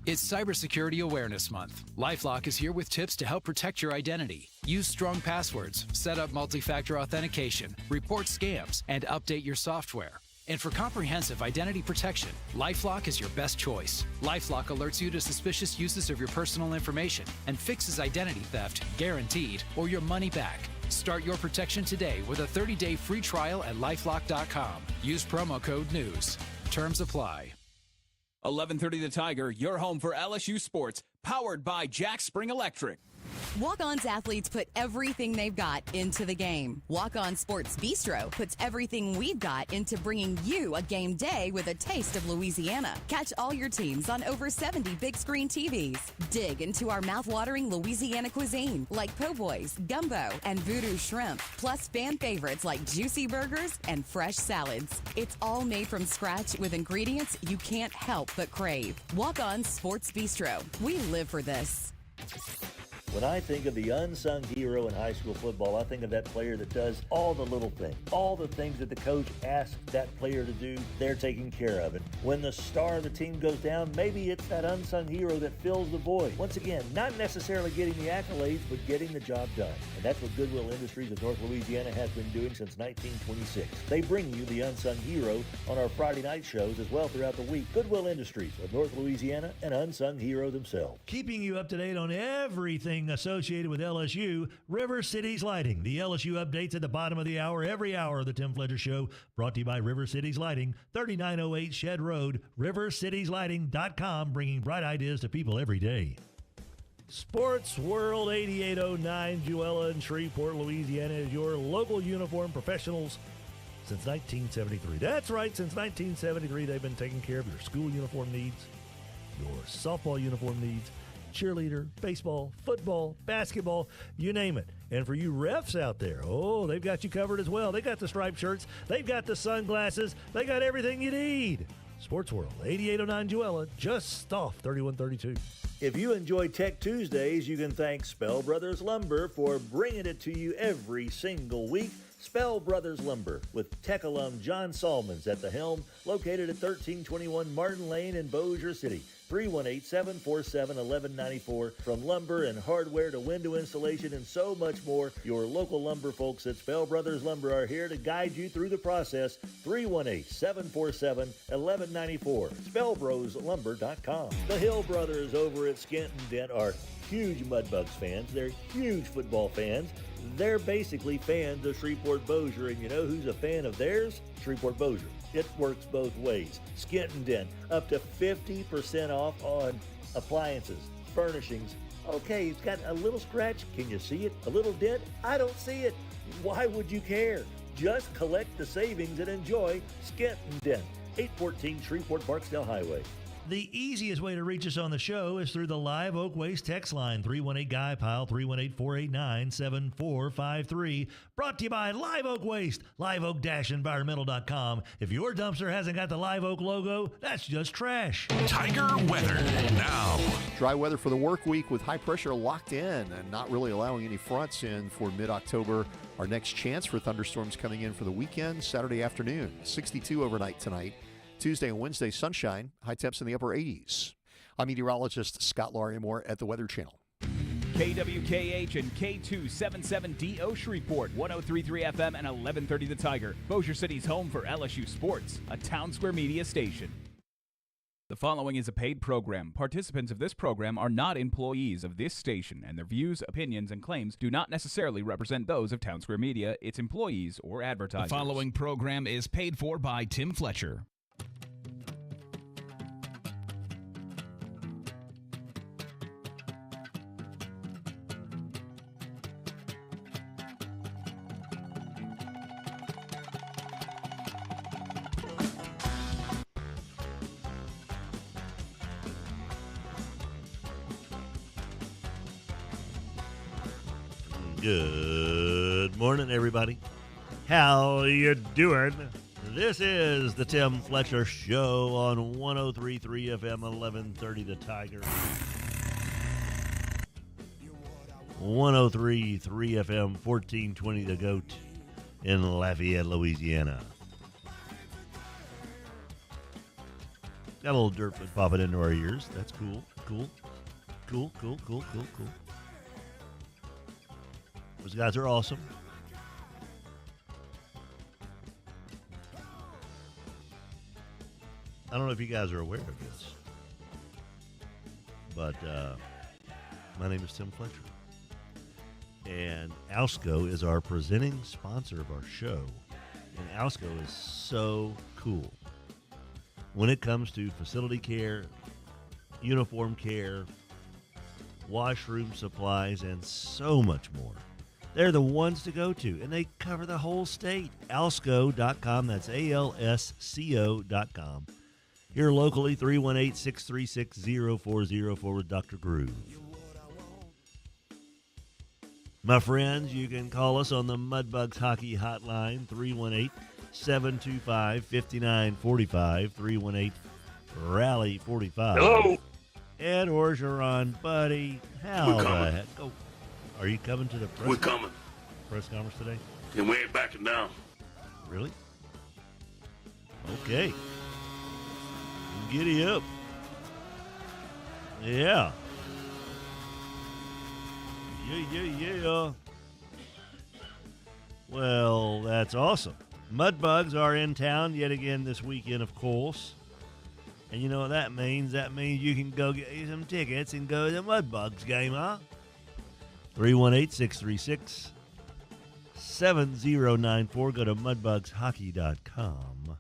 It's Cybersecurity Awareness Month. LifeLock is here with tips to help protect your identity. Use strong passwords, set up multi-factor authentication, report scams, and update your software. And for comprehensive identity protection, LifeLock is your best choice. LifeLock alerts you to suspicious uses of your personal information and fixes identity theft, guaranteed, or your money back. Start your protection today with a 30-day free trial at LifeLock.com. Use promo code NEWS. Terms apply. 11:30 The Tiger, your home for LSU sports, powered by Jack Spring Electric. Walk-On's athletes put everything they've got into the game. Walk-On Sports Bistro puts everything we've got into bringing you a game day with a taste of Louisiana. Catch all your teams on over 70 big screen TVs. Dig into our mouth-watering Louisiana cuisine like po' boys, gumbo, and voodoo shrimp, plus fan favorites like juicy burgers and fresh salads. It's all made from scratch with ingredients you can't help but crave. Walk-On Sports Bistro. We live for this. When I think of the unsung hero in high school football, I think of that player that does all the little things. All the things that the coach asks that player to do, they're taking care of it. When the star of the team goes down, maybe it's that unsung hero that fills the void. Once again, not necessarily getting the accolades, but getting the job done. And that's what Goodwill Industries of North Louisiana has been doing since 1926. They bring you the unsung hero on our Friday night shows as well throughout the week. Goodwill Industries of North Louisiana, an unsung hero themselves. Keeping you up to date on everything associated with LSU, River Cities Lighting. The LSU updates at the bottom of the hour, every hour of the Tim Fletcher Show, brought to you by River Cities Lighting, 3908 Shed Road, rivercitieslighting.com, bringing bright ideas to people every day. Sports World 8809, Jewella in Shreveport, Louisiana, is your local uniform professionals since 1973. That's right, since 1973, they've been taking care of your school uniform needs, your softball uniform needs, cheerleader, baseball, football, basketball, you name it. And for you refs out there, oh, they've got you covered as well. They got the striped shirts. They've got the sunglasses. They got everything you need. Sports World, 8809 Jewella, just off 3132. If you enjoy Tech Tuesdays, you can thank Spell Brothers Lumber for bringing it to you every single week. Spell Brothers Lumber, with Tech alum John Salmons at the helm, located at 1321 Martin Lane in Bossier City. 318-747-1194. From lumber and hardware to window installation and so much more, your local lumber folks at Spell Brothers Lumber are here to guide you through the process. 318-747-1194. SpellBrosLumber.com. The Hill Brothers over at Skent-N-Dent are huge Mudbugs fans. They're huge football fans. They're basically fans of Shreveport-Bossier, and you know who's a fan of theirs? Shreveport-Bossier. It works both ways. Skent-N-Dent, up to 50% off on appliances, furnishings. Okay, it's got a little scratch. Can you see it? A little dent? I don't see it. Why would you care? Just collect the savings and enjoy Skent-N-Dent, 814 Shreveport-Barksdale Highway. The easiest way to reach us on the show is through the Live Oak Waste text line, 318-GUY-PILE, 318-489-7453. Brought to you by Live Oak Waste, liveoak-environmental.com. If your dumpster hasn't got the Live Oak logo, that's just trash. Tiger weather now. Dry weather for the work week with high pressure locked in and not really allowing any fronts in for mid-October. Our next chance for thunderstorms coming in for the weekend, Saturday afternoon. 62 overnight tonight. Tuesday and Wednesday, sunshine, high temps in the upper 80s. I'm meteorologist Scott Larimore at the Weather Channel. KWKH and K277DO Shreveport, 103.3 FM and 1130 The Tiger. Bossier City's home for LSU sports, a Town Square Media station. The following is a paid program. Participants of this program are not employees of this station, and their views, opinions, and claims do not necessarily represent those of Town Square Media, its employees, or advertisers. The following program is paid for by Tim Fletcher. Good morning, everybody. How you doing? This is the Tim Fletcher Show on 103.3 FM, 1130 The Tiger. 103.3 FM, 1420 The Goat in Lafayette, Louisiana. Got a little dirt foot popping into our ears. That's cool. Cool. Those guys are awesome. I don't know if you guys are aware of this, but my name is Tim Fletcher, and Alsco is our presenting sponsor of our show, and Alsco is so cool when it comes to facility care, uniform care, washroom supplies, and so much more. They're the ones to go to, and they cover the whole state. Alsco.com, that's ALSCO.com. Here locally, 318-636-0404 with Dr. Groove. My friends, you can call us on the Mudbugs Hockey Hotline, 318-725-5945, 318-RALLY-45. Hello. Ed Orgeron, buddy, how the heck? Oh, are you coming to the We're coming. press conference today? And we ain't backing down. Really? Okay. Giddy up. Yeah. Yeah. Well, that's awesome. Mudbugs are in town yet again this weekend, of course. And you know what that means? That means you can go get you some tickets and go to the Mudbugs game, huh? 318-636-7094. Go to mudbugshockey.com.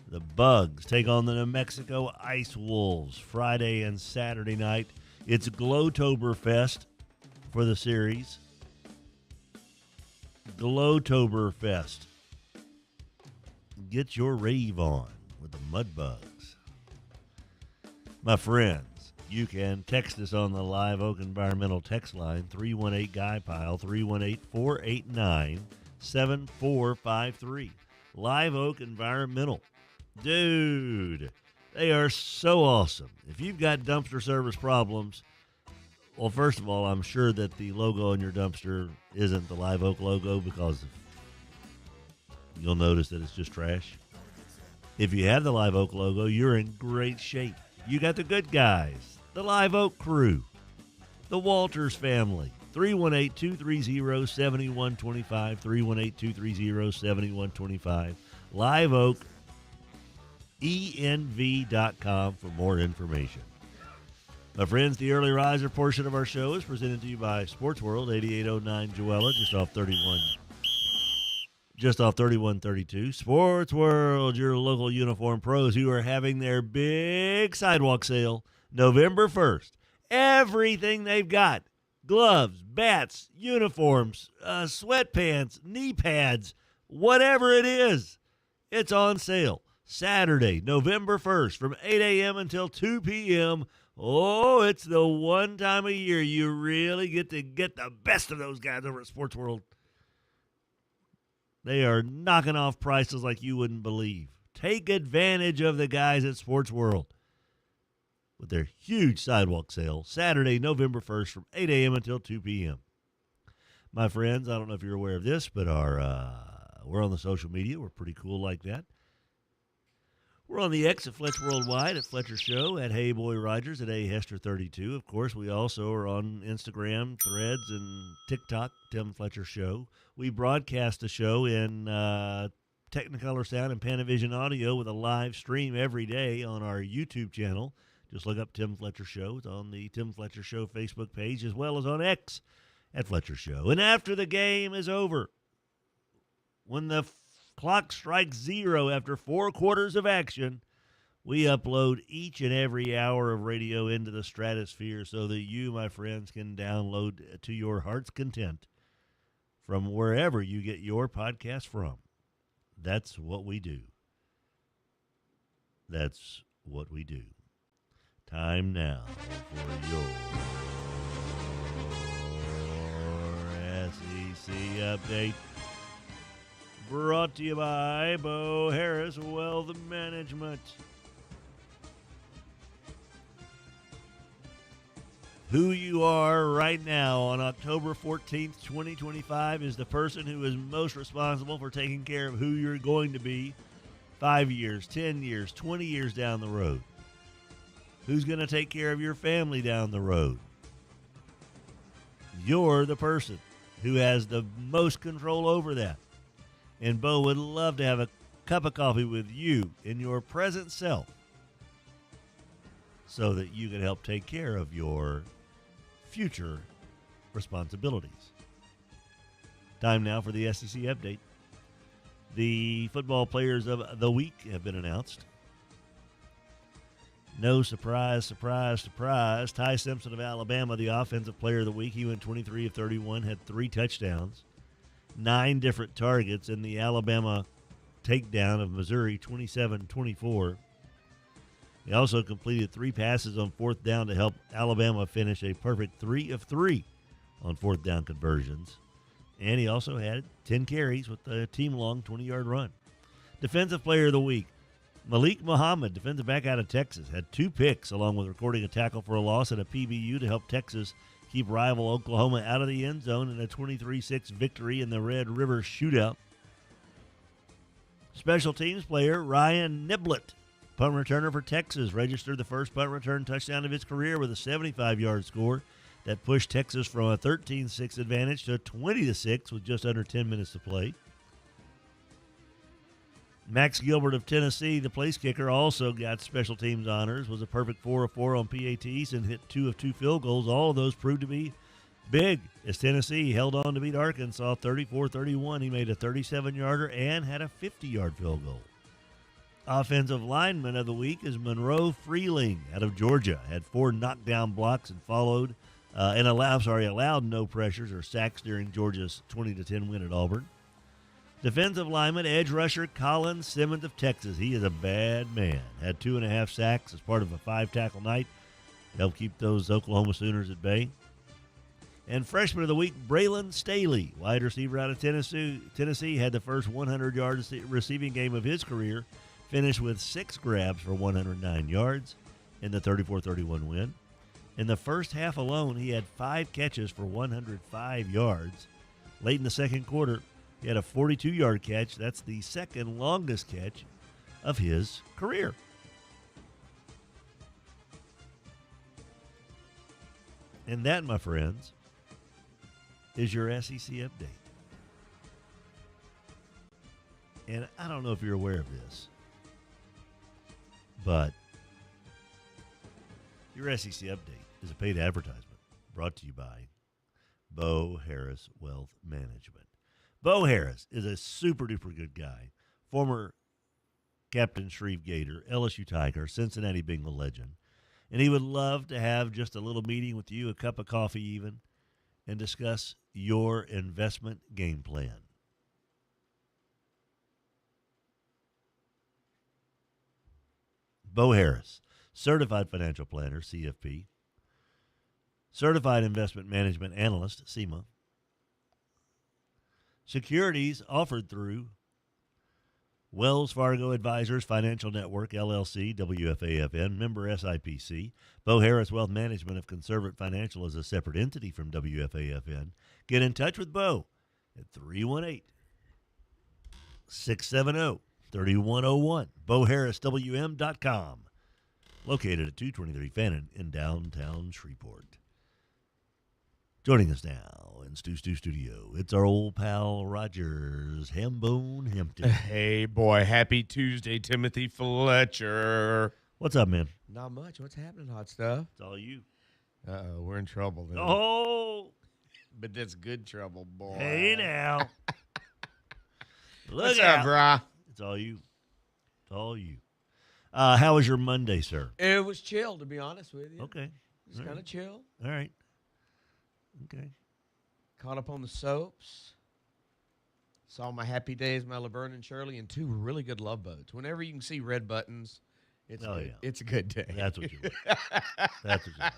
The Bugs take on the New Mexico Ice Wolves Friday and Saturday night. It's Glowtoberfest for the series. Glowtoberfest. Get your rave on with the Mudbugs. My friends, you can text us on the Live Oak Environmental text line, 318-GUY-PILE, 318-489-7453. Live Oak Environmental. Dude, they are so awesome. If you've got dumpster service problems, well, first of all, I'm sure that the logo on your dumpster isn't the Live Oak logo because you'll notice that it's just trash. If you have the Live Oak logo, you're in great shape. You got the good guys, the Live Oak crew, the Walters family. 318-230-7125, 318-230-7125. Live Oak ENV.com for more information. My friends, the early riser portion of our show is presented to you by Sports World, 8809 Joella, just off 3132. Sports World, your local uniform pros who are having their big sidewalk sale November 1st. Everything they've got, gloves, bats, uniforms, sweatpants, knee pads, whatever it is, it's on sale. Saturday, November 1st, from 8 a.m. until 2 p.m. Oh, it's the one time a year you really get to get the best of those guys over at Sports World. They are knocking off prices like you wouldn't believe. Take advantage of the guys at Sports World with their huge sidewalk sale, Saturday, November 1st, from 8 a.m. until 2 p.m. My friends, I don't know if you're aware of this, but we're on the social media. We're pretty cool like that. We're on the X at Fletcher Worldwide, at Fletcher Show, at Hey Boy Rogers, at Hester32. Of course, we also are on Instagram, Threads, and TikTok, Tim Fletcher Show. We broadcast the show in Technicolor Sound and Panavision Audio with a live stream every day on our YouTube channel. Just look up Tim Fletcher Show. It's on the Tim Fletcher Show Facebook page, as well as on X at Fletcher Show. And after the game is over, when the clock strikes 0 after 4 quarters of action, we upload each and every hour of radio into the stratosphere so that you, my friends, can download to your heart's content from wherever you get your podcast from. That's what we do. That's what we do. Time now for your SEC update. Brought to you by Bo Harris Wealth Management. Who you are right now on October 14th, 2025 is the person who is most responsible for taking care of who you're going to be 5 years, 10 years, 20 years down the road. Who's going to take care of your family down the road? You're the person who has the most control over that. And Bo would love to have a cup of coffee with you in your present self so that you can help take care of your future responsibilities. Time now for the SEC update. The football players of the week have been announced. No surprise, surprise, surprise. Ty Simpson of Alabama, the offensive player of the week. He went 23 of 31, had 3 touchdowns, 9 different targets in the Alabama takedown of Missouri, 27-24. He also completed 3 passes on 4th down to help Alabama finish a perfect 3 of 3 on 4th down conversions. And he also had 10 carries with a team-long 20-yard run. Defensive player of the week. Malik Muhammad, defensive back out of Texas, had 2 picks along with recording a tackle for a loss and a PBU to help Texas keep rival Oklahoma out of the end zone in a 23-6 victory in the Red River Shootout. Special teams player Ryan Niblett, punt returner for Texas, registered the first punt return touchdown of his career with a 75-yard score that pushed Texas from a 13-6 advantage to a 20-6 with just under 10 minutes to play. Max Gilbert of Tennessee, the place kicker, also got special teams honors, was a perfect 4 of 4 on PATs and hit 2 of 2 field goals. All of those proved to be big as Tennessee held on to beat Arkansas 34-31. He made a 37-yarder and had a 50-yard field goal. Offensive lineman of the week is Monroe Freeling out of Georgia. Had 4 knockdown blocks and allowed no pressures or sacks during Georgia's 20-10 win at Auburn. Defensive lineman, edge rusher Colin Simmons of Texas. He is a bad man. Had 2.5 sacks as part of a 5-tackle night. Helped keep those Oklahoma Sooners at bay. And freshman of the week, Braylon Staley, wide receiver out of Tennessee, had the first 100-yard receiving game of his career. Finished with 6 grabs for 109 yards in the 34-31 win. In the first half alone, he had 5 catches for 105 yards. Late in the second quarter, he had a 42-yard catch. That's the second longest catch of his career. And that, my friends, is your SEC update. And I don't know if you're aware of this, but your SEC update is a paid advertisement brought to you by Bo Harris Wealth Management. Bo Harris is a super-duper good guy, former Captain Shreve Gator, LSU Tiger, Cincinnati Bengal legend, and he would love to have just a little meeting with you, a cup of coffee even, and discuss your investment game plan. Bo Harris, Certified Financial Planner, CFP, Certified Investment Management Analyst, CIMA, securities offered through Wells Fargo Advisors Financial Network, LLC, WFAFN, member SIPC. Bo Harris Wealth Management of Conservative Financial is a separate entity from WFAFN. Get in touch with Bo at 318-670-3101. BoHarrisWM.com. Located at 223 Fannin in downtown Shreveport. Joining us now in Stu Studio, it's our old pal Rogers Hambone Hampton. Hey, boy. Happy Tuesday, Timothy Fletcher. What's up, man? Not much. What's happening, hot stuff? It's all you. Uh-oh, we're in trouble. Then. Oh! But that's good trouble, boy. Hey, now. Look What's out. up, brah? It's all you. It's all you. How was your Monday, sir? It was chill, to be honest with you. Okay. It's kind of chill. All right. Okay. Caught up on the soaps. Saw my Happy Days, my Laverne and Shirley, and 2 really good love boats. Whenever you can see red buttons, it's it's a good day. That's what you want. That's what you want.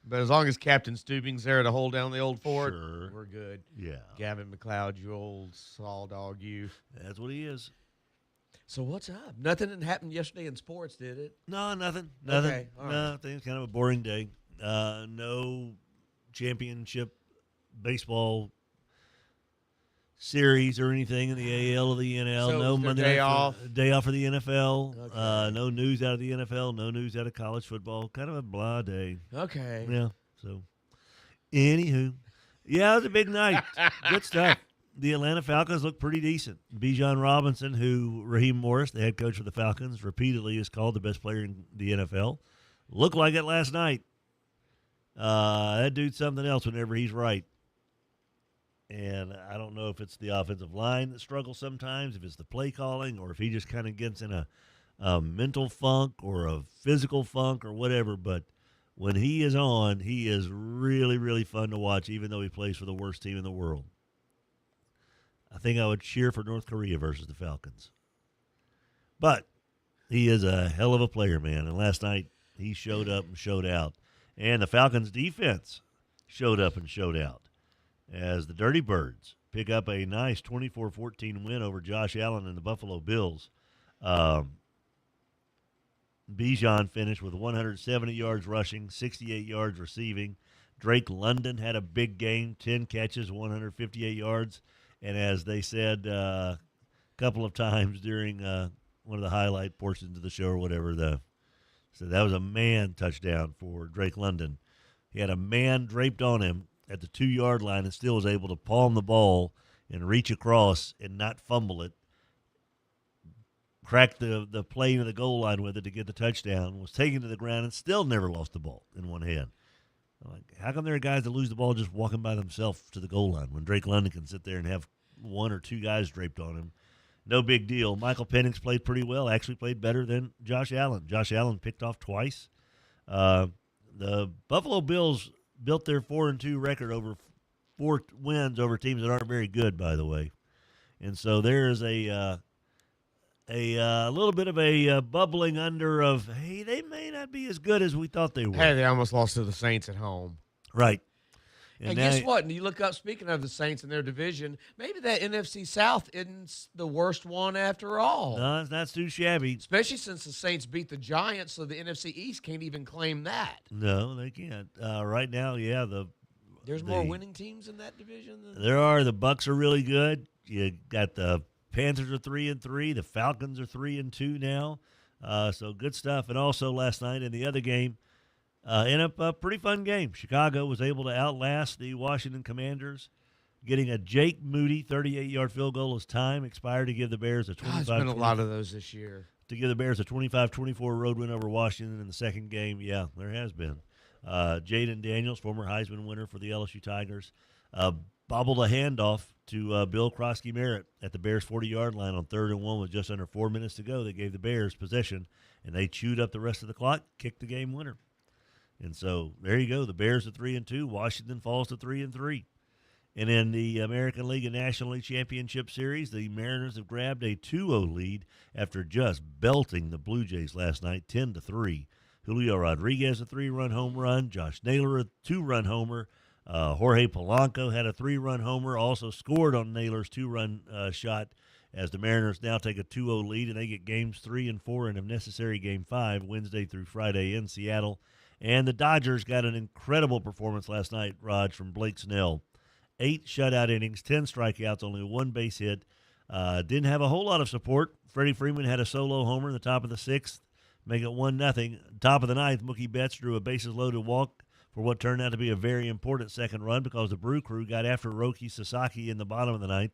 But as long as Captain Stubing's there to hold down the old fort, Sure. we're good. Yeah. Gavin McLeod, you old saw dog, you. That's what he is. So what's up? Nothing that happened yesterday in sports, did it? No, nothing. Okay, all right. No, I think it's kind of a boring day. No championship baseball series or anything in the AL or the NL. So no Monday day night off. Day off for the NFL. Okay. No news out of the NFL. No news out of college football. Kind of a blah day. Okay. Yeah. So, anywho, yeah, it was a big night. Good stuff. The Atlanta Falcons look pretty decent. Bijan Robinson, who Raheem Morris, the head coach of the Falcons, repeatedly is called the best player in the NFL, looked like it last night. That dude's something else whenever he's right. And I don't know if it's the offensive line that struggles sometimes, if it's the play calling, or if he just kind of gets in a mental funk or a physical funk or whatever. But when he is on, he is really, really fun to watch, even though he plays for the worst team in the world. I think I would cheer for North Korea versus the Falcons. But he is a hell of a player, man. And last night he showed up and showed out. And the Falcons' defense showed up and showed out as the Dirty Birds pick up a nice 24-14 win over Josh Allen and the Buffalo Bills. Bijan finished with 170 yards rushing, 68 yards receiving. Drake London had a big game, 10 catches, 158 yards. And as they said a couple of times during one of the highlight portions of the show or whatever, so that was a man touchdown for Drake London. He had a man draped on him at the 2-yard line and still was able to palm the ball and reach across and not fumble it. Cracked the plane of the goal line with it to get the touchdown, was taken to the ground and still never lost the ball in one hand. Like, how come there are guys that lose the ball just walking by themselves to the goal line when Drake London can sit there and have one or two guys draped on him? No big deal. Michael Penix played pretty well, actually played better than Josh Allen. Josh Allen picked off twice. The Buffalo Bills built their 4-2 record over 4 wins over teams that aren't very good, by the way. And so there is a little bit of a bubbling under of, hey, they may not be as good as we thought they were. Hey, they almost lost to the Saints at home. Right. And guess what? And you look up, speaking of the Saints and their division, maybe that NFC South isn't the worst one after all. No, it's not too shabby. Especially since the Saints beat the Giants, so the NFC East can't even claim that. No, they can't. Right now, yeah. There's more winning teams in that division? There are. The Bucks are really good. You got the Panthers are 3-3. The Falcons are 3-2 now. So good stuff. And also last night in the other game, in a pretty fun game, Chicago was able to outlast the Washington Commanders, getting a Jake Moody 38-yard field goal as time expired to give the Bears a 25. There's been a lot of those this year. To give the Bears a 25-24 road win over Washington in the second game. Yeah, there has been. Jaden Daniels, former Heisman winner for the LSU Tigers, bobbled a handoff to Bill Krosky-Merritt at the Bears' 40-yard line on 3rd and 1 with just under 4 minutes to go. They gave the Bears possession, and they chewed up the rest of the clock, kicked the game winner. And so there you go. The Bears are 3-2. Washington falls to 3-3. And in the American League and National League Championship Series, the Mariners have grabbed a 2-0 lead after just belting the Blue Jays last night, 10-3. Julio Rodriguez a 3-run home run. Josh Naylor a 2-run homer. Jorge Polanco had a 3-run homer, also scored on Naylor's 2-run shot as the Mariners now take a 2-0 lead, and they get games 3 and 4 and if necessary game 5 Wednesday through Friday in Seattle. And the Dodgers got an incredible performance last night, Raj, from Blake Snell. 8 shutout innings, 10 strikeouts, only 1 base hit. Didn't have a whole lot of support. Freddie Freeman had a solo homer in the top of the 6th, make it 1-0. Top of the 9th, Mookie Betts drew a bases-loaded walk for what turned out to be a very important second run because the Brew Crew got after Roki Sasaki in the bottom of the 9th.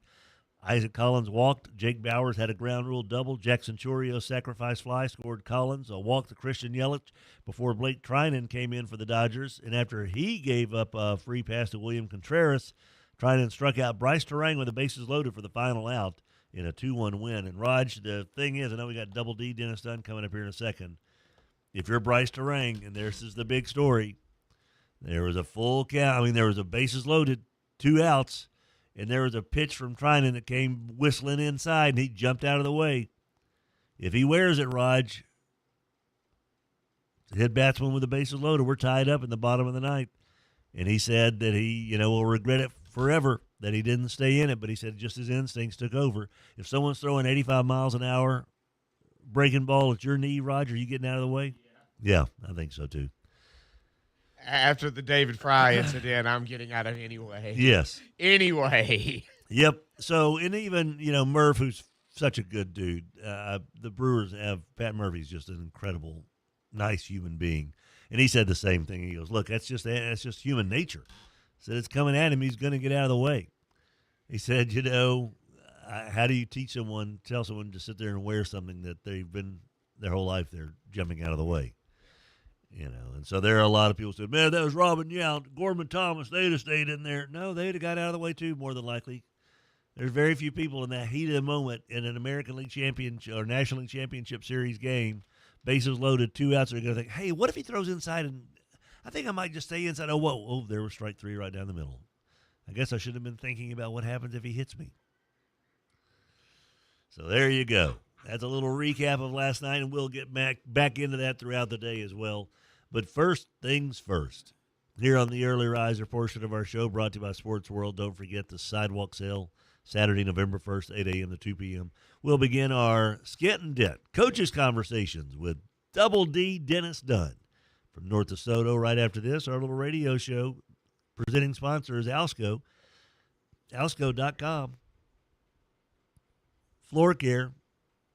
Isaac Collins walked. Jake Bowers had a ground rule double. Jackson Churio's sacrifice fly scored Collins. A walk to Christian Yelich before Blake Trinan came in for the Dodgers. And after he gave up a free pass to William Contreras, Trinan struck out Bryce Terang with the bases loaded for the final out in a 2-1 win. And Raj, the thing is, I know we got Double D Dennis Dunn coming up here in a second. If you're Bryce Terang, and this is the big story, there was a full count. I mean, there was a bases loaded, 2 outs. And there was a pitch from Trinan that came whistling inside, and he jumped out of the way. If he wears it, Raj, head batsman with the bases loaded, we're tied up in the bottom of the 9th. And he said that he, will regret it forever that he didn't stay in it, but he said just his instincts took over. If someone's throwing 85 miles an hour, breaking ball at your knee, Raj, are you getting out of the way? Yeah, I think so too. After the David Fry incident, I'm getting out of it anyway. Yes. Anyway. Yep. So, and even, Murph, who's such a good dude, the Brewers have, Pat Murphy's just an incredible, nice human being. And he said the same thing. He goes, look, that's just human nature. He said, it's coming at him. He's going to get out of the way. He said, how do you tell someone to sit there and wear something that they've been their whole life they're jumping out of the way? And so there are a lot of people who said, man, that was Robin Yount, Gorman Thomas, they'd have stayed in there. No, they'd have got out of the way too, more than likely. There's very few people in that heat of the moment in an American League Championship or National League Championship Series game, bases loaded, 2 outs, are going to think, hey, what if he throws inside and I think I might just stay inside. Oh, there was strike 3 right down the middle. I guess I should have been thinking about what happens if he hits me. So there you go. That's a little recap of last night, and we'll get back into that throughout the day as well. But first things first. Here on the Early Riser portion of our show, brought to you by Sports World, don't forget the sidewalk sale, Saturday, November 1st, 8 a.m. to 2 p.m. We'll begin our Skent-N-Dent Coaches Conversations with Double D Dennis Dunn from North DeSoto. Right after this, our little radio show. Presenting sponsor is Alsco, alsco.com. Floor care,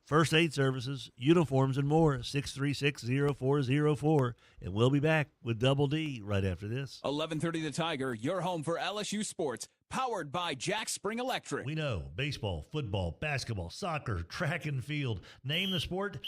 first aid services, uniforms, and more. 636-0404. And we'll be back with Double D right after this. 11:30 The Tiger, your home for LSU sports, powered by Jack Spring Electric. We know baseball, football, basketball, soccer, track and field. Name the sport,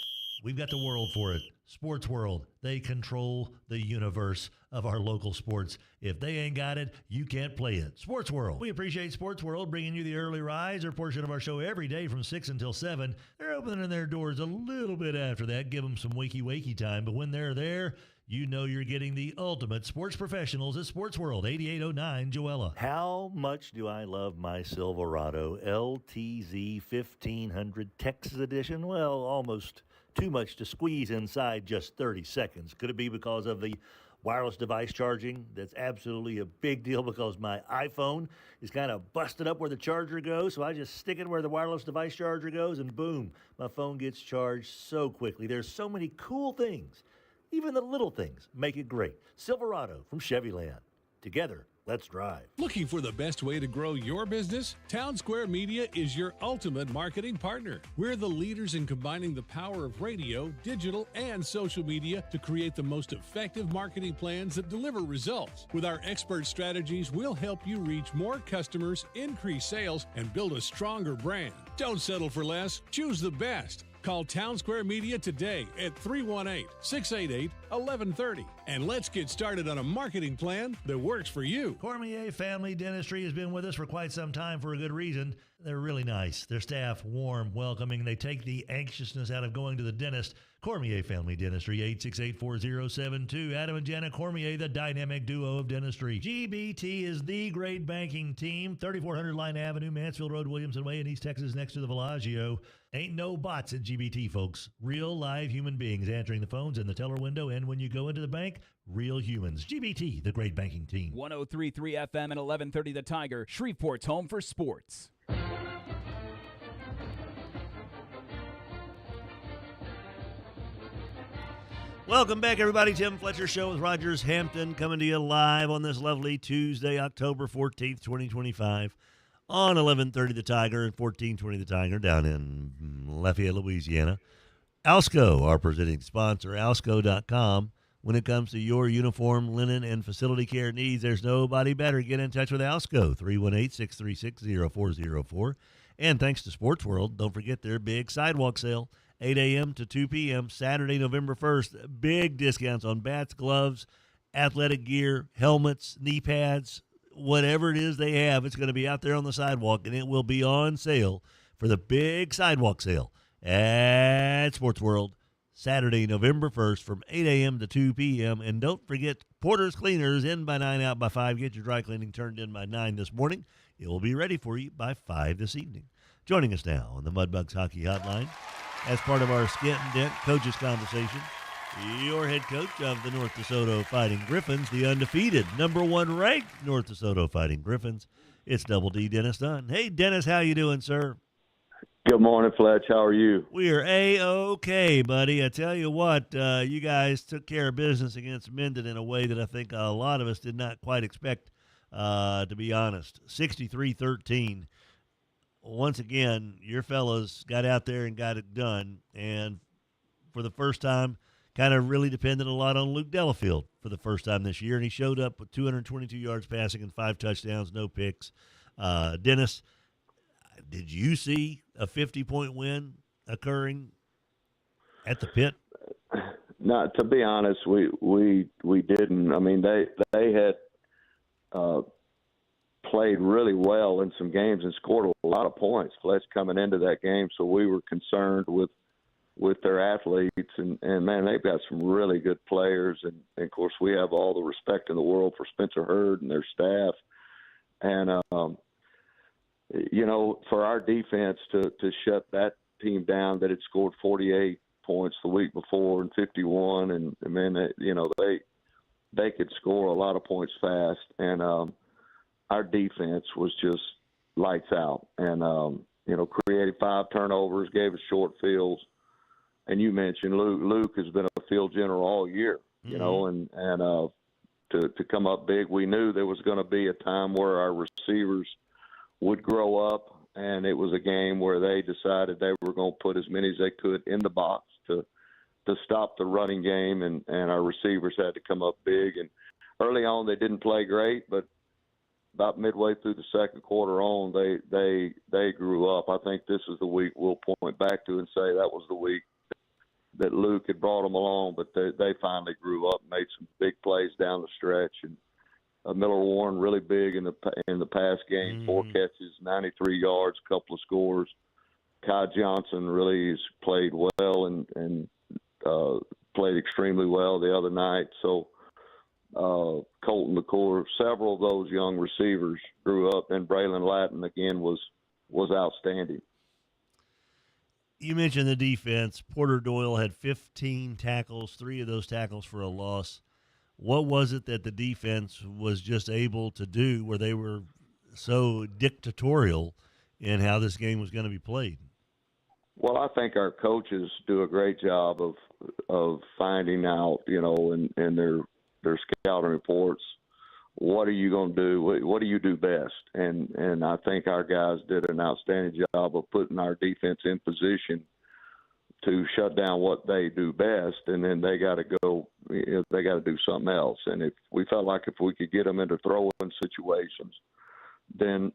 we've got the world for it. Sports World, they control the universe of our local sports. If they ain't got it, you can't play it. Sports World. We appreciate Sports World bringing you the early riser portion of our show every day from 6 until 7. They're opening their doors a little bit after that. Give them some wakey time. But when they're there, you know you're getting the ultimate sports professionals at Sports World, 8809 Joella. How much do I love my Silverado LTZ 1500 Texas Edition? Well, almost too much to squeeze inside just 30 seconds. Could it be because of the wireless device charging? That's absolutely a big deal because my iPhone is kind of busted up where the charger goes, so I just stick it where the wireless device charger goes, and boom, my phone gets charged so quickly. There's so many cool things. Even the little things make it great. Silverado from Chevyland. Together, let's drive. Looking for the best way to grow your business? Town Square Media is your ultimate marketing partner. We're the leaders in combining the power of radio, digital, and social media to create the most effective marketing plans that deliver results. With our expert strategies, we'll help you reach more customers, increase sales, and build a stronger brand. Don't settle for less. Choose the best. Call Town Square Media today at 318-688-1130. And let's get started on a marketing plan that works for you. Cormier Family Dentistry has been with us for quite some time for a good reason. They're really nice. Their staff, warm, welcoming. They take the anxiousness out of going to the dentist. Cormier Family Dentistry, 868-4072. Adam and Jenna Cormier, the dynamic duo of dentistry. GBT is the great banking team. 3400 Line Avenue, Mansfield Road, Williamson Way in East Texas next to the Bellagio. Ain't no bots at GBT, folks. Real live human beings answering the phones in the teller window, and when you go into the bank, real humans. GBT, the great banking team. 103.3 FM and 11:30 The Tiger, Shreveport's home for sports. Welcome back, everybody. Tim Fletcher Show with Rogers Hampton coming to you live on this lovely Tuesday, October 14th, 2025 on 1130 The Tiger and 1420 The Tiger down in Lafayette, Louisiana. Alsco, our presenting sponsor, alsco.com. When it comes to your uniform, linen, and facility care needs, there's nobody better. Get in touch with Alsco, 318-636-0404. And thanks to Sports World, don't forget their big sidewalk sale, 8 a.m. to 2 p.m., Saturday, November 1st. Big discounts on bats, gloves, athletic gear, helmets, knee pads, whatever it is they have. It's going to be out there on the sidewalk, and it will be on sale for the big sidewalk sale at Sports World, Saturday, November 1st from 8 a.m. to 2 p.m. And don't forget, Porter's Cleaners, in by 9, out by 5. Get your dry cleaning turned in by 9 this morning. It will be ready for you by 5 this evening. Joining us now on the Mudbugs Hockey Hotline, as part of our Skent-N-Dent Coaches Conversation, your head coach of the North DeSoto Fighting Griffins, the undefeated, number 1 ranked North DeSoto Fighting Griffins. It's Double D Dennis Dunn. Hey, Dennis, how you doing, sir? Good morning, Fletch. How are you? We are A-OK, buddy. I tell you what, you guys took care of business against Minden in a way that I think a lot of us did not quite expect, to be honest. 63-13. once again, your fellas got out there and got it done. And for the first time, kind of really depended a lot on Luke Delafield for the first time this year. And he showed up with 222 yards passing and 5 touchdowns, no picks. Dennis, did you see a 50-point win occurring at the pit? No, to be honest, we didn't. I mean, they had played really well in some games and scored a lot of points. Fletch coming into that game, so we were concerned with their athletes. And man, they've got some really good players. And of course, we have all the respect in the world for Spencer Hurd and their staff. And for our defense to shut that team down that had scored 48 points the week before and 51, and man, they could score a lot of points fast, and our defense was just lights out, and created 5 turnovers, gave us short fields, and you mentioned Luke has been a field general all year, and to come up big, we knew there was going to be a time where our receivers would grow up, and it was a game where they decided they were going to put as many as they could in the box to stop the running game, and our receivers had to come up big. And early on, they didn't play great, but about midway through the second quarter on, they grew up. I think this is the week we'll point back to and say that was the week that Luke had brought them along, but they finally grew up and made some big plays down the stretch. And Miller Warren really big in the pass game, 4 catches, 93 yards, a couple of scores. Kai Johnson really has played well and played extremely well the other night. So Colton McClure, several of those young receivers grew up, and Braylon Lattin again was outstanding. You mentioned the defense. Porter Doyle had 15 tackles, 3 of those tackles for a loss. What was it that the defense was just able to do where they were so dictatorial in how this game was going to be played? Well, I think our coaches do a great job of finding out, in their scouting reports, what are you going to do? What do you do best? And I think our guys did an outstanding job of putting our defense in position to shut down what they do best, and then they got to go. They got to do something else. And if we felt like if we could get them into throwing situations, then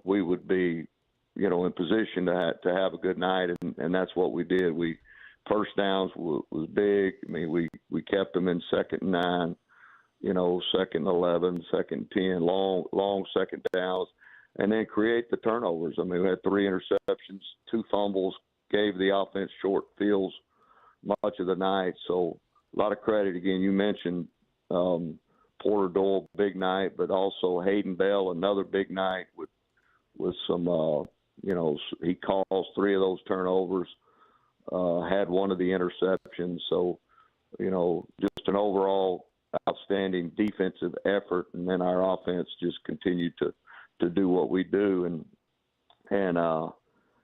we would be, in position to have a good night, and that's what we did. We first downs was big. I mean, we kept them in 2nd and 9, 2nd and 11, 2nd and 10, long second downs, and then create the turnovers. I mean, we had 3 interceptions, 2 fumbles, gave the offense short fields much of the night. So a lot of credit. Again, you mentioned Porter Doyle, big night, but also Hayden Bell, another big night with some, he calls 3 of those turnovers, had 1 of the interceptions. So, just an overall outstanding defensive effort. And then our offense just continued to do what we do. And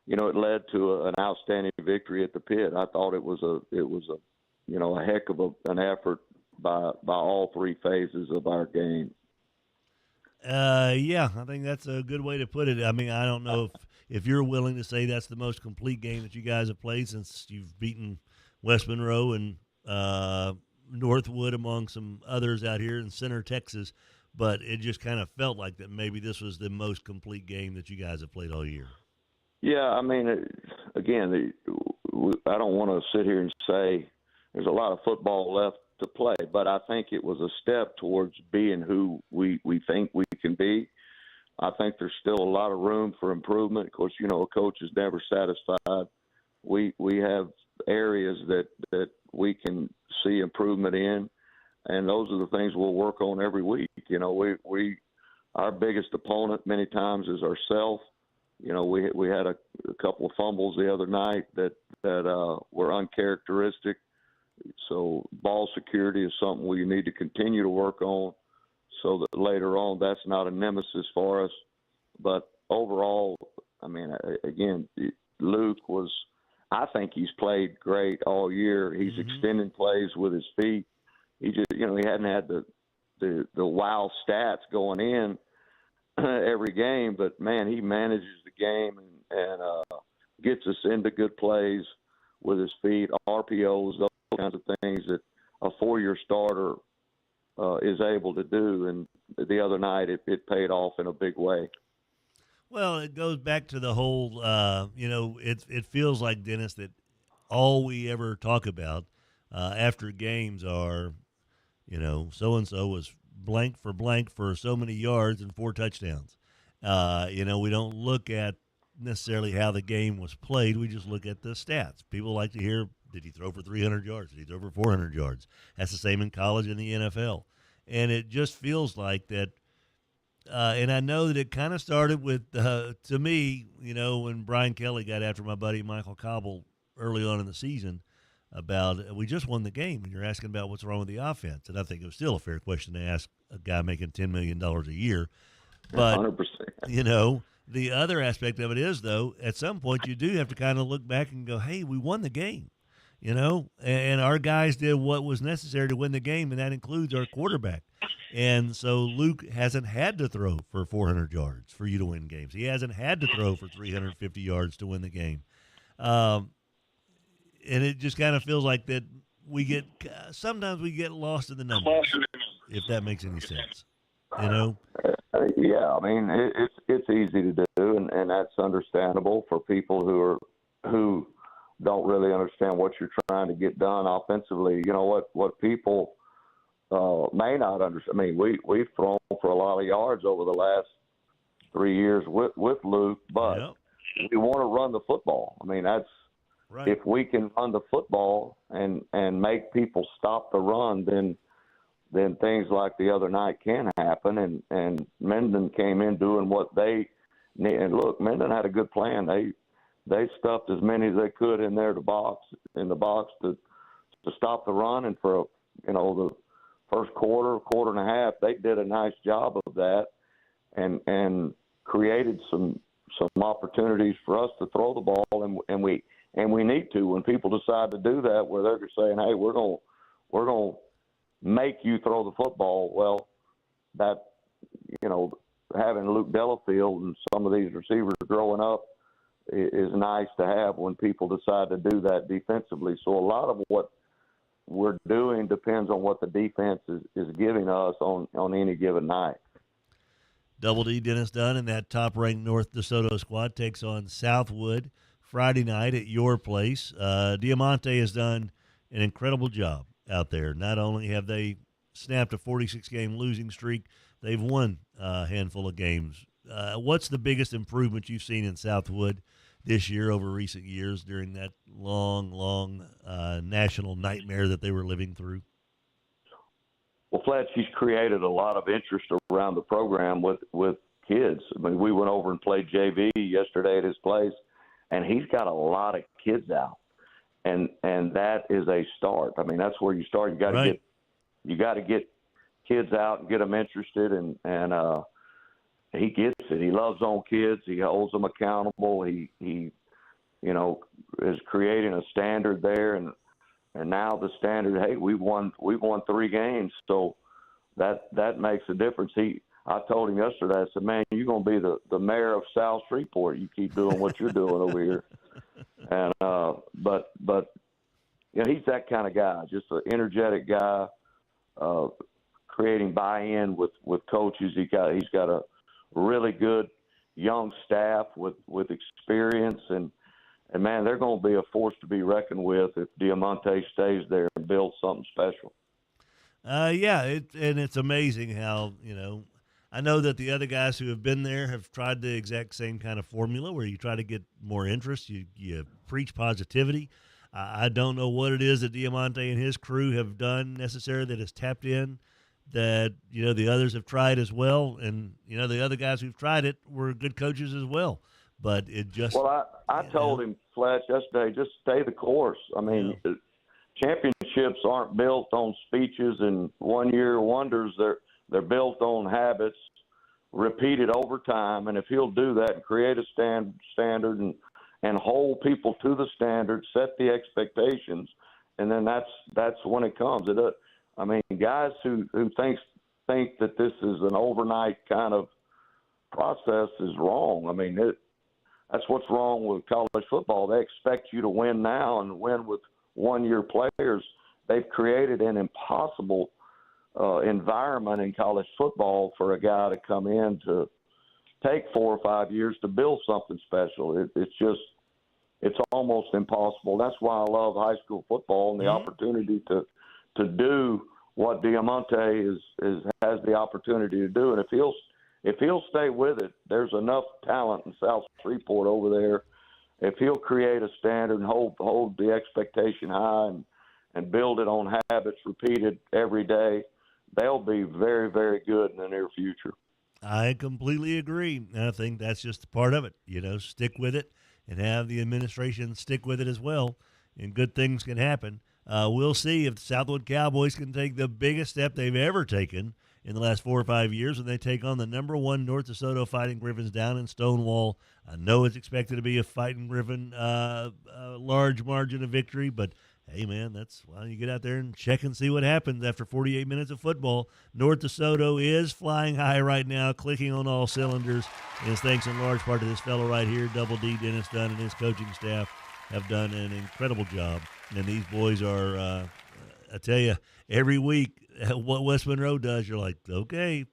it led to an outstanding victory at the pit. I thought it was a heck of an effort by all 3 phases of our game. Yeah, I think that's a good way to put it. I mean, I don't know if you're willing to say that's the most complete game that you guys have played since you've beaten West Monroe and Northwood among some others out here in Center, Texas, but it just kind of felt like that maybe this was the most complete game that you guys have played all year. Yeah, I mean, again, I don't want to sit here and say there's a lot of football left to play, but I think it was a step towards being who we think we can be. I think there's still a lot of room for improvement. Of course, a coach is never satisfied. We have areas that we can see improvement in, and those are the things we'll work on every week. Our biggest opponent many times is ourselves. We had a couple of fumbles the other night that were uncharacteristic. So ball security is something we need to continue to work on so that later on that's not a nemesis for us. But overall, I mean, again, Luke I think he's played great all year. He's extending plays with his feet. He just, he hadn't had the wow stats going in, every game, but man, he manages the game and gets us into good plays with his feet, RPOs, those kinds of things that a 4-year starter is able to do. And the other night, it paid off in a big way. Well, it goes back to the whole, it feels like, Dennis, that all we ever talk about after games are, so-and-so was blank for so many yards and 4 touchdowns. We don't look at necessarily how the game was played. We just look at the stats. People like to hear, did he throw for 300 yards? Did he throw for 400 yards? That's the same in college and the NFL. And it just feels like that. And I know that it kind of started with, to me, when Brian Kelly got after my buddy Michael Cobble early on in the season about, we just won the game, and you're asking about what's wrong with the offense. And I think it was still a fair question to ask a guy making $10 million a year. But, 100%. The other aspect of it is, though, at some point you do have to kind of look back and go, hey, we won the game, and our guys did what was necessary to win the game, and that includes our quarterback. And so Luke hasn't had to throw for 400 yards for you to win games. He hasn't had to throw for 350 yards to win the game. And it just kind of feels like that sometimes we get lost in the numbers, if that makes any sense. Yeah, I mean, it's easy to do, and that's understandable for people who don't really understand what you're trying to get done offensively. You know what people may not understand. I mean, we've thrown for a lot of yards over the last 3 years with Luke, but we want to run the football. I mean, that's right. If we can run the football and make people stop the run, then things like the other night can happen. And Minden came in doing what they need. And look, Minden had a good plan. They stuffed as many as they could in the box to stop the run. And for the first quarter and a half, they did a nice job of that and created some opportunities for us to throw the ball. And we need to, when people decide to do that, where they're saying, hey, we're going to make you throw the football. Well, that, having Luke Delafield and some of these receivers growing up is nice to have when people decide to do that defensively. So a lot of what we're doing depends on what the defense is giving us on any given night. Double D, Dennis Dunn, and that top-ranked North DeSoto squad takes on Southwood Friday night at your place. Deaumante has done an incredible job out there. Not only have they snapped a 46-game losing streak, they've won a handful of games. What's the biggest improvement you've seen in Southwood this year over recent years during that long national nightmare that they were living through? Well, Fletch, he's created a lot of interest around the program with kids. I mean, we went over and played JV yesterday at his place, and he's got a lot of kids out. And that is a start. I mean, that's where you start. You got to get kids out and get them interested, and he gets it. He loves on kids. He holds them accountable. He is creating a standard there, and now the standard. Hey, we won 3 games, so that makes a difference. I told him yesterday. I said, man, you're gonna be the mayor of South Shreveport. You keep doing what you're doing over here. And but he's that kind of guy, just an energetic guy, creating buy-in with coaches. He's got a really good young staff with experience, and man, they're going to be a force to be reckoned with if Deaumante stays there and builds something special. It's amazing how I know that the other guys who have been there have tried the exact same kind of formula where you try to get more interest. You preach positivity. I don't know what it is that Deaumante and his crew have done necessarily that has tapped in that, the others have tried as well. And, the other guys who've tried it were good coaches as well. But it just – Well, I told him, Fletch, yesterday, just stay the course. I mean, championships aren't built on speeches and one-year wonders. They're built on habits, repeated over time. And if he'll do that and create a standard and hold people to the standard, set the expectations, and then that's when it comes. Guys who think that this is an overnight kind of process is wrong. I mean, that's what's wrong with college football. They expect you to win now and win with one-year players. They've created an impossible environment in college football for a guy to come in to take 4 or 5 years to build something special. It's almost impossible. That's why I love high school football and the opportunity to do what Deaumante has the opportunity to do. And if he'll stay with it, there's enough talent in South Shreveport over there. If he'll create a standard and hold the expectation high and build it on habits repeated every day, they'll be very, very good in the near future. I completely agree. I think that's just part of it. Stick with it and have the administration stick with it as well, and good things can happen. We'll see if the Southwood Cowboys can take the biggest step they've ever taken in the last 4 or 5 years when they take on the number 1 North DeSoto Fighting Griffins down in Stonewall. I know it's expected to be a Fighting Griffin large margin of victory, but hey, man, that's why you get out there and check and see what happens after 48 minutes of football. North DeSoto is flying high right now, clicking on all cylinders. And it's thanks in large part to this fellow right here, Double D, Dennis Dunn, and his coaching staff have done an incredible job. And these boys are, I tell you, every week what West Monroe does, you're like, okay,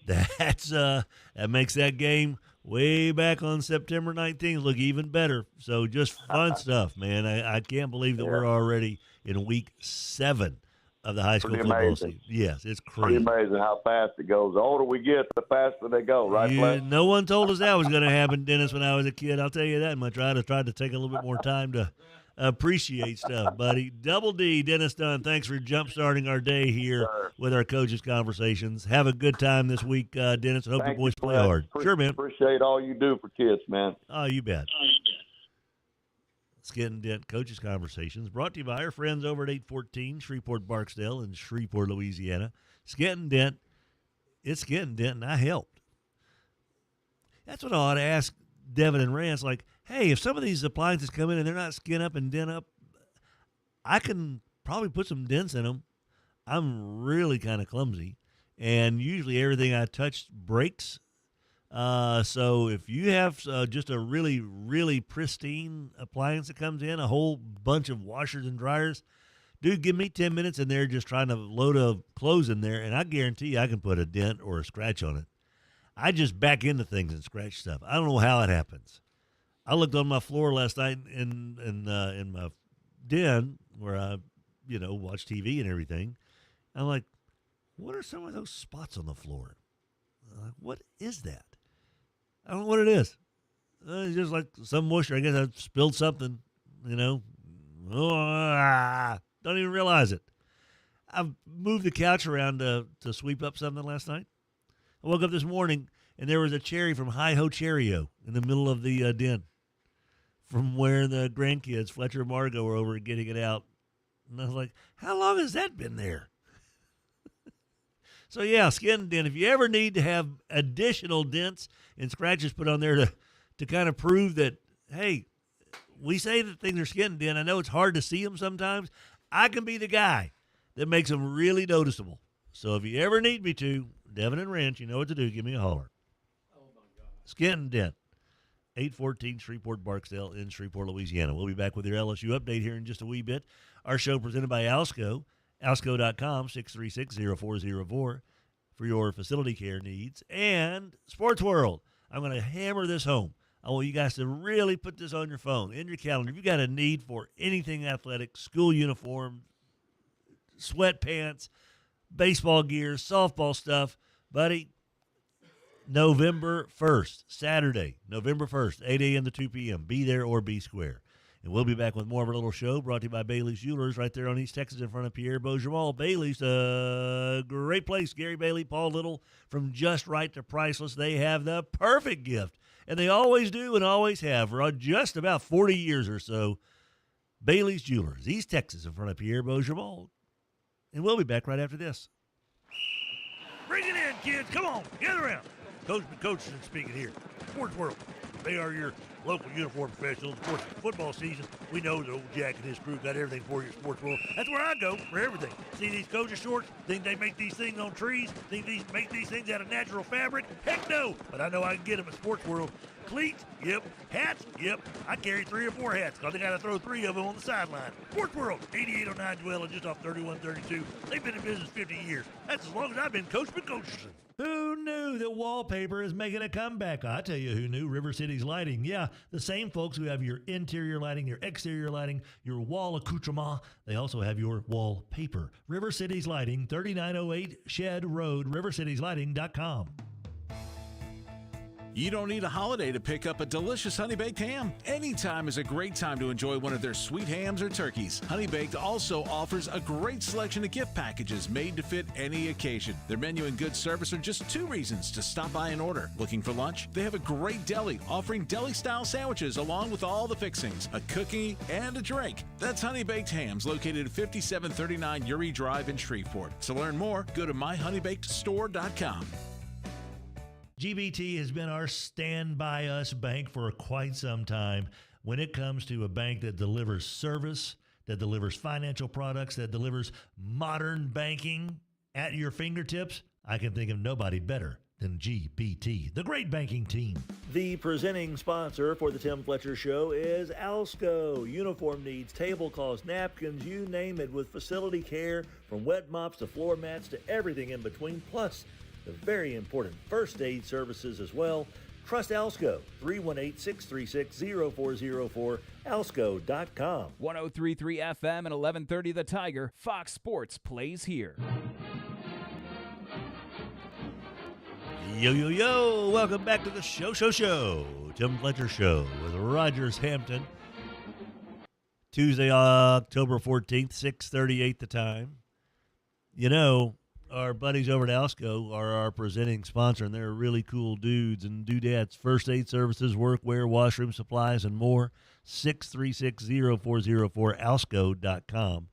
that makes that game way back on September 19th look even better. So just fun stuff, man. I can't believe that we're already in week 7 of the high school football season. Yes, it's crazy. Pretty amazing how fast it goes. The older we get, the faster they go, right, Fletcher? No one told us that was going to happen, Dennis, when I was a kid. I'll tell you that much. I tried to take a little bit more time to appreciate stuff, buddy. Double D, Dennis Dunn, thanks for jump-starting our day here with our Coaches Conversations. Have a good time this week, Dennis. I hope your boys play hard. Sure, man. Appreciate all you do for kids, man. Oh, you bet. Skent-N-Dent Coaches Conversations brought to you by our friends over at 814 Shreveport Barksdale in Shreveport, Louisiana. Skent-N-Dent, it's Skent-N-Dent, and I helped. That's what I ought to ask Devin and Rance, like, hey, if some of these appliances come in and they're not skin up and dent up, I can probably put some dents in them. I'm really kind of clumsy, and usually everything I touch breaks. So if you have just a really, really pristine appliance that comes in, a whole bunch of washers and dryers, dude, give me 10 minutes in there just trying to load a clothes in there, and I guarantee you I can put a dent or a scratch on it. I just back into things and scratch stuff. I don't know how it happens. I looked on my floor last night in my den where I, watch TV and everything. I'm like, what are some of those spots on the floor? I'm like, what is that? I don't know what it is. It's just like some moisture. I guess I spilled something, don't even realize it. I've moved the couch around to sweep up something last night. I woke up this morning, and there was a cherry from Hi-Ho Cherry-O in the middle of the den from where the grandkids, Fletcher and Margot, were over getting it out. And I was like, how long has that been there? So, yeah, Skent-N-Dent, if you ever need to have additional dents and scratches put on there to kind of prove that, hey, we say that things are Skent-N-Dent. I know it's hard to see them sometimes. I can be the guy that makes them really noticeable. So if you ever need me to, Devin and Ranch, you know what to do. Give me a holler. Oh, my God. Skent-N-Dent, 814 Shreveport Barksdale in Shreveport, Louisiana. We'll be back with your LSU update here in just a wee bit. Our show presented by Alsco, alsco.com, 636-0404 for your facility care needs. And Sports World. I'm going to hammer this home. I want you guys to really put this on your phone, in your calendar. If you've got a need for anything athletic, school uniform, sweatpants, baseball gear, softball stuff, buddy, November 1st, Saturday, November 1st, 8 a.m. to 2 p.m. Be there or be square. And we'll be back with more of our little show brought to you by Bailey's Jewelers right there on East Texas in front of Pierre Beaujolais. Bailey's, a great place. Gary Bailey, Paul Little, from just right to priceless. They have the perfect gift. And they always do and always have for just about 40 years or so. Bailey's Jewelers, East Texas in front of Pierre Beaujolais. And we'll be back right after this. Bring it in, kids. Come on. Get around. Coach speaking here. Sports World. They are your local uniform professionals. Of course, football season, we know that old Jack and his crew got everything for you at Sports World. That's where I go for everything. See these coaches shorts? Think they make these things on trees? Think these make these things out of natural fabric? Heck no! But I know I can get them at Sports World. Cleats? Yep. Hats? Yep. I carry 3 or 4 hats because they got to throw 3 of them on the sideline. Sports World, 8809 Joella, just off 3132. They've been in business 50 years. That's as long as I've been Coach McCoacherson. Who knew that wallpaper is making a comeback? I tell you who knew. River City's Lighting. Yeah, the same folks who have your interior lighting, your exterior lighting, your wall accoutrement. They also have your wallpaper. River City's Lighting, 3908 Shed Road, rivercitieslighting.com. You don't need a holiday to pick up a delicious Honey Baked ham. Anytime is a great time to enjoy one of their sweet hams or turkeys. Honey Baked also offers a great selection of gift packages made to fit any occasion. Their menu and good service are just 2 reasons to stop by and order. Looking for lunch? They have a great deli offering deli-style sandwiches along with all the fixings, a cookie, and a drink. That's Honey Baked Hams, located at 5739 Uri Drive in Shreveport. To learn more, go to myhoneybakedstore.com. GBT has been our stand-by us bank for quite some time when it comes to a bank that delivers service, that delivers financial products, that delivers modern banking at your fingertips. I can think of nobody better than GBT, the great banking team. The presenting sponsor for the Tim Fletcher Show is Alsco. Uniform needs, tablecloths, napkins, you name it, with facility care from wet mops to floor mats to everything in between, plus the very important first aid services as well. Trust Alsco, 318-636-0404, alsco.com. 103.3 FM and 1130 The Tiger. Fox Sports plays here. Yo, yo, yo. Welcome back to the show. Tim Fletcher Show with Rogers Hampton. Tuesday, October 14th, 6:38 the time. You know, our buddies over at Alsco are our presenting sponsor, and they're really cool dudes and dudettes. First aid services, workwear, washroom supplies, and more. 636-0404, alsco.com.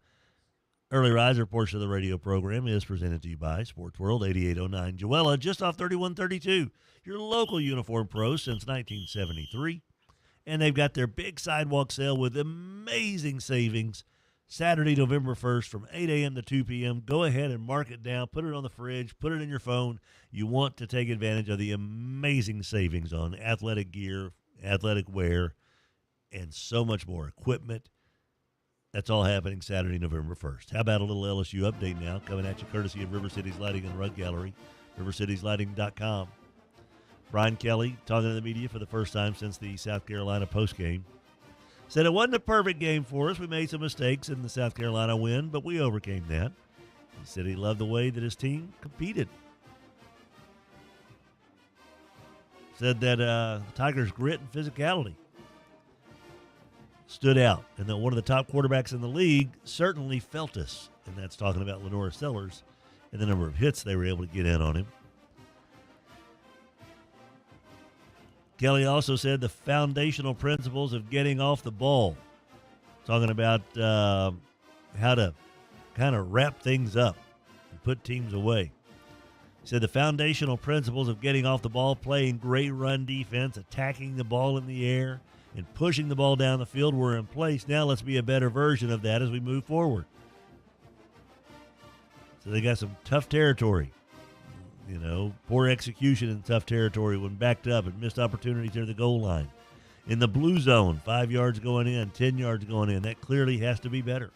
Early riser portion of the radio program is presented to you by Sports World, 8809 Joella, just off 3132. Your local uniform pro since 1973. And they've got their big sidewalk sale with amazing savings. Saturday, November 1st from 8 a.m. to 2 p.m. Go ahead and mark it down. Put it on the fridge. Put it in your phone. You want to take advantage of the amazing savings on athletic gear, athletic wear, and so much more. Equipment. That's all happening Saturday, November 1st. How about a little LSU update now, coming at you courtesy of River City's Lighting and Rug Gallery, rivercitieslighting.com. Brian Kelly, talking to the media for the first time since the South Carolina postgame, said it wasn't a perfect game for us. We made some mistakes in the South Carolina win, but we overcame that. He said he loved the way that his team competed. Said that Tigers' grit and physicality stood out, and that one of the top quarterbacks in the league certainly felt us, and that's talking about Lenora Sellers and the number of hits they were able to get in on him. Kelly also said the foundational principles of getting off the ball, talking about how to kind of wrap things up and put teams away. He said the foundational principles of getting off the ball, playing great run defense, attacking the ball in the air, and pushing the ball down the field were in place. Now let's be a better version of that as we move forward. So they got some tough territory. You know, poor execution in tough territory when backed up and missed opportunities near the goal line. In the blue zone, 5 yards going in, 10 yards going in. That clearly has to be better.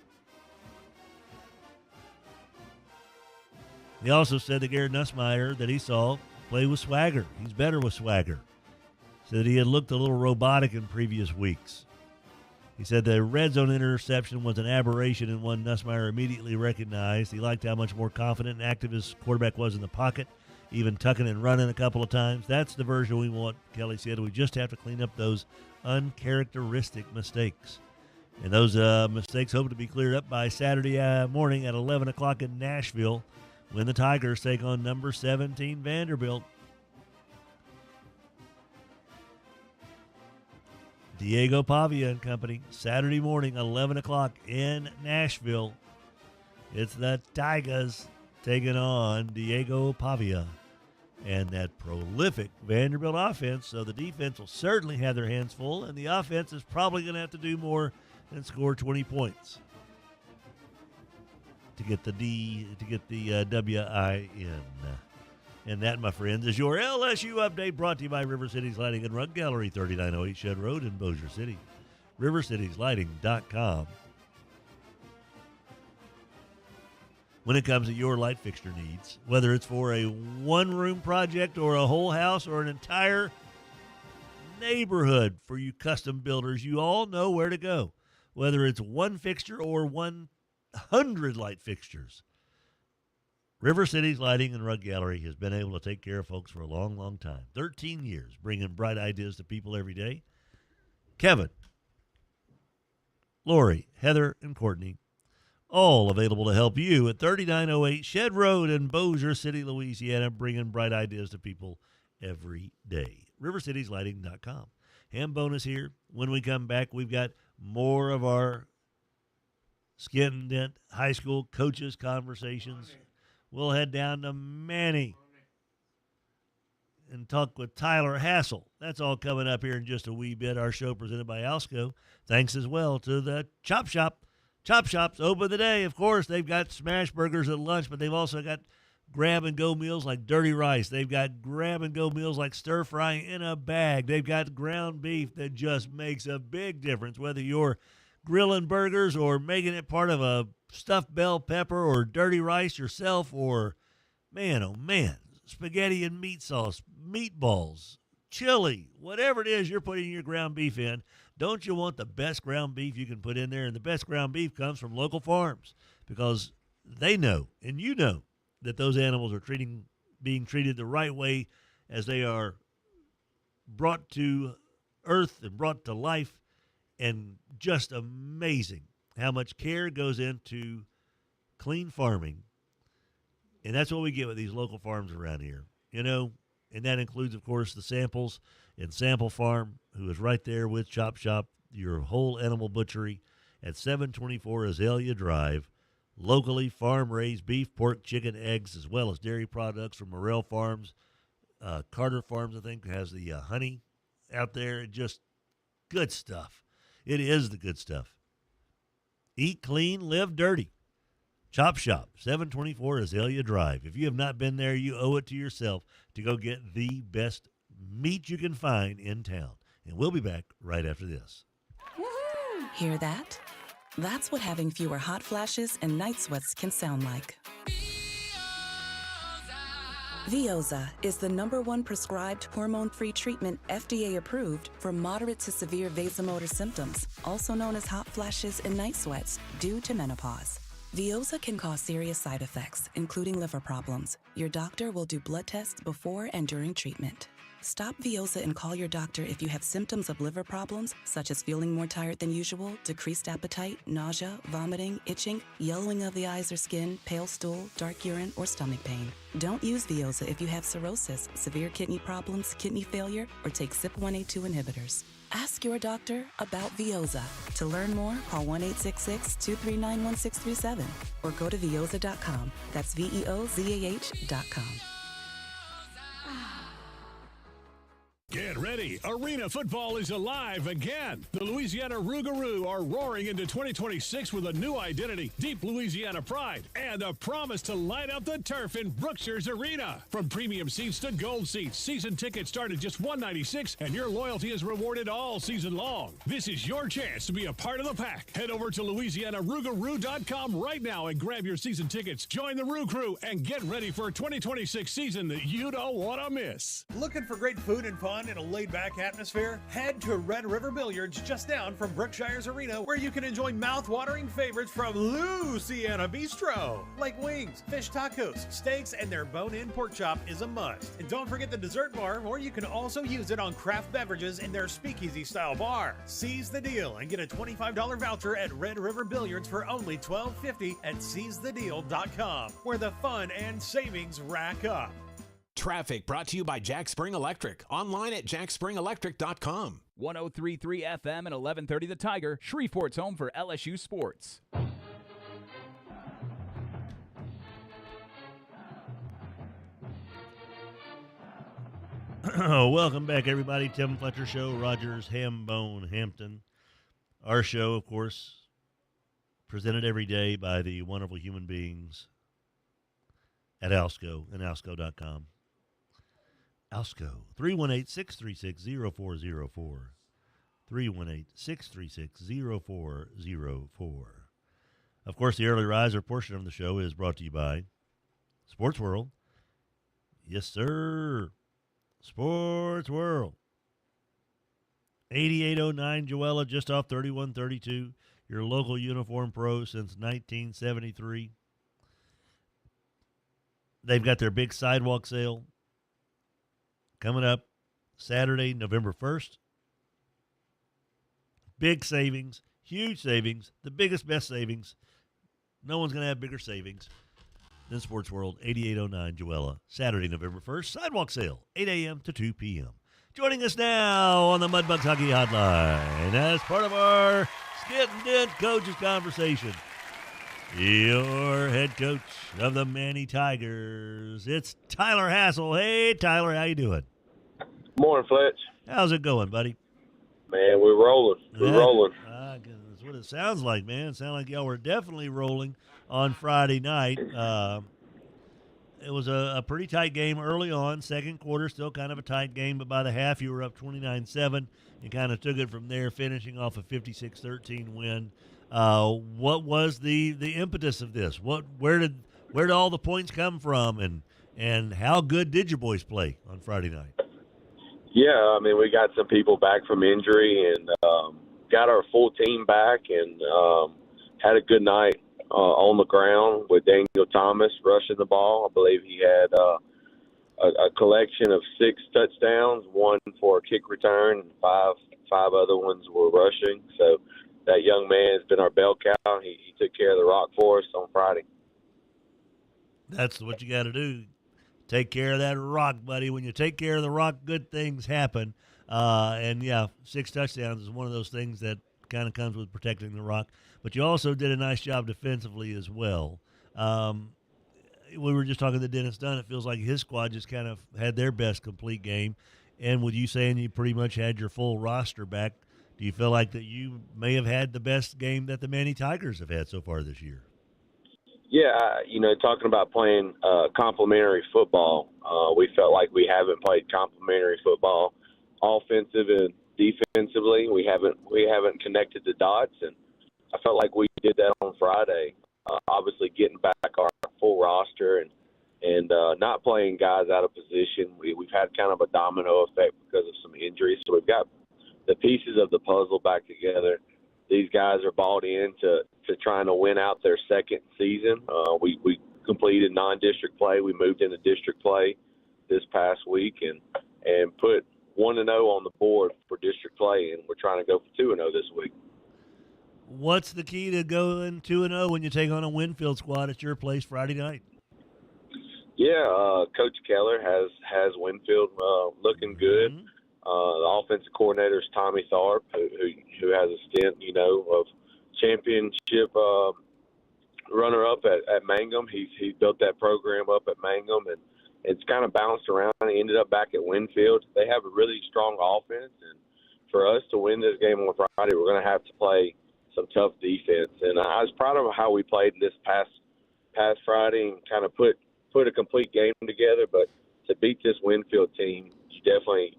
He also said that Garrett Nussmeier that he saw play with swagger. He's better with swagger. Said he had looked a little robotic in previous weeks. He said the red zone interception was an aberration and one Nussmeier immediately recognized. He liked how much more confident and active his quarterback was in the pocket, even tucking and running a couple of times. That's the version we want, Kelly said. We just have to clean up those uncharacteristic mistakes. And those mistakes hope to be cleared up by Saturday morning at 11 o'clock in Nashville when the Tigers take on number 17 Vanderbilt. Diego Pavia and company, Saturday morning, 11 o'clock in Nashville. It's the Tigers taking on Diego Pavia and that prolific Vanderbilt offense. So the defense will certainly have their hands full, and the offense is probably going to have to do more than score 20 points to get the W-I-N. And that, my friends, is your LSU update brought to you by River Cities Lighting and Rug Gallery, 3908 Shed Road in Bossier City. RiverCitiesLighting.com. When it comes to your light fixture needs, whether it's for a one-room project or a whole house or an entire neighborhood for you custom builders, you all know where to go. Whether it's one fixture or 100 light fixtures, River Cities Lighting and Rug Gallery has been able to take care of folks for a long, long time. 13 years, bringing bright ideas to people every day. Kevin, Lori, Heather, and Courtney, all available to help you at 3908 Shed Road in Bossier City, Louisiana, bringing bright ideas to people every day. RiverCitiesLighting.com. Ham bonus here. When we come back, we've got more of our Skent-N-Dent High School Coaches Conversations. We'll head down to Manny and talk with Tyler Hassell. That's all coming up here in just a wee bit. Our show presented by Alsco. Thanks as well to the Chop Shop. Chop Shop's open today. Of course, they've got smash burgers at lunch, but they've also got grab-and-go meals like dirty rice. They've got grab-and-go meals like stir-fry in a bag. They've got ground beef that just makes a big difference, whether you're grilling burgers or making it part of a stuffed bell pepper or dirty rice yourself, or, man, oh, man, spaghetti and meat sauce, meatballs, chili, whatever it is you're putting your ground beef in. Don't you want the best ground beef you can put in there? And the best ground beef comes from local farms, because they know, and you know, that those animals are being treated the right way as they are brought to earth and brought to life. And just amazing how much care goes into clean farming. And that's what we get with these local farms around here, you know. And that includes, of course, the Samples and Sample Farm, who is right there with Chop Shop, your whole animal butchery at 724 Azalea Drive. Locally farm-raised beef, pork, chicken, eggs, as well as dairy products from Morrell Farms. Carter Farms, I think, has the honey out there. Just good stuff. It is the good stuff. Eat clean, live dirty. Chop Shop, 724 Azalea Drive. If you have not been there, you owe it to yourself to go get the best meat you can find in town. And we'll be back right after this. Woohoo! Hear that? That's what having fewer hot flashes and night sweats can sound like. Veoza is the #1 prescribed hormone-free treatment FDA approved for moderate to severe vasomotor symptoms, also known as hot flashes and night sweats, due to menopause. Veoza can cause serious side effects, including liver problems. Your doctor will do blood tests before and during treatment. Stop Veoza and call your doctor if you have symptoms of liver problems, such as feeling more tired than usual, decreased appetite, nausea, vomiting, itching, yellowing of the eyes or skin, pale stool, dark urine, or stomach pain. Don't use Veoza if you have cirrhosis, severe kidney problems, kidney failure, or take CYP1A2 inhibitors. Ask your doctor about Veoza. To learn more, call 1-866-239-1637 or go to veoza.com. That's VEOZAH.com. Get ready. Arena football is alive again. The Louisiana Rougarou are roaring into 2026 with a new identity, deep Louisiana pride, and a promise to light up the turf in Brookshire's Arena. From premium seats to gold seats, season tickets start at just $196, and your loyalty is rewarded all season long. This is your chance to be a part of the pack. Head over to LouisianaRougarou.com right now and grab your season tickets. Join the Rou Crew and get ready for a 2026 season that you don't want to miss. Looking for great food and fun in a laid-back atmosphere? Head to Red River Billiards just down from Brookshire's Arena, where you can enjoy mouth-watering favorites from Louisiana Bistro. Like wings, fish tacos, steaks, and their bone-in pork chop is a must. And don't forget the dessert bar, or you can also use it on craft beverages in their speakeasy-style bar. Seize the deal and get a $25 voucher at Red River Billiards for only $12.50 at seizethedeal.com, where the fun and savings rack up. Traffic brought to you by Jack Spring Electric. Online at jackspringelectric.com. 103.3 FM and 1130 The Tiger, Shreveport's home for LSU sports. Welcome back, everybody. Tim Fletcher Show, Rogers, Hambone, Hampton. Our show, of course, presented every day by the wonderful human beings at Alsco and Alsco.com. Alsco, 318-636-0404. 318-636-0404. Of course, the early riser portion of the show is brought to you by Sports World. Yes, sir. Sports World. 8809 Joella, just off 3132. Your local uniform pro since 1973. They've got their big sidewalk sale coming up Saturday, November 1st. Big savings, huge savings, the biggest, best savings. No one's going to have bigger savings than Sports World, 8809 Joella, Saturday, November 1st. Sidewalk sale, 8 a.m. to 2 p.m. Joining us now on the Mudbugs Hockey Hotline as part of our Skent-N-Dent Coaches Conversation, your head coach of the Manny Tigers. It's Tyler Hassell. Hey, Tyler, how you doing? Morning, Fletch. How's it going, buddy? Man, we're rolling. We're rolling. That's what it sounds like, man. It sounds like y'all were definitely rolling on Friday night. It was a pretty tight game early on. Second quarter, still kind of a tight game, but by the half, you were up 29-7 and kind of took it from there, finishing off a 56-13 win. What was the impetus of this? Where did all the points come from, and how good did your boys play on Friday night? Yeah, I mean, we got some people back from injury and got our full team back and had a good night on the ground with Daniel Thomas rushing the ball. I believe he had a collection of 6 touchdowns, 1 for a kick return, and five other ones were rushing. So that young man has been our bell cow. He took care of the rock for us on Friday. That's what you got to do. Take care of that rock, buddy. When you take care of the rock, good things happen. And, yeah, 6 touchdowns is one of those things that kind of comes with protecting the rock. But you also did a nice job defensively as well. We were just talking to Dennis Dunn. It feels like his squad just kind of had their best complete game. And with you saying you pretty much had your full roster back, do you feel like that you may have had the best game that the Manny Tigers have had so far this year? Yeah, talking about playing complementary football, we felt like we haven't played complementary football, offensive and defensively. We haven't connected the dots, and I felt like we did that on Friday. Obviously, getting back our full roster and not playing guys out of position. We've had kind of a domino effect because of some injuries, so we've got the pieces of the puzzle back together. These guys are bought in to trying to win out their second season. We completed non-district play. We moved into district play this past week and put 1-0 on the board for district play, and we're trying to go for 2-0 this week. What's the key to going 2-0 when you take on a Winfield squad at your place Friday night? Yeah, Coach Keller has Winfield looking good. Mm-hmm. The offensive coordinator is Tommy Tharp, who has a stint, of championship runner-up at Mangum. He built that program up at Mangum, and it's kind of bounced around. He ended up back at Winfield. They have a really strong offense, and for us to win this game on Friday, we're going to have to play some tough defense. And I was proud of how we played this past Friday and kind of put a complete game together. But to beat this Winfield team, you definitely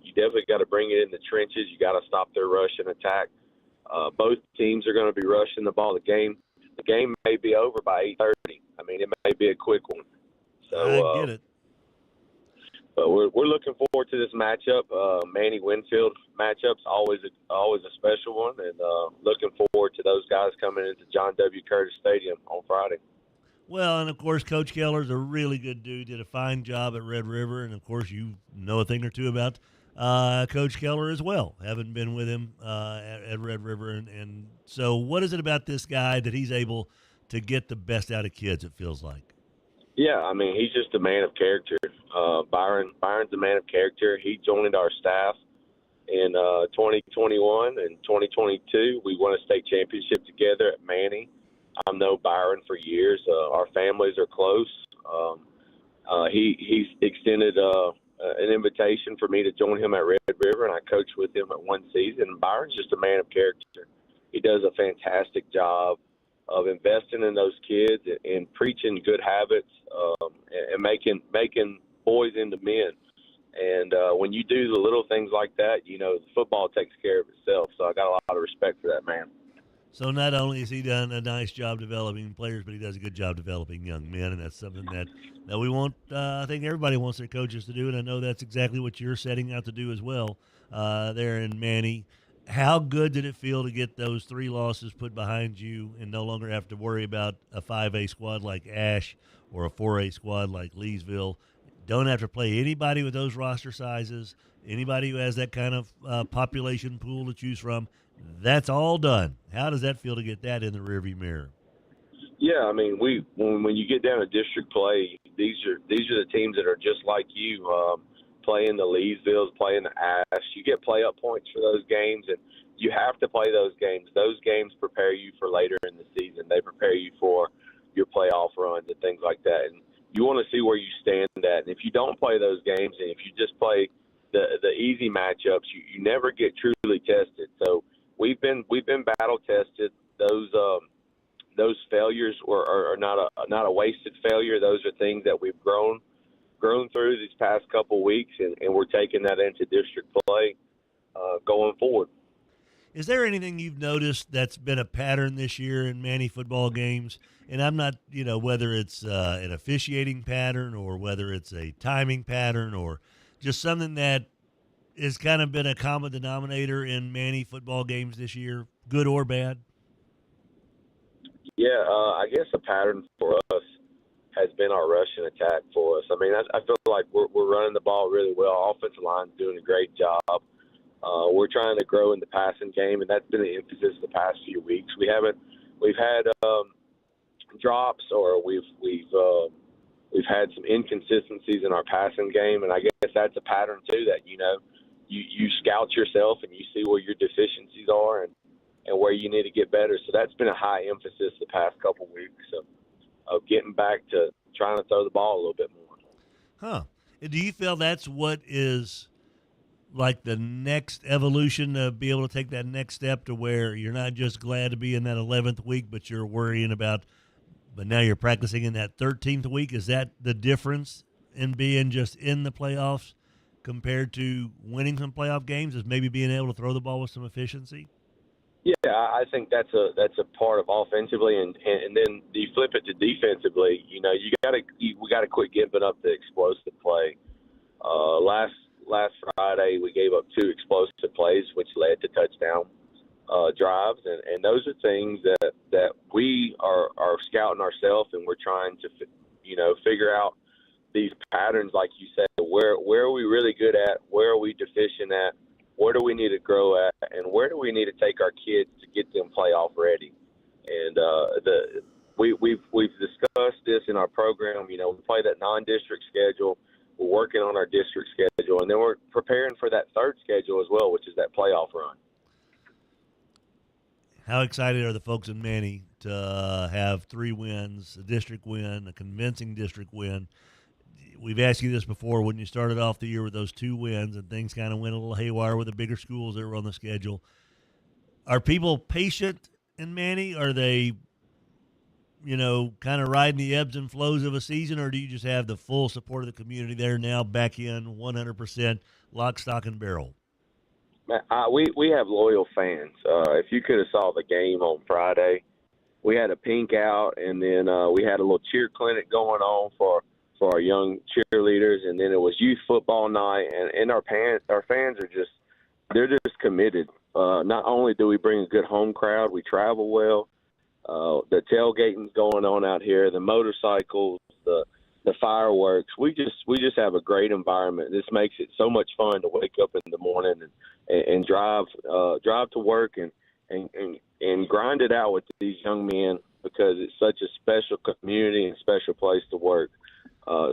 got to bring it in the trenches. You got to stop their rush and attack. Both teams are going to be rushing the ball. The game may be over by 8:30. I mean, it may be a quick one. So I get it. But we're looking forward to this matchup. Manny Winfield matchup's always a special one, and looking forward to those guys coming into John W. Curtis Stadium on Friday. Well, and of course, Coach Keller's a really good dude. Did a fine job at Red River, and of course, you know a thing or two about Coach Keller as well. Haven't been with him at Red River, and so what is it about this guy that he's able to get the best out of kids? It feels like. Yeah, I mean, he's just a man of character. Byron's a man of character. He joined our staff in 2021 and 2022. We won a state championship together at Manny. I've known Byron for years. Our families are close. He's extended a an invitation for me to join him at Red River, and I coached with him at one season. And Byron's just a man of character. He does a fantastic job of investing in those kids and preaching good habits and making boys into men. And when you do the little things like that, you know, football takes care of itself. So I got a lot of respect for that man. So not only has he done a nice job developing players, but he does a good job developing young men, and that's something that we want. I think everybody wants their coaches to do, and I know that's exactly what you're setting out to do as well there in Manny. How good did it feel to get those 3 losses put behind you and no longer have to worry about a 5A squad like Ash or a 4A squad like Leesville? Don't have to play anybody with those roster sizes, anybody who has that kind of population pool to choose from. That's all done. How does that feel to get that in the rearview mirror? Yeah, I mean, when you get down to district play, these are the teams that are just like you, playing the Leesvilles, playing the Ash. You get play-up points for those games, and you have to play those games. Those games prepare you for later in the season. They prepare you for your playoff runs and things like that. And you want to see where you stand at. And if you don't play those games, and if you just play the easy matchups, you never get truly tested. So we've been battle tested. Those failures are not a wasted failure. Those are things that we've grown through these past couple weeks, and we're taking that into district play going forward. Is there anything you've noticed that's been a pattern this year in Manny football games? And I'm not, whether it's an officiating pattern or whether it's a timing pattern or just something that has kind of been a common denominator in Manny football games this year, good or bad? Yeah, I guess a pattern for us has been our rushing attack for us. I mean, I feel like we're running the ball really well. Offensive line's doing a great job. We're trying to grow in the passing game, and that's been the emphasis the past few weeks. We've had drops, or we've had some inconsistencies in our passing game, and I guess that's a pattern too. That you scout yourself and you see where your deficiencies are and where you need to get better. So that's been a high emphasis the past couple weeks of getting back to trying to throw the ball a little bit more. Huh? Do you feel that's what is like the next evolution to be able to take that next step to where you're not just glad to be in that 11th week, but you're worrying about, but now you're practicing in that 13th week? Is that the difference in being just in the playoffs compared to winning some playoff games, is maybe being able to throw the ball with some efficiency? Yeah, I think that's a part of offensively, and then you flip it to defensively. We got to quit giving up the explosive play. Last Friday we gave up 2 explosive plays, which led to touchdown drives, and those are things that we are scouting ourselves, and we're trying to figure out these patterns, like you said. Where are we really good at? Where are we deficient at? Where do we need to grow at, and where do we need to take our kids to get them playoff ready? And we've discussed this in our program. We play that non-district schedule. We're working on our district schedule, and then we're preparing for that third schedule as well, which is that playoff run. How excited are the folks in Manny to have 3 wins, a district win, a convincing district win? We've asked you this before when you started off the year with those 2 wins and things kind of went a little haywire with the bigger schools that were on the schedule. Are people patient in Manny? Are they, kind of riding the ebbs and flows of a season, or do you just have the full support of the community there now, back in 100%, lock, stock, and barrel? We have loyal fans. If you could have saw the game on Friday, we had a pink out, and then we had a little cheer clinic going on for our young cheerleaders, and then it was youth football night, and our fans are they're just committed. Not only do we bring a good home crowd, we travel well. The tailgating's going on out here, the motorcycles, the fireworks. We just have a great environment. This makes it so much fun to wake up in the morning and drive to work and grind it out with these young men, because it's such a special community and special place to work.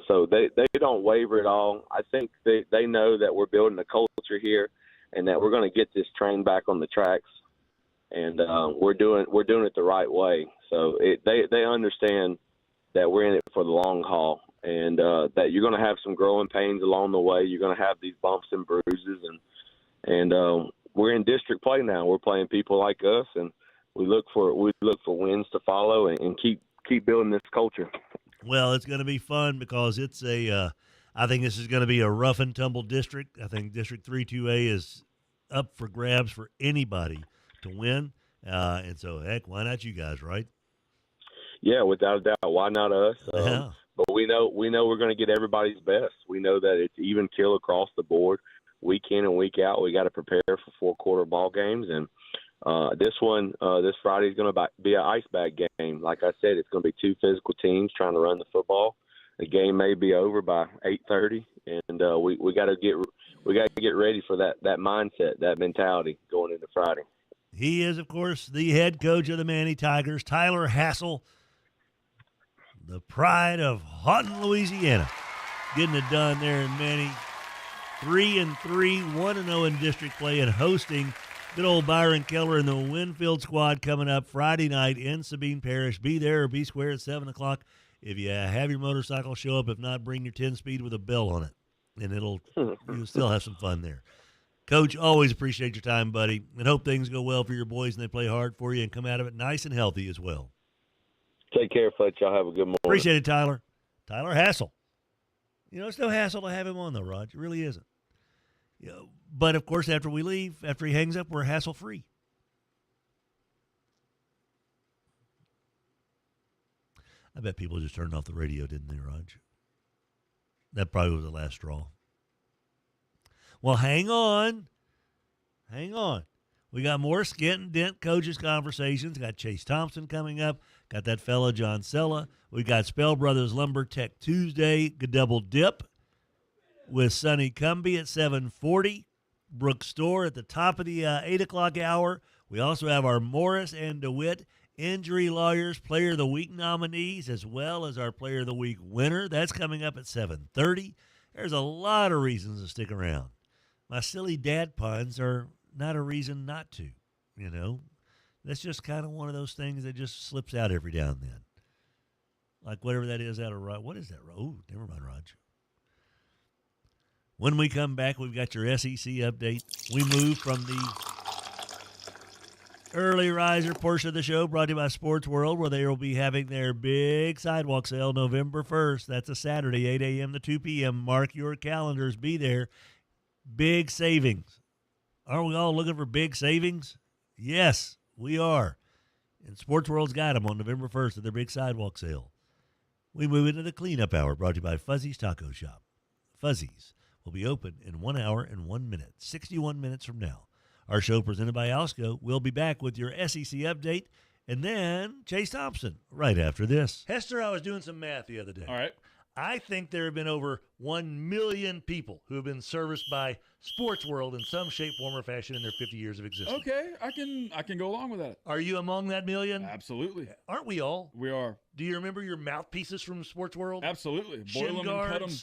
So they don't waver at all. I think they know that we're building a culture here, and that we're going to get this train back on the tracks, and we're doing it the right way. So they understand that we're in it for the long haul, and that you're going to have some growing pains along the way. You're going to have these bumps and bruises, and we're in district play now. We're playing people like us, and we look for wins to follow and keep building this culture. Well, it's going to be fun because it's I think this is going to be a rough and tumble district. I think District 3-2A is up for grabs for anybody to win. And so, heck, why not you guys, right? Yeah, without a doubt. Why not us? Yeah. But we know we're going to get everybody's best. We know that it's even kill across the board, week in and week out. We got to prepare for four-quarter ball games, and this Friday is going to be an ice bag game. Like I said, it's going to be two physical teams trying to run the football. The game may be over by 8:30, and we got to get ready for that mindset, that mentality going into Friday. He is, of course, the head coach of the Manny Tigers, Tyler Hassell, the pride of Houghton, Louisiana, getting it done there in Manny. 3-3, 1-0 in district play, and hosting good old Byron Keller and the Winfield squad coming up Friday night in Sabine Parish. Be there or be square at 7 o'clock. If you have your motorcycle, show up. If not, bring your 10-speed with a bell on it, and you'll still have some fun there. Coach, always appreciate your time, buddy, and hope things go well for your boys and they play hard for you and come out of it nice and healthy as well. Take care, Fletcher. Y'all have a good morning. Appreciate it, Tyler. Tyler Hassell. It's no hassle to have him on, though, Rod. It really isn't. But, of course, after we leave, after he hangs up, we're hassle-free. I bet people just turned off the radio, didn't they, Raj? That probably was the last straw. Well, hang on. We got more Skent-N-Dent Coaches Conversations. Got Chase Thompson coming up. Got that fellow John Sella. We got Spell Brothers Lumber Tech Tuesday, double dip with Sonny Cumbie at 7:40. Brooke Stoehr at the top of the 8 o'clock hour. We also have our Morris and Dewett Injury Lawyers Player of the Week nominees, as well as our Player of the Week winner. That's coming up at 7:30. There's a lot of reasons to stick around. My silly dad puns are not a reason not to, That's just kind of one of those things that just slips out every now and then. Like whatever that is out of Rod. What is that? Oh, never mind, Raj. When we come back, we've got your SEC update. We move from the early riser portion of the show brought to you by Sports World, where they will be having their big sidewalk sale November 1st. That's a Saturday, 8 a.m. to 2 p.m. Mark your calendars. Be there. Big savings. Aren't we all looking for big savings? Yes, we are. And Sports World's got them on November 1st at their big sidewalk sale. We move into the cleanup hour brought to you by Fuzzy's Taco Shop. Fuzzy's will be open in 1 hour and 1 minute, 61 minutes from now. Our show presented by Alsco. We'll be back with your SEC update and then Chase Thompson right after this. Hester, I was doing some math the other day. All right. I think there have been over 1 million people who have been serviced by Sports World in some shape, form, or fashion in their 50 years of existence. Okay, I can go along with that. Are you among that million? Absolutely. Aren't we all? We are. Do you remember your mouthpieces from Sports World? Absolutely. Shin Boil them guards. and cut them.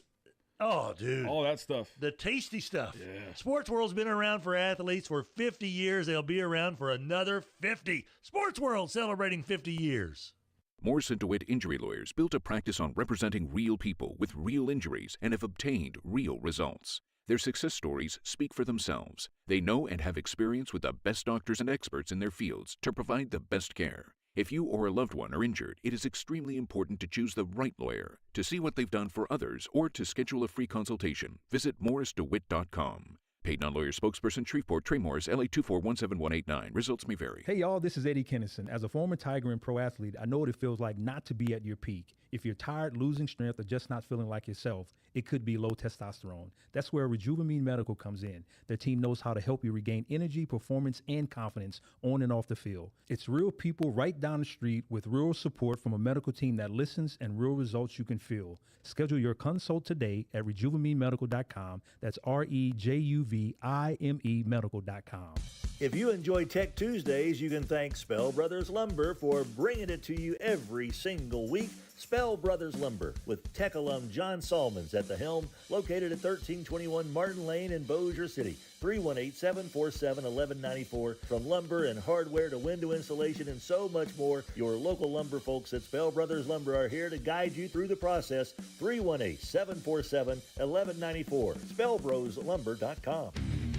Oh, dude. All that stuff. The tasty stuff. Yeah. Sports World's been around for athletes for 50 years. They'll be around for another 50. Sports World celebrating 50 years. Morris Dewett Injury Lawyers built a practice on representing real people with real injuries and have obtained real results. Their success stories speak for themselves. They know and have experience with the best doctors and experts in their fields to provide the best care. If you or a loved one are injured, it is extremely important to choose the right lawyer. To see what they've done for others or to schedule a free consultation, visit morrisdewitt.com. Paid non-lawyer spokesperson, Shreveport, Trey Morris, LA 2417189. Results may vary. Hey, y'all, this is Eddie Kennison. As a former Tiger and pro athlete, I know what it feels like not to be at your peak. If you're tired, losing strength, or just not feeling like yourself, it could be low testosterone. That's where Rejuvamine Medical comes in. Their team knows how to help you regain energy, performance, and confidence on and off the field. It's real people right down the street with real support from a medical team that listens and real results you can feel. Schedule your consult today at RejuveMeMedical.com. That's REJUVIME Medical.com. If you enjoy Tech Tuesdays, you can thank Spell Brothers Lumber for bringing it to you every single week. Spell Brothers Lumber with Tech alum John Salmons at the helm, located at 1321 Martin Lane in Bossier City. 318-747-1194. From lumber and hardware to window insulation and so much more, your local lumber folks at Spell Brothers Lumber are here to guide you through the process. 318-747-1194. SpellBrosLumber.com.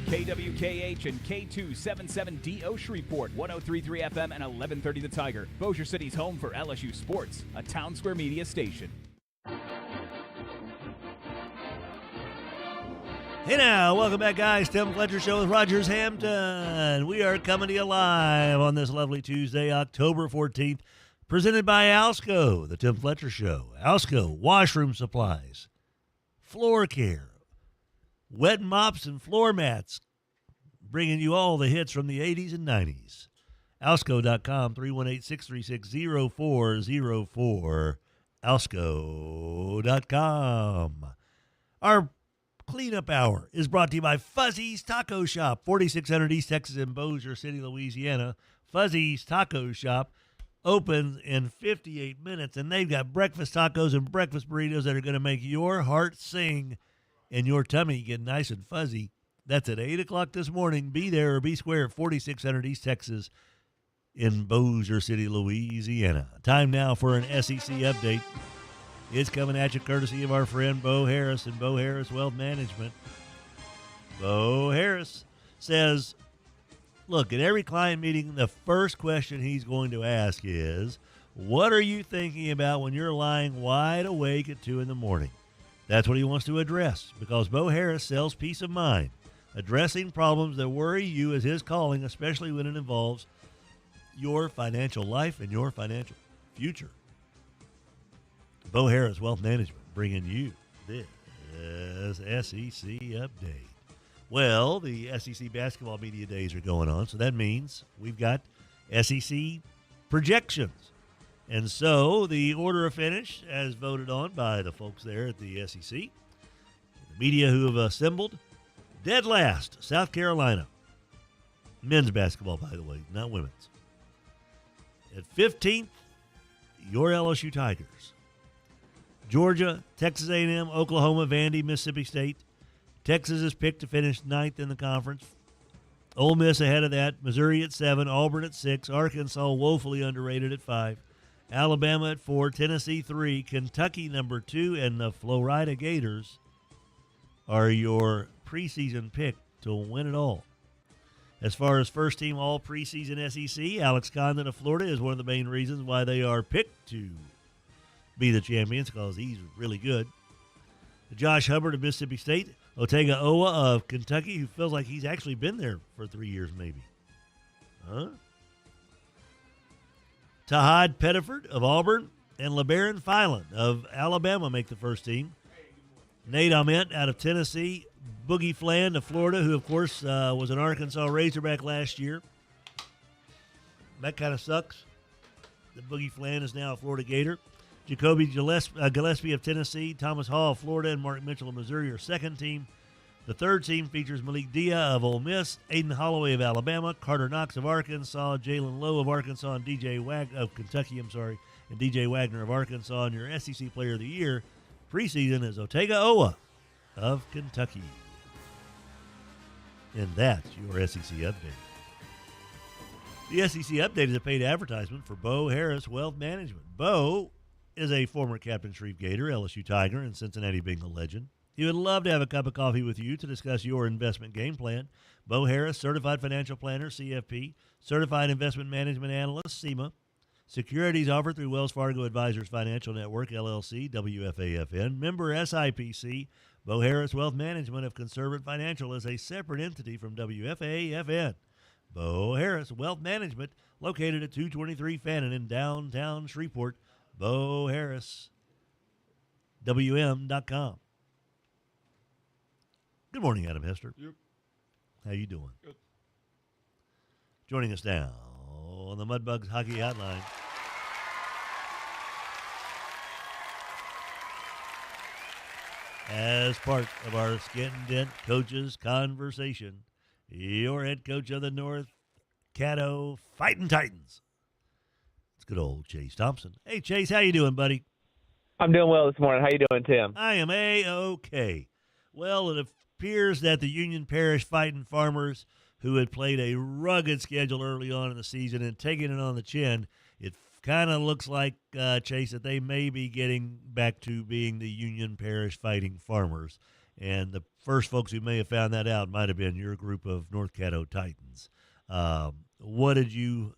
KWKH and K277D Shreveport, 103.3 FM and 1130 The Tiger. Bossier City's home for LSU Sports, a Town Square Media station. Hey now, welcome back, guys. Tim Fletcher Show with Rogers Hampton. We are coming to you live on this lovely Tuesday, October 14th, presented by Alsco, the Tim Fletcher Show. Alsco, washroom supplies, floor care, wet mops and floor mats, bringing you all the hits from the 80s and 90s. Alsco.com, 318-636-0404. Alsco.com. Our cleanup hour is brought to you by Fuzzy's Taco Shop, 4600 East Texas in Bossier City, Louisiana. Fuzzy's Taco Shop opens in 58 minutes, and they've got breakfast tacos and breakfast burritos that are going to make your heart sing and your tummy get nice and fuzzy. That's at 8 o'clock this morning. Be there or be square at 4600 East Texas in Bossier City, Louisiana. Time now for an SEC update. It's coming at you courtesy of our friend Bo Harris and Bo Harris Wealth Management. Bo Harris says, look, at every client meeting, the first question he's going to ask is, what are you thinking about when you're lying wide awake at 2 in the morning? That's what he wants to address, because Bo Harris sells peace of mind. Addressing problems that worry you is his calling, especially when it involves your financial life and your financial future. Bo Harris Wealth Management bringing you this SEC update. Well, the SEC basketball media days are going on, so that means we've got SEC projections. And so the order of finish, as voted on by the folks there at the SEC, the media who have assembled, dead last, South Carolina. Men's basketball, by the way, not women's. At 15th, your LSU Tigers. Georgia, Texas A&M, Oklahoma, Vandy, Mississippi State. Texas is picked to finish 9th in the conference. Ole Miss ahead of that. Missouri at 7, Auburn at 6, Arkansas woefully underrated at 5, Alabama at 4, Tennessee 3, Kentucky number 2, and the Florida Gators are your preseason pick to win it all. As far as first team all preseason SEC, Alex Condon of Florida is one of the main reasons why they are picked to be the champions, because he's really good. Josh Hubbard of Mississippi State, Otega Owa of Kentucky, who feels like he's actually been there for 3 years maybe. Tahad Pettiford of Auburn and LeBaron Filan of Alabama make the first team. Nate Ament out of Tennessee, Boogie Fland of Florida, who, of course, was an Arkansas Razorback last year. That kind of sucks. The Boogie Fland is now a Florida Gator. Jacoby Gillespie of Tennessee, Thomas Hall of Florida, and Mark Mitchell of Missouri are second team. The third team features Malik Dia of Ole Miss, Aiden Holloway of Alabama, Carter Knox of Arkansas, Jalen Lowe of Arkansas, and of Kentucky, and DJ Wagner of Arkansas. And your SEC Player of the Year preseason is Otega Owa of Kentucky. And that's your SEC update. The SEC update is a paid advertisement for Bo Harris Wealth Management. Bo is a former Captain Shreve Gator, LSU Tiger, and Cincinnati Bengal legend. He would love to have a cup of coffee with you to discuss your investment game plan. Bo Harris, Certified Financial Planner, CFP, Certified Investment Management Analyst, CIMA. Securities offered through Wells Fargo Advisors Financial Network, LLC, WFAFN. Member SIPC. Bo Harris Wealth Management of Conservative Financial is a separate entity from WFAFN. Bo Harris Wealth Management, located at 223 Fannin in downtown Shreveport. Bo Harris, WM.com. Good morning, Adam Hester. Yep. How you doing? Good. Joining us now on the Mudbugs Hockey Hotline, as part of our Skent-N-Dent Coaches Conversation, your head coach of the North Caddo Fighting Titans. It's good old Chase Thompson. Hey, Chase, how you doing, buddy? I'm doing well this morning. How you doing, Tim? I am A-OK. Well, it appears that the Union Parish Fighting Farmers, who had played a rugged schedule early on in the season and taking it on the chin, it kind of looks like, Chase, that they may be getting back to being the Union Parish Fighting Farmers. And the first folks who may have found that out might have been your group of North Caddo Titans. What did you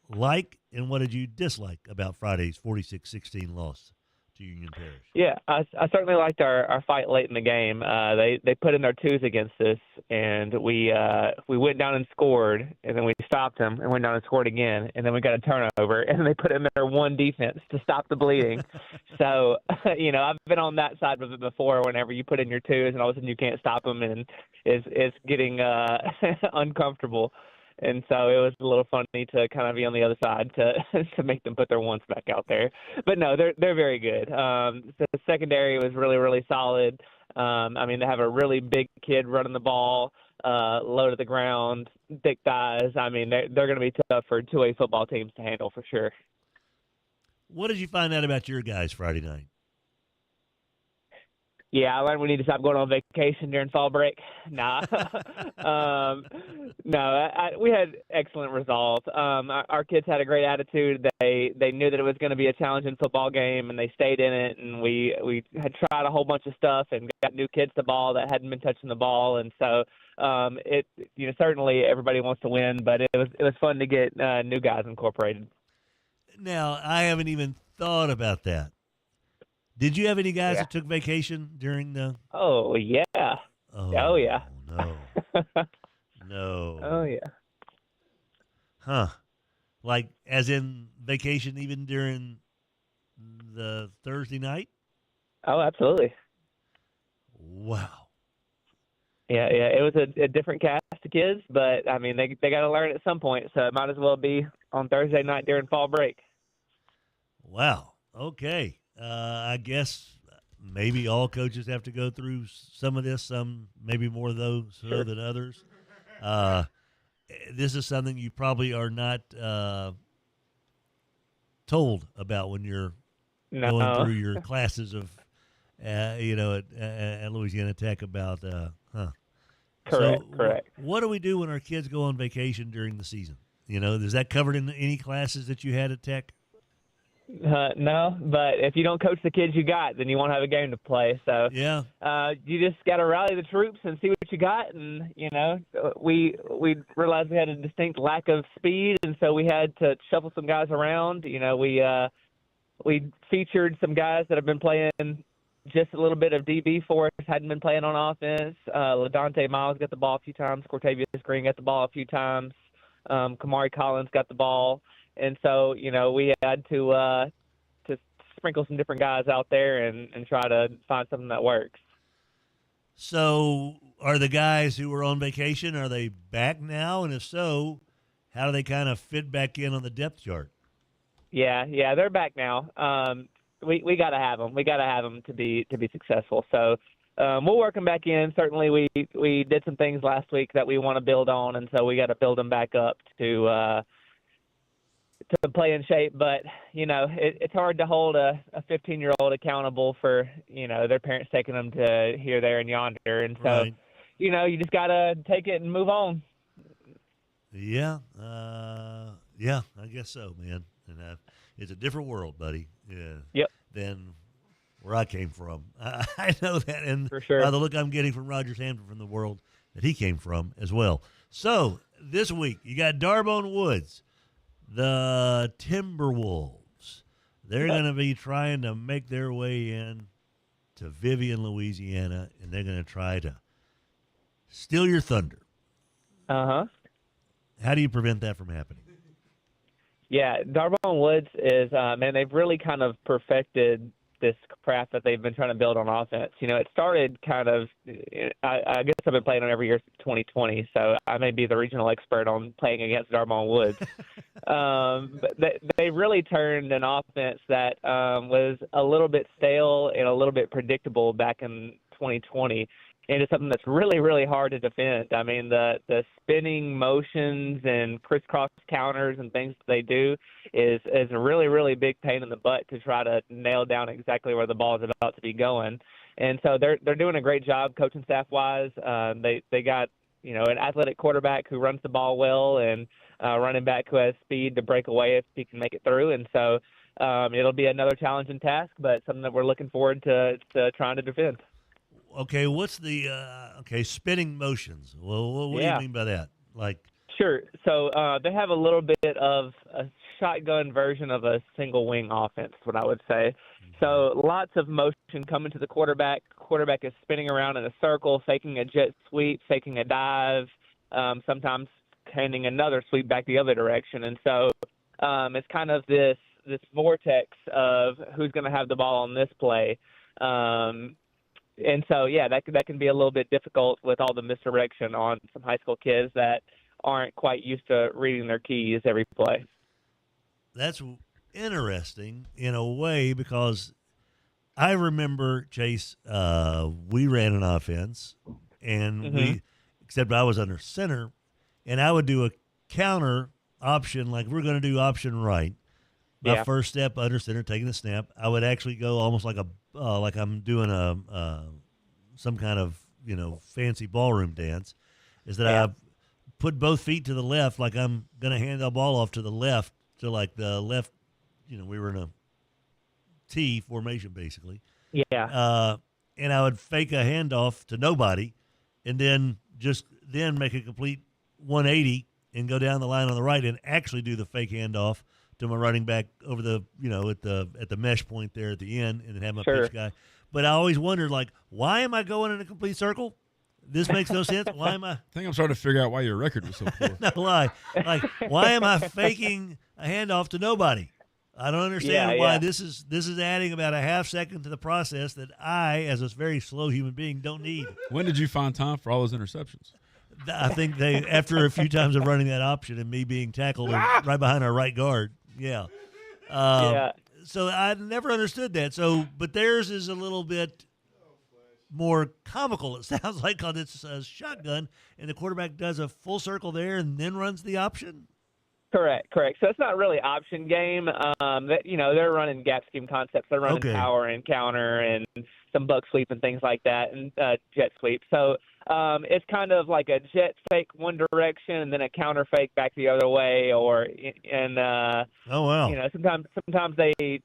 like and what did you dislike about Friday's 46-16 loss to Union Parish? Yeah, I certainly liked our fight late in the game. They put in their twos against us, and we went down and scored, and then we stopped them and went down and scored again, and then we got a turnover, and they put in their one defense to stop the bleeding. So, I've been on that side of it before. Whenever you put in your twos, and all of a sudden you can't stop them, and it's getting uncomfortable. And so it was a little funny to kind of be on the other side to make them put their ones back out there. But no, they're very good. The secondary was really, really solid. They have a really big kid running the ball, low to the ground, thick thighs. They're going to be tough for 2A football teams to handle for sure. What did you find out about your guys Friday night? Yeah, I learned we need to stop going on vacation during fall break. Nah. We had excellent results. Our kids had a great attitude. They knew that it was going to be a challenging football game, and they stayed in it. And we had tried a whole bunch of stuff and got new kids the ball that hadn't been touching the ball. And so certainly everybody wants to win, but it was fun to get new guys incorporated. Now, I haven't even thought about that. Did you have any guys that took vacation during the? Oh yeah. Oh yeah. No. No. Oh yeah. Huh? Like as in vacation even during the Thursday night? Oh, absolutely. Wow. Yeah. It was a different cast of kids, but they got to learn at some point, so it might as well be on Thursday night during fall break. Wow. Okay. I guess maybe all coaches have to go through some of this, some maybe more of those than others. This is something you probably are not told about when you're going through your classes of, at Louisiana Tech about, Correct. What do we do when our kids go on vacation during the season? Is that covered in any classes that you had at Tech? No, but if you don't coach the kids you got, then you won't have a game to play. So yeah, you just got to rally the troops and see what you got. And we realized we had a distinct lack of speed, and so we had to shuffle some guys around. We featured some guys that have been playing just a little bit of DB for us, hadn't been playing on offense. LaDonte Miles got the ball a few times. Cortavius Green got the ball a few times. Kamari Collins got the ball. And so, we had to sprinkle some different guys out there and try to find something that works. So are the guys who were on vacation, are they back now? And if so, how do they kind of fit back in on the depth chart? Yeah, they're back now. We got to have them. We got to have them to be successful. So we'll work them back in. Certainly we did some things last week that we want to build on, and so we got to build them back up to play in shape. But it's hard to hold a 15-year-old accountable for their parents taking them to here, there, and yonder, and so right. You just gotta take it and move on. Yeah, I guess so, man. And it's a different world, buddy. Yeah. Yep. Than where I came from. I know that, and for sure. By the look I'm getting from Rogers Hampton from the world that he came from as well. So this week you got D'Arbonne Woods. The Timberwolves, they're going to be trying to make their way in to Vivian, Louisiana, and they're going to try to steal your thunder. Uh-huh. How do you prevent that from happening? Yeah, D'Arbonne Woods is, they've really kind of perfected this craft that they've been trying to build on offense. It started kind of, I guess I've been playing on every year since 2020, so I may be the regional expert on playing against D'Arbonne Woods. But they really turned an offense that was a little bit stale and a little bit predictable back in 2020 into something that's really, really hard to defend. I mean, the spinning motions and crisscross counters and things that they do is a really, really big pain in the butt to try to nail down exactly where the ball is about to be going. And so they're doing a great job coaching staff-wise. They got, an athletic quarterback who runs the ball well and running back who has speed to break away if he can make it through. And so it'll be another challenging task, but something that we're looking forward to trying to defend. Okay, what's the spinning motions? Well, what do you mean by that? Sure. So they have a little bit of a shotgun version of a single wing offense, what I would say. So lots of motion coming to the quarterback. Quarterback is spinning around in a circle, faking a jet sweep, faking a dive, sometimes handing another sweep back the other direction. And so it's kind of this vortex of who's going to have the ball on this play. And so, that can be a little bit difficult with all the misdirection on some high school kids that aren't quite used to reading their keys every play. That's interesting in a way because I remember, Chase, we ran an offense, and except I was under center, and I would do a counter option like we're going to do option right. My first step under center, taking the snap, I would actually go almost like I'm doing some kind of fancy ballroom dance. Is that I put both feet to the left, like I'm going to hand the ball off to the left, to like the left. We were in a T formation basically. Yeah. And I would fake a handoff to nobody, and then make a complete 180 and go down the line on the right and actually do the fake handoff to my running back over the, at the mesh point there at the end, and then have my pitch guy. But I always wondered, why am I going in a complete circle? This makes no sense. Why am I? I think I'm starting to figure out why your record was so poor. No lie. Why am I faking a handoff to nobody? I don't understand why this is adding about a half second to the process that I, as a very slow human being, don't need. When did you find time for all those interceptions? I think after a few times of running that option and me being tackled right behind our right guard. Yeah. So I never understood that. But theirs is a little bit more comical, it sounds like, because it's a shotgun, and the quarterback does a full circle there and then runs the option. Correct. So it's not really option game. They're running gap scheme concepts. They're running power and counter and some buck sweep and things like that, and jet sweep. So it's kind of like a jet fake one direction and then a counter fake back the other way, sometimes they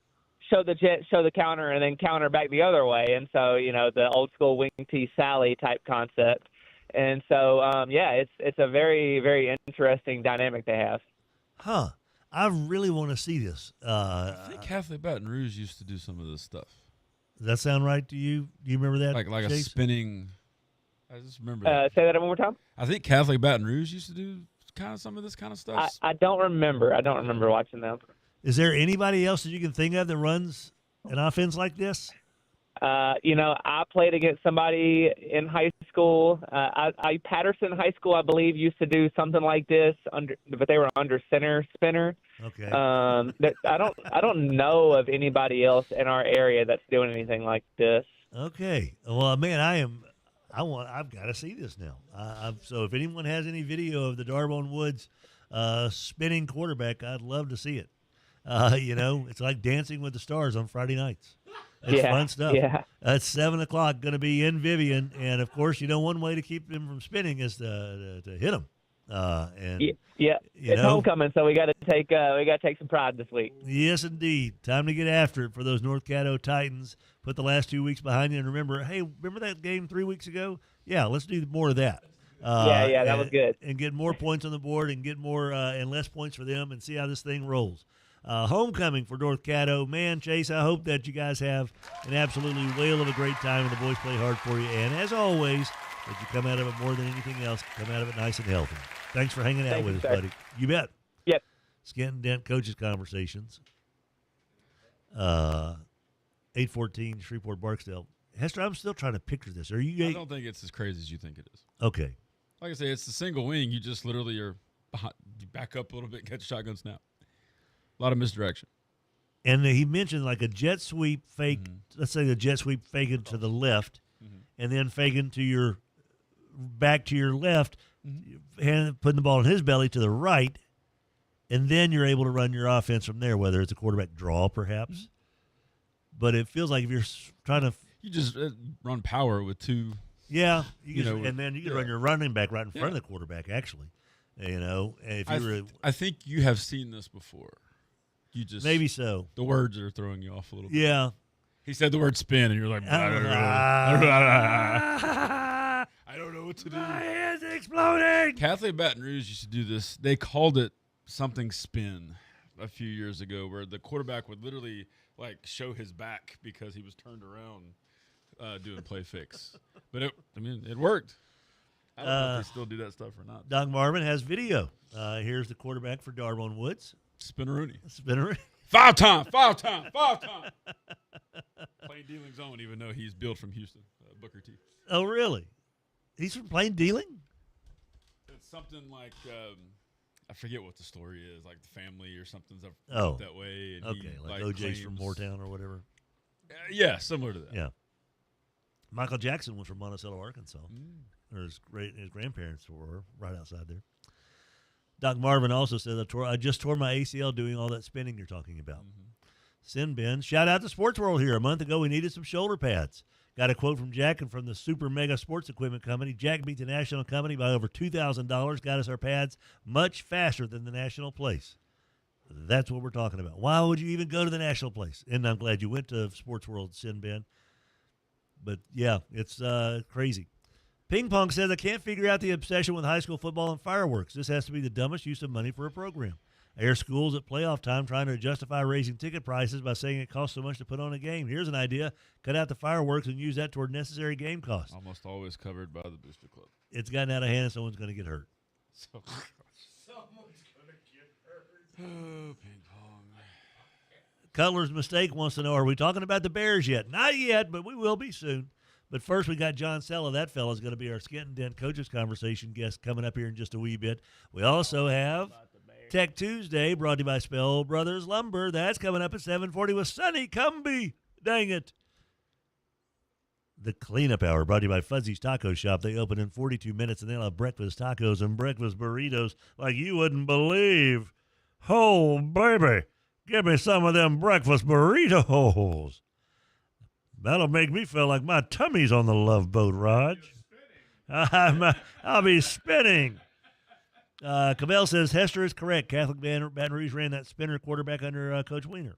show the jet, show the counter, and then counter back the other way. And so, the old school wing T Sally type concept. And so, it's a very, very interesting dynamic to have. Huh. I really want to see this. I think Catholic Baton Rouge used to do some of this stuff. Does that sound right to you? Do you remember that? Like Chase? A spinning. I just remember that. Say that one more time. I think Catholic Baton Rouge used to do kind of some of this kind of stuff. I don't remember. I don't remember watching them. Is there anybody else that you can think of that runs an offense like this? I played against somebody in high school. Patterson High School, I believe, used to do something like this, but they were under center spinner. Okay. I don't know of anybody else in our area that's doing anything like this. Okay. Well, man, I've got to see this now. So if anyone has any video of the D'Arbonne Woods spinning quarterback, I'd love to see it. It's like Dancing with the Stars on Friday nights. It's fun stuff. Yeah. It's 7 o'clock, going to be in Vivian, and of course, one way to keep them from spinning is to hit them. It's homecoming, so we got to take some pride this week. Yes, indeed. Time to get after it for those North Caddo Titans. Put the last 2 weeks behind you, and remember that game 3 weeks ago? Yeah, let's do more of that. That was good. And get more points on the board and get more and less points for them and see how this thing rolls. Homecoming for North Caddo. Man, Chase, I hope that you guys have an absolutely whale of a great time and the boys play hard for you. And as always, that you come out of it more than anything else, come out of it nice and healthy. Thanks for hanging out with us, buddy. You bet. Yep. Skent-N-Dent Coaches Conversations. 814 Shreveport Barksdale. Hester, I'm still trying to picture this. I don't think it's as crazy as you think it is. Okay. Like I say, it's the single wing. You just literally are behind, you back up a little bit and catch a shotgun snap. A lot of misdirection. And he mentioned like a jet sweep fake. Let's say the jet sweep fake it to the left, and then faking to your back to your left, putting the ball in his belly to the right, and then you're able to run your offense from there, whether it's a quarterback draw perhaps. But it feels like if you're trying to – You just run power with two – yeah, and then you can run your running back right in front of the quarterback. Actually, if I think you have seen this before. You just maybe so. The words are throwing you off a little bit. Yeah, he said the word spin, and you're like, I don't know what to do. My hand's exploding. Catholic Baton Rouge used to do this. They called it something spin a few years ago, where the quarterback would literally show his back because he was turned around. Doing play fix, but it worked. I don't know if they still do that stuff or not. Doug Marvin has video. Here's the quarterback for Darwin Woods. Spinneroonie. Foul time. Plain dealing zone, even though he's billed from Houston, Booker T. Oh, really? He's from Plain Dealing? It's something like I forget what the story is, like the family or something's up that way. And okay, like OJ's from Moortown or whatever. Yeah, similar to that. Yeah. Michael Jackson was from Monticello, Arkansas. Or his grandparents were right outside there. Doc Marvin also said, I just tore my ACL doing all that spinning you're talking about. Sin Ben, shout out to Sports World here. A month ago, we needed some shoulder pads. Got a quote from Jack and from the Super Mega Sports Equipment Company. Jack beat the national company by over $2,000. Got us our pads much faster than the national place. That's what we're talking about. Why would you even go to the national place? And I'm glad you went to Sports World, Sin Ben. But, yeah, it's crazy. Ping Pong says, I can't figure out the obsession with high school football and fireworks. This has to be the dumbest use of money for a program. I hear schools at playoff time trying to justify raising ticket prices by saying it costs so much to put on a game. Here's an idea. Cut out the fireworks and use that toward necessary game costs. Almost always covered by the Booster Club. It's gotten out of hand and someone's going to get hurt. Someone's going to get hurt. Oh, Ping Pong. Cutler's Mistake wants to know, are we talking about the Bears yet? Not yet, but we will be soon. But first, we got John Sella. That fella's going to be our Skent-N-Dent Coaches Conversation guest coming up here in just a wee bit. We also have Tech Tuesday, brought to you by Spell Brothers Lumber. That's coming up at 7:40 with Sonny Cumbie. Dang it. The Cleanup Hour, brought to you by Fuzzy's Taco Shop. They open in 42 minutes, and they'll have breakfast tacos and breakfast burritos like you wouldn't believe. Oh, baby. Give me some of them breakfast burritos. That'll make me feel like my tummy's on the Love Boat, Raj. I'll be spinning. Cavell says Hester is correct. Catholic Baton Rouge ran that spinner quarterback under Coach Wiener.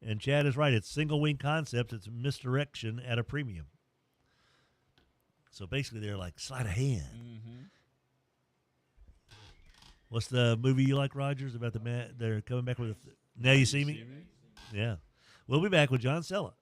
And Chad is right. It's single wing concept. It's misdirection at a premium. So basically they're like sleight of hand. Mm-hmm. What's the movie you like, Rogers, about the man? They're coming back with Now You See Me? Yeah. We'll be back with John Sella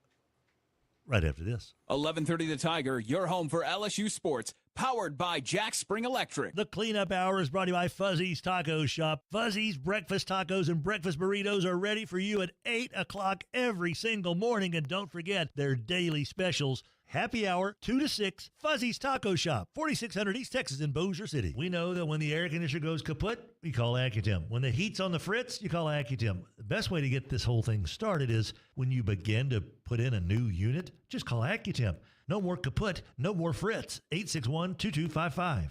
right after this. 11:30 The Tiger, your home for LSU sports, powered by Jack Spring Electric. The Cleanup Hour is brought to you by Fuzzy's Taco Shop. Fuzzy's breakfast tacos and breakfast burritos are ready for you at 8 o'clock every single morning. And don't forget their daily specials. Happy hour, 2 to 6, Fuzzy's Taco Shop, 4600 East Texas in Bossier City. We know that when the air conditioner goes kaput, you call Accutem. When the heat's on the fritz, you call Accutem. The best way to get this whole thing started is when you begin to put in a new unit, just call Accutem. No more kaput, no more fritz. 861-2255.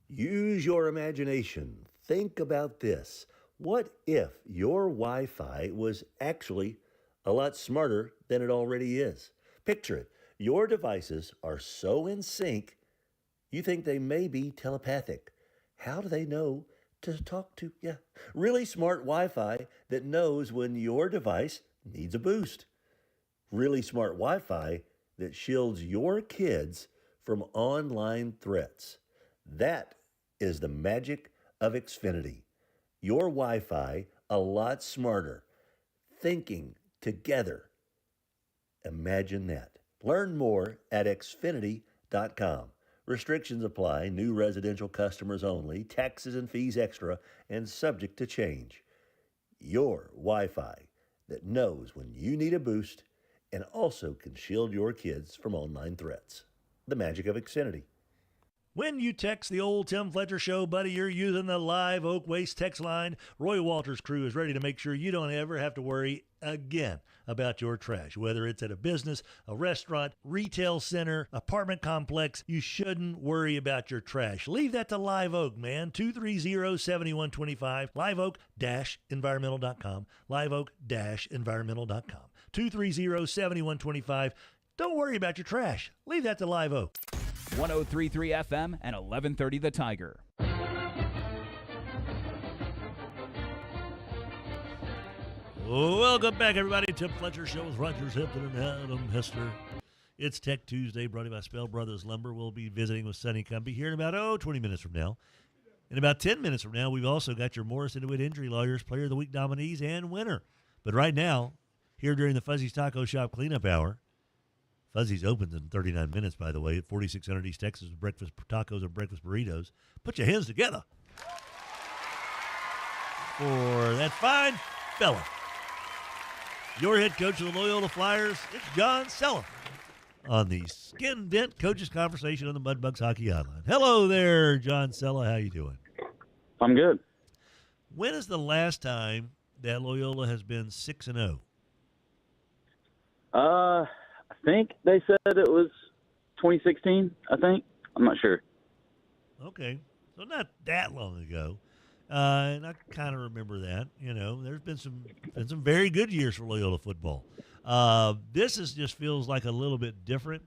Use your imagination. Think about this. What if your Wi-Fi was actually a lot smarter than it already is? Picture it. Your devices are so in sync, you think they may be telepathic. How do they know to talk to? Yeah, really smart Wi-Fi that knows when your device needs a boost. Really smart Wi-Fi that shields your kids from online threats. That is the magic of Xfinity. Your Wi-Fi a lot smarter. Thinking together. Imagine that. Learn more at Xfinity.com. Restrictions apply. New residential customers only. Taxes and fees extra and subject to change. Your Wi-Fi that knows when you need a boost and also can shield your kids from online threats. The magic of Xfinity. When you text the old Tim Fletcher Show, buddy, you're using the Live Oak Waste text line. Roy Walters' crew is ready to make sure you don't ever have to worry again about your trash. Whether it's at a business, a restaurant, retail center, apartment complex, you shouldn't worry about your trash. Leave that to Live Oak, man. 230-7125, liveoak-environmental.com, liveoak-environmental.com. 230-7125. Don't worry about your trash. Leave that to Live Oak. 103.3 FM and 1130 The Tiger. Welcome back, everybody. Tim Fletcher Show with Rogers Hampton and Adam Hester. It's Tech Tuesday, brought to you by Spell Brothers Lumber. We'll be visiting with Sonny Cumbie here in about, 20 minutes from now. In about 10 minutes from now, we've also got your Morris Dewett Injury Lawyers Player of the Week nominees and winner. But right now, here during the Fuzzy's Taco Shop Cleanup Hour, Fuzzy's opens in 39 minutes, by the way, at 4600 East Texas, breakfast tacos and breakfast burritos. Put your hands together for that fine fella. Your head coach of the Loyola Flyers, it's John Sella on the Skent-N-Dent Coaches Conversation on the Mudbugs Hockey Hotline. Hello there, John Sella. How you doing? I'm good. When is the last time that Loyola has been 6-0? I think they said it was 2016, I think. I'm not sure. Okay. So not that long ago. And I kind of remember that. You know, there's been some very good years for Loyola football. This just feels like a little bit different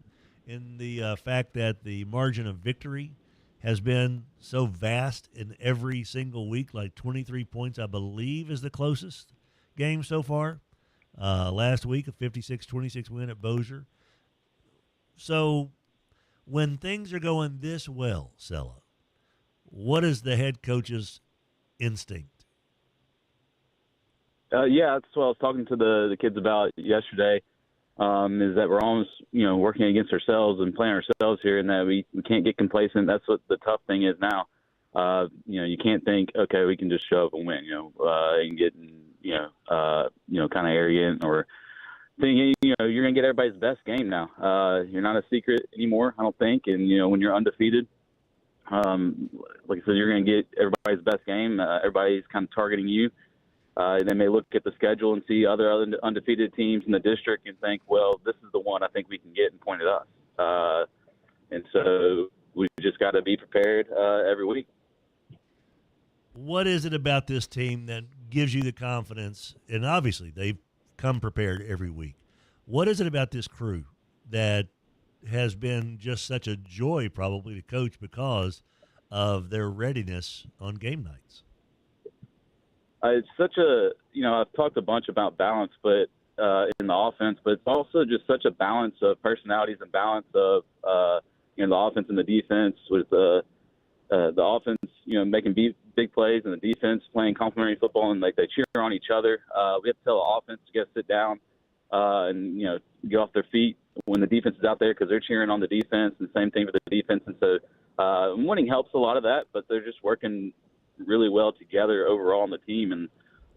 in the fact that the margin of victory has been so vast in every single week, like 23 points, I believe, is the closest game so far. Last week, a 56-26 win at Bossier. So when things are going this well, Sella, what is the head coach's instinct? Yeah, that's what I was talking to the kids about yesterday, is that we're almost, working against ourselves and playing ourselves here, and that we can't get complacent. That's what the tough thing is now. You can't think, okay, we can just show up and win, and get, kind of arrogant or thinking, you're going to get everybody's best game now. You're not a secret anymore, I don't think. And, when you're undefeated, like I said, you're going to get everybody's best game. Everybody's kind of targeting you. They may look at the schedule and see other undefeated teams in the district and think, well, this is the one I think we can get, and point at us. And so we just got to be prepared every week. What is it about this team that gives you the confidence? And obviously they've come prepared every week. What is it about this crew that has been just such a joy probably to coach because of their readiness on game nights? It's such a, I've talked a bunch about balance, but in the offense, but it's also just such a balance of personalities and balance of, the offense and the defense, with the offense, making big plays, and the defense playing complementary football, and like they cheer on each other. We have to tell the offense to sit down and get off their feet when the defense is out there, because they're cheering on the defense, and the same thing for the defense. And so winning helps a lot of that, but they're just working really well together overall on the team, and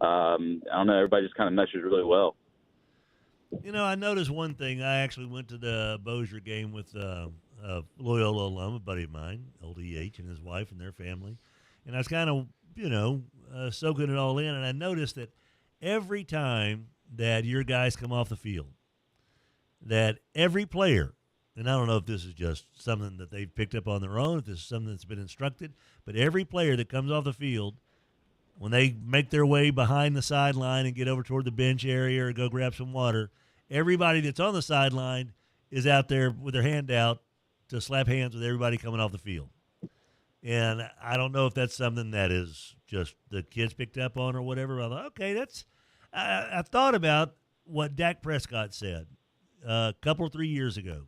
I don't know, everybody just kind of meshes really well. I noticed one thing. I actually went to the Bossier game with Loyola alum, a buddy of mine, old EH, and his wife and their family. And I was kind of, soaking it all in. And I noticed that every time that your guys come off the field, that every player, and I don't know if this is just something that they've picked up on their own, if this is something that's been instructed, but every player that comes off the field, when they make their way behind the sideline and get over toward the bench area or go grab some water, everybody that's on the sideline is out there with their hand out to slap hands with everybody coming off the field. And I don't know if that's something that is just the kids picked up on or whatever. I thought, okay, I thought about what Dak Prescott said a couple or 3 years ago.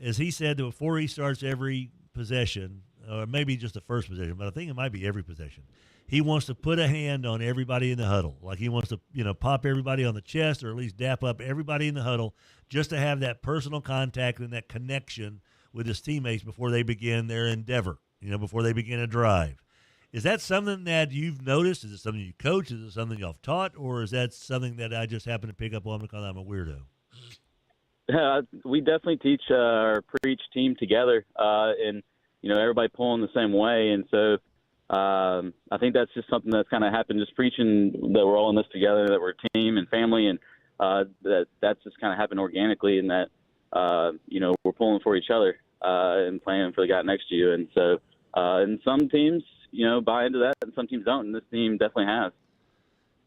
As he said that before he starts every possession, or maybe just the first possession, but I think it might be every possession, he wants to put a hand on everybody in the huddle. Like he wants to, pop everybody on the chest, or at least dap up everybody in the huddle, just to have that personal contact and that connection with his teammates before they begin their endeavor, before they begin a drive. Is that something that you've noticed? Is it something you coach? Is it something y'all taught? Or is that something that I just happen to pick up on because I'm a weirdo? Yeah, we definitely teach our preach team together. And, everybody pulling the same way. And so I think that's just something that's kind of happened, just preaching that we're all in this together, that we're a team and family, and that's just kind of happened organically, and that, we're pulling for each other and playing for the guy next to you. And so and some teams, buy into that, and some teams don't, and this team definitely has.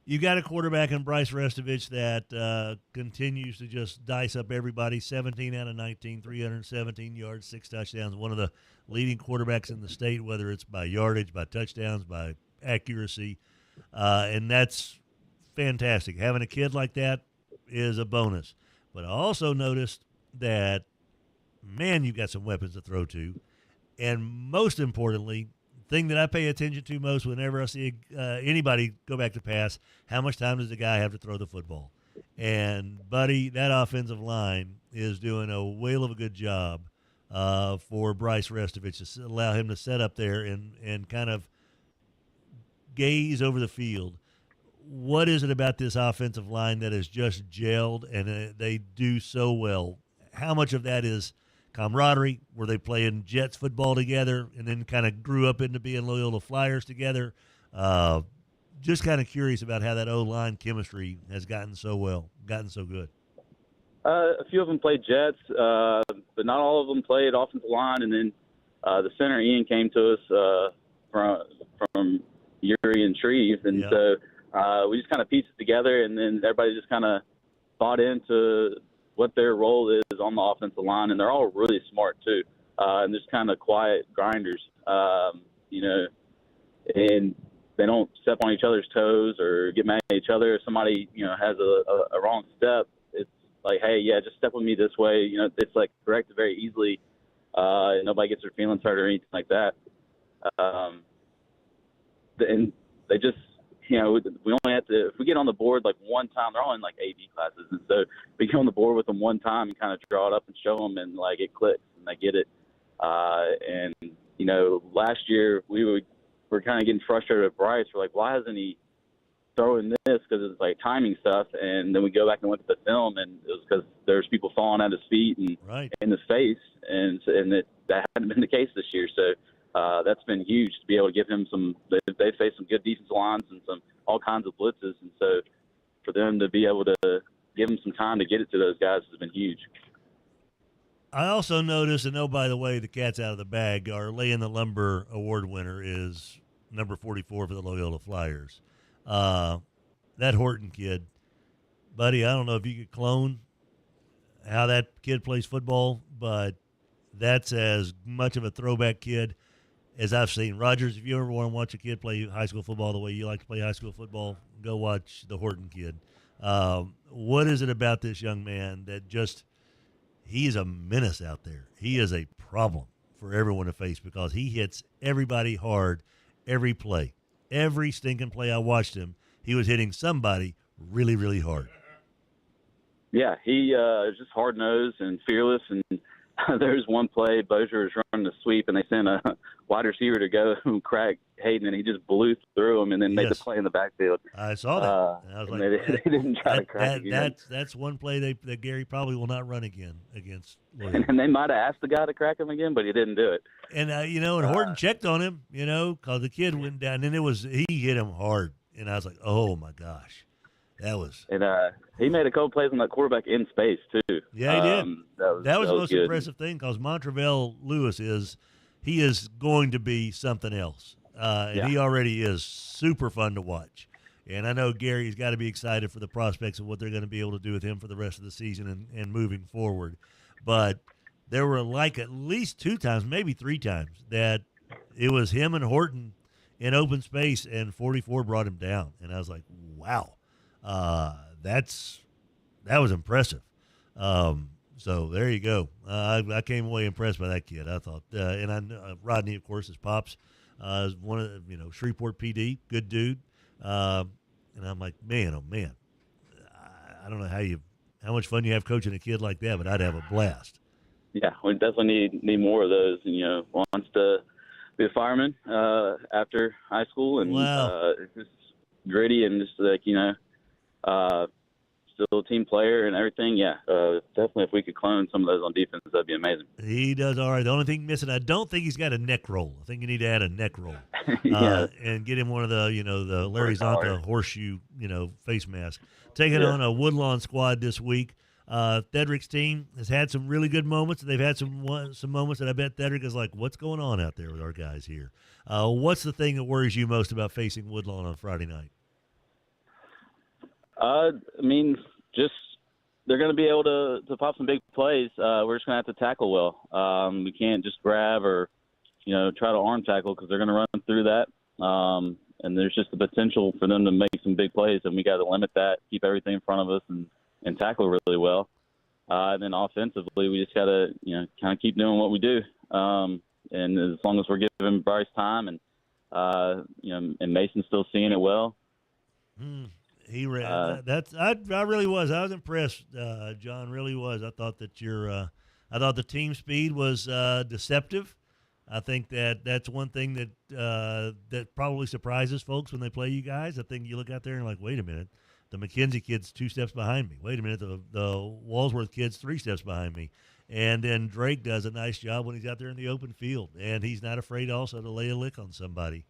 You got a quarterback in Bryce Restovich that continues to just dice up everybody. 17 out of 19, 317 yards, 6 touchdowns. One of the leading quarterbacks in the state, whether it's by yardage, by touchdowns, by accuracy. And that's fantastic. Having a kid like that is a bonus. But I also noticed that, man, you've got some weapons to throw to. And most importantly, thing that I pay attention to most whenever I see anybody go back to pass, how much time does the guy have to throw the football? And, buddy, that offensive line is doing a whale of a good job for Bryce Restovich to allow him to set up there and kind of gaze over the field. What is it about this offensive line that has just gelled and they do so well? How much of that is camaraderie? Were they playing Jets football together and then kind of grew up into being Loyola Flyers together? Just kind of curious about how that O-line chemistry has gotten so good. A few of them played Jets, but not all of them played offensive line. And then the center, Ian, came to us from Uri and Shreve. And so we just kind of pieced it together, and then everybody just kind of bought into what their role is on the offensive line, and they're all really smart too, and just kind of quiet grinders, and they don't step on each other's toes or get mad at each other. If somebody, has a wrong step, it's like, hey, yeah, just step with me this way. It's like corrected very easily, and nobody gets their feelings hurt or anything like that. And they just, we only have to, if we get on the board like one time, they're all in like AB classes. And so we get on the board with them one time and kind of draw it up and show them, and like it clicks and they get it. And, last year we're kind of getting frustrated with Bryce. We're like, why isn't he throwing this? Because it's like timing stuff. And then we go back and look at the film, and it was because there's people falling at his feet and in his face. And that hadn't been the case this year. So, that's been huge to be able to give him they faced some good defensive lines and all kinds of blitzes. And so for them to be able to give him some time to get it to those guys has been huge. I also noticed, and by the way, the cat's out of the bag, our Lay in the Lumber award winner is number 44 for the Loyola Flyers. That Horton kid, buddy, I don't know if you could clone how that kid plays football, but that's as much of a throwback kid as I've seen. Rogers, if you ever want to watch a kid play high school football the way you like to play high school football, go watch the Horton kid. What is it about this young man that he's a menace out there? He is a problem for everyone to face because he hits everybody hard every play. Every stinking play I watched him, he was hitting somebody really, really hard. Yeah, he is just hard-nosed and fearless, and there's one play, Bozier was running a sweep, and they sent a wide receiver to go and crack Hayden, and he just blew through him and then made the play in the backfield. I saw that. I was like, they didn't try to crack again. That's one play that Gary probably will not run again against Loyola. And they might have asked the guy to crack him again, but he didn't do it. And, and Horton checked on him, because the kid went down, and he hit him hard. And I was like, oh, my gosh. That was. And he made a couple plays on that quarterback in space, too. Yeah, he did. That was the most good. impressive thing because Montreville Lewis is going to be something else. And he already is super fun to watch. And I know Gary's got to be excited for the prospects of what they're going to be able to do with him for the rest of the season and moving forward. But there were like at least 2 times, maybe 3 times, that it was him and Horton in open space, and 44 brought him down. And I was like, wow. That was impressive. So there you go. I came away impressed by that kid. I thought, and I know Rodney, of course, his pops, is one of Shreveport PD, good dude. And I'm like, man, oh man, I don't know how much fun you have coaching a kid like that, but I'd have a blast. Yeah, we definitely need more of those. And wants to be a fireman after high school, and it's just gritty and just like still a team player and everything. Yeah, definitely if we could clone some of those on defense, that'd be amazing. He does all right. The only thing missing, I don't think he's got a neck roll. I think you need to add a neck roll. Yeah. And get him one of the, the Larry Zonta horseshoe, face mask. Taking on a Woodlawn squad this week. Thedrick's team has had some really good moments. They've had some moments that I bet Thedrick is like, what's going on out there with our guys here? What's the thing that worries you most about facing Woodlawn on Friday night? I mean, just they're going to be able to pop some big plays. We're just going to have to tackle well. We can't just grab or, try to arm tackle because they're going to run through that. And there's just the potential for them to make some big plays, and we got to limit that, keep everything in front of us, and tackle really well. And then offensively, we just got to, kind of keep doing what we do. And as long as we're giving Bryce time and Mason's still seeing it well. He ran. I really was. I was impressed. John really was. I thought that I thought the team speed was deceptive. I think that's one thing that probably surprises folks when they play you guys. I think you look out there and like, wait a minute, the McKenzie kid's 2 steps behind me. Wait a minute, the Walsworth kid's 3 steps behind me. And then Drake does a nice job when he's out there in the open field, and he's not afraid also to lay a lick on somebody.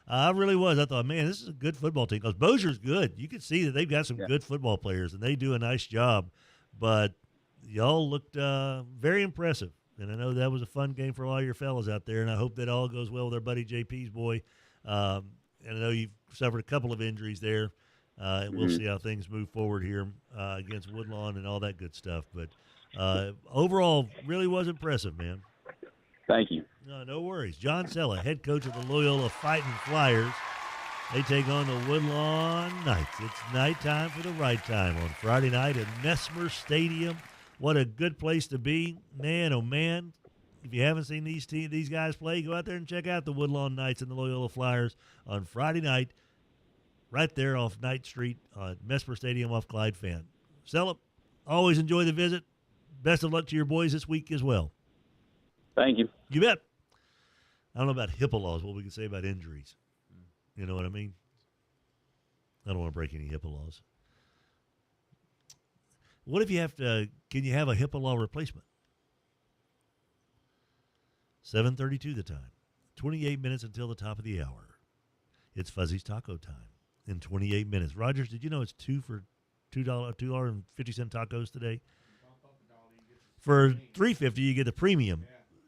I really was. I thought, man, this is a good football team because Bossier's good. You can see that they've got some good football players, and they do a nice job. But y'all looked very impressive, and I know that was a fun game for a lot of your fellas out there, and I hope that all goes well with our buddy JP's boy. And I know you've suffered a couple of injuries there, and we'll see how things move forward here against Woodlawn and all that good stuff. But overall, really was impressive, man. Thank you. No worries. John Sella, head coach of the Loyola Fighting Flyers. They take on the Woodlawn Knights. It's nighttime for the right time on Friday night at Mesmer Stadium. What a good place to be. Man, oh, man. If you haven't seen these guys play, go out there and check out the Woodlawn Knights and the Loyola Flyers on Friday night right there off Knight Street on Mesmer Stadium off Clyde Fenn. Sella, always enjoy the visit. Best of luck to your boys this week as well. Thank you. You bet. I don't know about HIPAA laws, what we can say about injuries. You know what I mean? I don't want to break any HIPAA laws. What if you have to, can you have a HIPAA law replacement? 7:32 the time. 28 minutes until the top of the hour. It's Fuzzy's Taco time in 28 minutes. Rogers, did you know it's $2.50 tacos today? For $3.50, you get the premium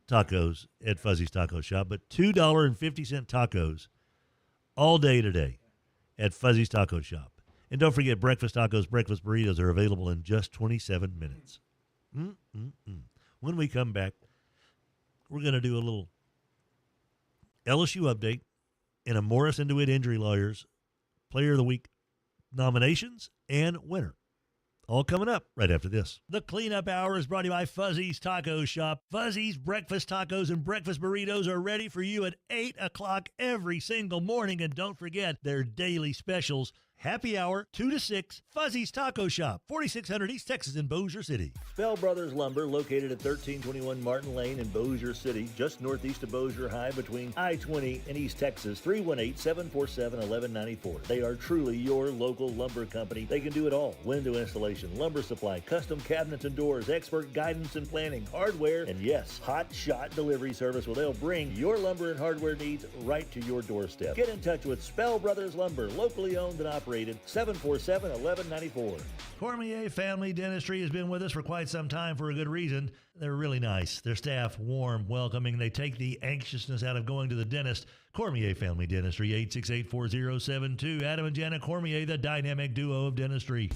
tacos at Fuzzy's Taco Shop, but $2.50 tacos all day today at Fuzzy's Taco Shop. And don't forget, breakfast tacos, breakfast burritos are available in just 27 minutes. When we come back, we're going to do a little LSU update and a Morris Dewett Injury Lawyers Player of the Week nominations and winner. All coming up right after this. The Cleanup Hour is brought to you by Fuzzy's Taco Shop. Fuzzy's breakfast tacos and breakfast burritos are ready for you at 8 o'clock every single morning. And don't forget their daily specials. Happy hour, 2 to 6, Fuzzy's Taco Shop, 4600 East Texas in Bossier City. Spell Brothers Lumber, located at 1321 Martin Lane in Bossier City, just northeast of Bossier High between I-20 and East Texas, 318-747-1194. They are truly your local lumber company. They can do it all. Window installation, lumber supply, custom cabinets and doors, expert guidance and planning, hardware, and yes, hot shot delivery service where they'll bring your lumber and hardware needs right to your doorstep. Get in touch with Spell Brothers Lumber, locally owned and operated. 747-1194. Cormier Family Dentistry has been with us for quite some time for a good reason. They're really nice. Their staff, warm, welcoming. They take the anxiousness out of going to the dentist. Cormier Family Dentistry, 868-4072. Adam and Janet Cormier, the dynamic duo of dentistry.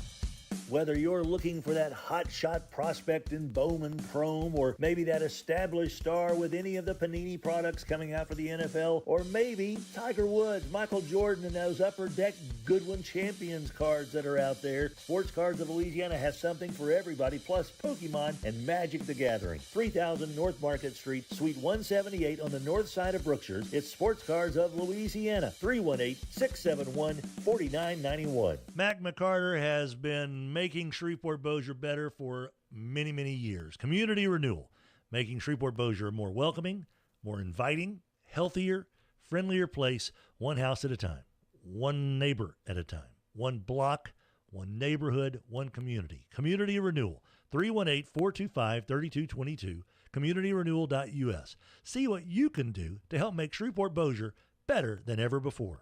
Whether you're looking for that hot shot prospect in Bowman Chrome, or maybe that established star with any of the Panini products coming out for the NFL, or maybe Tiger Woods, Michael Jordan, and those Upper Deck Goodwin Champions cards that are out there, Sports Cards of Louisiana has something for everybody, plus Pokemon and Magic the Gathering. 3000 North Market Street, Suite 178 on the north side of Brookshire. It's Sports Cards of Louisiana, 318-671-4991. Mac McCarter has been making Shreveport-Bossier better for many, many years. Community renewal, making Shreveport-Bossier a more welcoming, more inviting, healthier, friendlier place, one house at a time, one neighbor at a time, one block, one neighborhood, one community. Community Renewal, 318-425-3222, communityrenewal.us. See what you can do to help make Shreveport-Bossier better than ever before.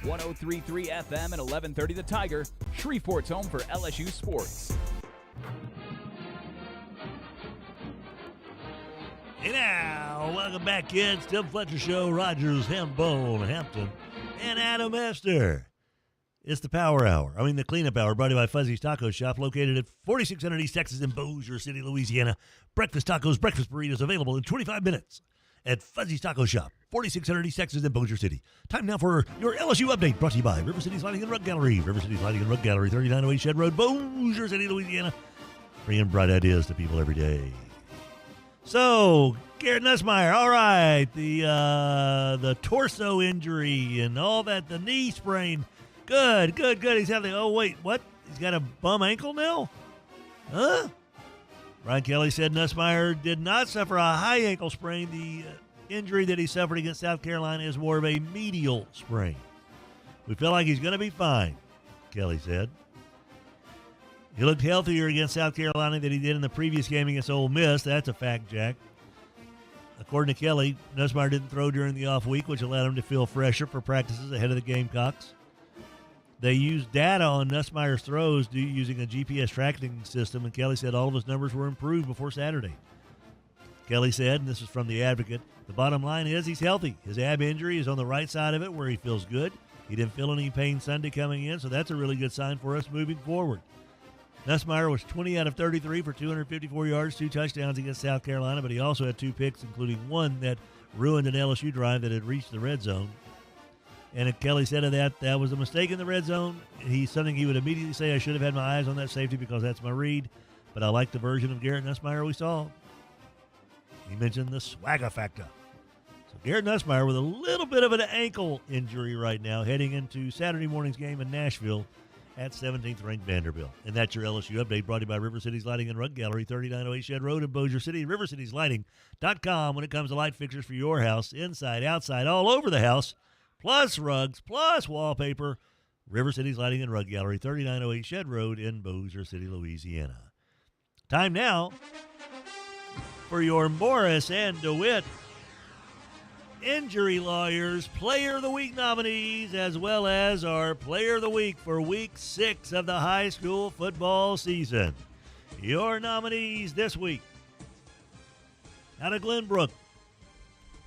103.3 FM and 1130 The Tiger, Shreveport's home for LSU sports. Hey now, welcome back, kids. Tim Fletcher Show, Rogers, Hambone, Hampton, and Adam Esther. It's the Power Hour. The Cleanup Hour, brought to you by Fuzzy's Taco Shop, located at 4600 East Texas in Bossier City, Louisiana. Breakfast tacos, breakfast burritos available in 25 minutes at Fuzzy's Taco Shop, 4600 East Texas in Bossier City. Time now for your LSU update, brought to you by River City's Lighting and Rug Gallery. River City's Lighting and Rug Gallery, 3908 Shed Road, Bossier City, Louisiana. Bringing bright ideas to people every day. So, Garrett Nussmeier, all right, the torso injury and all that, the knee sprain. Good. He's healthy. Oh, wait, what? He's got a bum ankle now? Huh? Brian Kelly said Nussmeier did not suffer a high ankle sprain. The injury that he suffered against South Carolina is more of a medial sprain. We feel like he's going to be fine, Kelly said. He looked healthier against South Carolina than he did in the previous game against Ole Miss. That's a fact, Jack. According to Kelly, Nussmeier didn't throw during the off week, which allowed him to feel fresher for practices ahead of the Gamecocks. They used data on Nussmeier's throws using a GPS tracking system, and Kelly said all of his numbers were improved before Saturday. Kelly said, and this is from The Advocate, the bottom line is he's healthy. His ab injury is on the right side of it where he feels good. He didn't feel any pain Sunday coming in, so that's a really good sign for us moving forward. Nussmeier was 20 out of 33 for 254 yards, 2 touchdowns against South Carolina, but he also had 2 picks, including one that ruined an LSU drive that had reached the red zone. And Kelly said of that was a mistake in the red zone. He's something he would immediately say, I should have had my eyes on that safety because that's my read. But I like the version of Garrett Nussmeier we saw. He mentioned the swagger factor. So Garrett Nussmeier with a little bit of an ankle injury right now, heading into Saturday morning's game in Nashville at 17th-ranked Vanderbilt. And that's your LSU update, brought to you by River City's Lighting and Rug Gallery, 3908 Shed Road in Bossier City, rivercitieslighting.com when it comes to light fixtures for your house, inside, outside, all over the house, plus rugs, plus wallpaper. River City's Lighting and Rug Gallery, 3908 Shed Road in Bossier City, Louisiana. Time now for your Morris and DeWitt Injury Lawyers Player of the Week nominees, as well as our Player of the Week for Week 6 of the high school football season. Your nominees this week. Out of Glenbrook,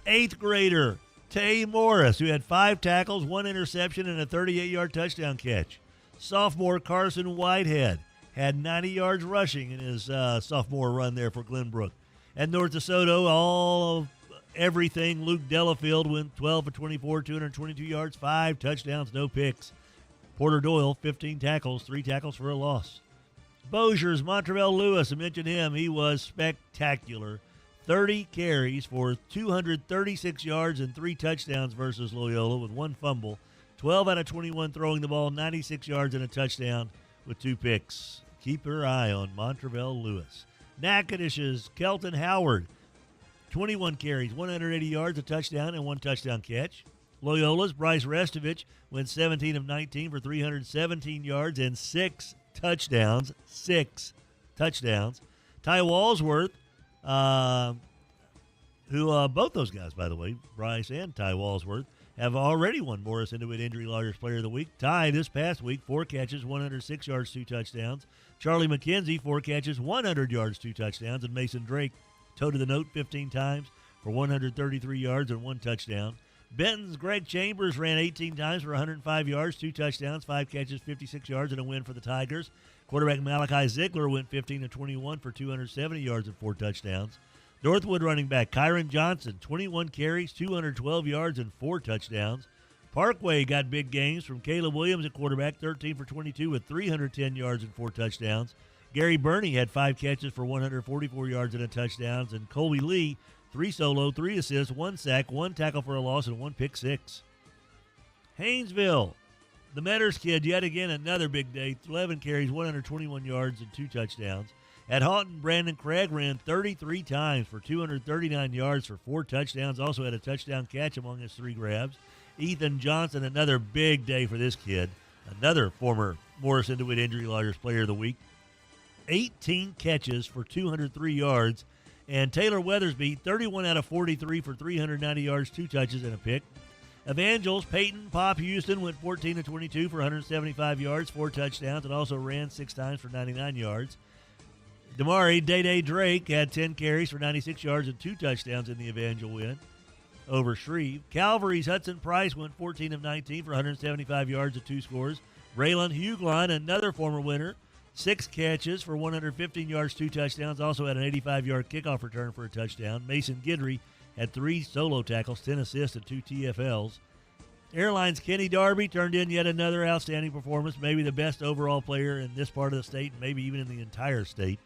8th grader Tay Morris, who had 5 tackles, 1 interception, and a 38-yard touchdown catch. Sophomore Carson Whitehead had 90 yards rushing in his sophomore run there for Glenbrook. At North DeSoto, all of everything. Luke Delafield went 12 for 24, 222 yards, 5 touchdowns, no picks. Porter Doyle, 15 tackles, 3 tackles for a loss. Bossier's Montrevell Lewis, I mentioned him. He was spectacular. 30 carries for 236 yards and 3 touchdowns versus Loyola with 1 fumble. 12 out of 21 throwing the ball, 96 yards and a touchdown with 2 picks. Keep your eye on Montrevell Lewis. Natchitoches' Kelton Howard, 21 carries, 180 yards, a touchdown, and 1 touchdown catch. Loyola's Bryce Restovich went 17 of 19 for 317 yards and 6 touchdowns. 6 touchdowns. Ty Walsworth, who both those guys, by the way, Bryce and Ty Walsworth, have already won Morris Dewett Injury Lawyers Player of the Week. Ty this past week, 4 catches, 106 yards, 2 touchdowns. Charlie McKenzie, 4 catches, 100 yards, 2 touchdowns. And Mason Drake toted the note 15 times for 133 yards and 1 touchdown. Benton's Greg Chambers ran 18 times for 105 yards, 2 touchdowns, 5 catches, 56 yards, and a win for the Tigers. Quarterback Malachi Ziegler went 15 of 21 for 270 yards and 4 touchdowns. Northwood running back Kyron Johnson, 21 carries, 212 yards, and 4 touchdowns. Parkway got big games from Caleb Williams at quarterback, 13 for 22 with 310 yards and 4 touchdowns. Gary Burney had 5 catches for 144 yards and a touchdown. And Colby Lee, 3 solo, 3 assists, 1 sack, 1 tackle for a loss, and 1 pick six. Haynesville, the Metters kid, yet again another big day, 11 carries, 121 yards, and 2 touchdowns. At Houghton, Brandon Craig ran 33 times for 239 yards for 4 touchdowns. Also had a touchdown catch among his 3 grabs. Ethan Johnson, another big day for this kid. another former Morris Dewett Injury Lawyers Player of the Week. 18 catches for 203 yards. And Taylor Weathersby, 31 out of 43 for 390 yards, 2 touches and a pick. Evangels, Peyton, Pop Houston went 14 to 22 for 175 yards, 4 touchdowns, and also ran 6 times for 99 yards. Damari Day Drake had 10 carries for 96 yards and 2 touchdowns in the Evangel win over Shreve. Calvary's Hudson Price went 14 of 19 for 175 yards and 2 scores. Braylon Hughlin, another former winner, 6 catches for 115 yards, 2 touchdowns, also had an 85-yard kickoff return for a touchdown. Mason Guidry had 3 solo tackles, 10 assists, and 2 TFLs. Airlines' Kenny Darby turned in yet another outstanding performance, maybe the best overall player in this part of the state, and maybe even in the entire state.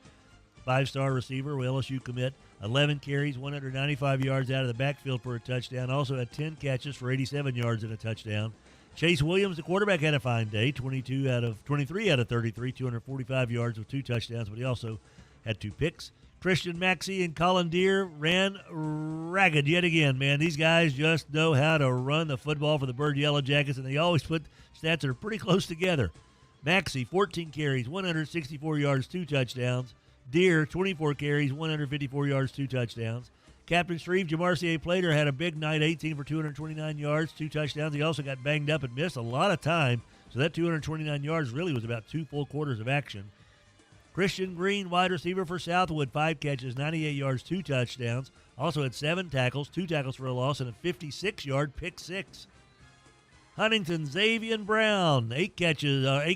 5-star receiver, LSU commit, 11 carries, 195 yards out of the backfield for a touchdown. Also had 10 catches for 87 yards and a touchdown. Chase Williams, the quarterback, had a fine day, 23 out of 33, 245 yards with 2 touchdowns, but he also had 2 picks. Christian Maxey and Colin Deere ran ragged yet again, man. These guys just know how to run the football for the Bird Yellow Jackets, and they always put stats that are pretty close together. Maxey, 14 carries, 164 yards, 2 touchdowns. Deere, 24 carries, 154 yards, 2 touchdowns. Captain Shreve, Jamarcier Plater, had a big night, 18 for 229 yards, 2 touchdowns. He also got banged up and missed a lot of time, so that 229 yards really was about 2 full quarters of action. Christian Green, wide receiver for Southwood, 5 catches, 98 yards, 2 touchdowns. Also had 7 tackles, 2 tackles for a loss, and a 56-yard pick 6. Huntington, Xavier Brown, 8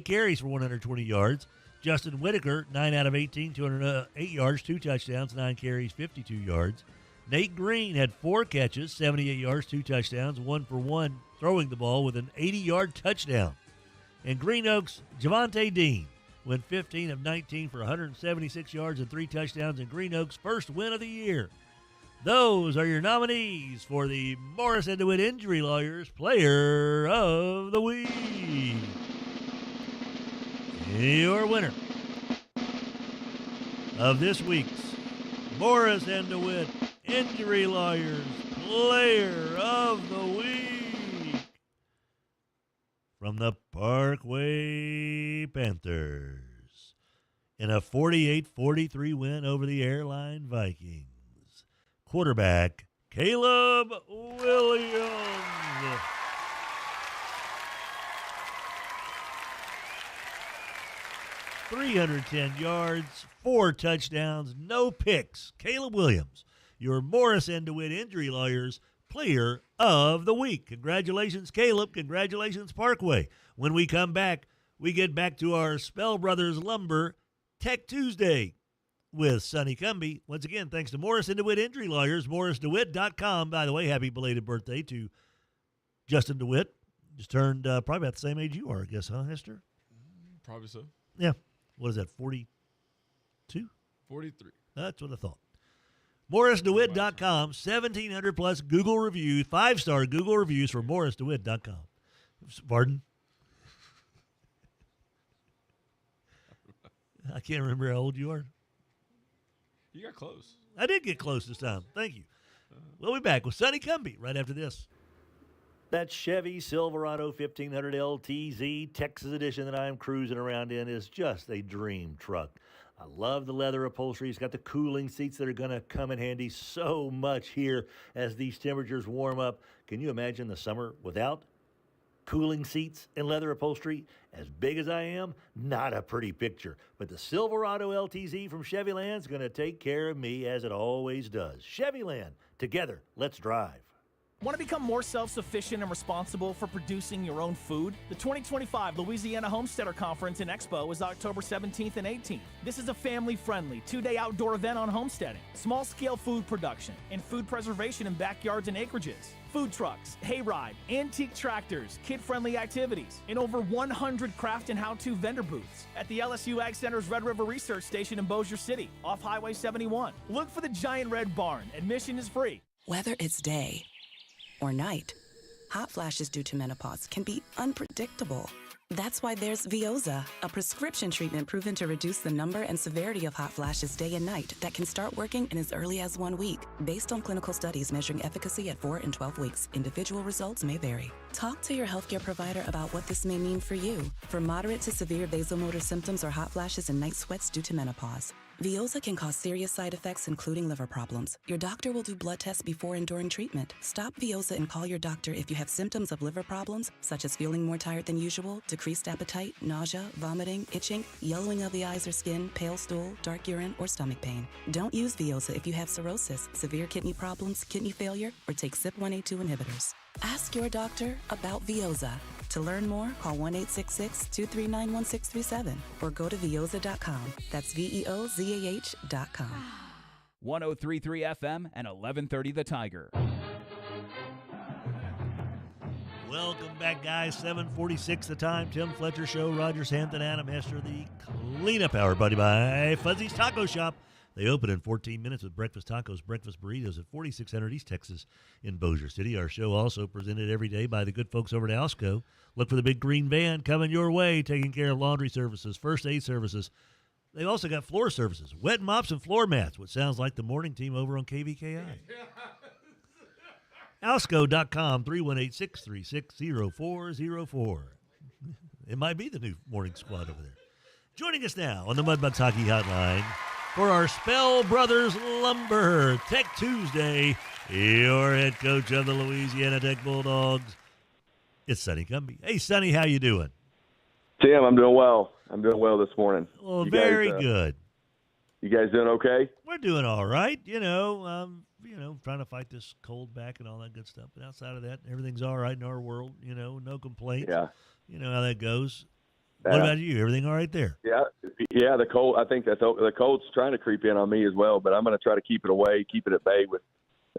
carries for 120 yards. Justin Whitaker, 9 out of 18, 208 yards, 2 touchdowns, 9 carries, 52 yards. Nate Green had 4 catches, 78 yards, 2 touchdowns, 1 for 1 throwing the ball with an 80-yard touchdown. And Green Oaks, Deaumante Dean went 15 of 19 for 176 yards and 3 touchdowns in Green Oaks' first win of the year. Those are your nominees for the Morris Dewett Injury Lawyers Player of the Week. Your winner of this week's Morris DeWitt Injury Lawyers Player of the Week from the Parkway Panthers in a 48-43 win over the Airline Vikings. Quarterback Caleb Williams. 310 yards, 4 touchdowns, no picks. Caleb Williams, your Morris DeWitt Injury Lawyers Player of the Week. Congratulations, Caleb. Congratulations, Parkway. When we come back, we get back to our Spell Brothers Lumber Tech Tuesday with Sonny Cumbie. Once again, thanks to Morris DeWitt Injury Lawyers, morrisdewitt.com. By the way, happy belated birthday to Justin DeWitt. Just turned probably about the same age you are, I guess, huh, Hester? Probably so. Yeah. What is that, 42? 43. That's what I thought. MorrisDewitt.com, 1,700 plus Google reviews, 5-star Google reviews for MorrisDewitt.com. Pardon? I can't remember how old you are. You got close. I did get close this time. Thank you. We'll be back with Sonny Cumbie right after this. That Chevy Silverado 1500 LTZ Texas edition that I'm cruising around in is just a dream truck. I love the leather upholstery. It's got the cooling seats that are going to come in handy so much here as these temperatures warm up. Can you imagine the summer without cooling seats and leather upholstery? As big as I am, not a pretty picture. But the Silverado LTZ from Chevyland's going to take care of me as it always does. Chevyland, together, let's drive. Want to become more self-sufficient and responsible for producing your own food? The 2025 Louisiana Homesteader Conference and Expo is October 17th and 18th. This is a family-friendly 2-day outdoor event on homesteading, small-scale food production, and food preservation in backyards and acreages. Food trucks, hayride, antique tractors, kid-friendly activities, and over 100 craft and how-to vendor booths at the LSU Ag Center's Red River Research Station in Bossier City, off Highway 71. Look for the giant red barn. Admission is free. Whether it's day or night, hot flashes due to menopause can be unpredictable. That's why there's Veoza, a prescription treatment proven to reduce the number and severity of hot flashes day and night that can start working in as early as 1 week. Based on clinical studies measuring efficacy at 4 and 12 weeks, individual results may vary. Talk to your healthcare provider about what this may mean for you. For moderate to severe vasomotor symptoms or hot flashes and night sweats due to menopause, Veoza can cause serious side effects, including liver problems. Your doctor will do blood tests before and during treatment. Stop Veoza and call your doctor if you have symptoms of liver problems, such as feeling more tired than usual, decreased appetite, nausea, vomiting, itching, yellowing of the eyes or skin, pale stool, dark urine, or stomach pain. Don't use Veoza if you have cirrhosis, severe kidney problems, kidney failure, or take CYP1A2 inhibitors. Ask your doctor about Veoza. To learn more, call 1-866-239-1637 or go to Veoza.com. That's VEOZAH.com. 103.3 FM and 1130 The Tiger. Welcome back, guys. 7:46 the time. Tim Fletcher Show. Rogers Hampton, Adam Hester. The cleanup hour, buddy, by Fuzzy's Taco Shop. They open in 14 minutes with breakfast tacos, breakfast burritos at 4600 East Texas in Bossier City. Our show also presented every day by the good folks over at Alsco. Look for the big green van coming your way, taking care of laundry services, first aid services. They've also got floor services, wet mops and floor mats, which sounds like the morning team over on KVKI. Alsco.com, 318-636-0404. It might be the new morning squad over there. Joining us now on the Mudbugs Hockey Hotline for our Spell Brothers Lumber Tech Tuesday, your head coach of the Louisiana Tech Bulldogs, it's Sonny Cumbie. Hey, Sonny, how you doing? Tim, I'm doing well. I'm doing well this morning. Well, very good. You guys doing okay? We're doing all right. Trying to fight this cold back and all that good stuff. But outside of that, everything's all right in our world. No complaints. Yeah. You know how that goes. What about you? Everything all right there? Yeah. The cold. I think that the cold's trying to creep in on me as well. But I'm going to try to keep it away, keep it at bay.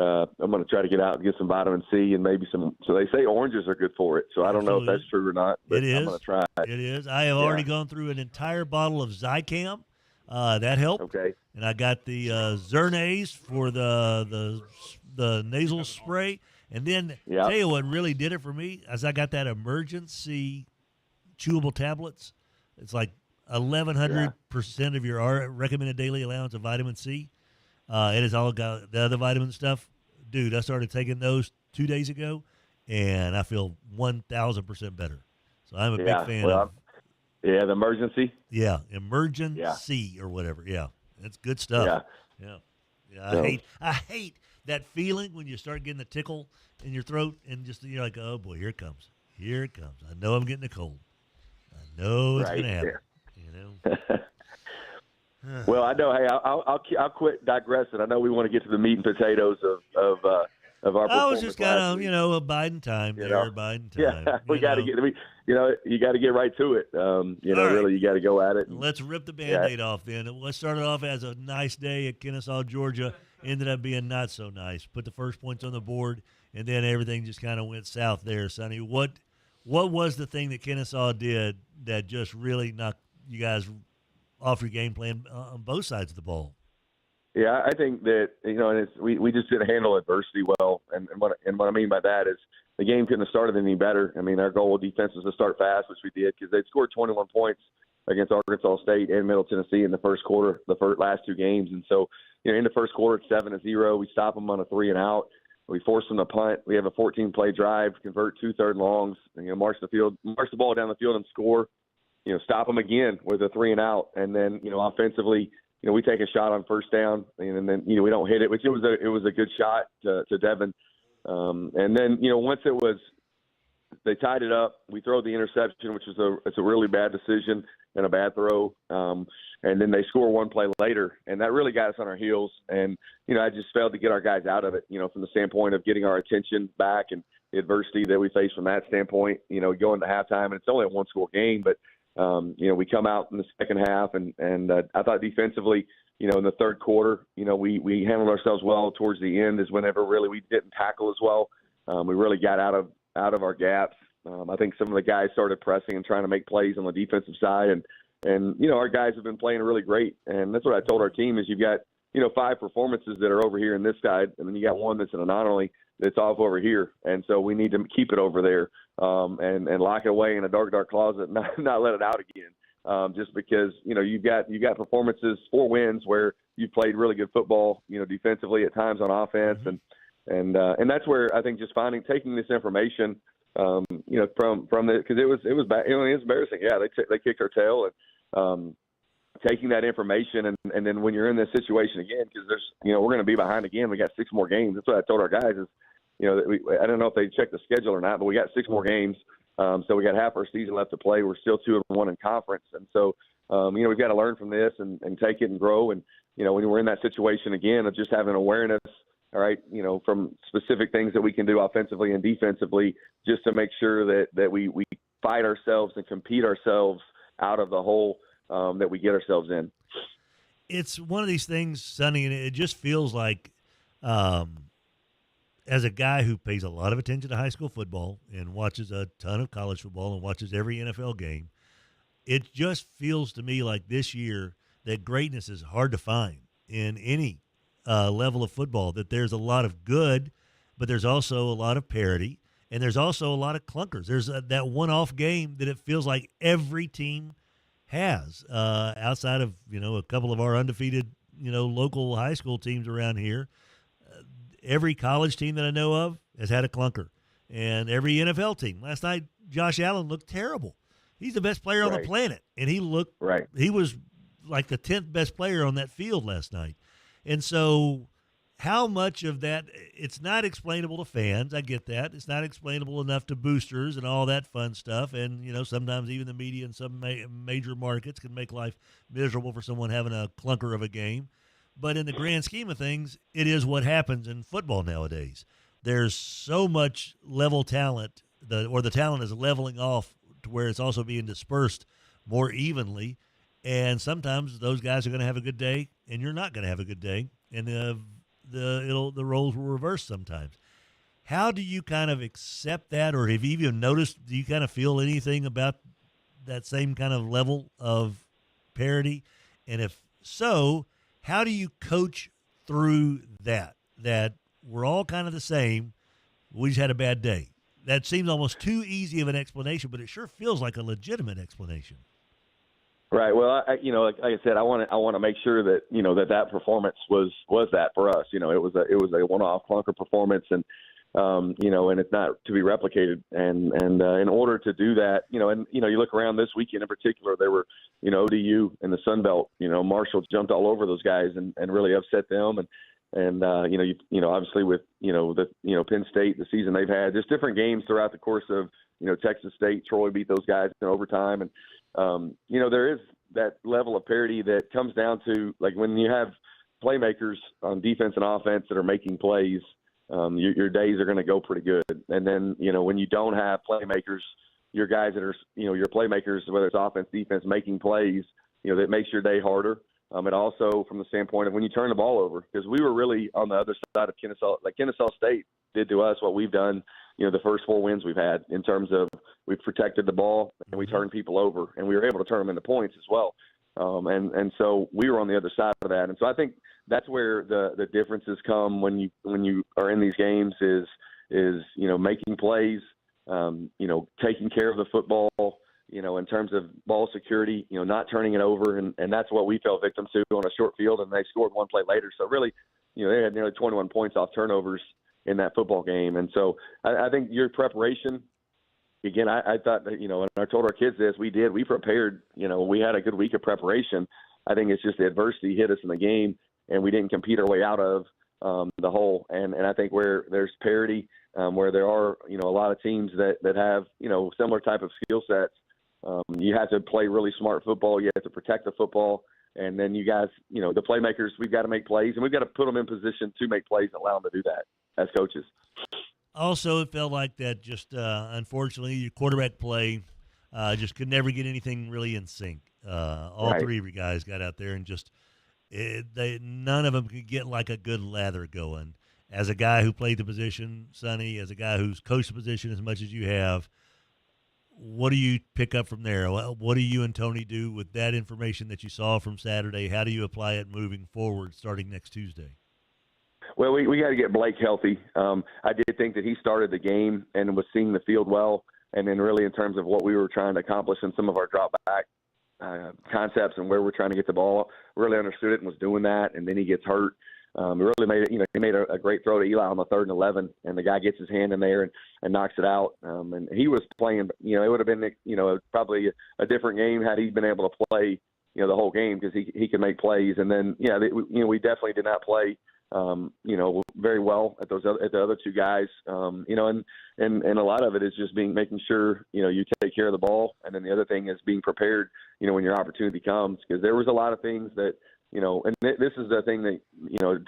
I'm going to try to get out and get some vitamin C and maybe some. So they say oranges are good for it. So I don't know if that's true or not. But It is. I'm going to try it. It is. I have already gone through an entire bottle of Zicam. That helped. Okay. And I got the Zernaze for the nasal spray. And then tell you what really did it for me is I got that emergency chewable tablets. It's like 1,100% of your recommended daily allowance of vitamin C. It has all got the other vitamin stuff. Dude, I started taking those 2 days ago, and I feel 1,000% better. So I'm a big fan of. Yeah, the emergency. Yeah, emergency or whatever. Yeah, that's good stuff. Yeah. I hate that feeling when you start getting the tickle in your throat and just you're like, oh boy, here it comes. Here it comes. I know I'm getting a cold. I know it's gonna happen. Well, I know. Hey, I'll quit digressing. I know we want to get to the meat and potatoes of our. I was just kind of biding time there, biding time. Yeah, we got to get. You got to get right to it. Really, you got to go at it. Let's rip the Band-Aid off then. Let's start it off as a nice day at Kennesaw, Georgia. Ended up being not so nice. Put the first points on the board, and then everything just kind of went south there, Sonny. What was the thing that Kennesaw did that just really knocked you guys off your game plan on both sides of the ball? Yeah, I think that we just didn't handle adversity well, and what I mean by that is the game couldn't have started any better. I mean, our goal of defense was to start fast, which we did because they'd scored 21 points against Arkansas State and Middle Tennessee in the first quarter, last two games, and so in the first quarter it's 7-0. We stop them on a 3-and-out. We force them to punt. We have a 14-play drive, convert 2 third longs, march the ball down the field and score. Stop them again with a 3-and-out, and then offensively. We take a shot on first down, and then we don't hit it, which it was a good shot to Devin. And then once they tied it up, we throw the interception, which is a really bad decision and a bad throw. And then they score one play later, and that really got us on our heels. And I just failed to get our guys out of it. From the standpoint of getting our attention back and the adversity that we face from that standpoint. Going to halftime, and it's only a one-score game, but. We come out in the second half, and I thought defensively, in the third quarter, we handled ourselves well. Towards the end is whenever really we didn't tackle as well. We really got out of our gaps. I think some of the guys started pressing and trying to make plays on the defensive side, and our guys have been playing really great. And that's what I told our team is you've got 5 performances that are over here in this side, and then you got one that's an anomaly that's off over here. And so we need to keep it over there and lock it away in a dark closet, not let it out again. Just because, you've got performances, 4 wins where you've played really good football, defensively at times on offense. And that's where I think just taking this information, from the, because it was embarrassing. Yeah, they kicked our tail, and taking that information and then when you're in this situation again, because there's, we're going to be behind again. We got 6 more games. That's what I told our guys is, I don't know if they checked the schedule or not, but we got 6 more games. So we got half our season left to play. We're still 2-1 in conference. And so, we've got to learn from this and take it and grow. And, when we're in that situation again of just having awareness, all right, from specific things that we can do offensively and defensively, just to make sure that we fight ourselves and compete ourselves out of the hole that we get ourselves in. It's one of these things, Sonny, and it just feels like, as a guy who pays a lot of attention to high school football and watches a ton of college football and watches every NFL game, it just feels to me like this year that greatness is hard to find in any level of football, that there's a lot of good, but there's also a lot of parity, and there's also a lot of clunkers. There's that one-off game that it feels like every team has, outside of, a couple of our undefeated, local high school teams around here. Every college team that I know of has had a clunker, and every NFL team. Last night, Josh Allen looked terrible. He's the best player on the planet, and he looked – he was like the 10th best player on that field last night. And so how much of that – it's not explainable to fans. I get that. It's not explainable enough to boosters and all that fun stuff. And, sometimes even the media in some major markets can make life miserable for someone having a clunker of a game. But in the grand scheme of things, it is what happens in football nowadays. There's so much level talent, the talent is leveling off to where it's also being dispersed more evenly. And sometimes those guys are going to have a good day, and you're not going to have a good day, and the roles will reverse sometimes. How do you kind of accept that, or have you even noticed? Do you kind of feel anything about that same kind of level of parity? And if so, how do you coach through that? That we're all kind of the same. We just had a bad day. That seems almost too easy of an explanation, but it sure feels like a legitimate explanation. Right. Well, like I said, I want to make sure that that performance was that for us. It was a one-off clunker performance, and and it's not to be replicated. And in order to do that, you look around this weekend in particular, there were ODU and the Sun Belt. Marshall jumped all over those guys and really upset them. And obviously with Penn State, the season they've had, just different games throughout the course of Texas State. Troy beat those guys in overtime, and there is that level of parity that comes down to, like, when you have playmakers on defense and offense that are making plays, your days are going to go pretty good. And then, when you don't have playmakers, your guys that are, your playmakers, whether it's offense, defense, making plays, that makes your day harder. And also from the standpoint of when you turn the ball over, because we were really on the other side of Kennesaw. Like Kennesaw State did to us what we've done, the first 4 wins we've had, in terms of we've protected the ball and we turned people over, and we were able to turn them into points as well. And so we were on the other side of that. And so I think that's where the differences come when you are in these games is making plays, taking care of the football, in terms of ball security, not turning it over. And that's what we fell victim to on a short field, and they scored one play later. So really, they had nearly 21 points off turnovers in that football game. And so I think your preparation, again, I thought that, and I told our kids this, we prepared, we had a good week of preparation. I think it's just the adversity hit us in the game, and we didn't compete our way out of the hole. And I think where there's parity, where there are, a lot of teams that have, similar type of skill sets, you have to play really smart football. You have to protect the football. And then you guys, the playmakers, we've got to make plays, and we've got to put them in position to make plays and allow them to do that as coaches. Also, it felt like that just, unfortunately, your quarterback play just could never get anything really in sync. All three of you guys got out there and just none of them could get like a good lather going. As a guy who played the position, Sonny, as a guy who's coached the position as much as you have, what do you pick up from there? What do you and Tony do with that information that you saw from Saturday? How do you apply it moving forward starting next Tuesday? Well, we got to get Blake healthy. I did think that he started the game and was seeing the field well, and then really in terms of what we were trying to accomplish in some of our drop back concepts and where we're trying to get the ball, really understood it and was doing that, and then he gets hurt. He really made it, he made a great throw to Eli on the 3rd and 11, and the guy gets his hand in there and knocks it out. And he was playing, it would have been, probably a different game had he been able to play, the whole game because he could make plays. And then, we definitely did not play, very well at the other two guys, and a lot of it is just making sure, you take care of the ball. And then the other thing is being prepared, when your opportunity comes, because there was a lot of things that, and this is the thing that,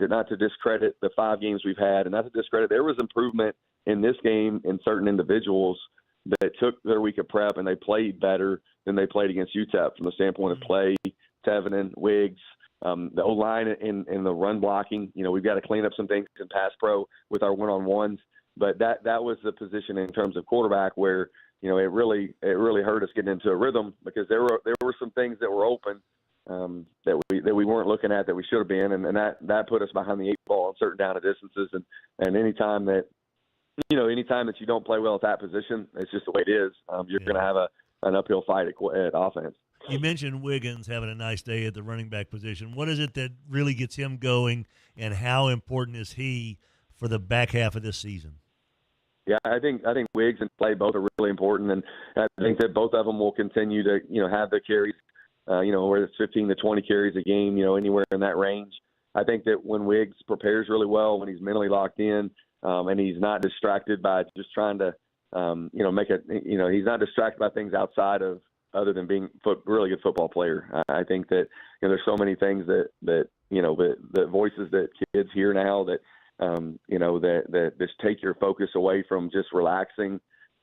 not to discredit the 5 games we've had and not to discredit, there was improvement in this game in certain individuals that took their week of prep and they played better than they played against UTEP from the standpoint of play, Tevinen, Wiggs, the O-line and the run blocking. We've got to clean up some things in pass pro with our one-on-ones, but that was the position in terms of quarterback where, it really hurt us getting into a rhythm because there were some things that were open that we weren't looking at that we should have been, and that put us behind the 8 ball on certain down and distances, and anytime that you don't play well at that position, it's just the way it is. You're going to have an uphill fight at offense. You mentioned Wiggins having a nice day at the running back position. What is it that really gets him going, and how important is he for the back half of this season? Yeah, I think Wiggs and Clay both are really important, and I think that both of them will continue to have the carries. Where it's 15 to 20 carries a game, anywhere in that range. I think that when Wiggs prepares really well, when he's mentally locked in, and he's not distracted by just trying to, he's not distracted by things outside of other than being really good football player. I think that there's so many things that the voices that kids hear now that that just take your focus away from just relaxing,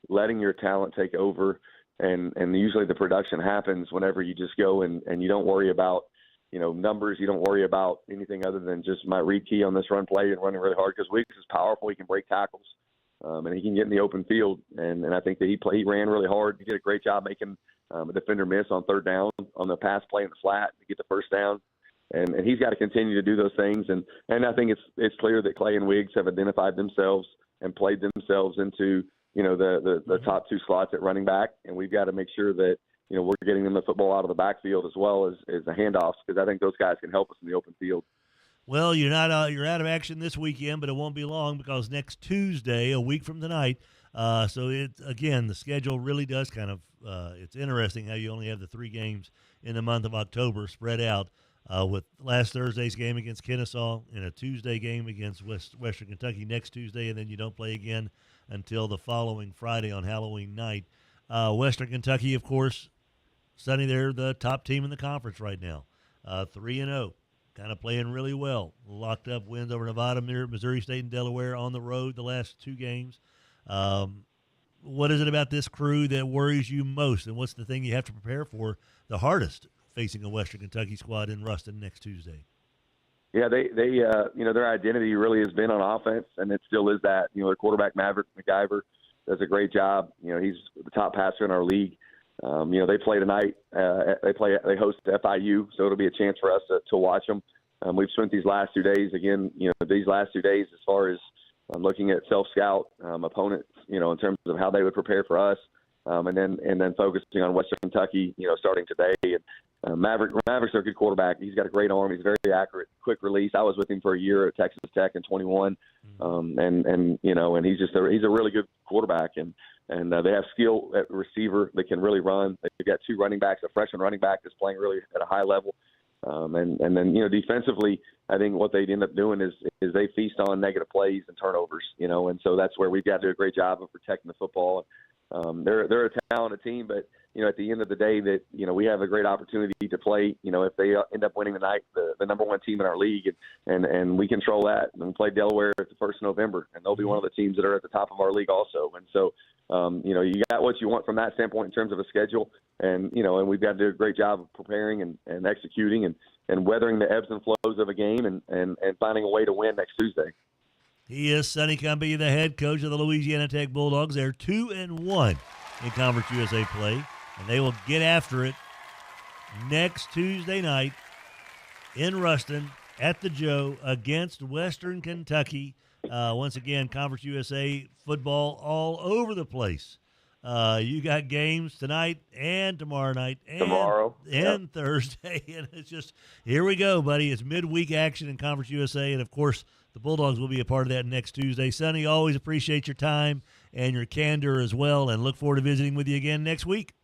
letting your talent take over. And usually the production happens whenever you just go and you don't worry about, numbers. You don't worry about anything other than just my read key on this run play and running really hard because Wiggs is powerful. He can break tackles, and he can get in the open field. And I think that he ran really hard. He did a great job making a defender miss on 3rd down on the pass play in the flat to get the 1st down. And he's got to continue to do those things. And I think it's clear that Clay and Wiggs have identified themselves and played themselves into the top 2 slots at running back, and we've got to make sure that we're getting them the football out of the backfield as well as the handoffs, because I think those guys can help us in the open field. Well, you're out of action this weekend, but it won't be long because next Tuesday, a week from tonight. So the schedule really does kind of it's interesting how you only have the 3 games in the month of October spread out. With last Thursday's game against Kennesaw and a Tuesday game against Western Kentucky next Tuesday, and then you don't play again until the following Friday on Halloween night. Western Kentucky, of course, Sonny, they're the top team in the conference right now, 3-0, kind of playing really well. Locked up wins over Nevada, Missouri State, and Delaware on the road the last 2 games. What is it about this crew that worries you most, and what's the thing you have to prepare for the hardest facing a Western Kentucky squad in Ruston next Tuesday? Yeah, they their identity really has been on offense, and it still is that. Their quarterback Maverick McIver does a great job. He's the top passer in our league. They play tonight. They host FIU, so it'll be a chance for us to watch them. We've spent these last 2 days as far as looking at self-scout opponents, in terms of how they would prepare for us. And then focusing on Western Kentucky, starting today. And Maverick's a good quarterback. He's got a great arm. He's very accurate, quick release. I was with him for a year at Texas Tech in 21, and he's he's a really good quarterback. And they have skill at receiver that can really run. They've got 2 running backs, a freshman running back that's playing really at a high level. And then defensively, I think what they'd end up doing is they feast on negative plays and turnovers. And so that's where we've got to do a great job of protecting the football. They're a talented team, but at the end of the day, that we have a great opportunity to play. If they end up winning tonight, the number 1 team in our league, and we control that. And we play Delaware at the 1st of November, and they'll be one of the teams that are at the top of our league also. And so, you got what you want from that standpoint in terms of a schedule, and we've got to do a great job of preparing and executing and weathering the ebbs and flows of a game and finding a way to win next Tuesday. He is Sonny Cumbie, the head coach of the Louisiana Tech Bulldogs. They're 2-1 in Conference USA play, and they will get after it next Tuesday night in Ruston at the Joe against Western Kentucky. Once again, Conference USA football all over the place. You got games tonight and tomorrow night and Thursday. And it's just, here we go, buddy. It's midweek action in Conference USA. And, of course, the Bulldogs will be a part of that next Tuesday. Sonny, always appreciate your time and your candor as well, and look forward to visiting with you again next week.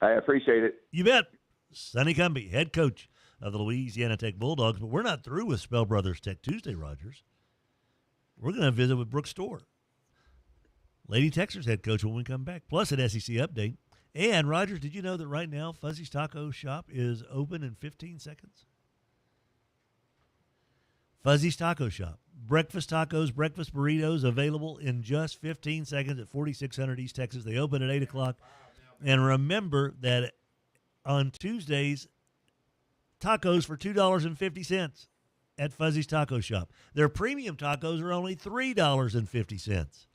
I appreciate it. You bet. Sonny Cumbie, head coach of the Louisiana Tech Bulldogs. But we're not through with Spell Brothers Tech Tuesday, Rogers. We're going to visit with Brooke Stoehr, Lady Techster's head coach, when we come back, plus an SEC update. And, Rogers, did you know that right now Fuzzy's Taco Shop is open in 15 seconds? Fuzzy's Taco Shop. Breakfast tacos, breakfast burritos available in just 15 seconds at 4600 East Texas. They open at 8 o'clock. And remember that on Tuesdays, tacos for $2.50 at Fuzzy's Taco Shop. Their premium tacos are only $3.50.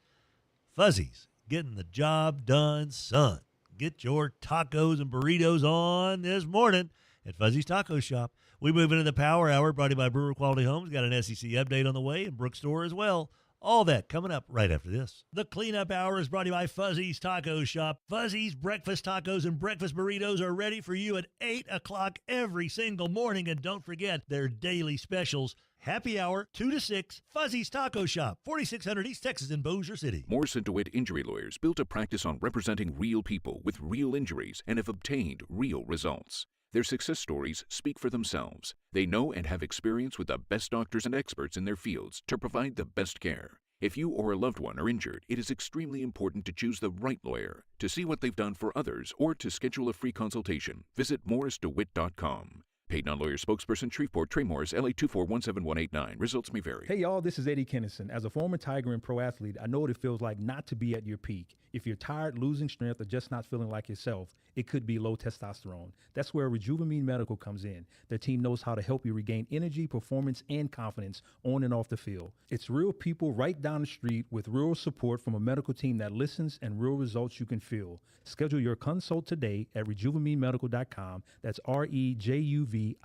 Fuzzy's, getting the job done, son. Get your tacos and burritos on this morning at Fuzzy's Taco Shop. We move into the Power Hour, brought to you by Brewer Quality Homes. Got an SEC update on the way, and Brooke Stoehr as well. All that coming up right after this. The Cleanup Hour is brought to you by Fuzzy's Taco Shop. Fuzzy's breakfast tacos and breakfast burritos are ready for you at 8 o'clock every single morning. And don't forget their daily specials. Happy Hour, 2 to 6, Fuzzy's Taco Shop, 4600 East Texas in Bossier City. Morris Dewett Injury Lawyers built a practice on representing real people with real injuries and have obtained real results. Their success stories speak for themselves. They know and have experience with the best doctors and experts in their fields to provide the best care. If you or a loved one are injured, it is extremely important to choose the right lawyer. To see what they've done for others or to schedule a free consultation, visit morrisdewitt.com. Paid non-lawyer spokesperson, Shreveport, Trey Morris, LA 2417189. Results may vary. Hey, y'all, this is Eddie Kennison. As a former Tiger and pro athlete, I know what it feels like not to be at your peak. If you're tired, losing strength, or just not feeling like yourself, it could be low testosterone. That's where Rejuvamine Medical comes in. Their team knows how to help you regain energy, performance, and confidence on and off the field. It's real people right down the street with real support from a medical team that listens and real results you can feel. Schedule your consult today at RejuvaMeMedical.com. That's REJUVIME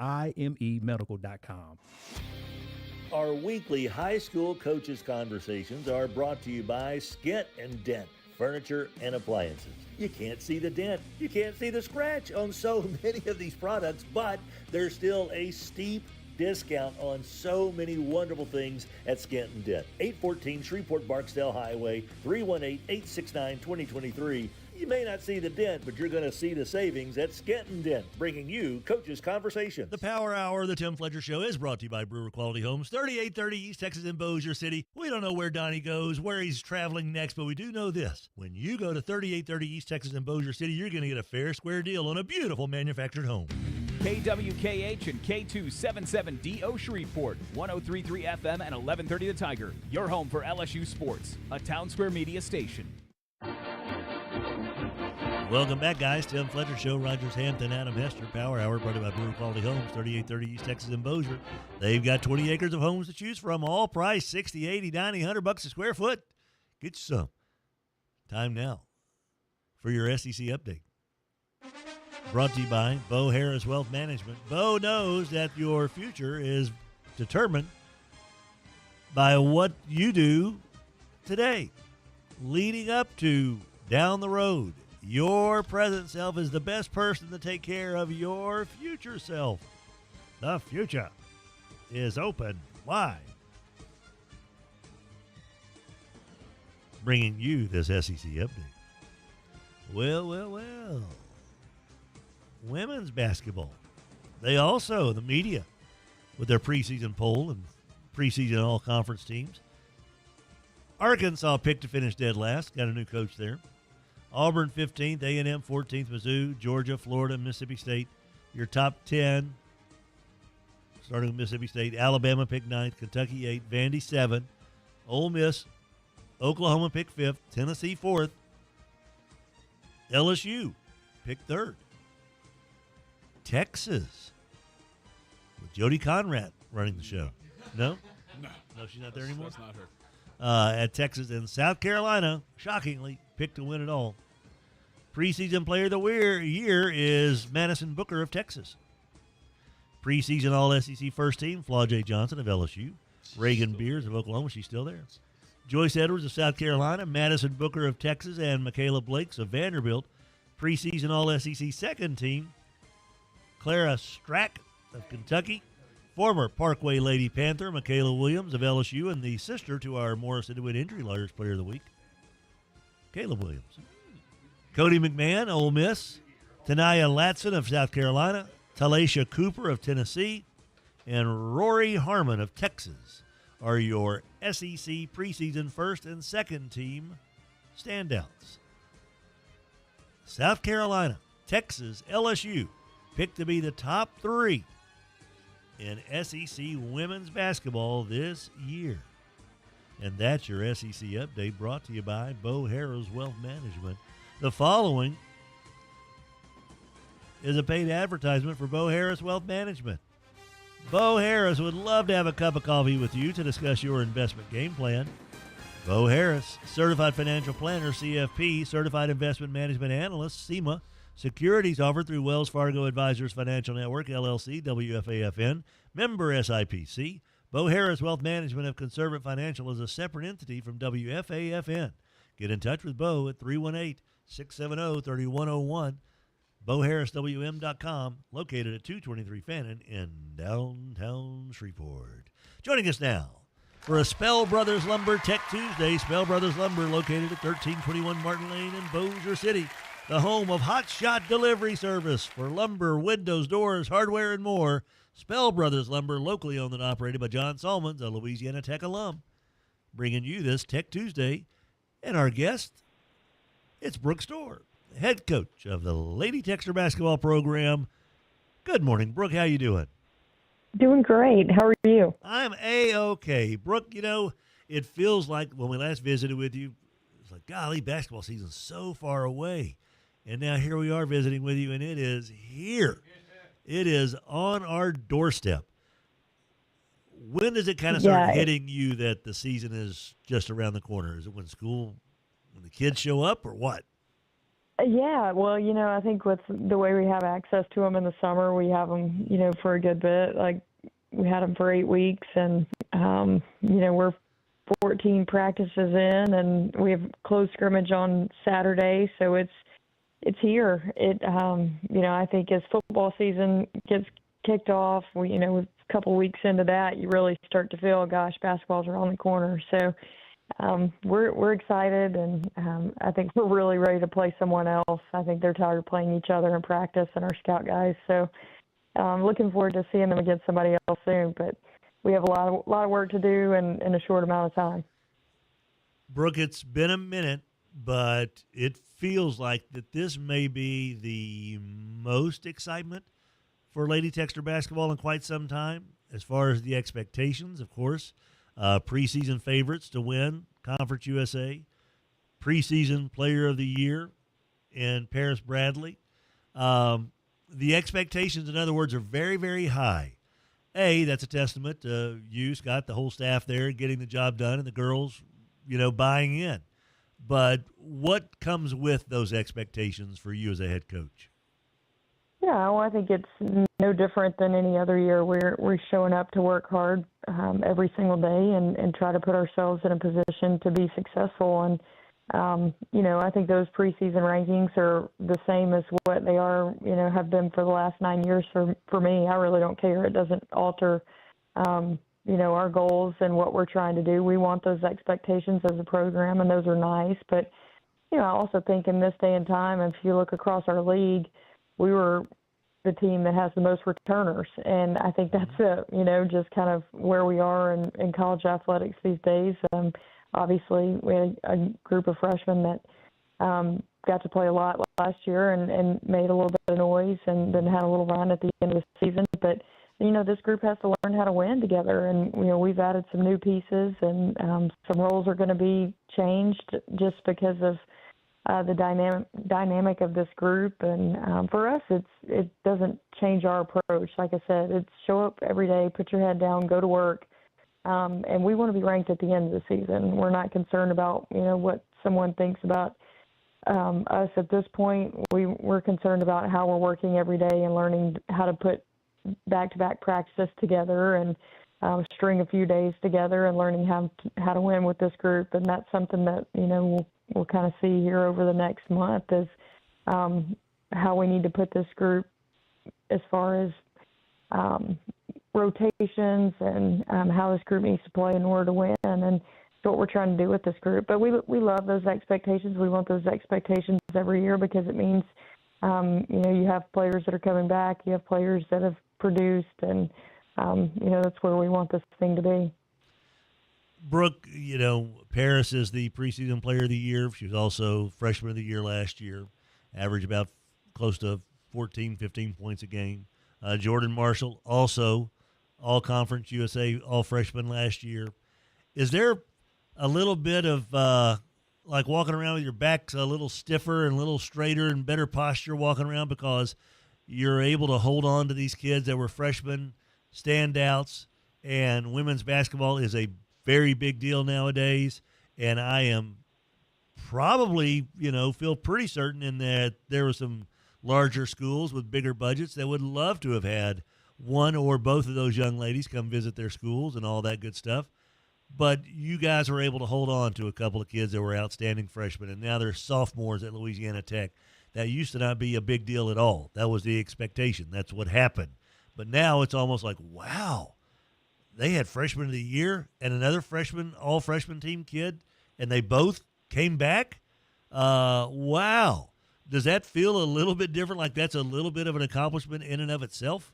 Medical.com. Our weekly high school coaches conversations are brought to you by Skent-N-Dent Furniture and Appliances. You can't see the dent, you can't see the scratch on so many of these products, but there's still a steep discount on so many wonderful things at Skent-N-Dent. 814 Shreveport Barksdale Highway, 318-869-2023. You may not see the dent, but you're going to see the savings at Skent-N-Dent, bringing you Coaches Conversations. The Power Hour of the Tim Fletcher Show is brought to you by Brewer Quality Homes, 3830 East Texas in Bossier City. We don't know where Donnie goes, where he's traveling next, but we do know this. When you go to 3830 East Texas in Bossier City, you're going to get a fair, square deal on a beautiful manufactured home. KWKH and K277DO Shreveport, 103.3 FM and 1130 The Tiger. Your home for LSU sports, a Town Square media station. Welcome back, guys. Tim Fletcher Show, Rogers Hampton, Adam Hester. Power Hour brought to you by Brewer Quality Homes, 3830 East Texas in Bossier. They've got 20 acres of homes to choose from, all priced $60, $80, $90, $100 a square foot. Get you some. Time now for your SEC update. Brought to you by Bo Harris Wealth Management. Bo knows that your future is determined by what you do today, leading up to down the road. Your present self is the best person to take care of your future self. The future is open wide. Bringing you this SEC update. Well. Women's basketball. They also, the media, with their preseason poll and preseason all-conference teams. Arkansas picked to finish dead last. Got a new coach there. Auburn 15th, A&M 14th, Mizzou, Georgia, Florida, Mississippi State. Your top 10, starting with Mississippi State. Alabama picked 9th, Kentucky 8th, Vandy 7th, Ole Miss, Oklahoma picked 5th, Tennessee 4th, LSU picked 3rd. Texas, with Jody Conrad running the show. No, she's not there anymore. That's not her. At Texas and South Carolina, shockingly, picked to win it all. Preseason Player of the Year is Madison Booker of Texas. Preseason All-SEC First Team, Flau'jae Johnson of LSU. Reagan Beers of Oklahoma, she's still there. Joyce Edwards of South Carolina, Madison Booker of Texas, and Michaela Blakes of Vanderbilt. Preseason All-SEC Second Team, Clara Strack of Kentucky. Former Parkway Lady Panther, Michaela Williams of LSU, and the sister to our Morris Dewett Injury Lawyers Player of the Week, Caleb Williams. Cody McMahon, Ole Miss. Tanaya Latson of South Carolina. Talasha Cooper of Tennessee. And Rory Harmon of Texas are your SEC preseason first and second team standouts. South Carolina, Texas, LSU picked to be the top three in SEC women's basketball this year. And that's your SEC update brought to you by Bo Harris Wealth Management. The following is a paid advertisement for Bo Harris Wealth Management. Bo Harris would love to have a cup of coffee with you to discuss your investment game plan. Bo Harris, Certified Financial Planner, CFP, Certified Investment Management Analyst, CIMA, securities offered through Wells Fargo Advisors Financial Network, LLC, WFAFN, member SIPC. Bo Harris Wealth Management of Conservative Financial is a separate entity from WFAFN. Get in touch with Bo at 318-670-3101. BoHarrisWM.com, located at 223 Fannin in downtown Shreveport. Joining us now for a Spell Brothers Lumber Tech Tuesday. Spell Brothers Lumber, located at 1321 Martin Lane in Bossier City, the home of Hot Shot Delivery Service for lumber, windows, doors, hardware, and more. Spell Brothers Lumber, locally owned and operated by John Salmons, a Louisiana Tech alum, bringing you this Tech Tuesday. And our guest, it's Brooke Stoehr, head coach of the Lady Techster basketball program. Good morning, Brooke. How you doing? Doing great. How are you? I'm A-OK. Brooke, you know, it feels like when we last visited with you, it's like, golly, basketball season's so far away. And now here we are visiting with you, and it is here. It is on our doorstep. When does it kind of start hitting you that the season is just around the corner? Is it when the kids show up, or what? Yeah, well, you know, I think with the way we have access to them in the summer, we have them, you know, for a good bit. Like, we had them for 8 weeks, and, you know, we're 14 practices in, and we have closed scrimmage on Saturday, so it's here. You know, I think as football season gets kicked off, you know, a couple weeks into that, you really start to feel, gosh, basketball's around the corner. So we're excited, and I think we're really ready to play someone else. I think they're tired of playing each other in practice and our scout guys. So I'm looking forward to seeing them against somebody else soon. But we have a lot of work to do in a short amount of time. Brooke, it's been a minute, but it feels like that this may be the most excitement for Lady Techster basketball in quite some time, as far as the expectations, of course. Preseason favorites to win Conference USA, preseason player of the year in Paris Bradley. The expectations, in other words, are very, very high. That's a testament to you, Scott, the whole staff there, getting the job done, and the girls, you know, buying in. But what comes with those expectations for you as a head coach? Yeah, well, I think it's no different than any other year. We're showing up to work hard every single day and try to put ourselves in a position to be successful. And, you know, I think those preseason rankings are the same as what they are, you know, have been for the last 9 years for me. I really don't care. It doesn't alter, you know, our goals and what we're trying to do. We want those expectations as a program, and those are nice. But, you know, I also think in this day and time, if you look across our league, we were the team that has the most returners. And I think that's, you know, just kind of where we are in college athletics these days. Obviously, we had a group of freshmen that got to play a lot last year and made a little bit of noise and then had a little run at the end of the season. But, you know, this group has to learn how to win together. And, you know, we've added some new pieces, and some roles are going to be changed just because of the dynamic of this group. And for us, it doesn't change our approach. Like I said, it's show up every day, put your head down, go to work. And we want to be ranked at the end of the season. We're not concerned about, you know, what someone thinks about us at this point. We're concerned about how we're working every day and learning how to put back-to-back practices together and string a few days together and learning how to win with this group. And that's something that, we'll kind of see here over the next month is how we need to put this group as far as rotations and how this group needs to play in order to win. And what we're trying to do with this group. But we love those expectations. We want those expectations every year because it means, you have players that are coming back. You have players that have produced, and, that's where we want this thing to be. Brooke, Paris is the preseason player of the year. She was also freshman of the year last year, averaged about close to 14, 15 points a game. Jordan Marshall, also all-conference USA, all-freshman last year. Is there a little bit of like walking around with your back a little stiffer and a little straighter and better posture walking around because you're able to hold on to these kids that were freshmen, standouts, and women's basketball is a very big deal nowadays. And I am probably, feel pretty certain in that there were some larger schools with bigger budgets that would love to have had one or both of those young ladies come visit their schools and all that good stuff. But you guys were able to hold on to a couple of kids that were outstanding freshmen, and now they're sophomores at Louisiana Tech. That used to not be a big deal at all. That was the expectation. That's what happened. But now it's almost like, wow, they had freshman of the year and another freshman, all-freshman team kid, and they both came back? Wow. Does that feel a little bit different, like that's a little bit of an accomplishment in and of itself?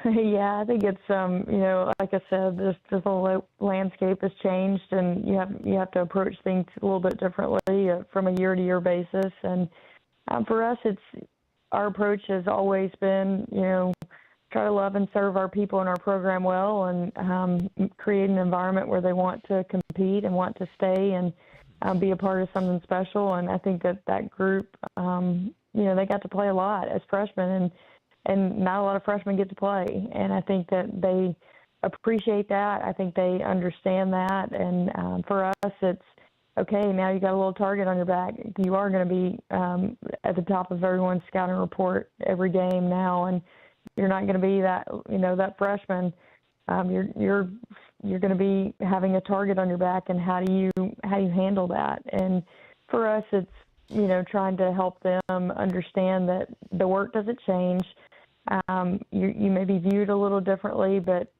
Yeah, I think it's like I said, this whole landscape has changed, and you have to approach things a little bit differently from a year-to-year basis. And for us, our approach has always been, try to love and serve our people in our program well, and create an environment where they want to compete and want to stay and be a part of something special. And I think that group, they got to play a lot as freshmen, and not a lot of freshmen get to play. And I think that they appreciate that. I think they understand that. And for us, it's, okay, now you got a little target on your back. You are going to be at the top of everyone's scouting report every game now, and you're not going to be that, that freshman. You're going to be having a target on your back, and how do you handle that? And for us, it's, trying to help them understand that the work doesn't change. You may be viewed a little differently, but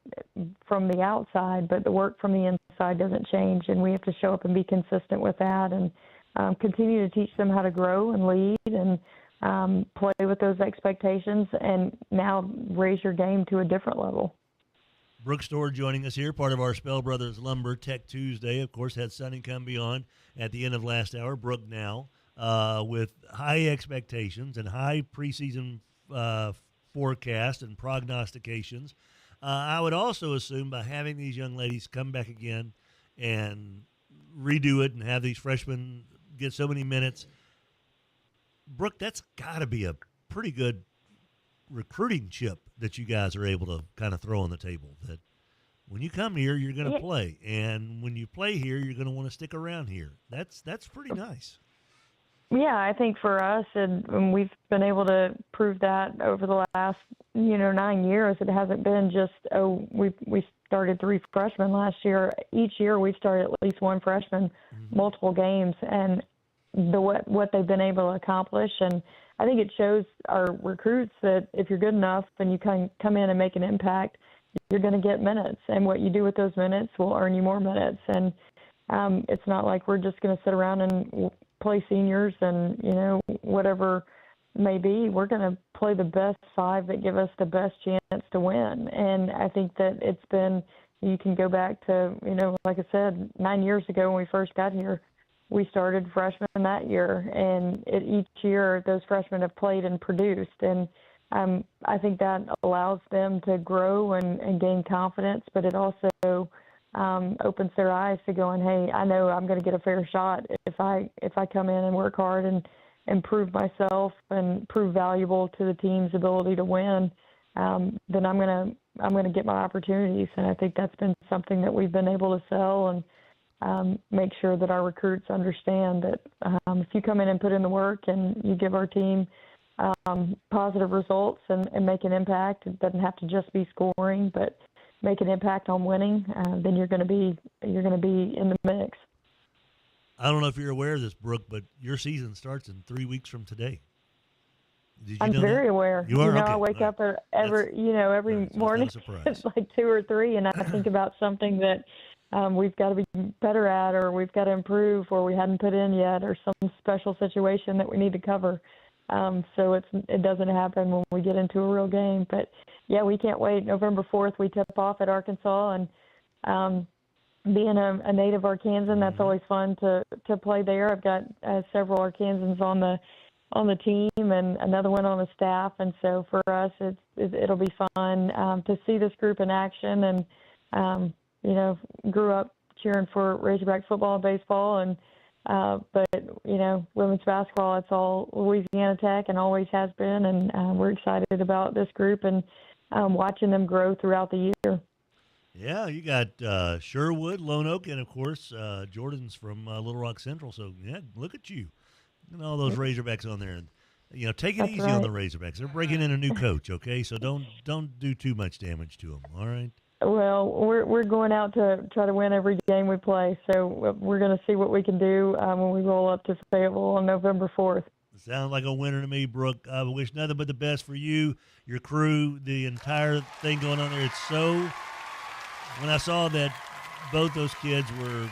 from the outside, but the work from the inside doesn't change, and we have to show up and be consistent with that, and continue to teach them how to grow and lead and play with those expectations, and now raise your game to a different level. Brooke Stoehr joining us here, part of our Spell Brothers Lumber Tech Tuesday. Of course, had Sonny Cumbie on at the end of last hour. Brooke now with high expectations and high preseason forecast and prognostications. I would also assume by having these young ladies come back again and redo it and have these freshmen get so many minutes, Brooke, that's got to be a pretty good recruiting chip that you guys are able to kind of throw on the table, that when you come here, you're going to play. And when you play here, you're going to want to stick around here. That's pretty nice. Yeah, I think for us, and we've been able to prove that over the last, 9 years. It hasn't been just, we started 3 freshmen last year. Each year we've started at least 1 freshman, multiple games, and what they've been able to accomplish. And I think it shows our recruits that if you're good enough and you can come in and make an impact, you're going to get minutes. And what you do with those minutes will earn you more minutes. And it's not like we're just going to sit around and play seniors and, whatever may be. We're going to play the best 5 that give us the best chance to win. And I think that it's been, you can go back to, like I said, 9 years ago when we first got here, we started freshmen that year. And each year those freshmen have played and produced. And I think that allows them to grow and gain confidence, but it also opens their eyes to going, hey, I know I'm going to get a fair shot if I come in and work hard and prove myself and prove valuable to the team's ability to win. Then I'm going to get my opportunities, and I think that's been something that we've been able to sell. And make sure that our recruits understand that if you come in and put in the work and you give our team positive results and make an impact, it doesn't have to just be scoring, but make an impact on winning, then you're going to be in the mix. I don't know if you're aware of this, Brooke, but your season starts in 3 weeks from today. Did you I'm know very that? aware. You are? Okay. I wake up every morning. It's like 2 or 3, and I think about something that we've got to be better at, or we've got to improve, or we hadn't put in yet, or some special situation that we need to cover. So it doesn't happen when we get into a real game. But yeah, we can't wait. November 4th, we tip off at Arkansas, and being a native Arkansan, that's always fun to play there. I've got several Arkansans on the team and another one on the staff, and so for us, it'll be fun to see this group in action. And grew up cheering for Razorback football and baseball, and but women's basketball, it's all Louisiana Tech and always has been, and we're excited about this group and watching them grow throughout the year. Yeah, you got Sherwood, Lone Oak, and, of course, Jordan's from Little Rock Central. So, yeah, look at you. And all those Razorbacks on there. And, take it That's easy right. on the Razorbacks. They're breaking in a new coach, okay? So don't do too much damage to them, all right? Well, we're going out to try to win every game we play, so we're going to see what we can do when we roll up to Fayetteville on November 4th. Sounds like a winner to me, Brooke. I wish nothing but the best for you, your crew, the entire thing going on there. It's so... When I saw that both those kids were,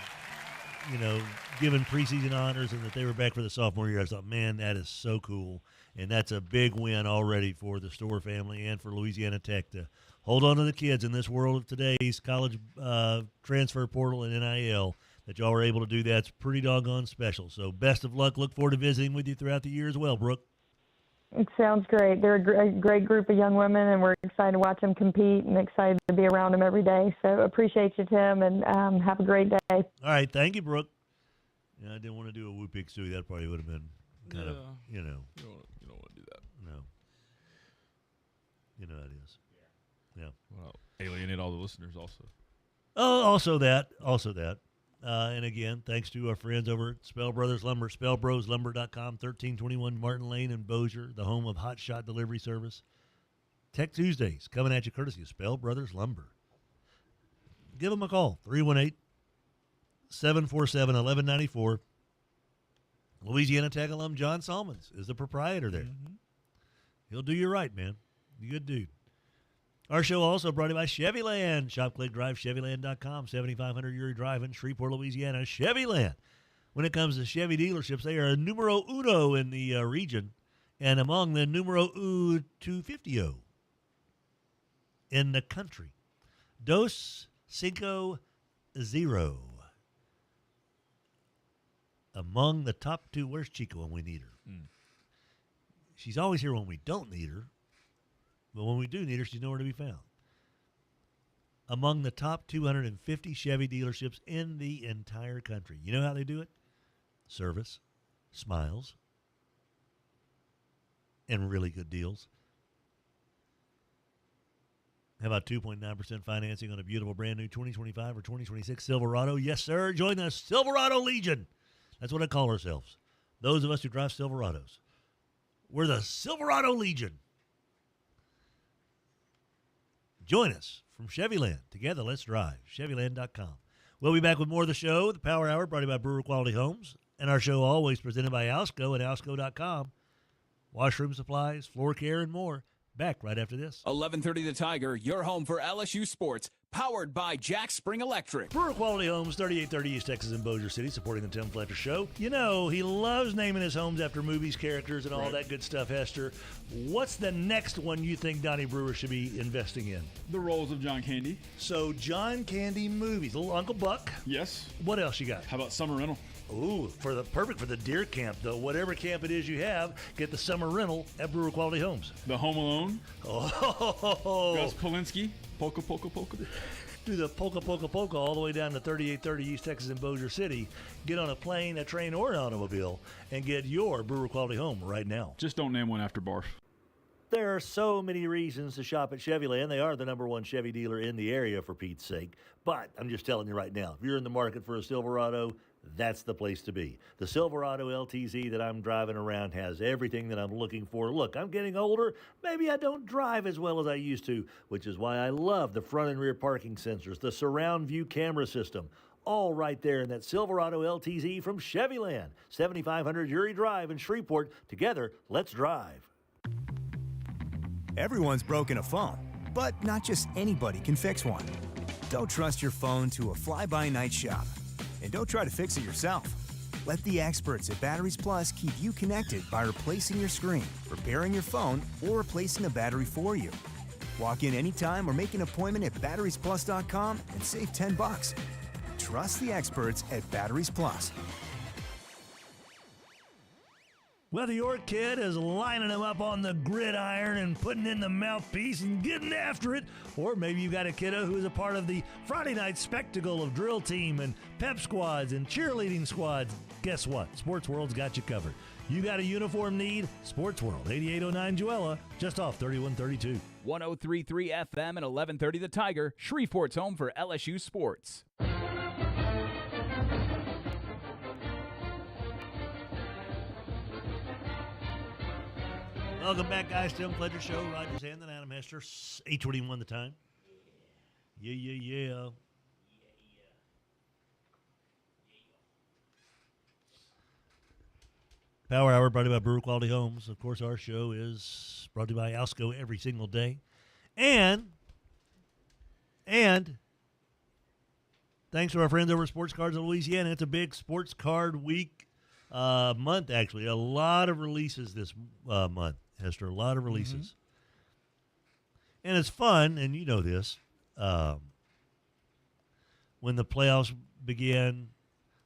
given preseason honors and that they were back for the sophomore year, I thought, man, that is so cool. And that's a big win already for the Stoehr family and for Louisiana Tech to hold on to the kids in this world of today's college transfer portal and NIL. That y'all were able to do that's pretty doggone special. So best of luck. Look forward to visiting with you throughout the year as well, Brooke. It sounds great. They're a great group of young women, and we're excited to watch them compete and excited to be around them every day. So appreciate you, Tim, and have a great day. All right. Thank you, Brooke. Yeah, I didn't want to do a whooping Sue. That probably would have been kind of, You don't want to do that. No. You know how it is. Yeah. Well, alienate all the listeners also. Oh, also that. And again, thanks to our friends over at Spell Brothers Lumber, spellbroslumber.com, 1321 Martin Lane in Bossier, the home of Hot Shot Delivery Service. Tech Tuesdays coming at you courtesy of Spell Brothers Lumber. Give them a call, 318-747-1194. Louisiana Tech alum John Salmons is the proprietor there. Mm-hmm. He'll do you right, man. You good dude. Our show also brought to you by Chevyland. Shop, click, drive, Chevyland.com, 7,500 Erie Drive in Shreveport, Louisiana. Chevyland. When it comes to Chevy dealerships, they are numero uno in the region and among the numero 250 in the country. Dos Cinco Zero. Among the top two. Where's Chica when we need her? She's always here when we don't need her. But when we do need her, she's nowhere to be found. Among the top 250 Chevy dealerships in the entire country. You know how they do it? Service, smiles, and really good deals. How about 2.9% financing on a beautiful brand new 2025 or 2026 Silverado? Yes, sir. Join the Silverado Legion. That's what I call ourselves. Those of us who drive Silverados. We're the Silverado Legion. Join us from Chevyland. Together, let's drive. Chevyland.com. We'll be back with more of the show, the Power Hour, brought to you by Brewer Quality Homes. And our show always presented by Alsco at alsco.com. Washroom supplies, floor care, and more. Back right after this. 11:30 The Tiger, your home for LSU sports. Powered by Jack Spring Electric. Brewer Quality Homes, 3830 East Texas in Bossier City, supporting the Tim Fletcher Show. You know, he loves naming his homes after movies, characters, and all that good stuff, Hester. What's the next one you think Donnie Brewer should be investing in? The roles of John Candy. So, John Candy movies. Little Uncle Buck. Yes. What else you got? How about Summer Rental? Ooh, perfect for the deer camp, though. Whatever camp it is you have, get the summer rental at Brewer Quality Homes. The Home Alone. Oh. Gus Polinski. Polka, polka, polka. Do the polka, polka, polka all the way down to 3830 East Texas in Bossier City. Get on a plane, a train, or an automobile and get your Brewer Quality home right now. Just don't name one after Barf. There are so many reasons to shop at Chevyland. They are the #1 Chevy dealer in the area, for Pete's sake. But I'm just telling you right now, if you're in the market for a Silverado, that's the place to be. The Silverado LTZ that I'm driving around has everything that I'm looking for. Look, I'm getting older. Maybe I don't drive as well as I used to, which is why I love the front and rear parking sensors, the surround view camera system, all right there in that Silverado LTZ from Chevyland. 7500 Uri Drive in Shreveport. Together, let's drive. Everyone's broken a phone, but not just anybody can fix one. Don't trust your phone to a fly-by-night shop. And don't try to fix it yourself. Let the experts at Batteries Plus keep you connected by replacing your screen, repairing your phone, or replacing a battery for you. Walk in anytime or make an appointment at batteriesplus.com and save $10. Trust the experts at Batteries Plus. Whether your kid is lining them up on the gridiron and putting in the mouthpiece and getting after it, or maybe you got a kiddo who is a part of the Friday night spectacle of drill team and pep squads and cheerleading squads, guess what? Sports World's got you covered. You got a uniform need? Sports World, 8809 Joella, just off 3132. 103.3 FM and 1130 The Tiger, Shreveport's home for LSU sports. Welcome back, guys. Tim Fletcher Show. Rogers and Adam Hester. 8:21 the time. Yeah. Power Hour brought to you by Brewer Quality Homes. Of course, our show is brought to you by Alsco every single day. And thanks to our friends over at Sports Cards of Louisiana. It's a big sports card week month, actually. A lot of releases this month. Hester, a lot of releases. And it's fun, and you know this, when the playoffs begin,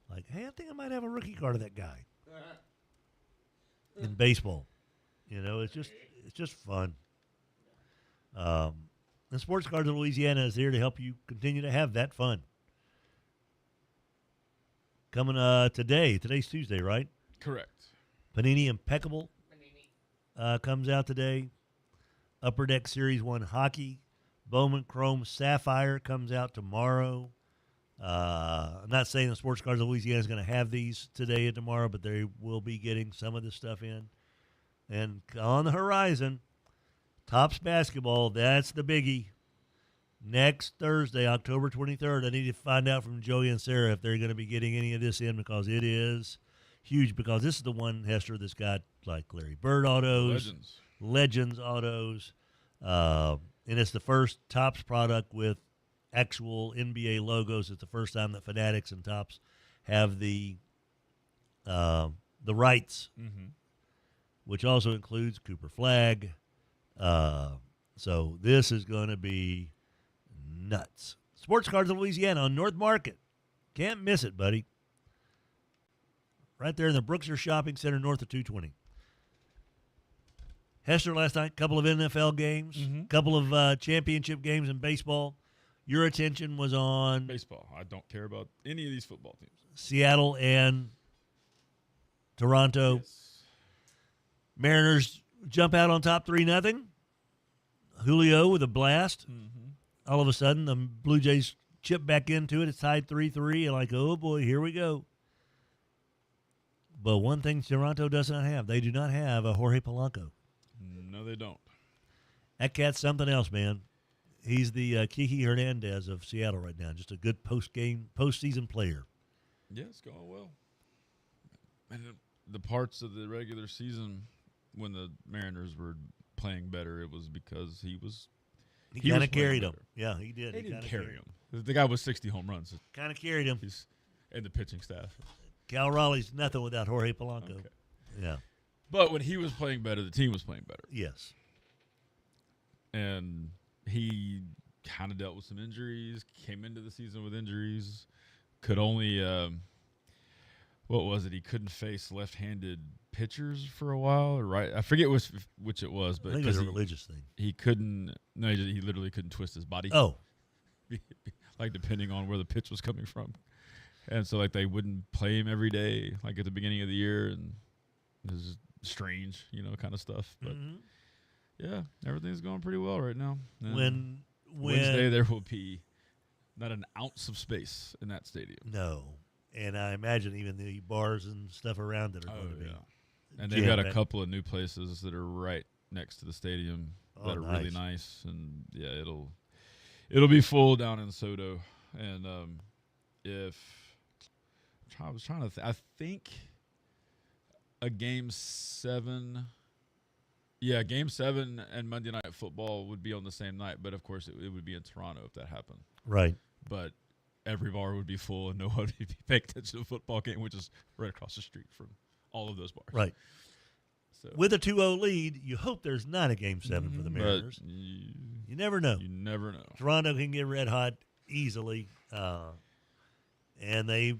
like, hey, I think I might have a rookie card of that guy in baseball. You know, it's just fun. And Sports Cards of Louisiana is here to help you continue to have that fun. Coming today's Tuesday, right? Correct. Panini Impeccable comes out today. Upper Deck Series 1 Hockey. Bowman Chrome Sapphire comes out tomorrow. I'm not saying the Sports Cards of Louisiana is going to have these today and tomorrow, but they will be getting some of this stuff in. And on the horizon, Topps Basketball, that's the biggie. Next Thursday, October 23rd, I need to find out from Joey and Sarah if they're going to be getting any of this in, because it is huge, because this is the one, Hester, that's got like Larry Bird autos, Legends autos, and it's the first Topps product with actual NBA logos. It's the first time that Fanatics and Topps have the rights, which also includes Cooper Flag. So this is going to be nuts. Sports Cards of Louisiana on North Market. Can't miss it, buddy. Right there in the Brookshire Shopping Center north of 220. Hester, last night, couple of NFL games, couple of championship games in baseball. Your attention was on baseball. I don't care about any of these football teams. Seattle and Toronto. Yes. Mariners jump out on top 3-0. Julio with a blast. All of a sudden, the Blue Jays chip back into it. It's tied 3-3. And like, oh, boy, here we go. But one thing Toronto does not have, they do not have a Jorge Polanco. No, they don't. That cat's something else, man. He's the Kiki Hernandez of Seattle right now. Just a good postseason player. Yeah, it's going well. And the parts of the regular season when the Mariners were playing better, it was because he kind of carried him. Yeah, he did. He didn't carry him. The guy was 60 home runs. Kind of carried him. And the pitching staff. Cal Raleigh's nothing without Jorge Polanco. Okay. Yeah. But when he was playing better, the team was playing better. Yes. And he kind of dealt with some injuries, came into the season with injuries, could only, what was it? He couldn't face left-handed pitchers for a while, or right? I forget which it was, but I think it was a religious thing. He couldn't, no, he literally couldn't twist his body. Oh. Like, depending on where the pitch was coming from. And so, like, they wouldn't play him every day, like, at the beginning of the year, and it was strange, kind of stuff. But Yeah, everything's going pretty well right now. And When Wednesday there will be not an ounce of space in that stadium. No. And I imagine even the bars and stuff around it are going to be. And they've got a couple of new places that are right next to the stadium that are really nice. And, yeah, it'll be full down in DeSoto. And I was trying to I think a Game 7 – yeah, Game 7 and Monday Night Football would be on the same night. But, of course, it would be in Toronto if that happened. Right. But every bar would be full and nobody would be paying attention to the football game, which is right across the street from all of those bars. Right. So. With a 2-0 lead, you hope there's not a Game 7 for the Mariners. You never know. You never know. Toronto can get red hot easily. And they've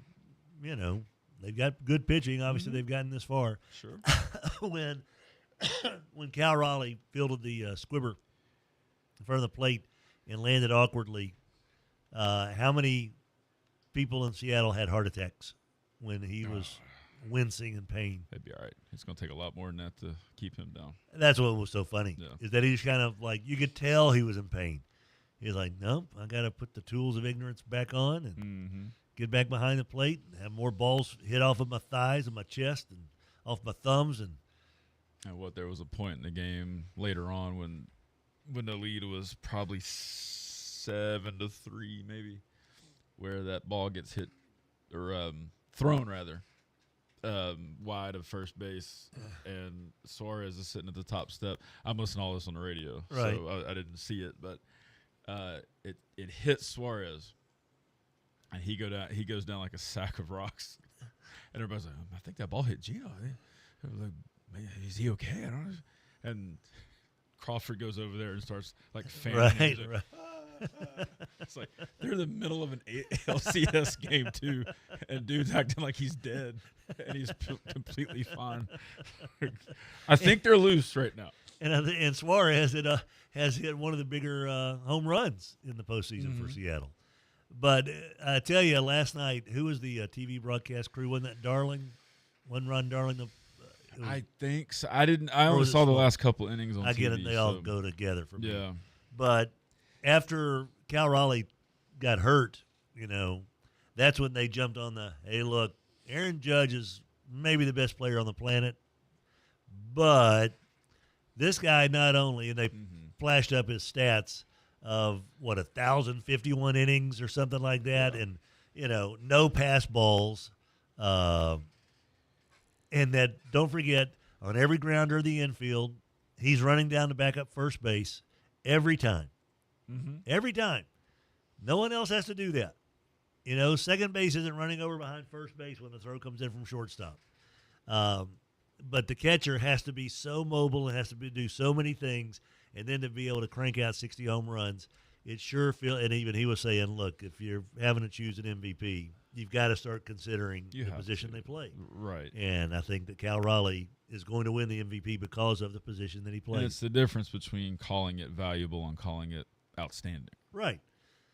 got good pitching. Obviously, they've gotten this far. Sure. When Cal Raleigh fielded the squibber in front of the plate and landed awkwardly, how many people in Seattle had heart attacks when he was wincing in pain? They'd be all right. It's going to take a lot more than that to keep him down. That's what was so funny, is that he just kind of like, you could tell he was in pain. He was like, nope, I got to put the tools of ignorance back on and get back behind the plate and have more balls hit off of my thighs and my chest and off my thumbs. And there was a point in the game later on when the lead was probably 7-3 maybe, where that ball gets hit or thrown rather wide of first base, and Suarez is sitting at the top step. I'm listening to all this on the radio, so I didn't see it, but it hit Suarez, and he goes down like a sack of rocks, and everybody's like, I think that ball hit Gino. Like, is he okay? I don't know. And Crawford goes over there and starts like fanning. Right. It's like they're in the middle of an LCS game too, and dude's acting like he's dead, and he's completely fine. I think they're loose right now. And Suarez has hit one of the bigger home runs in the postseason for Seattle. But I tell you, last night, who was the TV broadcast crew? Wasn't that Darling? Wasn't Ron Darling? I think so. I only saw the last couple innings on TV. I get it. They all go together for me. Yeah. But after Cal Raleigh got hurt, that's when they jumped on hey, look, Aaron Judge is maybe the best player on the planet, but this guy not only, and they flashed up his stats of, 1,051 innings or something like that, and, no pass balls, and that, don't forget, on every grounder of the infield, he's running down to back up first base every time. Every time. No one else has to do that. Second base isn't running over behind first base when the throw comes in from shortstop. But the catcher has to be so mobile and has to do so many things, and then to be able to crank out 60 home runs, it sure feels, and even he was saying, look, if you're having to choose an MVP, you've got to start considering the position they play. Right. And I think that Cal Raleigh is going to win the MVP because of the position that he plays. And it's the difference between calling it valuable and calling it outstanding. Right.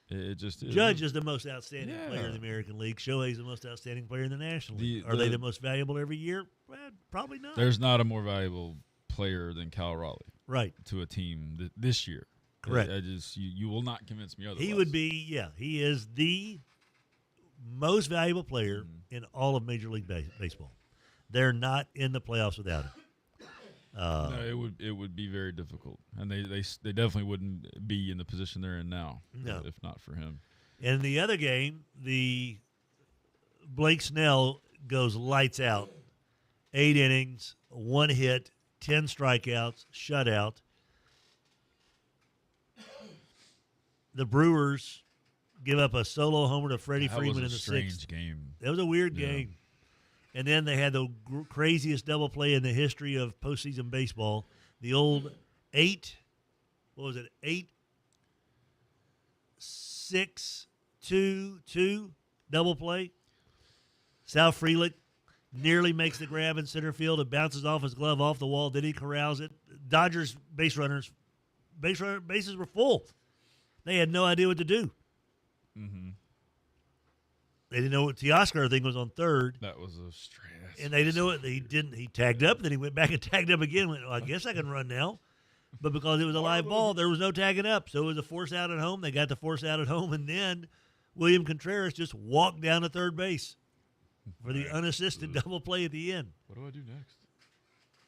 It just is. Judge is the most outstanding player in the American League. Shohei's the most outstanding player in the National League. Are they the most valuable every year? Well, probably not. There's not a more valuable player than Cal Raleigh. Right. To a team this year. Correct. You will not convince me otherwise. He would be, he is the most valuable player in all of Major League Baseball. They're not in the playoffs without him. No, it would be very difficult, and they definitely wouldn't be in the position they're in now, if not for him. In the other game, the Blake Snell goes lights out, 8 innings, 1 hit, 10 strikeouts, shutout. The Brewers give up a solo homer to Freddie Freeman in the 6th. That was a strange game. That was a weird game. And then they had the craziest double play in the history of postseason baseball. The old 8-6-2-2 double play. Sal Frelick nearly makes the grab in center field. It bounces off his glove off the wall. Then he corrals it. Dodgers bases were full. They had no idea what to do. They didn't know what Teoscar, I think, was on third. That was a stress. And they didn't know it. He tagged up, then he went back and tagged up again. Went, I guess I can run now. But because it was a live ball, there was no tagging up. So it was a force out at home. They got the force out at home, and then William Contreras just walked down to third base for the unassisted double play at the end. What do I do next?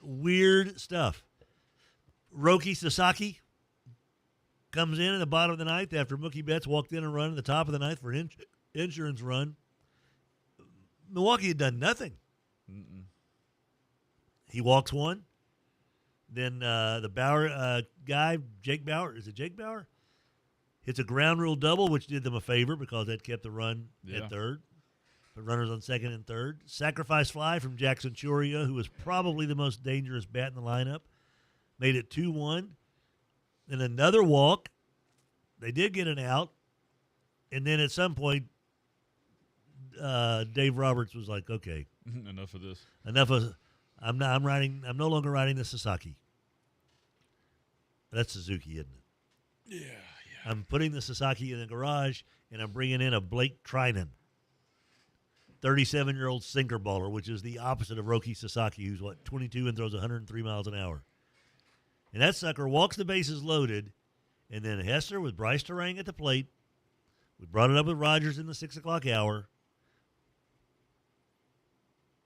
Weird stuff. Roki Sasaki comes in at the bottom of the ninth after Mookie Betts walked in and run at the top of the ninth for an insurance run. Milwaukee had done nothing. He walks one. Then the Bauer guy, Jake Bauer, is it Jake Bauer? Hits a ground rule double, which did them a favor because that kept the run at third. But runners on second and third. Sacrifice fly from Jackson Churia, who was probably the most dangerous bat in the lineup. Made it 2-1. Then another walk. They did get an out. And then at some point, Dave Roberts was like, okay. Enough of this. Enough of I'm no longer riding the Sasaki. That's Suzuki, isn't it? Yeah. I'm putting the Sasaki in the garage, and I'm bringing in a Blake Trinan, 37-year-old sinker baller, which is the opposite of Roki Sasaki, who's, 22 and throws 103 miles an hour. And that sucker walks the bases loaded, and then Hester with Bryce Terang at the plate. We brought it up with Rogers in the 6 o'clock hour.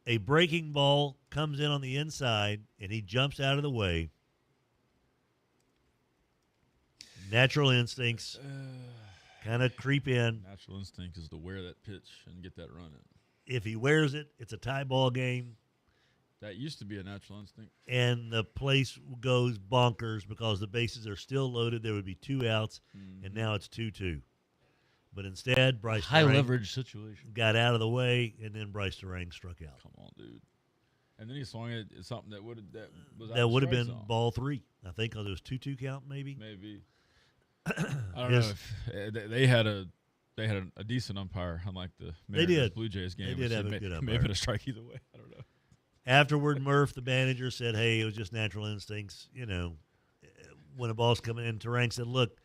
A breaking ball comes in on the inside, and he jumps out of the way. Natural instincts kind of creep in. Natural instinct is to wear that pitch and get that run in. If he wears it, it's a tie ball game. That used to be a natural instinct. And the place goes bonkers because the bases are still loaded. There would be 2 outs, and now it's 2-2. But instead, Bryce high Terang leverage situation got out of the way, and then Bryce Terang struck out. Come on, dude. And then he swung it at something that would have been zone. ball 3, I think, because it was 2-2 count, maybe. Maybe. I don't know if they had a decent umpire, unlike the Mariners Blue Jays game. They did have a good umpire. May have been a strike either way. I don't know. Afterward, Murph, the manager, said, hey, it was just natural instincts. You know, when a ball's coming in, Terang said, look,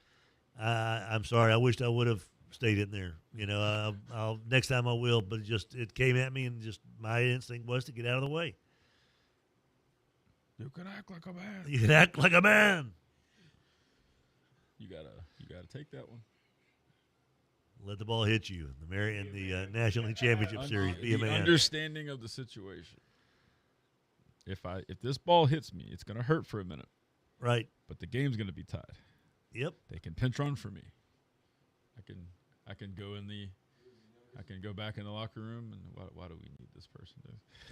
I'm sorry. I wished I would have stayed in there. You know, I'll next time I will, but it came at me, and just my instinct was to get out of the way. You can act like a man. You can act like a man. You gotta take that one. Let the ball hit you in the National League Championship Series. Be a man. Understanding of the situation. If this ball hits me, it's gonna hurt for a minute. Right. But the game's gonna be tied. Yep. They can pinch run for me. I can go back in the locker room, and why do we need this person?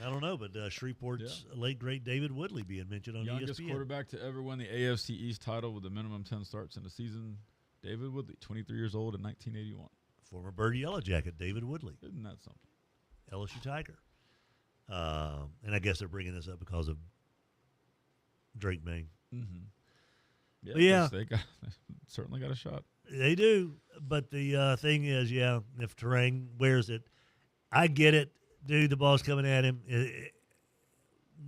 I don't know, but Shreveport's late great David Woodley being mentioned on Youngest ESPN. quarterback to ever win the AFC East title with a minimum 10 starts in a season. David Woodley, 23 years old in 1981. Former Bird Yellow Jacket David Woodley. Isn't that something? LSU Tiger. And I guess they're bringing this up because of Drake May. Mm-hmm. Yeah, they certainly got a shot. They do, but the thing is, if Terang wears it, I get it, dude. The ball's coming at him.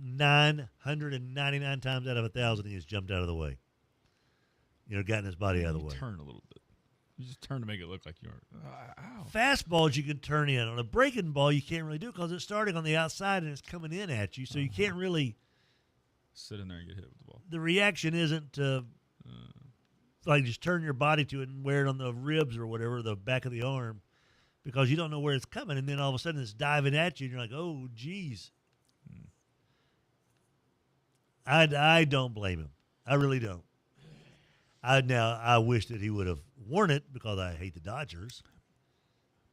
999 times out of 1,000, he has jumped out of the way. Gotten his body out of the way. Turn a little bit. You just turn to make it look like you're. Ow. Fastballs you can turn in. On a breaking ball, you can't really do because it's starting on the outside and it's coming in at you, so you can't really sit in there and get hit with the ball. The reaction isn't to like just turn your body to it and wear it on the ribs or whatever, the back of the arm, because you don't know where it's coming, and then all of a sudden it's diving at you, and you're like, oh, geez. I don't blame him. I really don't. I wish that he would have worn it because I hate the Dodgers.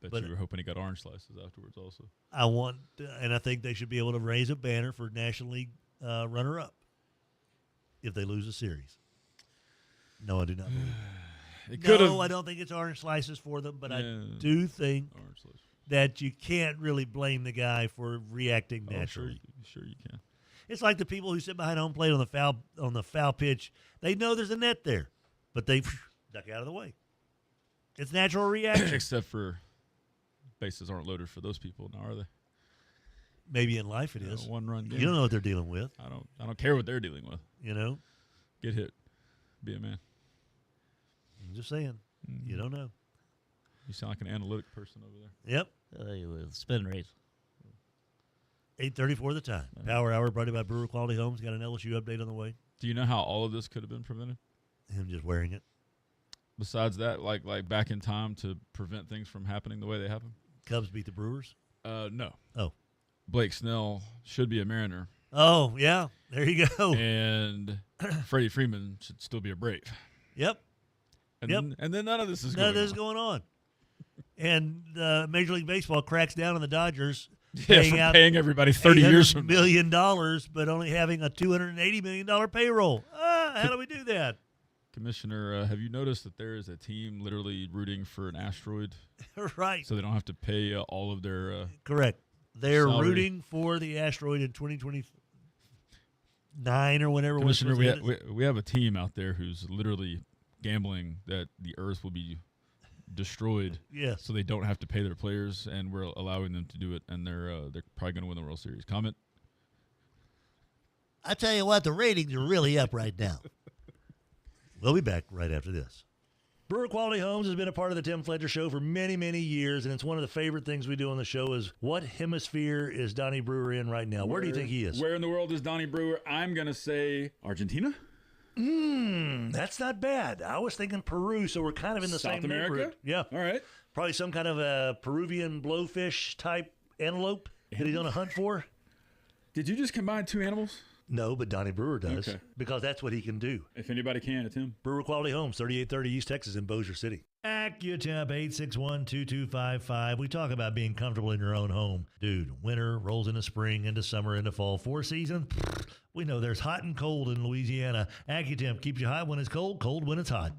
But you were hoping he got orange slices afterwards also. And I think they should be able to raise a banner for National League runner-up if they lose a series. No, I do not believe I don't think it's orange slices for them, but I do think that you can't really blame the guy for reacting naturally. Sure you can. It's like the people who sit behind home plate on the foul pitch. They know there's a net there, but they duck out of the way. It's natural reaction. Except for bases aren't loaded for those people now, are they? Maybe in life it is. One-run game. You don't know what they're dealing with. I don't care what they're dealing with. Get hit. Be a man. I'm just saying. You don't know. You sound like an analytic person over there. Yep. Spin rate. 8:34 the time. Power Hour brought to you by Brewer Quality Homes. Got an LSU update on the way. Do you know how all of this could have been prevented? Him just wearing it. Besides that, like back in time to prevent things from happening the way they happen? Cubs beat the Brewers? No. Oh. Blake Snell should be a Mariner. Oh, yeah. There you go. And Freddie Freeman should still be a Brave. Yep. And then none of this is going on. None of this is going on. And Major League Baseball cracks down on the Dodgers. Paying everybody 30 years from $1 million, but only having a $280 million payroll. How do we do that? Commissioner, have you noticed that there is a team literally rooting for an asteroid? Right. So they don't have to pay all of their Correct. They're salary. Rooting for the asteroid in 2029 or whatever. Commissioner, we have a team out there who's literally gambling that the Earth will be destroyed. Yes. So they don't have to pay their players, and we're allowing them to do it, and they're probably going to win the World Series. Comment? I tell you what, the ratings are really up right now. We'll be back right after this. Brewer Quality Homes has been a part of the Tim Fletcher Show for many, many years, and it's one of the favorite things we do on the show is what hemisphere is Donnie Brewer in right now? Where do you think he is? Where in the world is Donnie Brewer? I'm going to say Argentina. That's not bad. I was thinking Peru, so we're kind of in the South same America? neighborhood. Yeah. All right. Probably some kind of a Peruvian blowfish type antelope that he's on a hunt for. Did you just combine two animals? No, but Donnie Brewer does because that's what he can do. If anybody can, it's him. Brewer Quality Homes, 3830 East Texas in Bossier City. AccuTemp 861-2255. We talk about being comfortable in your own home. Dude, winter rolls into spring, into summer, into fall. 4 seasons, we know there's hot and cold in Louisiana. AccuTemp keeps you hot when it's cold, cold when it's hot.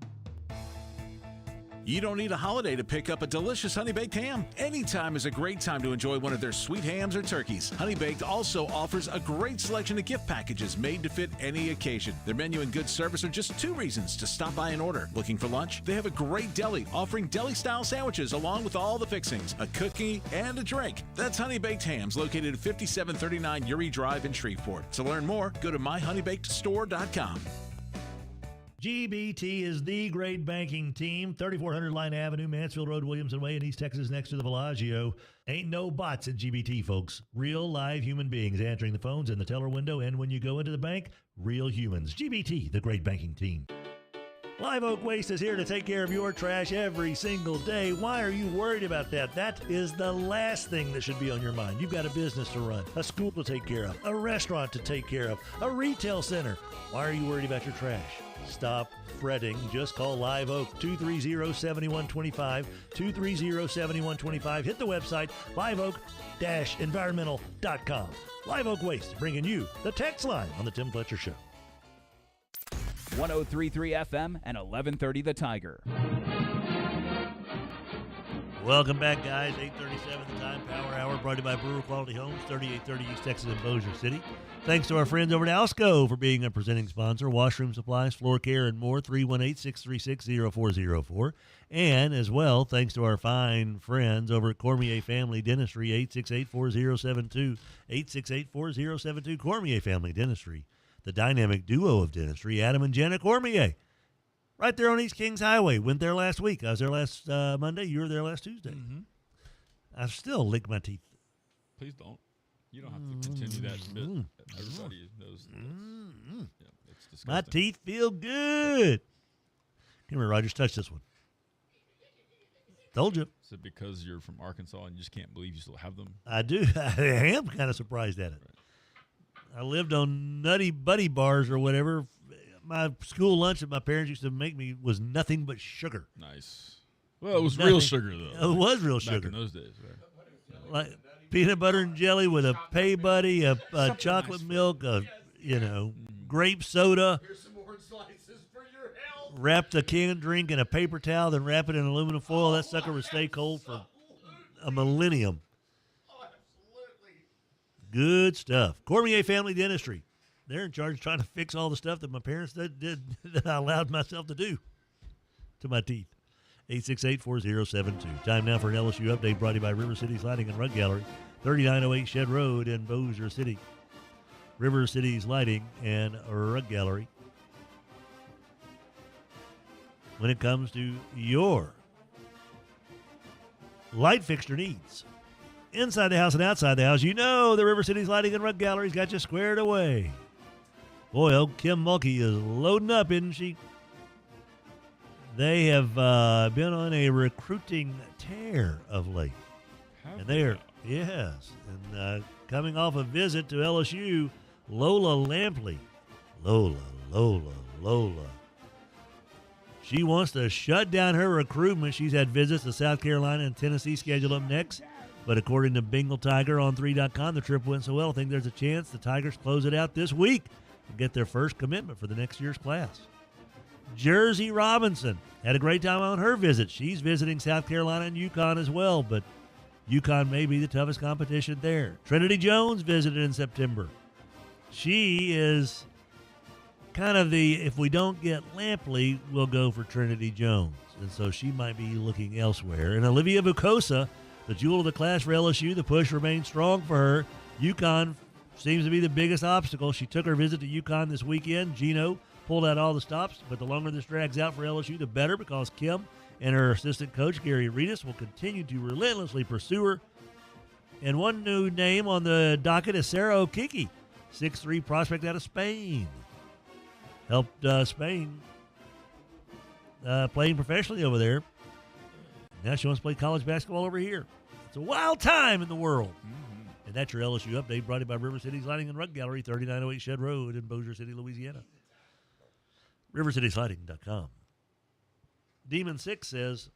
You don't need a holiday to pick up a delicious Honey Baked ham. Anytime is a great time to enjoy one of their sweet hams or turkeys. Honey Baked also offers a great selection of gift packages made to fit any occasion. Their menu and good service are just 2 reasons to stop by and order. Looking for lunch? They have a great deli offering deli-style sandwiches along with all the fixings, a cookie, and a drink. That's Honey Baked Hams, located at 5739 Uri Drive in Shreveport. To learn more, go to myhoneybakedstore.com. GBT is the great banking team. 3400 Line Avenue, Mansfield Road, Williamson Way in East Texas next to the Bellagio. Ain't no bots at GBT, folks. Real live human beings answering the phones in the teller window, and when you go into the bank, real humans. GBT, the great banking team. Live Oak Waste is here to take care of your trash every single day. Why are you worried about that? That is the last thing that should be on your mind. You've got a business to run, a school to take care of, a restaurant to take care of, a retail center. Why are you worried about your trash? Stop fretting. Just call Live Oak 230-7125, 230-7125. Hit the website liveoak-environmental.com. Live Oak Waste bringing you the text line on the Tim Fletcher Show. 103.3 FM and 1130 The Tiger. Welcome back, guys. 8:37 the time. Power Hour brought to you by Brewer Quality Homes, 3830 East Texas in Bossier City. Thanks to our friends over at Alsco for being a presenting sponsor. Washroom supplies, floor care, and more. 318-636-0404. And as well, thanks to our fine friends over at Cormier Family Dentistry, 868-4072. 868-4072. Cormier Family Dentistry. The dynamic duo of dentistry, Adam and Jenna Cormier. Right there on East Kings Highway. Went there last week. I was there last Monday. You were there last Tuesday. Mm-hmm. I still lick my teeth. Please don't. You don't have to continue that. Everybody knows that. Yeah, it's disgusting. My teeth feel good. Come here, Rogers. Touch this one. Told you. Is it because you're from Arkansas and you just can't believe you still have them? I do. I am kind of surprised at it. Right. I lived on Nutty Buddy bars or whatever. My school lunch that my parents used to make me was nothing but sugar. Nice. Well, it was real sugar, though. It was real sugar. Back in those days, right? Like peanut butter and jelly with a pay buddy, a chocolate nice milk, grape soda. Here's some orange slices for your health. Wrap the canned drink in a paper towel, then wrap it in aluminum foil. That sucker would stay cold for a millennium. Oh, absolutely. Good stuff. Cormier Family Dentistry. They're in charge of trying to fix all the stuff that my parents did that I allowed myself to do to my teeth. 868-4072. Time now for an LSU update brought to you by River City's Lighting and Rug Gallery, 3908 Shed Road in Bossier City. River City's Lighting and Rug Gallery. When it comes to your light fixture needs, inside the house and outside the house, you know the River City's Lighting and Rug Gallery's got you squared away. Boy, old Kim Mulkey is loading up, isn't she? They have been on a recruiting tear of late. And they are, yes. And coming off a visit to LSU, Lola Lampley. Lola. She wants to shut down her recruitment. She's had visits to South Carolina and Tennessee scheduled up next. But according to Bengal Tiger on 3.com, the trip went so well, I think there's a chance the Tigers close it out this week and get their first commitment for the next year's class. Jersey Robinson had a great time on her visit. She's visiting South Carolina and UConn as well, but UConn may be the toughest competition there. Trinity Jones visited in September. She is kind of if we don't get Lampley, we'll go for Trinity Jones. And so she might be looking elsewhere. And Olivia Bucosa, the jewel of the class for LSU, the push remains strong for her. UConn seems to be the biggest obstacle. She took her visit to UConn this weekend. Gino pulled out all the stops, but the longer this drags out for LSU, the better, because Kim and her assistant coach, Gary Reedus, will continue to relentlessly pursue her. And one new name on the docket is Sarah Okiki, 6'3" prospect out of Spain. Helped Spain playing professionally over there. Now she wants to play college basketball over here. It's a wild time in the world. Mm-hmm. And that's your LSU update, brought to you by River City's Lighting and Rug Gallery, 3908 Shed Road in Bossier City, Louisiana. RiverCitySlighting.com. Demon 6 says,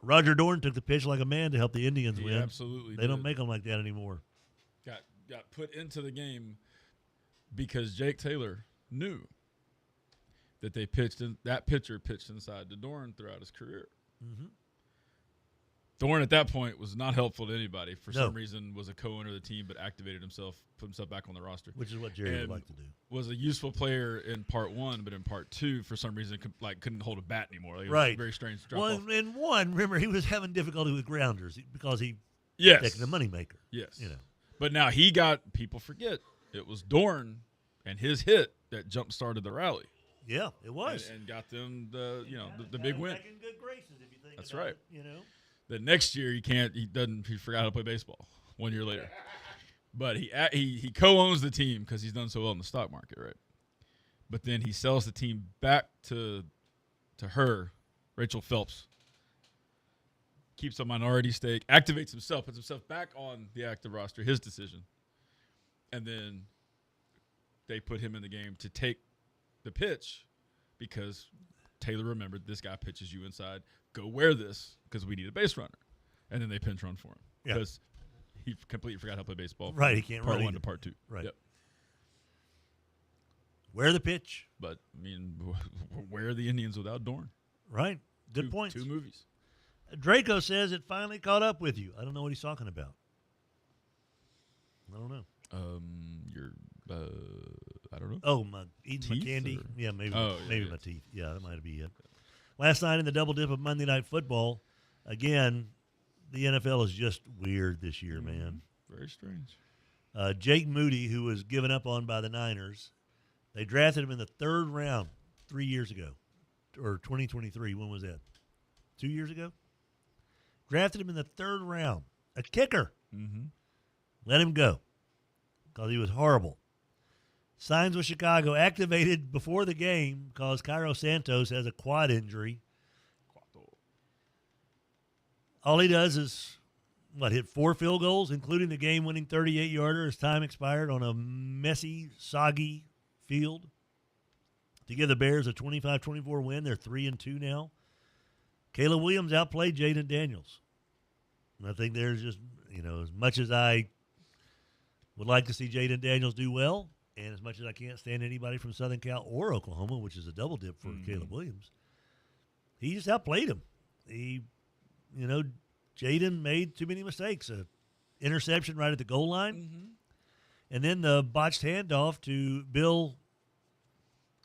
Roger Dorn took the pitch like a man to help the Indians win. Absolutely. They don't make them like that anymore. Got put into the game because Jake Taylor knew that that pitcher pitched inside to Dorn throughout his career. Mm-hmm. Dorn at that point was not helpful to anybody. For some reason, was a co-owner of the team, but activated himself, put himself back on the roster. Which is what Jerry would like to do. Was a useful player in part one, but in part two, for some reason, couldn't hold a bat anymore. It Right. was very strange drop off. Well, in one, remember, he was having difficulty with grounders because he taking the moneymaker. Yes. You know. But now people forget, it was Dorn and his hit that jump-started the rally. Yeah, it was. And got them the big win. Back in good graces, if you think That's about right. it, you know. The next year he forgot how to play baseball 1 year later. But he co-owns the team because he's done so well in the stock market, right? But then he sells the team back to her, Rachel Phelps. Keeps a minority stake, activates himself, puts himself back on the active roster, his decision. And then they put him in the game to take the pitch because Taylor remembered, this guy pitches you inside. Go wear this because we need a base runner. And then they pinch run for him because he completely forgot how to play baseball. Right, he can't part run one either. to part two. Right. Yep. Wear the pitch. But, I mean, where are the Indians without Dorn? Right. Good points. 2 movies. Draco says it finally caught up with you. I don't know what he's talking about. I don't know. I don't know. Oh, eating my candy. Or? Yeah, maybe Yeah. my teeth. Yeah, that might be it. Last night in the double dip of Monday Night Football, again, the NFL is just weird this year, man. Very strange. Jake Moody, who was given up on by the Niners, they drafted him in the 3rd round 3 years ago, or 2023. When was that? 2 years ago? Drafted him in the 3rd round. A kicker. Mm-hmm. Let him go because he was horrible. Signs with Chicago, activated before the game because Cairo Santos has a quad injury. All he does is, hit 4 field goals, including the game-winning 38-yarder as time expired on a messy, soggy field to give the Bears a 25-24 win. They're 3-2 now. Caleb Williams outplayed Jaden Daniels. And I think there's just, as much as I would like to see Jaden Daniels do well, and as much as I can't stand anybody from Southern Cal or Oklahoma, which is a double dip for Caleb Williams, he just outplayed him. Jaden made too many mistakes. An interception right at the goal line, and then the botched handoff to Bill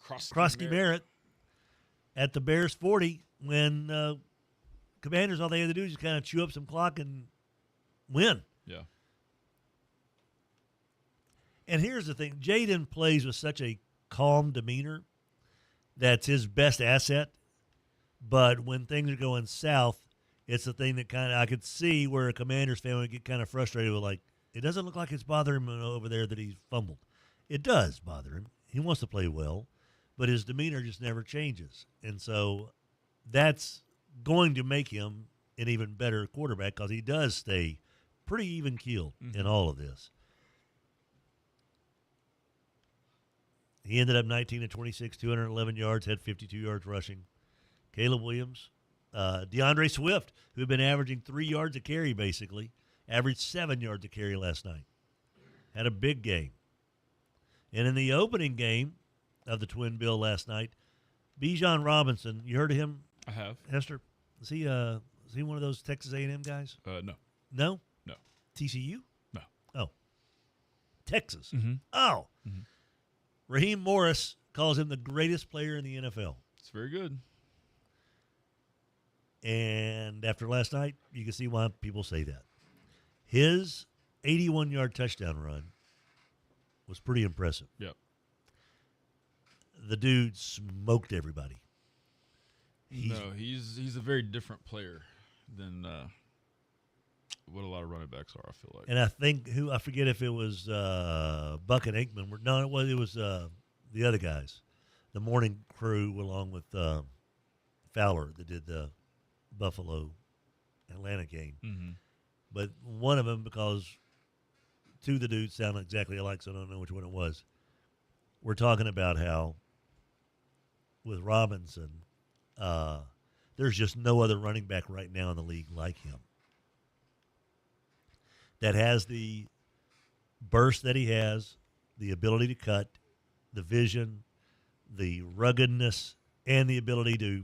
Krosky Barrett at the Bears 40 when Commanders, all they had to do is just kind of chew up some clock and win. Yeah. And here's the thing. Jaden plays with such a calm demeanor that's his best asset. But when things are going south, it's the thing that kind of I could see where a Commanders fan would get kind of frustrated with, like, it doesn't look like it's bothering him over there that he's fumbled. It does bother him. He wants to play well, but his demeanor just never changes. And so that's going to make him an even better quarterback because he does stay pretty even-keeled in all of this. He ended up 19 of 26, 211 yards, had 52 yards rushing. Caleb Williams, DeAndre Swift, who had been averaging 3 yards a carry basically, averaged 7 yards a carry last night. Had a big game. And in the opening game of the Twin Bill last night, Bijan Robinson, you heard of him? I have. Hester? Is he one of those Texas A&M guys? No. No? No. TCU? No. Oh. Texas? Mm-hmm. Oh. Mm-hmm. Raheem Morris calls him the greatest player in the NFL. It's very good. And after last night, you can see why people say that. His 81-yard touchdown run was pretty impressive. Yep. The dude smoked everybody. He's a very different player than what a lot of running backs are, I feel like. And I think I forget if it was Buck and Aikman. No, it was the other guys, the morning crew along with Fowler that did the Buffalo Atlanta game. Mm-hmm. But one of them, because two of the dudes sound exactly alike, so I don't know which one it was. We're talking about how with Robinson, there's just no other running back right now in the league like him that has the burst that he has, the ability to cut, the vision, the ruggedness, and the ability to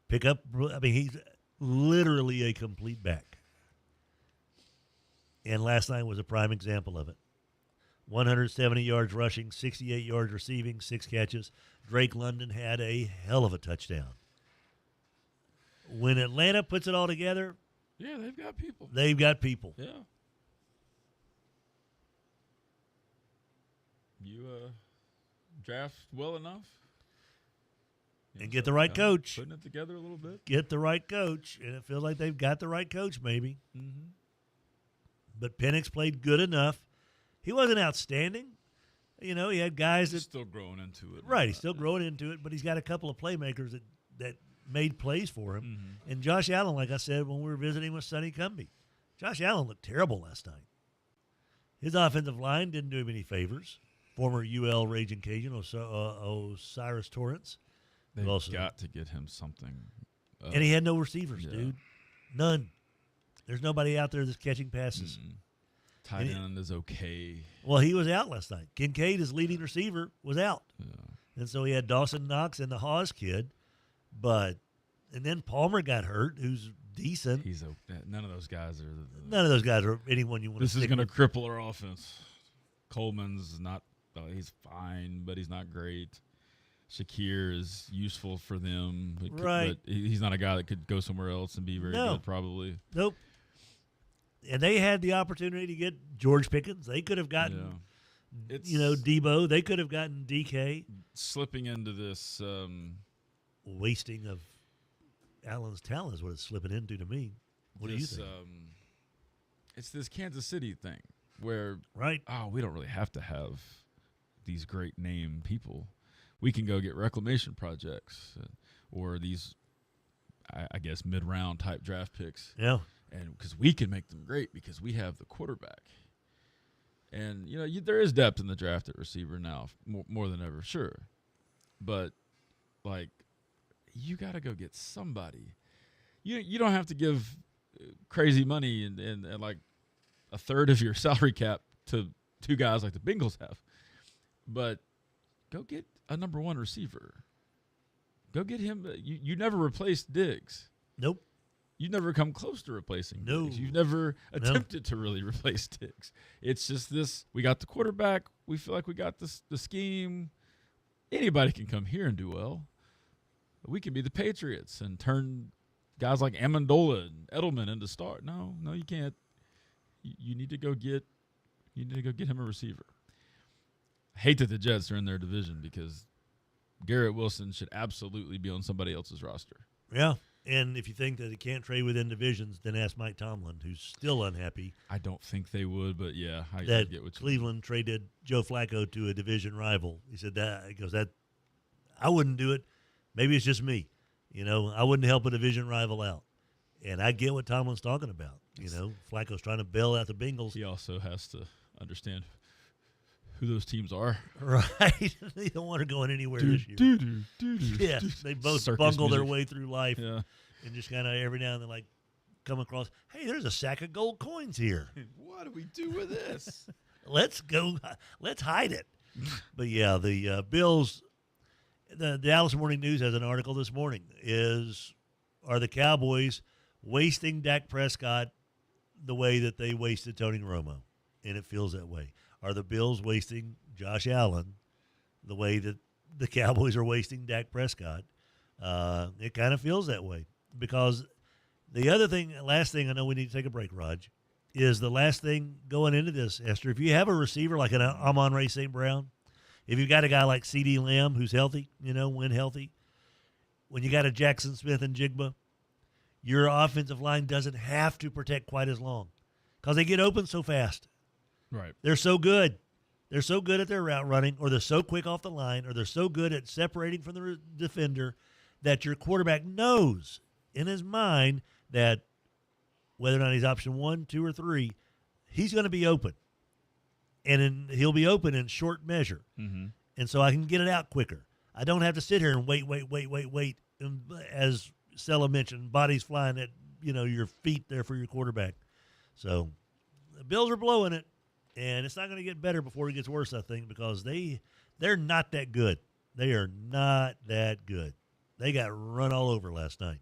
pick up. I mean, he's literally a complete back. And last night was a prime example of it. 170 yards rushing, 68 yards receiving, 6 catches. Drake London had a hell of a touchdown. When Atlanta puts it all together, yeah, they've got people. They've got people. Yeah. You draft well enough. And get the right coach. Putting it together a little bit. Get the right coach, and it feels like they've got the right coach maybe. Mm-hmm. But Penix played good enough. He wasn't outstanding. You know, he had guys He's that still growing into it. Right, he's still growing into it, but he's got a couple of playmakers that made plays for him. Mm-hmm. And Josh Allen, like I said when we were visiting with Sonny Cumbie, Josh Allen looked terrible last night. His offensive line didn't do him any favors. Former UL Raging Cajun Osiris Torrance. They've also got to get him something. And he had no receivers, yeah. dude. None. There's nobody out there that's catching passes. Mm-mm. Tight end is okay. Well, he was out last night. Kincaid, his leading receiver, was out. Yeah. And so he had Dawson Knox and the Hawes kid. And then Palmer got hurt, who's decent. None of those guys are. None of those guys are anyone you want to This is stick going to with. cripple our offense. Coleman's not. He's fine, but he's not great. Shakir is useful for them. Right. But he's not a guy that could go somewhere else and be very good, probably. Nope. And they had the opportunity to get George Pickens. They could have gotten, Debo. They could have gotten DK. Slipping into this. Wasting of Allen's talent is what it's slipping into to me. What do you think? It's this Kansas City thing where, right? Oh, we don't really have to have these great name people. We can go get reclamation projects or these, I guess, mid-round type draft picks. Yeah. And because we can make them great because we have the quarterback. And, there is depth in the draft at receiver now, more than ever, sure. But, you got to go get somebody. You don't have to give crazy money and like a third of your salary cap to two guys like the Bengals have. But go get a number one receiver. Go get him. You never replaced Diggs. Nope. You never come close to replacing Diggs. You've never attempted to really replace Diggs. It's just this, we got the quarterback. We feel like we got the scheme. Anybody can come here and do well. We can be the Patriots and turn guys like Amendola and Edelman into stars. No, you can't. You need to go get him a receiver. I hate that the Jets are in their division because Garrett Wilson should absolutely be on somebody else's roster. Yeah. And if you think that it can't trade within divisions, then ask Mike Tomlin, who's still unhappy. I don't think they would, but yeah, I that get what Cleveland traded Joe Flacco to a division rival. He said that I wouldn't do it. Maybe it's just me. I wouldn't help a division rival out. And I get what Tomlin's talking about. Flacco's trying to bail out the Bengals. He also has to understand who those teams are. Right. They don't want to go anywhere this year. Yeah, they both bungle their way through life and just kind of every now and then come across, hey, there's a sack of gold coins here. What do we do with this? Let's hide it. But yeah, the Bills, the Dallas Morning News has an article this morning. Are the Cowboys wasting Dak Prescott the way that they wasted Tony Romo? And it feels that way. Are the Bills wasting Josh Allen the way that the Cowboys are wasting Dak Prescott? It kind of feels that way because the last thing, I know we need to take a break, Raj, is the last thing going into this, Esther. If you have a receiver like an Amon-Ra St. Brown, if you've got a guy like CeeDee Lamb who's healthy, when healthy, when you got a Jackson Smith and Jigba, your offensive line doesn't have to protect quite as long because they get open so fast. Right. They're so good. They're so good at their route running, or they're so quick off the line, or they're so good at separating from the defender that your quarterback knows in his mind that whether or not he's option 1, 2, or 3, he's going to be open. And he'll be open in short measure. Mm-hmm. And so I can get it out quicker. I don't have to sit here and wait. And as Sella mentioned, bodies flying at, your feet there for your quarterback. So the Bills are blowing it. And it's not going to get better before it gets worse, I think, because they're not that good. They are not that good. They got run all over last night.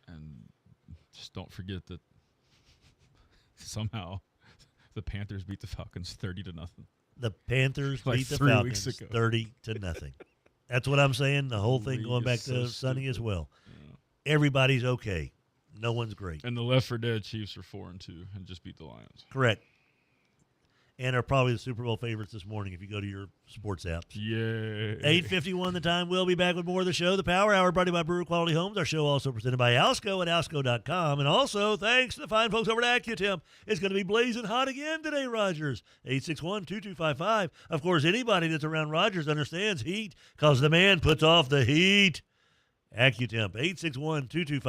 And just don't forget that somehow the Panthers beat the Falcons 30-0. The Panthers beat the 3 Falcons weeks ago. 30-0. That's what I'm saying. The whole thing going back to Sonny as well. Yeah. Everybody's okay. No one's great. And the Left 4 Dead Chiefs are 4-2 and just beat the Lions. Correct. And are probably the Super Bowl favorites this morning if you go to your sports apps. Yay. 8:51 the time. We'll be back with more of the show. The Power Hour brought to you by Brewer Quality Homes. Our show also presented by Alsco at alsco.com. And also thanks to the fine folks over at AccuTemp. It's going to be blazing hot again today, Rogers. 861-2255. Of course, anybody that's around Rogers understands heat because the man puts off the heat. AccuTemp, 861-2255,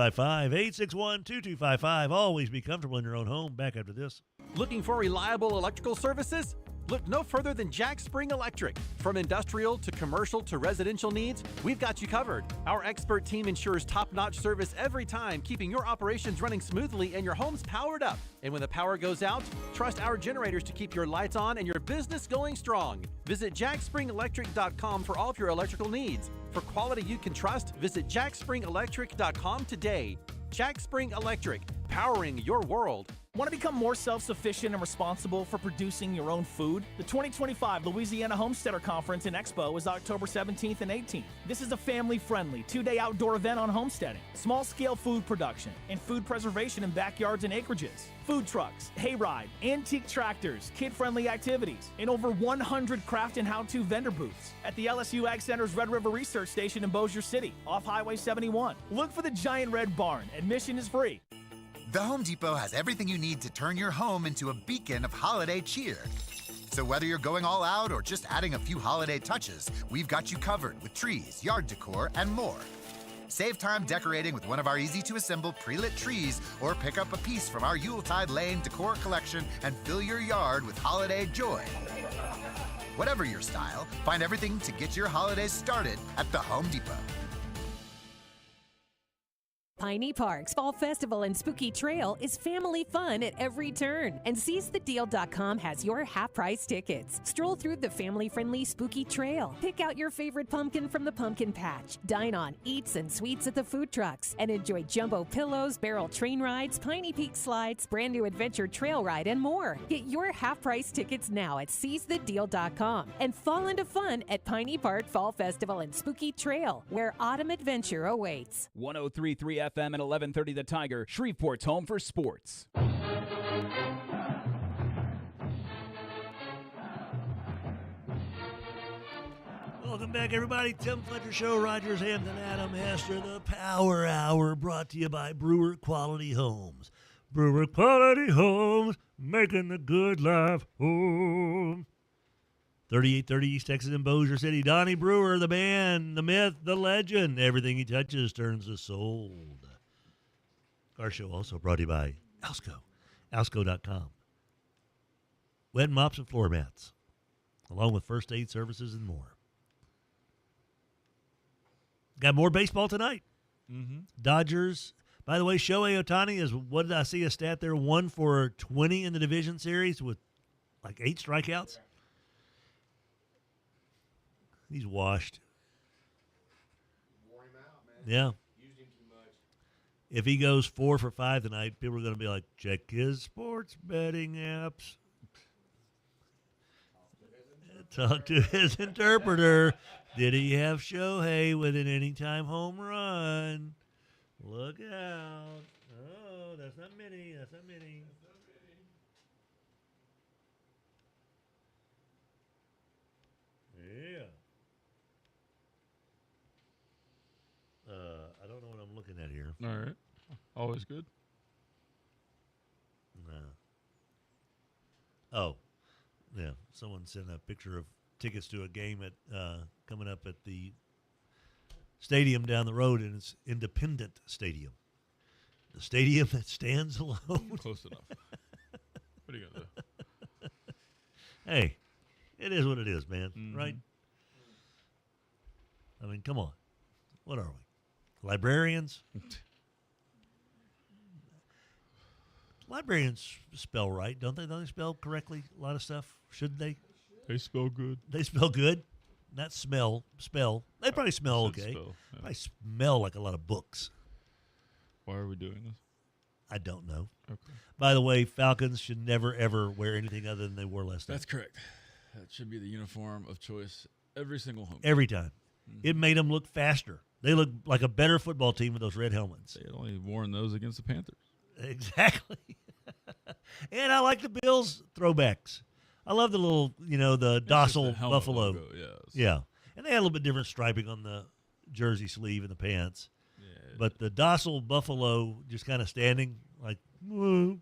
861-2255. Always be comfortable in your own home. Back after this. Looking for reliable electrical services? Look no further than Jack Spring Electric. From industrial to commercial to residential needs, we've got you covered. Our expert team ensures top-notch service every time, keeping your operations running smoothly and your homes powered up. And when the power goes out, trust our generators to keep your lights on and your business going strong. Visit jackspringelectric.com for all of your electrical needs. For quality you can trust, visit jackspringelectric.com today. Jack Spring Electric, powering your world. Want to become more self-sufficient and responsible for producing your own food? The 2025 Louisiana Homesteader Conference and Expo is October 17th and 18th. This is a family-friendly 2-day outdoor event on homesteading, small-scale food production, and food preservation in backyards and acreages. Food trucks, hayride, antique tractors, kid-friendly activities, and over 100 craft and how-to vendor booths at the LSU Ag Center's Red River Research Station in Bossier City, off Highway 71. Look for the giant red barn. Admission is free. The Home Depot has everything you need to turn your home into a beacon of holiday cheer. So whether you're going all out or just adding a few holiday touches, we've got you covered with trees, yard decor, and more. Save time decorating with one of our easy-to-assemble pre-lit trees or pick up a piece from our Yuletide Lane decor collection and fill your yard with holiday joy. Whatever your style, find everything to get your holidays started at the Home Depot. Piney Park's Fall Festival and Spooky Trail is family fun at every turn, and SeizeTheDeal.com has your half-price tickets. Stroll through the family-friendly Spooky Trail, pick out your favorite pumpkin from the pumpkin patch, dine on eats and sweets at the food trucks, and enjoy jumbo pillows, barrel train rides, Piney Peak slides, brand new adventure trail ride, and more. Get your half-price tickets now at SeizeTheDeal.com and fall into fun at Piney Park Fall Festival and Spooky Trail, where autumn adventure awaits. 103.3 FM and 1130 The Tiger, Shreveport's home for sports. Welcome back, everybody. Tim Fletcher Show, Rogers Hampton, Adam Hester, the Power Hour, brought to you by Brewer Quality Homes. Brewer Quality Homes, making the good life home. 3830 East Texas in Bossier City. Donnie Brewer, the man, the myth, the legend. Everything he touches turns to sold. Our show also brought to you by Alsco, alsco.com. Wet mops and floor mats, along with first aid services and more. Got more baseball tonight. Mm-hmm. Dodgers. By the way, Shohei Ohtani is, what did I see a stat there? 1 for 20 in the division series with like 8 strikeouts. He's washed. Wore him out, man. Yeah. Used him too much. If he goes 4 for 5 tonight, people are going to be like, check his sports betting apps. Talk to his interpreter. Did he have Shohei with an anytime home run? Look out. Oh, that's not many. That's not many. Yeah. I don't know what I'm looking at here. All right. Always good. No. Oh, yeah. Someone sent a picture of tickets to a game at coming up at the stadium down the road, and it's Independent Stadium. The stadium that stands alone. Close enough. What are you going to do? Hey, it is what it is, man, right? I mean, come on. What are we? Librarians? Librarians spell right, don't they? Don't they spell correctly a lot of stuff? Shouldn't they? They spell good. They spell good? Not smell. Spell. They probably smell okay. Spell, yeah. Probably smell like a lot of books. Why are we doing this? I don't know. Okay. By the way, Falcons should never, ever wear anything other than they wore last night. That's correct. That should be the uniform of choice every single home. Every time. It made them look faster. They look like a better football team with those red helmets. They had only worn those against the Panthers. Exactly. And I like the Bills throwbacks. I love the little, the docile buffalo. Logo, yes. Yeah. And they had a little bit different striping on the jersey sleeve and the pants. But the docile buffalo just kind of standing like, whoa,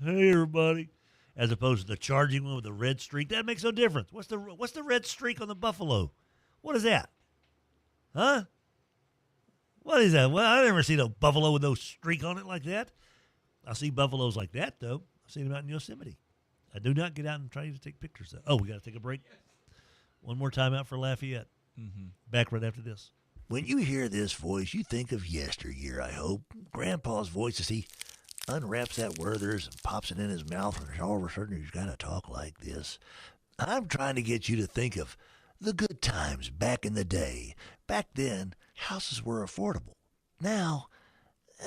hey, everybody, as opposed to the charging one with the red streak. That makes no difference. What's the red streak on the buffalo? What is that? Huh? What is that? Well, I've never seen a buffalo with no streak on it like that. I see buffaloes like that, though. I've seen them out in Yosemite. I do not get out and try to take pictures of. Oh, we got to take a break. One more time out for Lafayette. Back right after this. When you hear this voice, you think of yesteryear, I hope. Grandpa's voice as he unwraps that Werther's and pops it in his mouth, and all of a sudden he's got to talk like this. I'm trying to get you to think of the good times back in the day. Back then, houses were affordable. Now,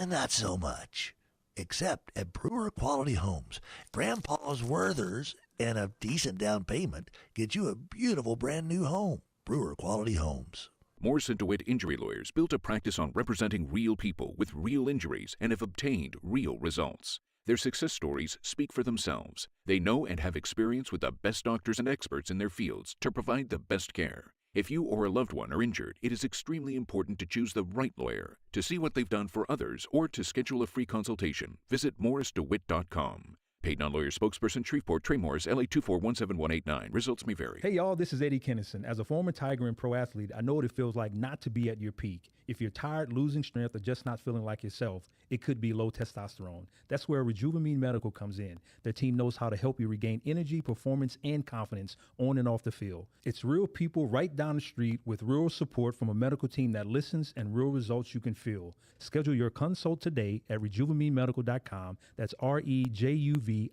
not so much. Except at Brewer Quality Homes. Grandpa's Werther's and a decent down payment get you a beautiful brand new home. Brewer Quality Homes. Morris Dewett Injury Lawyers built a practice on representing real people with real injuries and have obtained real results. Their success stories speak for themselves. They know and have experience with the best doctors and experts in their fields to provide the best care. If you or a loved one are injured, it is extremely important to choose the right lawyer. To see what they've done for others or to schedule a free consultation, visit morrisdewitt.com. Paid non-lawyer spokesperson, Shreveport, Trey Morris, LA 2417189. Results may vary. Hey, y'all, this is Eddie Kennison. As a former Tiger and pro athlete, I know what it feels like not to be at your peak. If you're tired, losing strength, or just not feeling like yourself, it could be low testosterone. That's where Rejuvamine Medical comes in. Their team knows how to help you regain energy, performance, and confidence on and off the field. It's real people right down the street with real support from a medical team that listens and real results you can feel. Schedule your consult today at RejuvaMeMedical.com. That's REJUVIME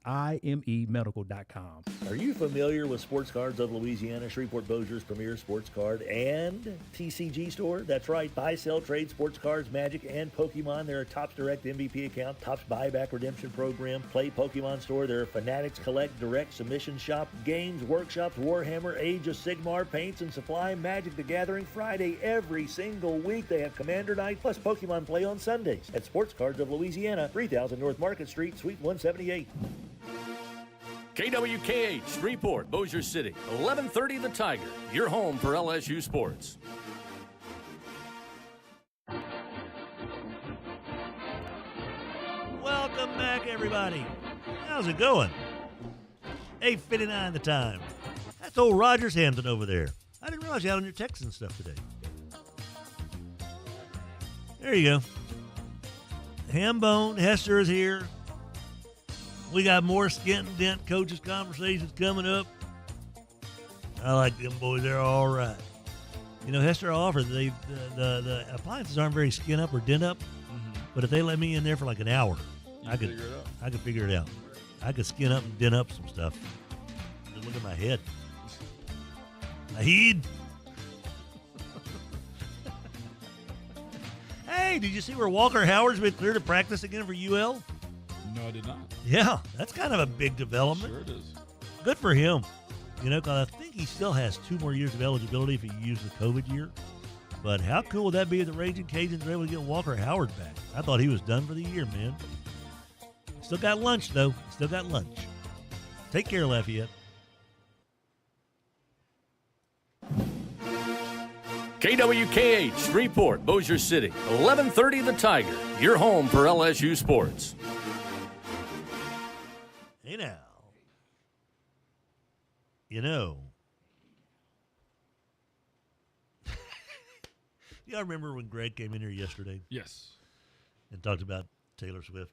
Medical.com. Are you familiar with Sports Cards of Louisiana, Shreveport Bossier's premier sports card and TCG store? That's right. Buy, sell, trade, sports cards, Magic, and Pokemon. They're a Topps Direct MVP account, Topps Buyback Redemption Program, Play Pokemon store. They're a Fanatics Collect Direct Submission Shop, Games, Workshops, Warhammer, Age of Sigmar, Paints and Supply, Magic the Gathering Friday every single week. They have Commander Night plus Pokemon Play on Sundays at Sports Cards of Louisiana, 3000 North Market Street, Suite 178. KWKH, Shreveport, Bossier City, 1130 The Tiger, your home for LSU sports. Welcome back, everybody. How's it going? 8:59 the time. That's old Rogers Hampton over there. I didn't realize you had on your Texan stuff today. There you go. Hambone, Hester is here. We got more Skent-N-Dent Coaches Conversations coming up. I like them boys. They're all right. You know, Hester offered the appliances aren't very skin up or dent up, but if they let me in there for like an hour, I could figure it out. I could skin up and dent up some stuff. Just look at my head. My head. Hey, did you see where Walker Howard's been cleared to practice again for UL? No, I did not. Yeah, that's kind of a big development. Sure it is. Good for him. You know, because I think he still has 2 more years of eligibility if he used the COVID year. But how cool would that be if the Raging Cajuns were able to get Walker Howard back? I thought he was done for the year, man. Still got lunch, though. Still got lunch. Take care, Lafayette. KWKH, Shreveport, Bossier City, 1130 The Tiger, your home for LSU sports. Hey, now. You know. Y'all remember when Greg came in here yesterday? Yes. And talked about Taylor Swift?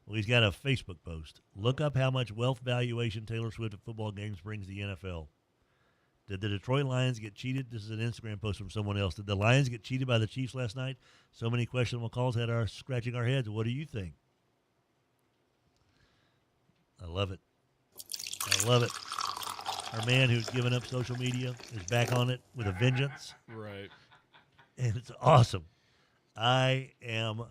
Well, he's got a Facebook post. Look up how much wealth valuation Taylor Swift at football games brings the NFL. Did the Detroit Lions get cheated? This is an Instagram post from someone else. Did the Lions get cheated by the Chiefs last night? So many questionable calls had us scratching our heads. What do you think? I love it. I love it. Our man who's given up social media is back on it with a vengeance. Right. And it's awesome. I am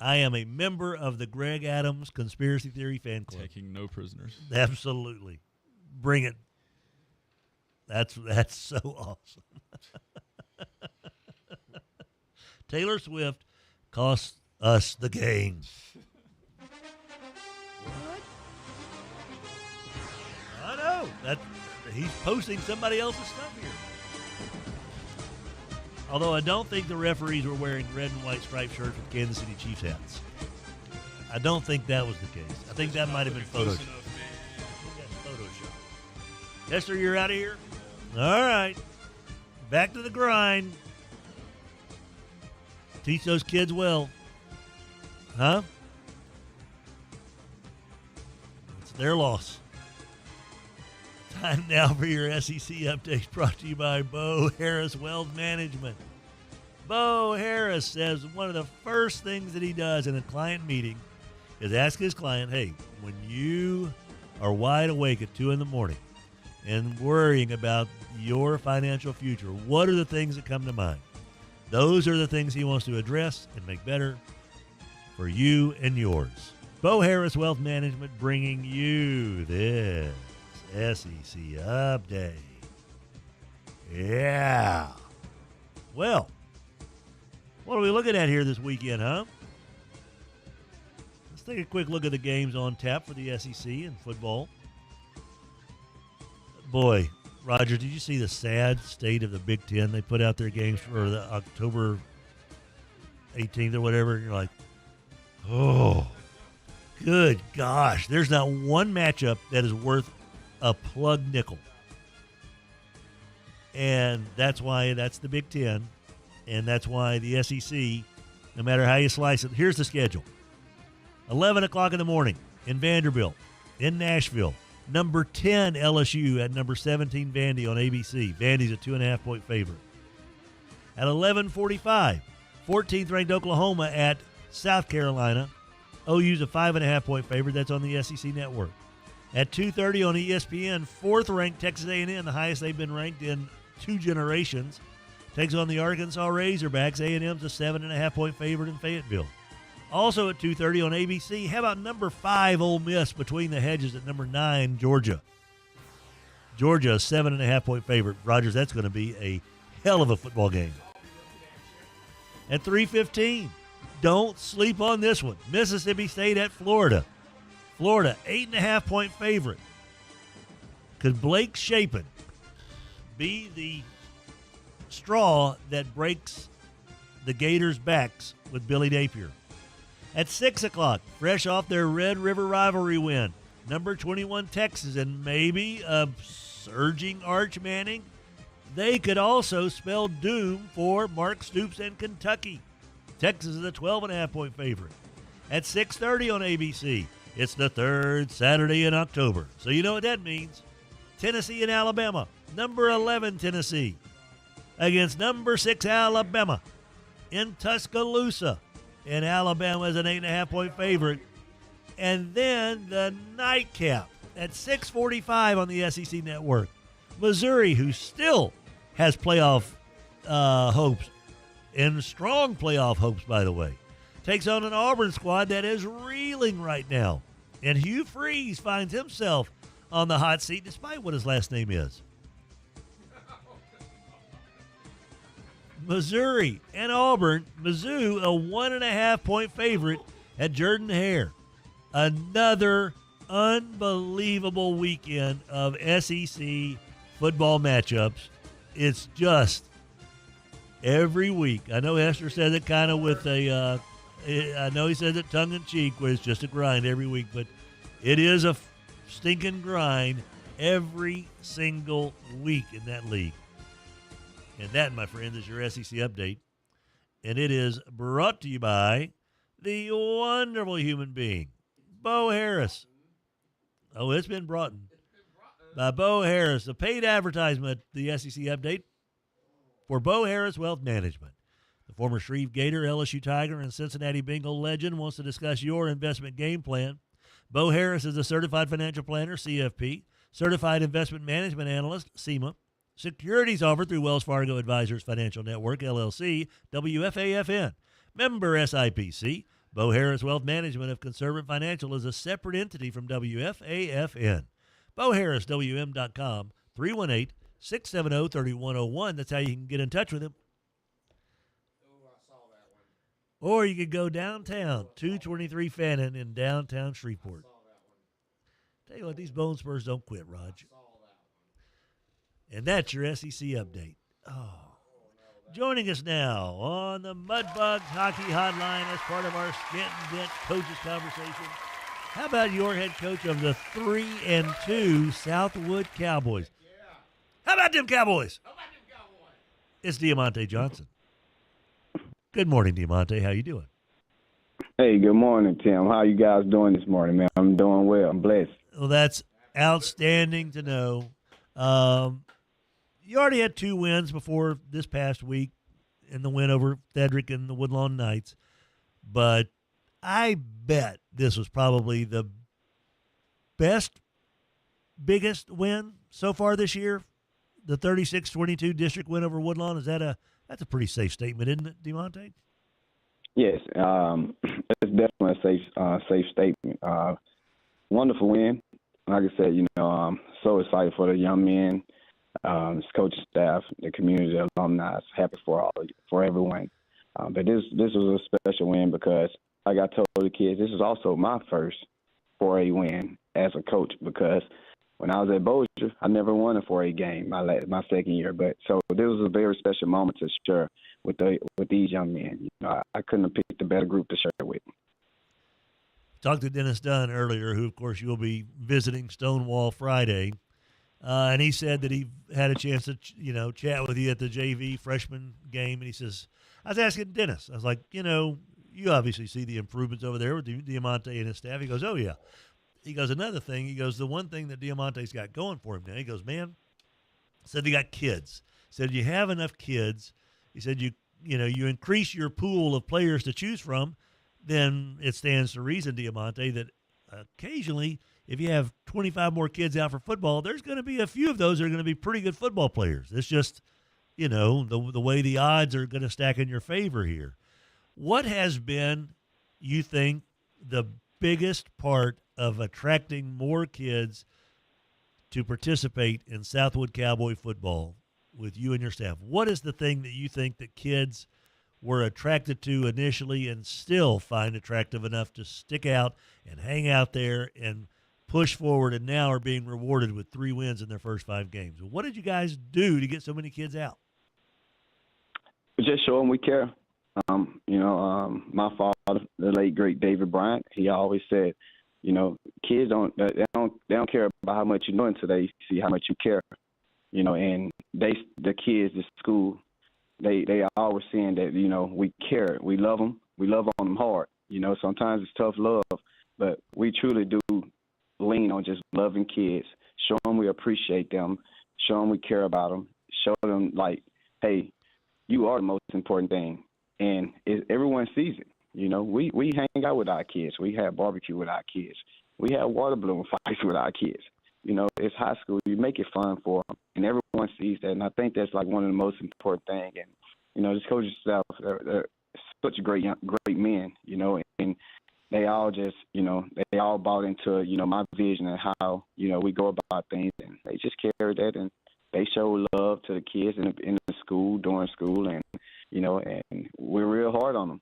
a member of the Greg Adams Conspiracy Theory fan club. Taking no prisoners. Absolutely. Bring it. That's so awesome. Taylor Swift cost us the game. What? I know. He's posting somebody else's stuff here. Although I don't think the referees were wearing red and white striped shirts with Kansas City Chiefs hats. I don't think that was the case. I think that might have been Photoshopped. Hester, you're out of here? All right. Back to the grind. Teach those kids well. Huh? It's their loss. Time now for your SEC updates brought to you by Bo Harris Wealth Management. Bo Harris says one of the first things that he does in a client meeting is ask his client, hey, when you are wide awake at 2 in the morning and worrying about your financial future, what are the things that come to mind? Those are the things he wants to address and make better for you and yours. Bo Harris Wealth Management bringing you this SEC update. Yeah. Well, what are we looking at here this weekend, huh? Let's take a quick look at the games on tap for the SEC and football. Boy, Roger, did you see the sad state of the Big Ten? They put out their games for the October 18th or whatever, and you're like, oh, good gosh. There's not one matchup that is worth a plug nickel. And that's why that's the Big Ten, and that's why the SEC, no matter how you slice it, here's the schedule. 11 o'clock in the morning in Vanderbilt, in Nashville. Number 10, LSU at number 17, Vandy on ABC. Vandy's a 2.5-point favorite. At 11:45, 14th ranked Oklahoma at South Carolina. OU's a 5.5-point favorite. That's on the SEC Network. At 2:30 on ESPN, 4th ranked Texas A&M, the highest they've been ranked in 2 generations, takes on the Arkansas Razorbacks. A&M's a 7.5-point favorite in Fayetteville. Also at 2:30 on ABC, how about number 5, Ole Miss, between the hedges at number 9, Georgia. Georgia, a 7.5-point favorite. Rogers, that's going to be a hell of a football game. At 3:15, don't sleep on this one. Mississippi State at Florida. Florida, 8.5-point favorite. Could Blake Shapen be the straw that breaks the Gators' backs with Billy Napier? At 6 o'clock, fresh off their Red River rivalry win, number 21 Texas and maybe a surging Arch Manning, they could also spell doom for Mark Stoops and Kentucky. Texas is a 12.5-point favorite. At 6:30 on ABC, it's the third Saturday in October. So you know what that means. Tennessee and Alabama, number 11 Tennessee against number 6 Alabama in Tuscaloosa. And Alabama is an 8.5-point favorite. And then the nightcap at 6:45 on the SEC Network. Missouri, who still has playoff hopes, and strong playoff hopes, by the way, takes on an Auburn squad that is reeling right now. And Hugh Freeze finds himself on the hot seat despite what his last name is. Missouri and Auburn. Mizzou, a 1.5-point favorite at Jordan-Hare. Another unbelievable weekend of SEC football matchups. It's just every week. I know Hester says it kind of with a, I know he says it tongue-in-cheek, where it's just a grind every week, but it is a stinking grind every single week in that league. And that, my friends, is your SEC update. And it is brought to you by the wonderful human being, Bo Harris. Oh, it's been brought by Bo Harris, a paid advertisement, the SEC update for Bo Harris Wealth Management. The former Shreve Gator, LSU Tiger, and Cincinnati Bengal legend wants to discuss your investment game plan. Bo Harris is a certified financial planner, CFP, certified investment management analyst, CIMA, securities offered through Wells Fargo Advisors Financial Network, LLC, WFAFN. Member SIPC. Bo Harris Wealth Management of Conservative Financial is a separate entity from WFAFN. BoHarrisWM.com, 318-670-3101. That's how you can get in touch with him. Or you could go downtown, 223 Fannin in downtown Shreveport. Tell you what, these Bone Spurs don't quit, Raj. And that's your SEC update. Oh. Joining us now on the Mudbugs Hockey Hotline as part of our Skent-N-Dent Coaches Conversations. How about your head coach of the 3-2 Southwood Cowboys? How about them Cowboys? It's Deaumante Johnson. Good morning, Deaumante. How you doing? Hey, good morning, Tim. How you guys doing this morning, man? I'm doing well. I'm blessed. Well, that's outstanding to know. You already had 2 wins before this past week in the win over Thedrick and the Woodlawn Knights, but I bet this was probably the biggest win so far this year, the 36-22 district win over Woodlawn. That's a pretty safe statement, isn't it, Deaumante? Yes, it's definitely a safe statement. Wonderful win. Like I said, I'm so excited for the young men, his coaching staff, the community, the alumni. Happy for everyone. But this was a special win because, like I told the kids, this is also my first 4A win as a coach, because when I was at Bossier, I never won a 4A game my second year. But so this was a very special moment to share with these young men. I couldn't have picked a better group to share it with. Talked to Dennis Dunn earlier, who, of course, you'll be visiting Stonewall Friday. And he said that he had a chance to, chat with you at the JV freshman game. And he says, I was asking Dennis, I was like, you obviously see the improvements over there with Deaumante and his staff. He goes, oh, yeah. He goes, another thing, he goes, the one thing that Deaumante's got going for him now, he goes, man, said he got kids. Said you have enough kids. He said you increase your pool of players to choose from, then it stands to reason, Deaumante, that occasionally if you have 25 more kids out for football, there's going to be a few of those that are going to be pretty good football players. It's just, the way the odds are going to stack in your favor here. What has been, you think, the biggest part of attracting more kids to participate in Southwood Cowboy football with you and your staff? What is the thing that you think that kids were attracted to initially and still find attractive enough to stick out and hang out there and push forward, and now are being rewarded with 3 wins in their first 5 games. What did you guys do to get so many kids out? Just show them we care. My father, the late great David Bryant, he always said, kids don't care about how much you know until they see how much you care. And the kids at school, they always saying that we care, we love them on them hard. Sometimes it's tough love, but we truly do lean on just loving kids, show them we appreciate them, show them we care about them, show them like, hey, you are the most important thing, and everyone sees it. We hang out with our kids, we have barbecue with our kids, we have water balloon fights with our kids. It's high school, you make it fun for them, and everyone sees that, and I think that's like one of the most important things. And this coaching staff, they're such great men, and they all just, they all bought into, my vision and how, we go about things, and they just carry that, and they show love to the kids in the school, during school, and, and we're real hard on them,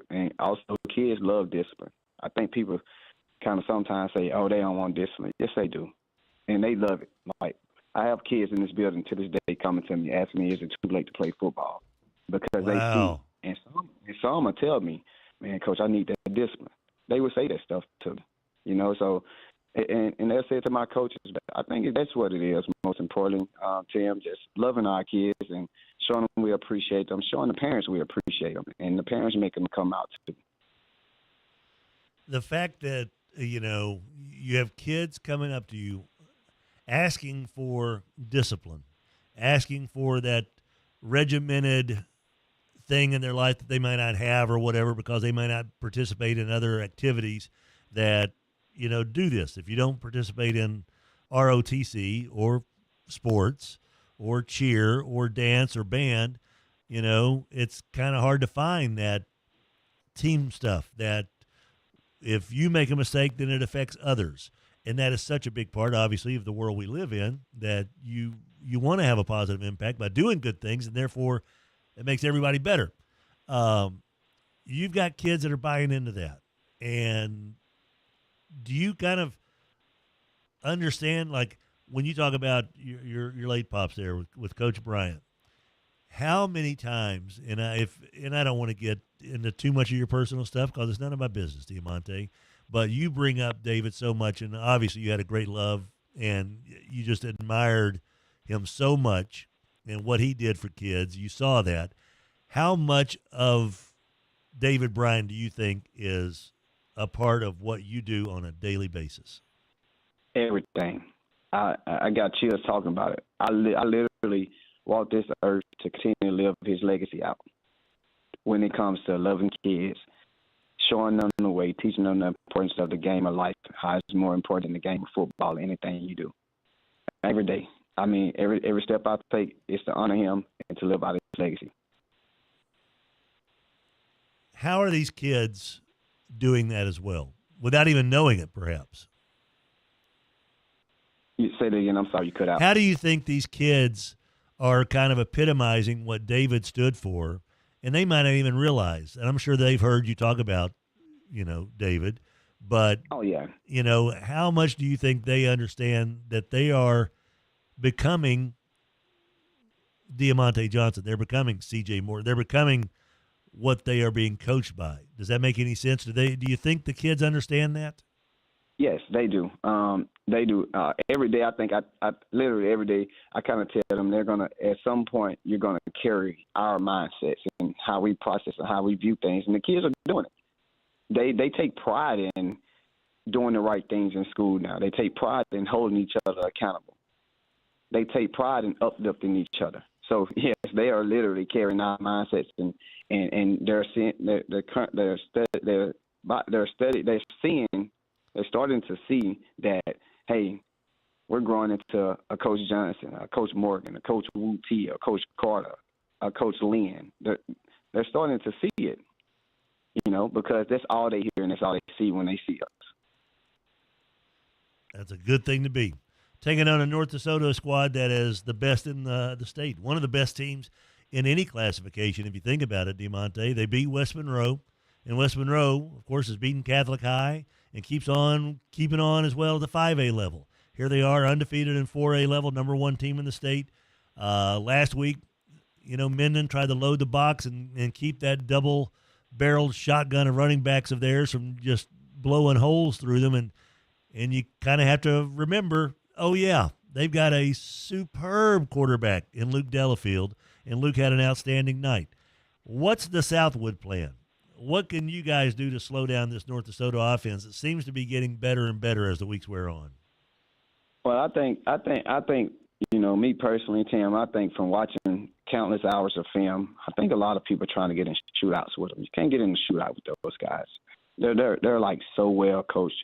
and also kids love discipline. I think people kind of sometimes say, oh, they don't want discipline. Yes, they do, and they love it. Like, I have kids in this building to this day coming to me, asking me, is it too late to play football? Because they see, and some will tell me, man, Coach, I need that discipline. They would say that stuff to me, so, and they'll say it to my coaches. I think that's what it is, most importantly, Tim, just loving our kids and showing them we appreciate them, showing the parents we appreciate them, and the parents make them come out too. The fact that, you have kids coming up to you asking for discipline, asking for that regimented thing in their life that they might not have or whatever, because they might not participate in other activities that, do this. If you don't participate in ROTC or sports or cheer or dance or band, it's kind of hard to find that team stuff that if you make a mistake, then it affects others. And that is such a big part, obviously, of the world we live in, that you want to have a positive impact by doing good things, and therefore it makes everybody better. You've got kids that are buying into that. And do you kind of understand, like, when you talk about your late pops there with Coach Bryant, how many times, and I don't want to get into too much of your personal stuff because it's none of my business, Deaumante, but you bring up David so much, and obviously you had a great love, and you just admired him so much and what he did for kids. You saw that. How much of David Bryant do you think is a part of what you do on a daily basis? Everything. I got chills talking about it. I literally walked this earth to continue to live his legacy out when it comes to loving kids, showing them the way, teaching them the importance of the game of life, how it's more important than the game of football, anything you do. Every day. I mean, every step I take is to honor him and to live out his legacy. How are these kids doing that as well, without even knowing it, perhaps? You say that again. I'm sorry, you cut out. How do you think these kids are kind of epitomizing what David stood for, and they might not even realize? And I'm sure they've heard you talk about, David, but oh yeah, how much do you think they understand that they are becoming Deaumante Johnson? They're becoming C.J. Moore. They're becoming what they are being coached by. Does that make any sense? Do you think the kids understand that? Yes, they do. They do. Every day, I think I literally every day I kind of tell them they're gonna, at some point, you're gonna carry our mindsets and how we process and how we view things, and the kids are doing it. They take pride in doing the right things in school now. They take pride in holding each other accountable. They take pride in uplifting each other. So yes, they are literally carrying our mindsets, and they're seeing they're starting to see that, hey, we're growing into a Coach Johnson, a Coach Morgan, a Coach Wu T, a Coach Carter, a Coach Lynn. They're starting to see it, because that's all they hear and that's all they see when they see us. That's a good thing to be. Taking on a North DeSoto squad that is the best in the state, one of the best teams in any classification, if you think about it, Deaumante. They beat West Monroe, and West Monroe, of course, has beaten Catholic High and keeps on keeping on as well at the 5A level. Here they are, undefeated in 4A level, number one team in the state. Last week, Minden tried to load the box and keep that double-barreled shotgun of running backs of theirs from just blowing holes through them. And you kind of have to remember, oh, yeah, they've got a superb quarterback in Luke Delafield, and Luke had an outstanding night. What's the Southwood plan? What can you guys do to slow down this North DeSoto offense? It seems to be getting better and better as the weeks wear on. Well, I think, me personally, Tim, I think from watching countless hours of film, I think a lot of people are trying to get in shootouts with them. You can't get in the shootout with those guys. They're like so well coached.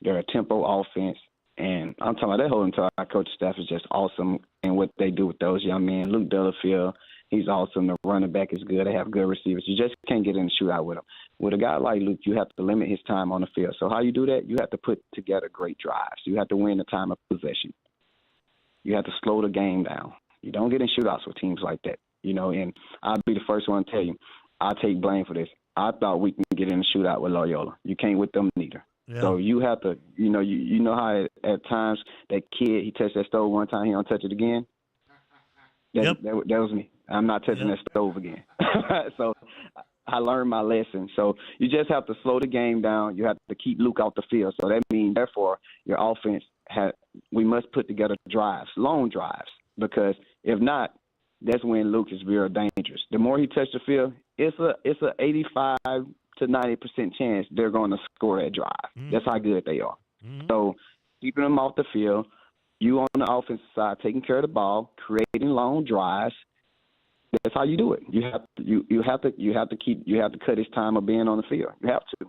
They're a tempo offense, and I'm talking about that whole entire coaching staff is just awesome in what they do with those young men. Luke Delafield, he's awesome. The running back is good. They have good receivers. You just can't get in the shootout with them. With a guy like Luke, you have to limit his time on the field. So how you do that? You have to put together great drives. You have to win the time of possession. You have to slow the game down. You don't get in shootouts with teams like that. And I'll be the first one to tell you, I'll take blame for this. I thought we can get in a shootout with Loyola. You can't with them neither. Yeah. So you have to, you know how at times that kid, he touched that stove one time, he don't touch it again? That was me. I'm not touching that stove again. So I learned my lesson. So you just have to slow the game down. You have to keep Luke out the field. So that means, therefore, your offense we must put together drives, long drives, because if not, that's when Luke is real dangerous. The more he touches the field, it's a 85 to 90% chance they're going to score that drive. Mm-hmm. That's how good they are. Mm-hmm. So keeping them off the field, you on the offensive side taking care of the ball, creating long drives. That's how you do it. You have to cut his time of being on the field. You have to.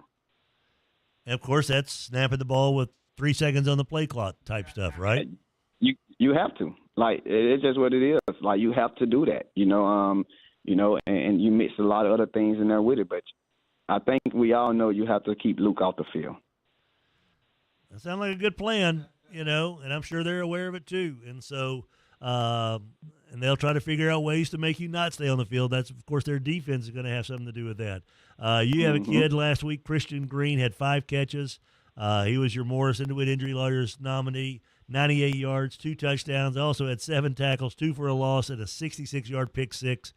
And of course, that's snapping the ball with 3 seconds on the play clock type stuff, right? You have to. Like, it's just what it is. Like, you have to do that. And you mix a lot of other things in there with it. But I think we all know you have to keep Luke off the field. That sounds like a good plan, and I'm sure they're aware of it too. And so, and they'll try to figure out ways to make you not stay on the field. That's, of course, their defense is going to have something to do with that. You have a kid last week, Christian Green, had 5 catches. He was your Morris Dewett Injury Lawyers nominee, 98 yards, 2 touchdowns. Also had 7 tackles, 2 for a loss, and a 66-yard pick six.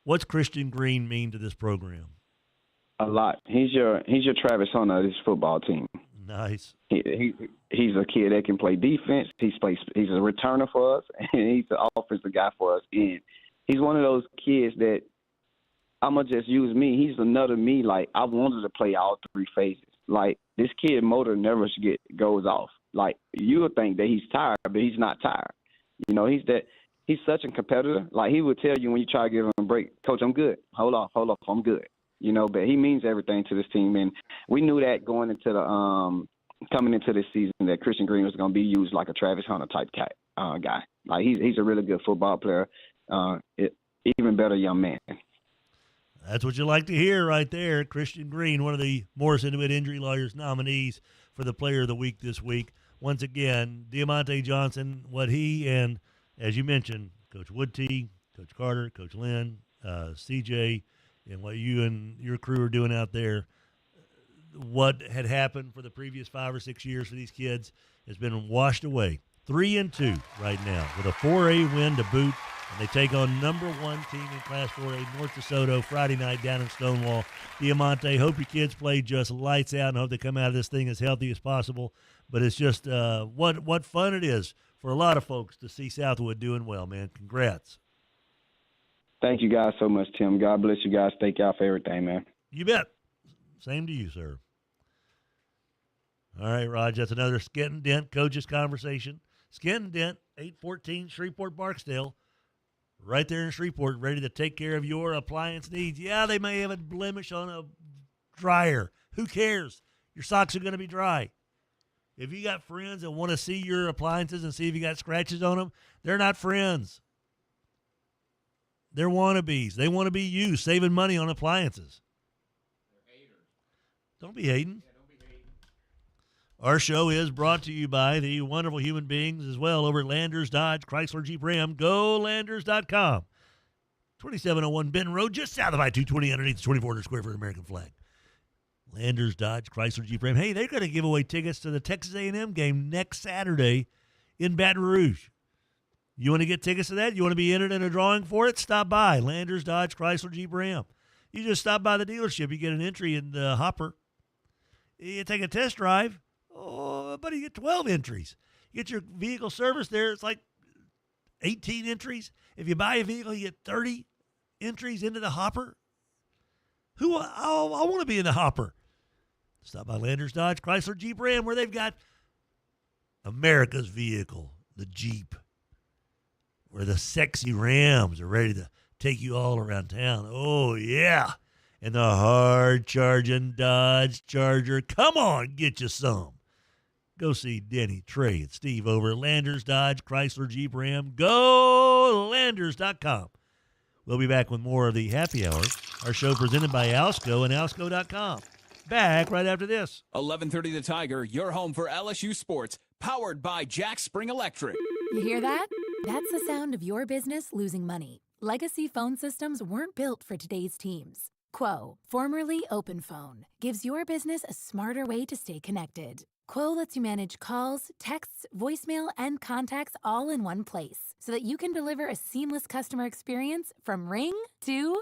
What's Christian Green mean to this program? A lot. He's your Travis Hunter of this football team. Nice. He's a kid that can play defense. He's a returner for us, and he's the offensive guy for us. And he's one of those kids that I'm gonna just use me. He's another me. Like, I wanted to play all 3 phases. Like, this kid motor never goes off. Like, you would think that he's tired, but he's not tired. He's such a competitor. Like, he would tell you when you try to give him a break, Coach, I'm good. Hold off, I'm good. But he means everything to this team, and we knew that going into the coming into this season that Christian Green was going to be used like a Travis Hunter type guy. Like, he's a really good football player, even better young man. That's what you like to hear right there. Christian Green, one of the Morris Dewett Injury Lawyers nominees for the Player of the Week this week. Once again, Deaumante Johnson, what he and, as you mentioned, Coach Woodty, Coach Carter, Coach Lynn, CJ, and what you and your crew are doing out there, what had happened for the previous 5 or 6 years for these kids has been washed away. 3-2 right now with a 4A win to boot, and they take on number 1 team in Class 4A, North DeSoto, Friday night down in Stonewall. Deaumante, hope your kids play just lights out and hope they come out of this thing as healthy as possible. But it's just what fun it is for a lot of folks to see Southwood doing well, man. Congrats. Thank you guys so much, Tim. God bless you guys. Thank y'all for everything, man. You bet. Same to you, sir. All right, Raj, that's another Skent-N-Dent Coaches Conversation. Skent-N-Dent, 814 Shreveport Barksdale, right there in Shreveport, ready to take care of your appliance needs. Yeah, they may have a blemish on a dryer. Who cares? Your socks are going to be dry. If you got friends that want to see your appliances and see if you got scratches on them, they're not friends. They're wannabes. They want to be you, saving money on appliances. They're haters. Don't be hating. Yeah, don't be hating. Our show is brought to you by the wonderful human beings as well over at Landers Dodge Chrysler Jeep Ram. GoLanders.com. 2701 Benton Road, just south of I-220 underneath the 2,400 square foot American flag. Landers, Dodge, Chrysler, Jeep, Ram. Hey, they're going to give away tickets to the Texas A&M game next Saturday in Baton Rouge. You want to get tickets to that? You want to be entered in a drawing for it? Stop by. Landers, Dodge, Chrysler, Jeep, Ram. You just stop by the dealership. You get an entry in the hopper. You take a test drive. Oh, buddy, you get 12 entries. You get your vehicle serviced there. It's like 18 entries. If you buy a vehicle, you get 30 entries into the hopper. I want to be in the hopper. Stop by Landers, Dodge, Chrysler, Jeep, Ram, where they've got America's vehicle, the Jeep, where the sexy Rams are ready to take you all around town. Oh, yeah. And the hard-charging Dodge Charger. Come on, get you some. Go see Denny, Trey, and Steve over at Landers, Dodge, Chrysler, Jeep, Ram. Go Landers.com. We'll be back with more of the Happy Hour, our show presented by Alsco and Alsco.com. Back right after this. 11:30 The Tiger, your home for LSU sports, powered by Jack Spring Electric. You hear that? That's the sound of your business losing money. Legacy phone systems weren't built for today's teams. Quo, formerly OpenPhone, gives your business a smarter way to stay connected. Quo lets you manage calls, texts, voicemail, and contacts all in one place so that you can deliver a seamless customer experience from ring to...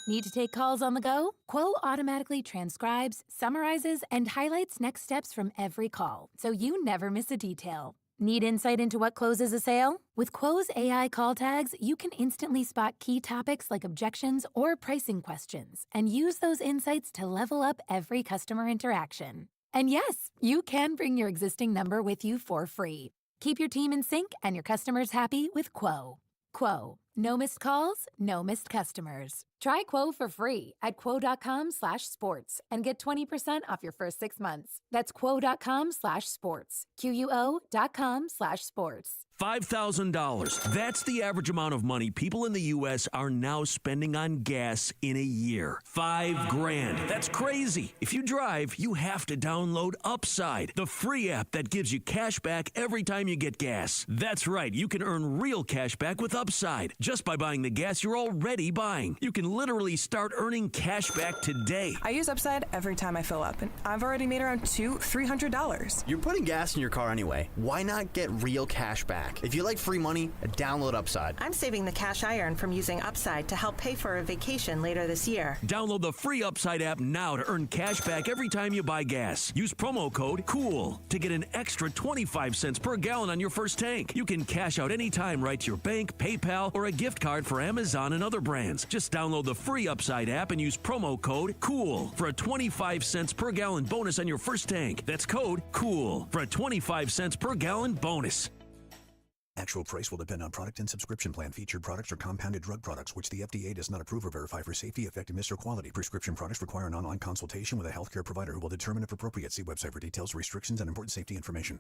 Need to take calls on the go? Quo automatically transcribes, summarizes, and highlights next steps from every call, so you never miss a detail. Need insight into what closes a sale? With Quo's AI call tags, you can instantly spot key topics like objections or pricing questions and use those insights to level up every customer interaction. And yes, you can bring your existing number with you for free. Keep your team in sync and your customers happy with Quo. Quo. No missed calls, no missed customers. Try Quo for free at quo.com/sports and get 20% off your first 6 months. That's quo.com/sports. QUO.com/sports. $5,000. That's the average amount of money people in the U.S. are now spending on gas in a year. $5,000. That's crazy. If you drive, you have to download Upside, the free app that gives you cash back every time you get gas. That's right. You can earn real cash back with Upside just by buying the gas you're already buying. You can literally start earning cash back today. I use Upside every time I fill up, and I've already made around $200-$300. You're putting gas in your car anyway. Why not get real cash back? If you like free money, download Upside. I'm saving the cash I earn from using Upside to help pay for a vacation later this year. Download the free Upside app now to earn cash back every time you buy gas. Use promo code COOL to get an extra 25 cents per gallon on your first tank. You can cash out anytime right to your bank, PayPal, or a gift card for Amazon and other brands. Just download the free Upside app and use promo code COOL for a 25 cents per gallon bonus on your first tank. That's code COOL for a 25 cents per gallon bonus. Actual price will depend on product and subscription plan. Featured products are compounded drug products, which the FDA does not approve or verify for safety, effectiveness, or quality. Prescription products require an online consultation with a healthcare provider who will determine if appropriate. See website for details, restrictions, and important safety information.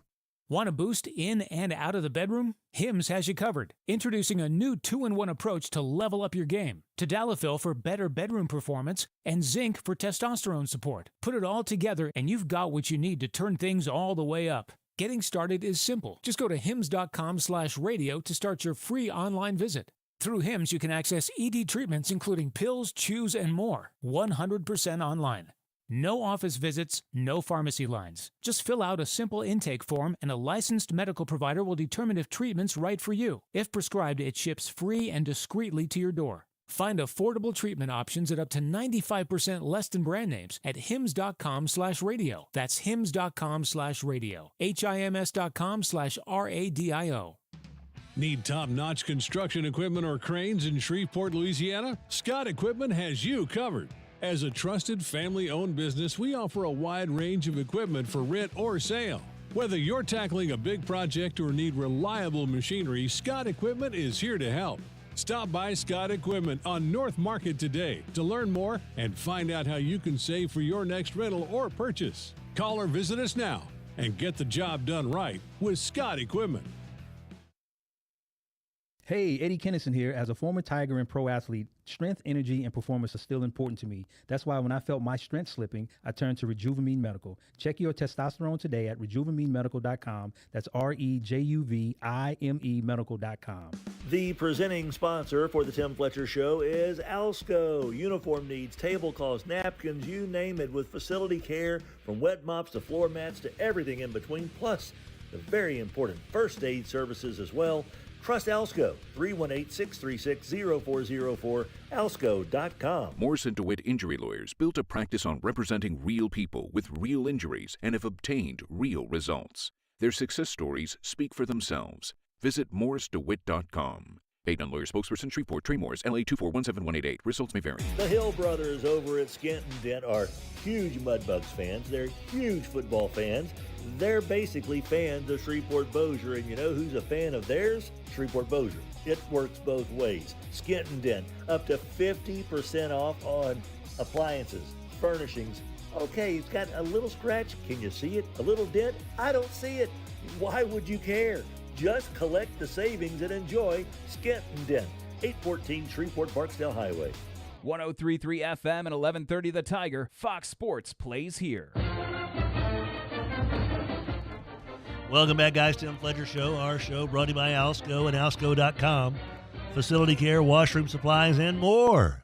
Want a boost in and out of the bedroom? Hims has you covered. Introducing a new 2-in-1 approach to level up your game. Tadalafil for better bedroom performance and zinc for testosterone support. Put it all together and you've got what you need to turn things all the way up. Getting started is simple. Just go to hims.com/radio to start your free online visit. Through Hims, you can access ED treatments including pills, chews, and more. 100% online. No office visits, no pharmacy lines. Just fill out a simple intake form and a licensed medical provider will determine if treatment's right for you. If prescribed, it ships free and discreetly to your door. Find affordable treatment options at up to 95% less than brand names at hims.com/radio. That's hims.com/radio. HIMS.com/RADIO. Need top-notch construction equipment or cranes in Shreveport, Louisiana? Scott Equipment has you covered. As a trusted family-owned business, we offer a wide range of equipment for rent or sale. Whether you're tackling a big project or need reliable machinery, Scott Equipment is here to help. Stop by Scott Equipment on North Market today to learn more and find out how you can save for your next rental or purchase. Call or visit us now and get the job done right with Scott Equipment. Hey, Eddie Kennison here. As a former Tiger and pro athlete, Strength, energy, and performance are still important to me. That's why when I felt my strength slipping, I turned to Rejuvamine Medical. Check your testosterone today at rejuvaminemedical.com. That's REJUVIME medical.com. The presenting sponsor for the Tim Fletcher Show is Alsco. Uniform needs, tablecloths, napkins, you name it, with facility care from wet mops to floor mats to everything in between, plus the very important first aid services as well. Trust Alsco, 318-636-0404, alsco.com. Morris Dewett Injury Lawyers built a practice on representing real people with real injuries and have obtained real results. Their success stories speak for themselves. Visit morrisdewitt.com. Paid on lawyer spokesperson, Shreveport, Trey Morris, LA 2417188. Results may vary. The Hill brothers over at Skent-N-Dent are huge Mudbugs fans. They're huge football fans. They're basically fans of Shreveport-Bossier, and you know who's a fan of theirs? Shreveport-Bossier. It works both ways. Skent-N-Dent, up to 50% off on appliances, furnishings. Okay, it's got a little scratch. Can you see it? A little dent? I don't see it. Why would you care? Just collect the savings and enjoy Skent-N-Dent, 814 Shreveport-Barksdale Highway. 103.3 FM and 1130 The Tiger. Fox Sports plays here. Welcome back, guys. Tim Fletcher Show, our show brought to you by Alsco and alsco.com. Facility care, washroom supplies, and more.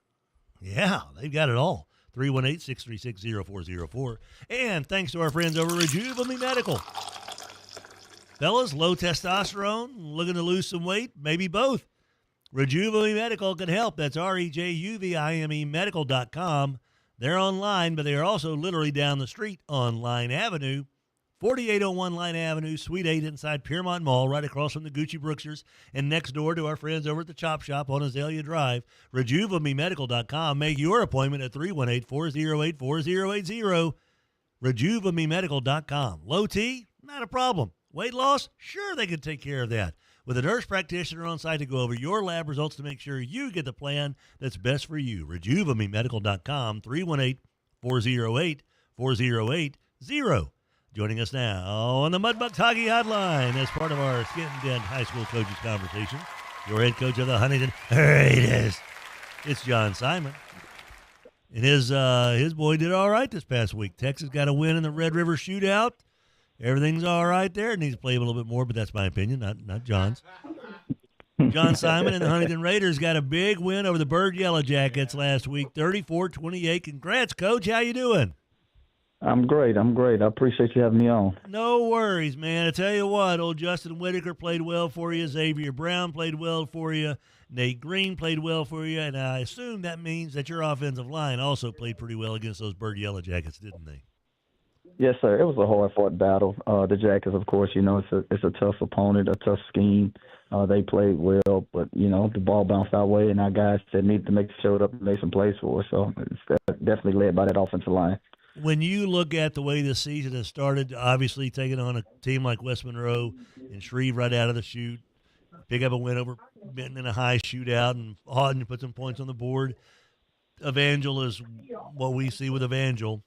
Yeah, they've got it all. 318-636-0404. And thanks to our friends over at Rejuvamine Medical. Fellas, low testosterone, looking to lose some weight, maybe both. Rejuvamine Medical can help. That's REJUVIME medical.com. They're online, but they are also literally down the street on Line Avenue. 4801 Line Avenue, Suite 8 inside Piermont Mall, right across from the Gucci Brooksers, and next door to our friends over at the Chop Shop on Azalea Drive. RejuvameMedical.com. Make your appointment at 318-408-4080. RejuvameMedical.com. Low T? Not a problem. Weight loss? Sure, they can take care of that. With a nurse practitioner on site to go over your lab results to make sure you get the plan that's best for you. RejuvameMedical.com. 318-408-4080. Joining us now on the Mudbugs Hockey Hotline as part of our Skent-N-Dent High School Coaches Conversation, your head coach of the Huntington Raiders. It's John Simon. And his boy did all right this past week. Texas got a win in the Red River Shootout. Everything's all right there. Needs to play a little bit more, but that's my opinion, not John's. John Simon and the Huntington Raiders got a big win over the Bird Yellow Jackets last week, 34-28. Congrats, Coach. How you doing? I'm great. I appreciate you having me on. No worries, man. I tell you what, old Justin Whitaker played well for you. Xavier Brown played well for you. Nate Green played well for you. And I assume that means that your offensive line also played pretty well against those Bird Yellow Jackets, didn't they? Yes, sir. It was a hard-fought battle. The Jackets, of course, it's a tough opponent, a tough scheme. They played well, but, the ball bounced our way, and our guys that needed to showed up and made some plays for us. So it's definitely led by that offensive line. When you look at the way the season has started, obviously taking on a team like West Monroe and Shreve right out of the chute, pick up a win over Benton in a high shootout, and Houghton put some points on the board. Evangel is what we see with Evangel.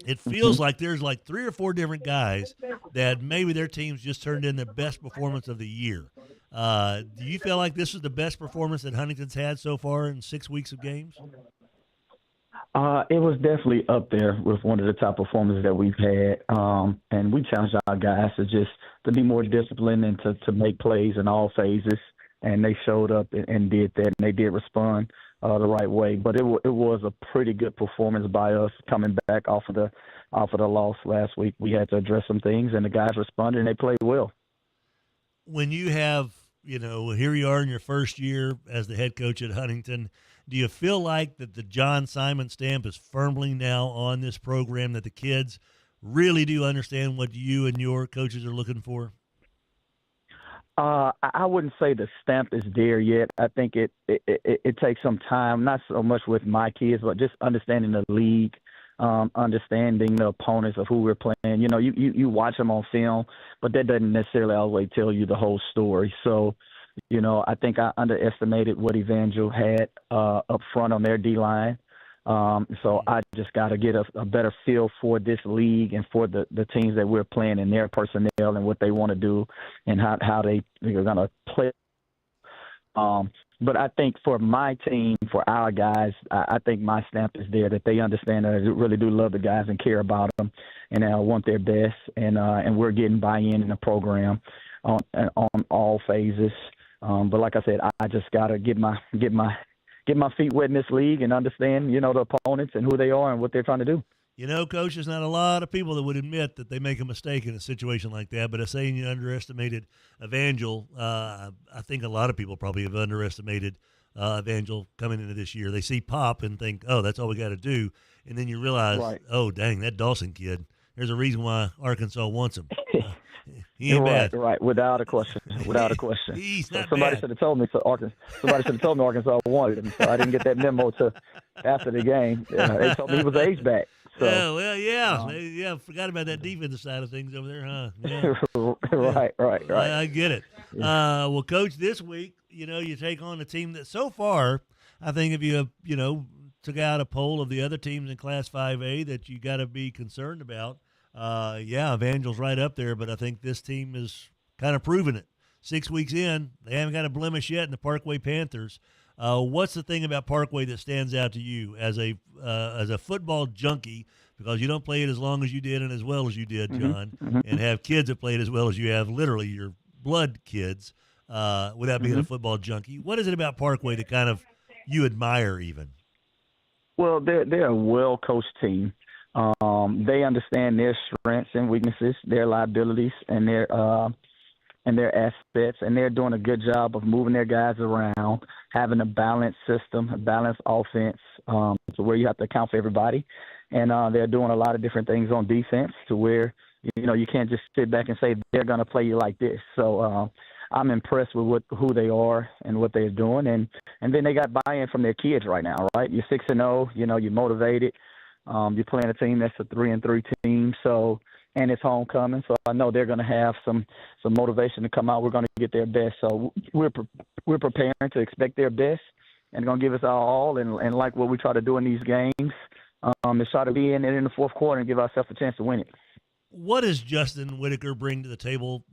It feels like there's like 3 or 4 different guys that maybe their teams just turned in their best performance of the year. Do you feel like this is the best performance that Huntington's had so far in 6 weeks of games? It was definitely up there with one of the top performances that we've had. And we challenged our guys to be more disciplined and to make plays in all phases. And they showed up and did that, and they did respond the right way. But it was a pretty good performance by us coming back off of the loss last week. We had to address some things, and the guys responded, and they played well. When you have, here you are in your first year as the head coach at Huntington, do you feel like that the John Simon stamp is firmly now on this program, that the kids really do understand what you and your coaches are looking for? I wouldn't say the stamp is there yet. I think it takes some time, not so much with my kids, but just understanding the league, understanding the opponents of who we're playing. You watch them on film, but that doesn't necessarily always tell you the whole story. So, I think I underestimated what Evangel had up front on their D-line. So I just got to get a better feel for this league and for the teams that we're playing and their personnel and what they want to do and how they're going to play. But I think for my team, for our guys, I think my stamp is there, that they understand that I really do love the guys and care about them, and I want their best, and we're getting buy-in in the program on all phases. But like I said, I just gotta get my feet wet in this league and understand, the opponents and who they are and what they're trying to do. Coach, there's not a lot of people that would admit that they make a mistake in a situation like that, but saying you underestimated Evangel, I think a lot of people probably have underestimated Evangel coming into this year. They see Pop and think, oh, that's all we got to do, and then you realize, right. Oh, dang, that Dawson kid, there's a reason why Arkansas wants him. He ain't right, bad. Right, without a question. He's not somebody bad. should have told me. Somebody should have told me Arkansas wanted him. So I didn't get that memo till after the game. They told me he was an H-back. So, yeah. Forgot about that defensive side of things over there, huh? Yeah. right. I get it. Yeah. Well, Coach, this week, you take on a team that so far, I think if you took out a poll of the other teams in Class 5A that you got to be concerned about. Evangel's right up there, but I think this team is kind of proving it. 6 weeks in, they haven't got a blemish yet in the Parkway Panthers. What's the thing about Parkway that stands out to you as a football junkie, because you don't play it as long as you did and as well as you did, John, and have kids that play it as well as you have, literally your blood kids, without being a football junkie? What is it about Parkway that kind of you admire even? Well, they're a well-coached team. They understand their strengths and weaknesses, their liabilities, and their aspects, and they're doing a good job of moving their guys around, having a balanced system, a balanced offense, to where you have to account for everybody. And they're doing a lot of different things on defense to where, you can't just sit back and say they're going to play you like this. So I'm impressed with who they are and what they're doing. And then they got buy-in from their kids right now, right? You're 6-0, you're motivated. You're playing a team that's a 3-3 team, and it's homecoming, so I know they're going to have some motivation to come out. We're going to get their best, so we're preparing to expect their best, and going to give us our all. And like what we try to do in these games, is try to be in it in the fourth quarter and give ourselves a chance to win it. What does Justin Whitaker bring to the table?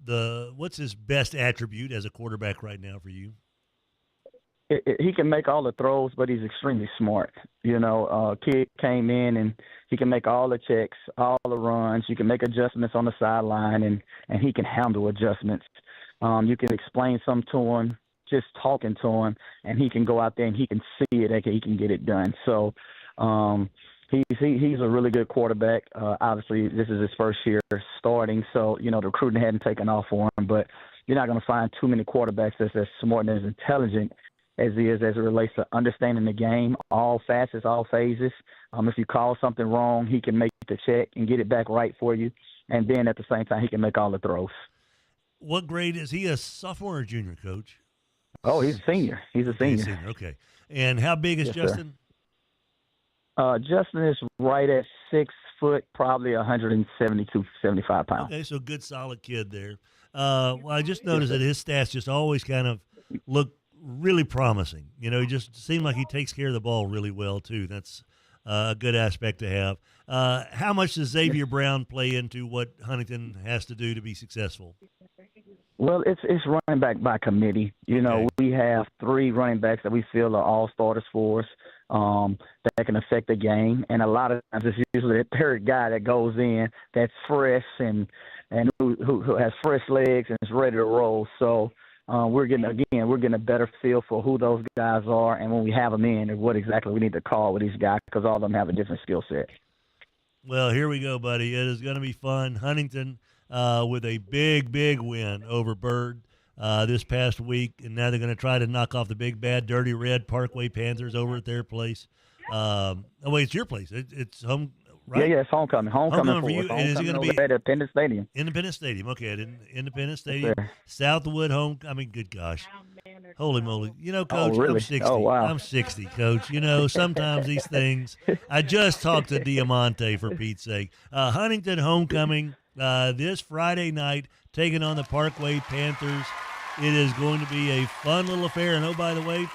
What's his best attribute as a quarterback right now for you? He can make all the throws, but he's extremely smart. Kid came in and he can make all the checks, all the runs. You can make adjustments on the sideline, and he can handle adjustments. You can explain something to him, just talking to him, and he can go out there and he can see it, and he can get it done. So he's a really good quarterback. Obviously, this is his first year starting, so, the recruiting hadn't taken off for him. But you're not going to find too many quarterbacks that's as smart and as intelligent as he is as it relates to understanding the game, all facets, all phases. If you call something wrong, he can make the check and get it back right for you. And then at the same time, he can make all the throws. What grade is he, a sophomore or junior, Coach? Oh, he's a senior. He's a senior. Okay. And how big is Justin? Justin is right at 6 foot, probably 172, 75 pounds. Okay, so good, solid kid there. Well, I just noticed that his stats just always kind of look really promising. He just seemed like he takes care of the ball really well, too. That's a good aspect to have. How much does Xavier Brown play into what Huntington has to do to be successful? Well, it's running back by committee. We have 3 running backs that we feel are all starters for us, that can affect the game. And a lot of times it's usually the third guy that goes in that's fresh and who has fresh legs and is ready to roll. So we're getting a better feel for who those guys are, and when we have them in, and what exactly we need to call with these guys, because all of them have a different skill set. Well, here we go, buddy. It is going to be fun. Huntington with a big win over Byrd this past week, and now they're going to try to knock off the big, bad, dirty red Parkway Panthers over at their place. It's your place. It's home. Right? Yeah, it's homecoming. Homecoming for you. And is it going to be at Independence Stadium? Independence Stadium. Okay, at Independence Stadium. Yes, Southwood home. I mean, good gosh. Holy moly. Coach, really? I'm 60. Oh, wow. I'm 60, Coach. Sometimes these things. I just talked to Deaumante, for Pete's sake. Huntington homecoming this Friday night, taking on the Parkway Panthers. It is going to be a fun little affair. And, oh, by the way,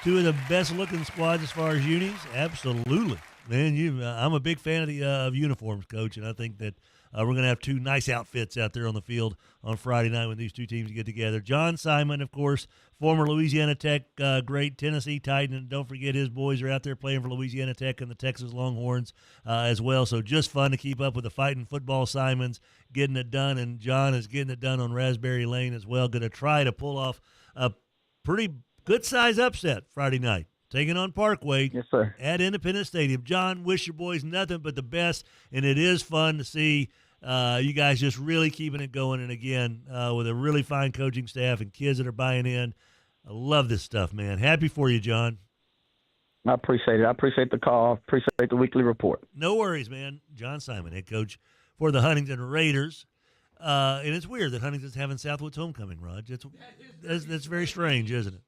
2 of the best-looking squads as far as unis? Absolutely. Man, I'm a big fan of the of uniforms, Coach, and I think that we're going to have two nice outfits out there on the field on Friday night when these two teams get together. John Simon, of course, former Louisiana Tech great Tennessee Titan, and don't forget his boys are out there playing for Louisiana Tech and the Texas Longhorns as well. So just fun to keep up with the fighting football Simons getting it done, and John is getting it done on Raspberry Lane as well. Going to try to pull off a pretty good-size upset Friday night. Taking on Parkway at Independence Stadium. John, wish your boys nothing but the best, and it is fun to see you guys just really keeping it going. And, again, with a really fine coaching staff and kids that are buying in. I love this stuff, man. Happy for you, John. I appreciate it. I appreciate the call. Appreciate the weekly report. No worries, man. John Simon, head coach for the Huntington Raiders. And it's weird that Huntington's having Southwood's homecoming, Rod. That's very strange, isn't it?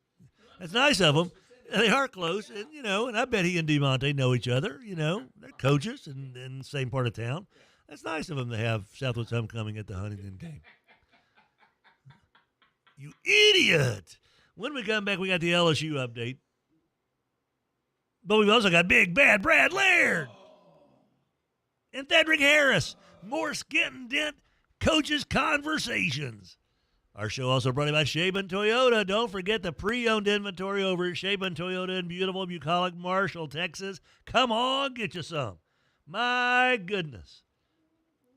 It's nice of them. They are close, and and I bet he and Deaumante know each other. They're coaches in the same part of town. That's nice of them to have Southwood's homecoming at the Huntington game. You idiot! When we come back, we got the LSU update. But we've also got Big Bad Brad Laird and Thedrick Harris. More Skent-N-Dent Coaches Conversations. Our show also brought to you by Shaban Toyota. Don't forget the pre-owned inventory over at Shaban Toyota in beautiful, bucolic Marshall, Texas. Come on, get you some. My goodness.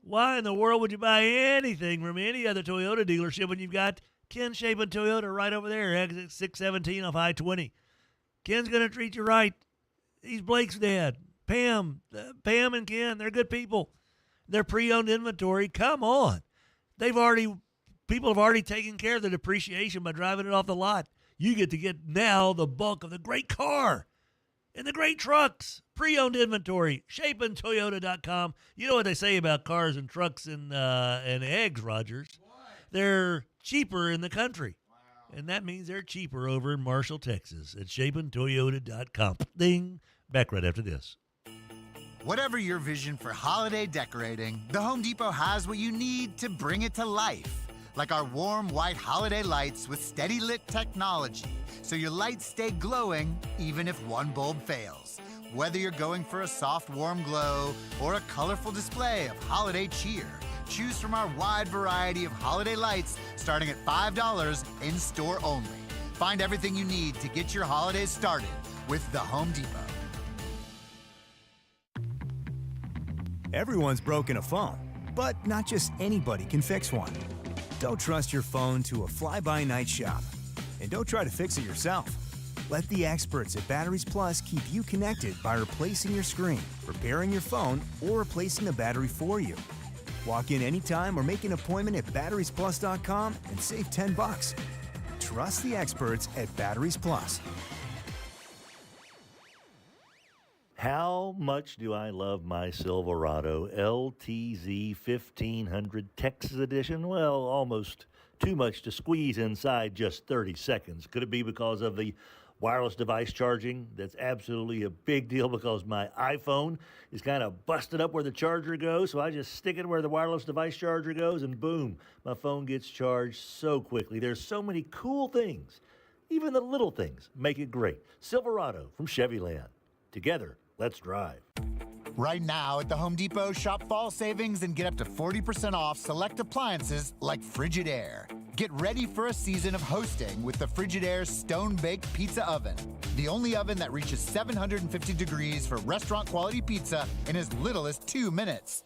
Why in the world would you buy anything from any other Toyota dealership when you've got Ken Shaban Toyota right over there, exit 617 off I-20? Ken's going to treat you right. He's Blake's dad. Pam and Ken, they're good people. They're pre-owned inventory. Come on. People have already taken care of the depreciation by driving it off the lot. You get to get now the bulk of the great car and the great trucks. Pre-owned inventory, shapentoyota.com. You know what they say about cars and trucks and eggs, Rogers? They're cheaper in the country. Wow. And that means they're cheaper over in Marshall, Texas at shapentoyota.com. Ding. Back right after this. Whatever your vision for holiday decorating, the Home Depot has what you need to bring it to life. Like our warm white holiday lights with steady lit technology, so your lights stay glowing even if one bulb fails. Whether you're going for a soft, warm glow or a colorful display of holiday cheer, choose from our wide variety of holiday lights starting at $5 in store only. Find everything you need to get your holidays started with the Home Depot. Everyone's broken a phone, but not just anybody can fix one. Don't trust your phone to a fly-by-night shop. And don't try to fix it yourself. Let the experts at Batteries Plus keep you connected by replacing your screen, repairing your phone, or replacing the battery for you. Walk in anytime or make an appointment at batteriesplus.com and save $10. Trust the experts at Batteries Plus. How much do I love my Silverado LTZ 1500 Texas Edition? Well, almost too much to squeeze inside just 30 seconds. Could it be because of the wireless device charging? That's absolutely a big deal because my iPhone is kind of busted up where the charger goes, so I just stick it where the wireless device charger goes, and boom, my phone gets charged so quickly. There's so many cool things. Even the little things make it great. Silverado from Chevyland. Together, let's drive. Right now at the Home Depot, shop fall savings and get up to 40% off select appliances like Frigidaire. Get ready for a season of hosting with the Frigidaire Stone-Baked Pizza Oven. The only oven that reaches 750 degrees for restaurant-quality pizza in as little as 2 minutes.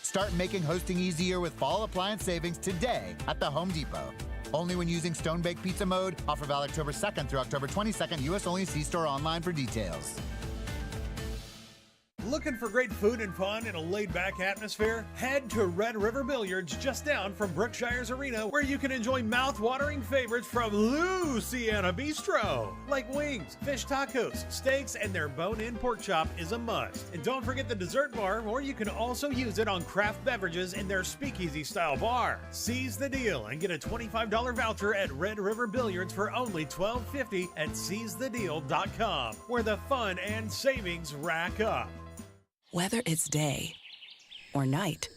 Start making hosting easier with fall appliance savings today at the Home Depot. Only when using Stone-Baked Pizza mode. Offer valid October 2nd through October 22nd. U.S. only. See store online for details. Looking for great food and fun in a laid-back atmosphere? Head to Red River Billiards just down from Brookshire's Arena, where you can enjoy mouth-watering favorites from Louisiana Bistro. Like wings, fish tacos, steaks, and their bone-in pork chop is a must. And don't forget the dessert bar, or you can also use it on craft beverages in their speakeasy-style bar. Seize the deal and get a $25 voucher at Red River Billiards for only $12.50 at seizethedeal.com, where the fun and savings rack up. Whether it's day or night,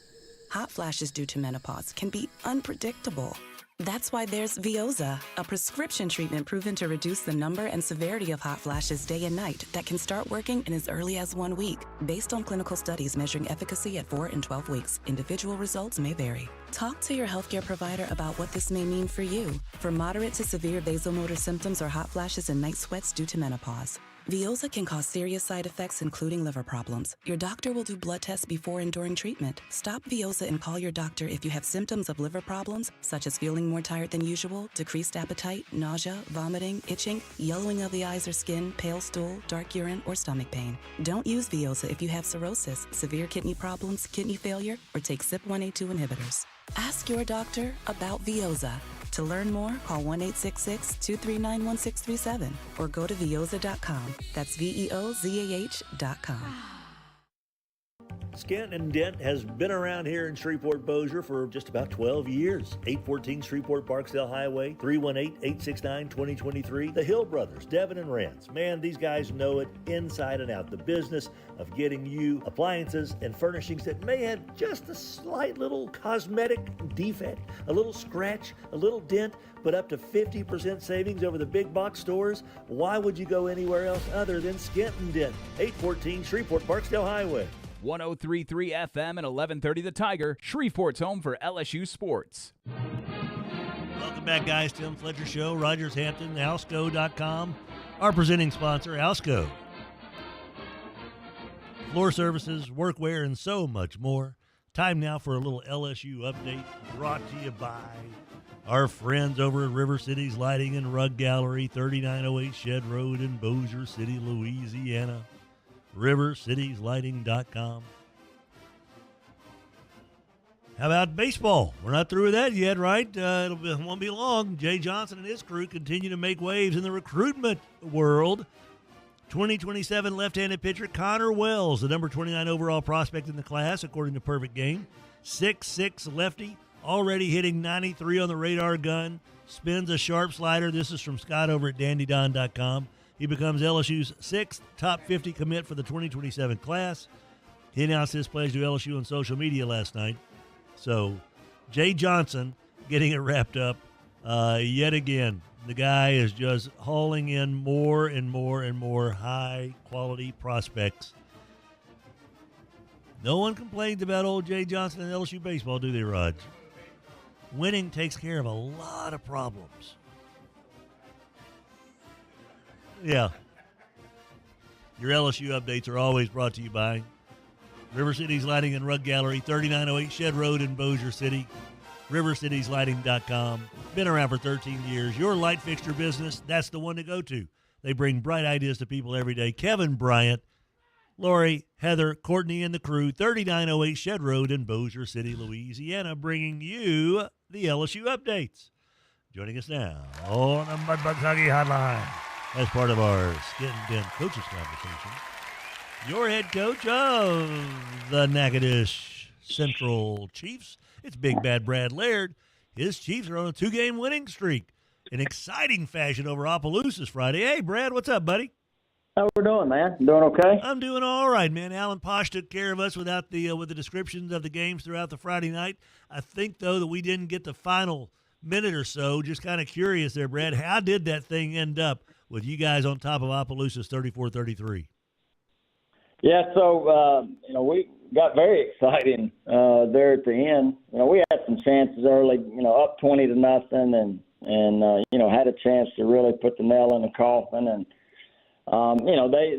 hot flashes due to menopause can be unpredictable. That's why there's Veoza, a prescription treatment proven to reduce the number and severity of hot flashes day and night that can start working in as early as 1 week. Based on clinical studies measuring efficacy at 4 and 12 weeks, individual results may vary. Talk to your healthcare provider about what this may mean for you. For moderate to severe vasomotor symptoms or hot flashes and night sweats due to menopause, Veoza can cause serious side effects, including liver problems. Your doctor will do blood tests before and during treatment. Stop Veoza and call your doctor if you have symptoms of liver problems, such as feeling more tired than usual, decreased appetite, nausea, vomiting, itching, yellowing of the eyes or skin, pale stool, dark urine, or stomach pain. Don't use Veoza if you have cirrhosis, severe kidney problems, kidney failure, or take CYP1A2 inhibitors. Ask your doctor about Veoza. To learn more, call 1-866-239-1637 or go to veoza.com. That's VEOZAH.com. Skent-N-Dent has been around here in Shreveport-Bossier for just about 12 years. 814 Shreveport-Barksdale Highway, 318-869-2023. The Hill Brothers, Devin and Rance. Man, these guys know it inside and out. The business of getting you appliances and furnishings that may have just a slight little cosmetic defect, a little scratch, a little dent, but up to 50% savings over the big box stores. Why would you go anywhere else other than Skent-N-Dent? 814 Shreveport-Barksdale Highway. 103.3 FM and 1130 The Tiger, Shreveport's home for LSU sports. Welcome back, guys. Tim Fletcher Show, Rogers Hampton, Alsco.com. Our presenting sponsor, Alsco. Floor services, workwear, and so much more. Time now for a little LSU update brought to you by our friends over at River Cities Lighting and Rug Gallery, 3908 Shed Road in Bossier City, Louisiana. RiverCitiesLighting.com. How about baseball? We're not through with that yet, right? It won't be long. Jay Johnson and his crew continue to make waves in the recruitment world. 2027 left-handed pitcher Connor Wells, the number 29 overall prospect in the class, according to Perfect Game. 6'6" lefty, already hitting 93 on the radar gun. Spins a sharp slider. This is from Scott over at DandyDon.com. He becomes LSU's 6th top 50 commit for the 2027 class. He announced his pledge to LSU on social media last night. So, Jay Johnson getting it wrapped up yet again. The guy is just hauling in more and more and more high-quality prospects. No one complains about old Jay Johnson and LSU baseball, do they, Raj? Winning takes care of a lot of problems. Yeah. Your LSU updates are always brought to you by River Cities Lighting and Rug Gallery, 3908 Shed Road in Bossier City. RiverCitiesLighting.com. Been around for 13 years. Your light fixture business, that's the one to go to. They bring bright ideas to people every day. Kevin Bryant, Lori, Heather, Courtney, and the crew, 3908 Shed Road in Bossier City, Louisiana, bringing you the LSU updates. Joining us now on the Mudbugs Hockey Hotline, as part of our Skent-N-Dent Coaches Conversations, your head coach of the Natchitoches Central Chiefs. It's Big Bad Brad Laird. His Chiefs are on a 2-game winning streak in exciting fashion over Opelousas Friday. Hey, Brad, what's up, buddy? How we doing, man? Doing okay? I'm doing all right, man. Alan Posh took care of us with the descriptions of the games throughout the Friday night. I think, though, that we didn't get the final minute or so. Just kind of curious there, Brad. How did that thing end up with you guys on top of Opelousas 34-33? Yeah, so, we got very exciting there at the end. We had some chances early, up 20-0 and had a chance to really put the nail in the coffin. And,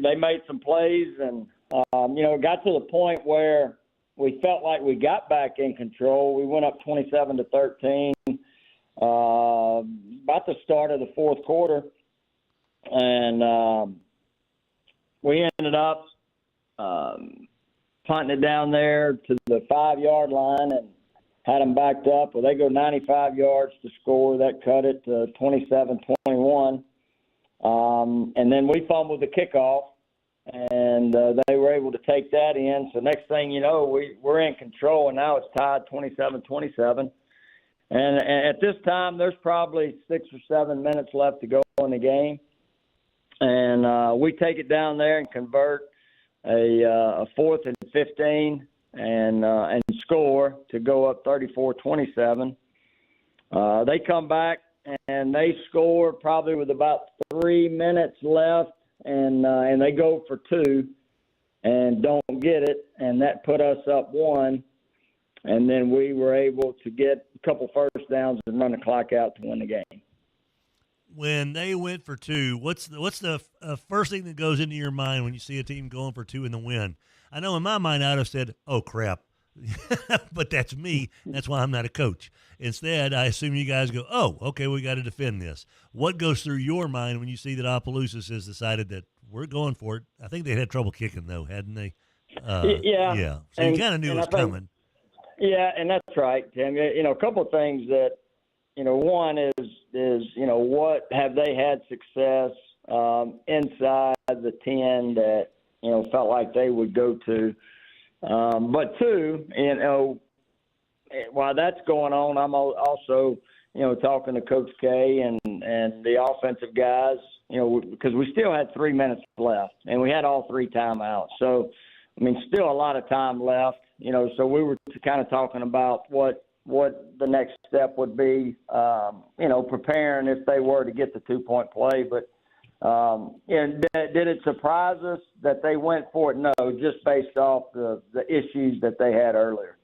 they made some plays and, it got to the point where we felt like we got back in control. We went up 27-13 about the start of the fourth quarter. And we ended up punting it down there to the 5-yard line and had them backed up. Well, they go 95 yards to score. That cut it to 27-21. And then we fumbled the kickoff, and they were able to take that in. So next thing you know, we're in control, and now it's tied 27-27. And at this time, there's probably 6 or 7 minutes left to go in the game. And we take it down there and convert a 4th and 15 and score to go up 34-27. They come back and they score probably with about 3 minutes left, and they go for 2 and don't get it, and that put us up 1. And then we were able to get a couple first downs and run the clock out to win the game. When they went for 2, what's the first thing that goes into your mind when you see a team going for 2 in the win? I know in my mind I'd have said, "Oh crap," but that's me. That's why I'm not a coach. Instead, I assume you guys go, "Oh, okay, we got to defend this." What goes through your mind when you see that Opelousas has decided that we're going for it? I think they had trouble kicking though, hadn't they? Yeah. So you kind of knew it was coming. Yeah, and that's right, Tim. A couple of things that, one is what have they had success inside the 10 that, felt like they would go to. But 2, while that's going on, I'm also, talking to Coach K and the offensive guys, because we still had 3 minutes left and we had all 3 timeouts. So, still a lot of time left, so we were kind of talking about what the next step would be, preparing if they were to get the 2-point play. But did it surprise us that they went for it? No, just based off the issues that they had earlier.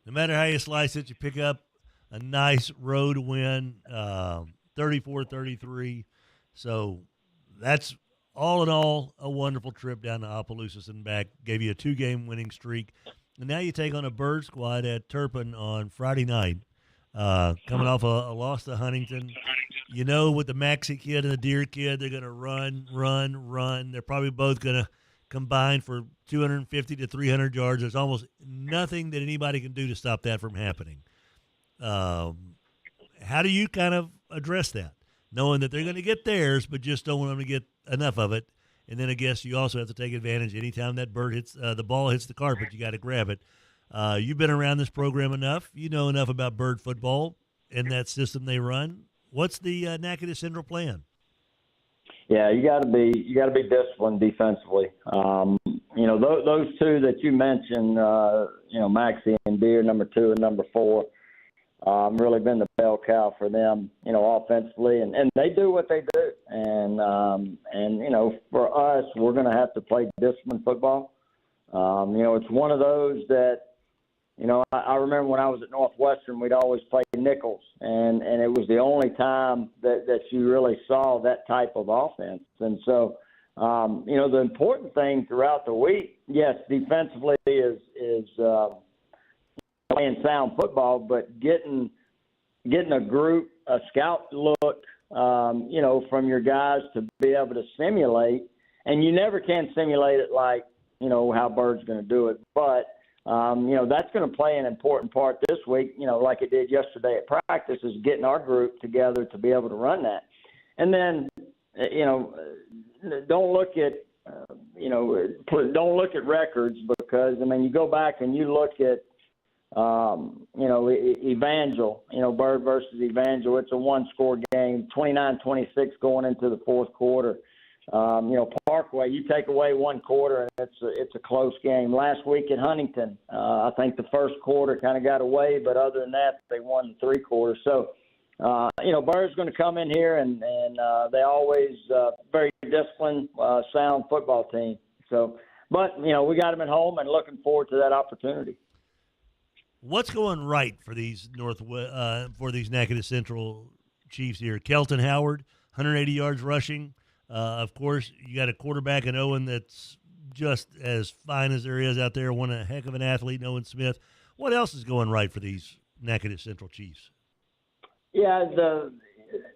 No matter how you slice it, you pick up a nice road win, 34-33. So that's all in all a wonderful trip down to Opelousas and back. Gave you a 2-game winning streak. And now you take on a Bird squad at Turpin on Friday night, coming off a loss to Huntington. With the Maxie kid and the Deer kid, they're going to run. They're probably both going to combine for 250 to 300 yards. There's almost nothing that anybody can do to stop that from happening. How do you kind of address that, knowing that they're going to get theirs, but just don't want them to get enough of it? And then I guess you also have to take advantage. Anytime that bird hits the ball hits the carpet, you got to grab it. You've been around this program enough. You know enough about bird football and that system they run. What's the Natchitoches Central plan? Yeah, you got to be disciplined defensively. Those 2 that you mentioned, Maxie and Deer, number 2 and number 4, really been the bell cow for them, offensively, and they do what they do. And for us, we're going to have to play disciplined football. It's one of those that, I remember when I was at Northwestern, we'd always play nickels, and it was the only time that you really saw that type of offense. And so, the important thing throughout the week, yes, defensively is playing sound football, but getting a scout look, from your guys to be able to simulate, and you never can simulate it like, how Bird's going to do it, but that's going to play an important part this week, like it did yesterday at practice, is getting our group together to be able to run that. And then, don't look at records, because, you go back and you look at, Evangel, Bird versus Evangel, it's a 1-score game, 29-26 going into the fourth quarter. Parkway, you take away 1 quarter and it's a close game. Last week at Huntington, I think the first quarter kind of got away, but other than that, they won the 3 quarters. So, Bird's going to come in here and they always very disciplined, sound football team. So, but we got them at home and looking forward to that opportunity. What's going right for these Natchitoches Central Chiefs here? Kelton Howard, 180 yards rushing. Of course, you got a quarterback in Owen that's just as fine as there is out there. One a heck of an athlete, Owen Smith. What else is going right for these Natchitoches Central Chiefs? Yeah,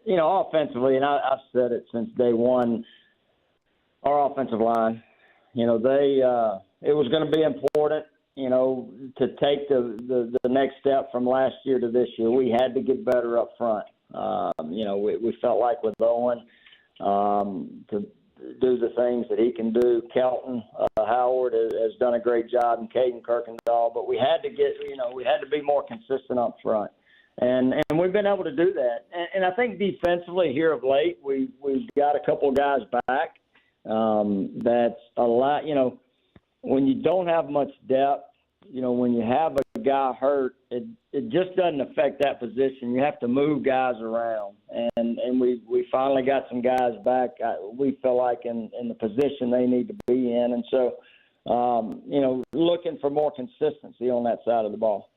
offensively, and I've said it since day one, our offensive line, it was going to be important, to take the next step from last year to this year. We had to get better up front. We felt like with Owen, to do the things that he can do. Kelton Howard has done a great job, and Caden Kirkendall, but we had to be more consistent up front. And we've been able to do that. And I think defensively here of late, we've got a couple of guys back. That's a lot, when you don't have much depth, when you have a guy hurt, it just doesn't affect that position. You have to move guys around, and we finally got some guys back. We feel like in the position they need to be in, and so looking for more consistency on that side of the ball.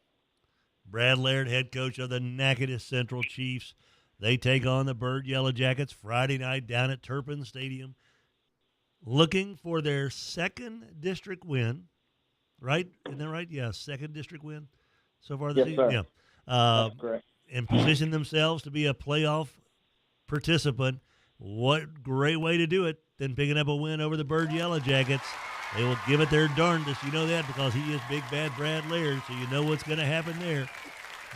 Brad Laird, head coach of the Natchitoches Central Chiefs. They take on the Bird Yellow Jackets Friday night down at Turpin Stadium, looking for their second district win. Right? Isn't that right? Yeah, second district win so far this season. Sir. Yeah. That's correct. And position themselves to be a playoff participant. What great way to do it than picking up a win over the Bird Yellow Jackets. They will give it their darndest. You know that because he is Big Bad Brad Laird, so you know what's going to happen there.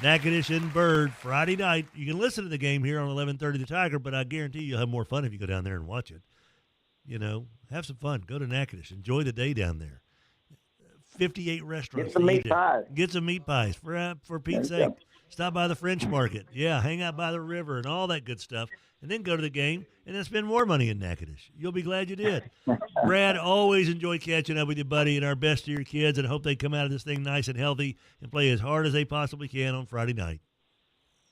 Natchitoches and Bird, Friday night. You can listen to the game here on 1130 The Tiger, but I guarantee you'll have more fun if you go down there and watch it. Have some fun. Go to Natchitoches. Enjoy the day down there. 58 restaurants. Get some meat pies. Get some meat pies, for Pete's sake. Stop by the French Market. Yeah, hang out by the river and all that good stuff. And then go to the game and then spend more money in Natchitoches. You'll be glad you did. Brad, always enjoy catching up with you, buddy, and our best to your kids, and hope they come out of this thing nice and healthy and play as hard as they possibly can on Friday night.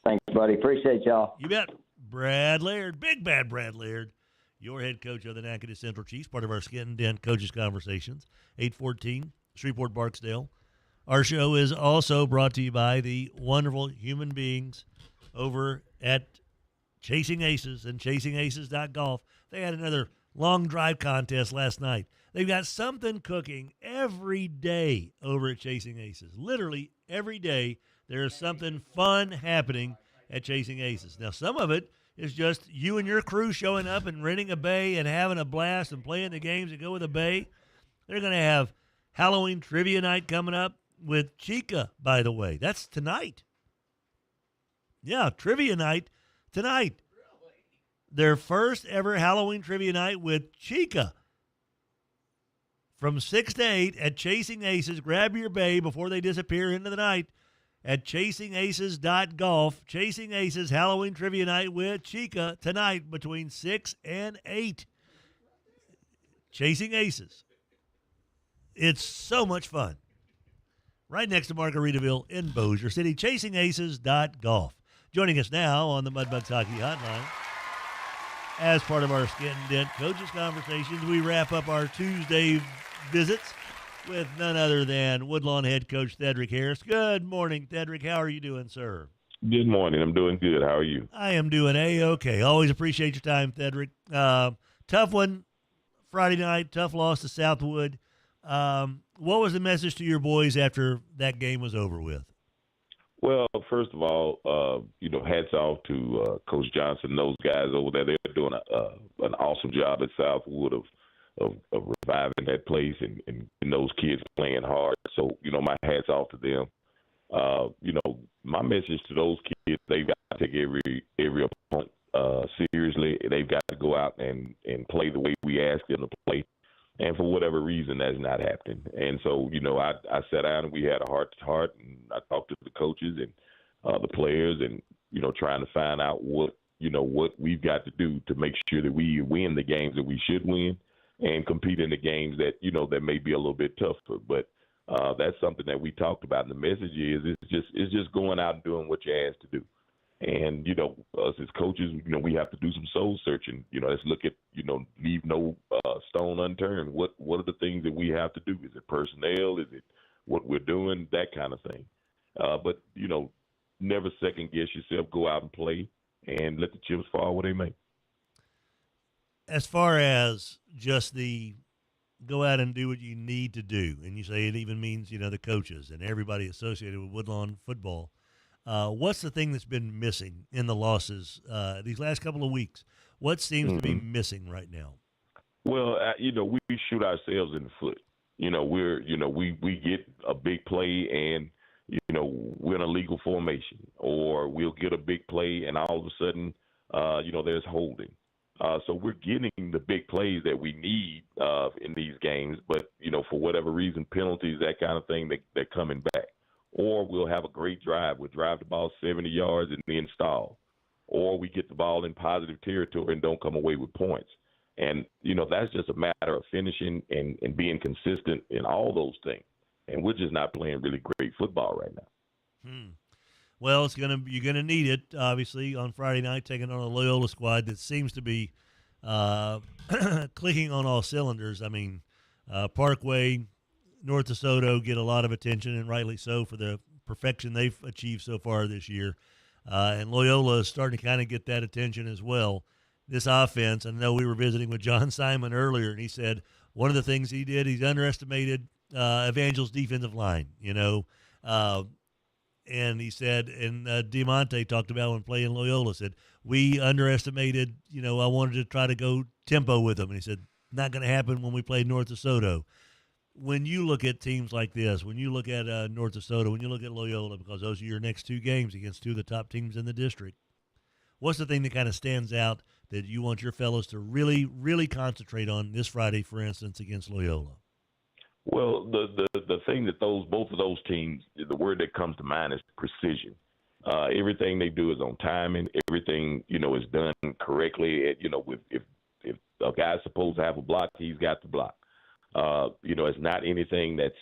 Thanks, buddy. Appreciate y'all. You bet. Brad Laird, Big Bad Brad Laird, your head coach of the Natchitoches Central Chiefs, part of our Skent-N-Dent Coaches Conversations, 814 Shreveport Barksdale. Our show is also brought to you by the wonderful human beings over at Chasing Aces and chasingaces.golf. They had another long drive contest last night. They've got something cooking every day over at Chasing Aces. Literally every day there is something fun happening at Chasing Aces. Now, some of it is just you and your crew showing up and renting a bay and having a blast and playing the games that go with a bay. They're going to have Halloween trivia night coming up with Chica, by the way. That's tonight. Yeah, trivia night tonight. Their first ever Halloween trivia night with Chica. From 6 to 8 at Chasing Aces. Grab your bay before they disappear into the night at chasingaces.golf. Chasing Aces Halloween trivia night with Chica tonight between 6 and 8. Chasing Aces. It's so much fun. Right next to Margaritaville in Bossier City, chasingaces.golf. Joining us now on the Mudbugs Hockey Hotline, as part of our Skent-N-Dent Coaches Conversations, we wrap up our Tuesday visits with none other than Woodlawn head coach Thedrick Harris. Good morning, Thedrick. How are you doing, sir? Good morning. I'm doing good. How are you? I am doing A-OK. Always appreciate your time, Thedrick. Tough one Friday night, tough loss to Southwood. What was the message to your boys after that game was over with? Well, first of all, hats off to Coach Johnson, those guys over there. They're doing an awesome job at Southwood of reviving that place and those kids playing hard. So, my hats off to them. My message to those kids, they've got to take every opponent seriously. They've got to go out and play the way we ask them to play. And for whatever reason, that's not happening. And so, I sat down and we had a heart-to-heart, and I talked to the coaches and the players and, trying to find out what we've got to do to make sure that we win the games that we should win and compete in the games that, that may be a little bit tougher. But that's something that we talked about. And the message is it's just going out and doing what you're asked to do. And, us as coaches, we have to do some soul searching. Let's look at, leave no stone unturned. What are the things that we have to do? Is it personnel? Is it what we're doing? That kind of thing. But, never second guess yourself. Go out and play and let the chips fall where they may. As far as just the go out and do what you need to do, and you say it even means, the coaches and everybody associated with Woodlawn football, what's the thing that's been missing in the losses these last couple of weeks? What seems to be missing right now? Well, we shoot ourselves in the foot. We get a big play and, we're in a legal formation, or we'll get a big play and all of a sudden, there's holding. So we're getting the big plays that we need in these games, but, for whatever reason, penalties, that kind of thing, they're coming back. Or we'll have a great drive. We'll drive the ball 70 yards and then stall. Or we get the ball in positive territory and don't come away with points. And, that's just a matter of finishing and being consistent in all those things. and we're just not playing really great football right now. Well, you're gonna need it, obviously, on Friday night, taking on a Loyola squad that seems to be clicking on all cylinders. I mean, Parkway, North DeSoto get a lot of attention, and rightly so, for the perfection they've achieved so far this year. And Loyola is starting to kind of get that attention as well. This offense, I know we were visiting with John Simon earlier, and he said one of the things he did, he's underestimated Evangel's defensive line, and he said, and Deaumante talked about when playing Loyola, said, we underestimated, I wanted to try to go tempo with them. And he said, not going to happen when we played North DeSoto. When you look at teams like this, when you look at North DeSoto, when you look at Loyola, because those are your next two games against two of the top teams in the district, what's the thing that kind of stands out that you want your fellows to really, really concentrate on this Friday, for instance, against Loyola? Well, the thing that both of those teams, the word that comes to mind is precision. Everything they do is on timing. Everything, is done correctly. If a guy's supposed to have a block, he's got the block. It's not anything that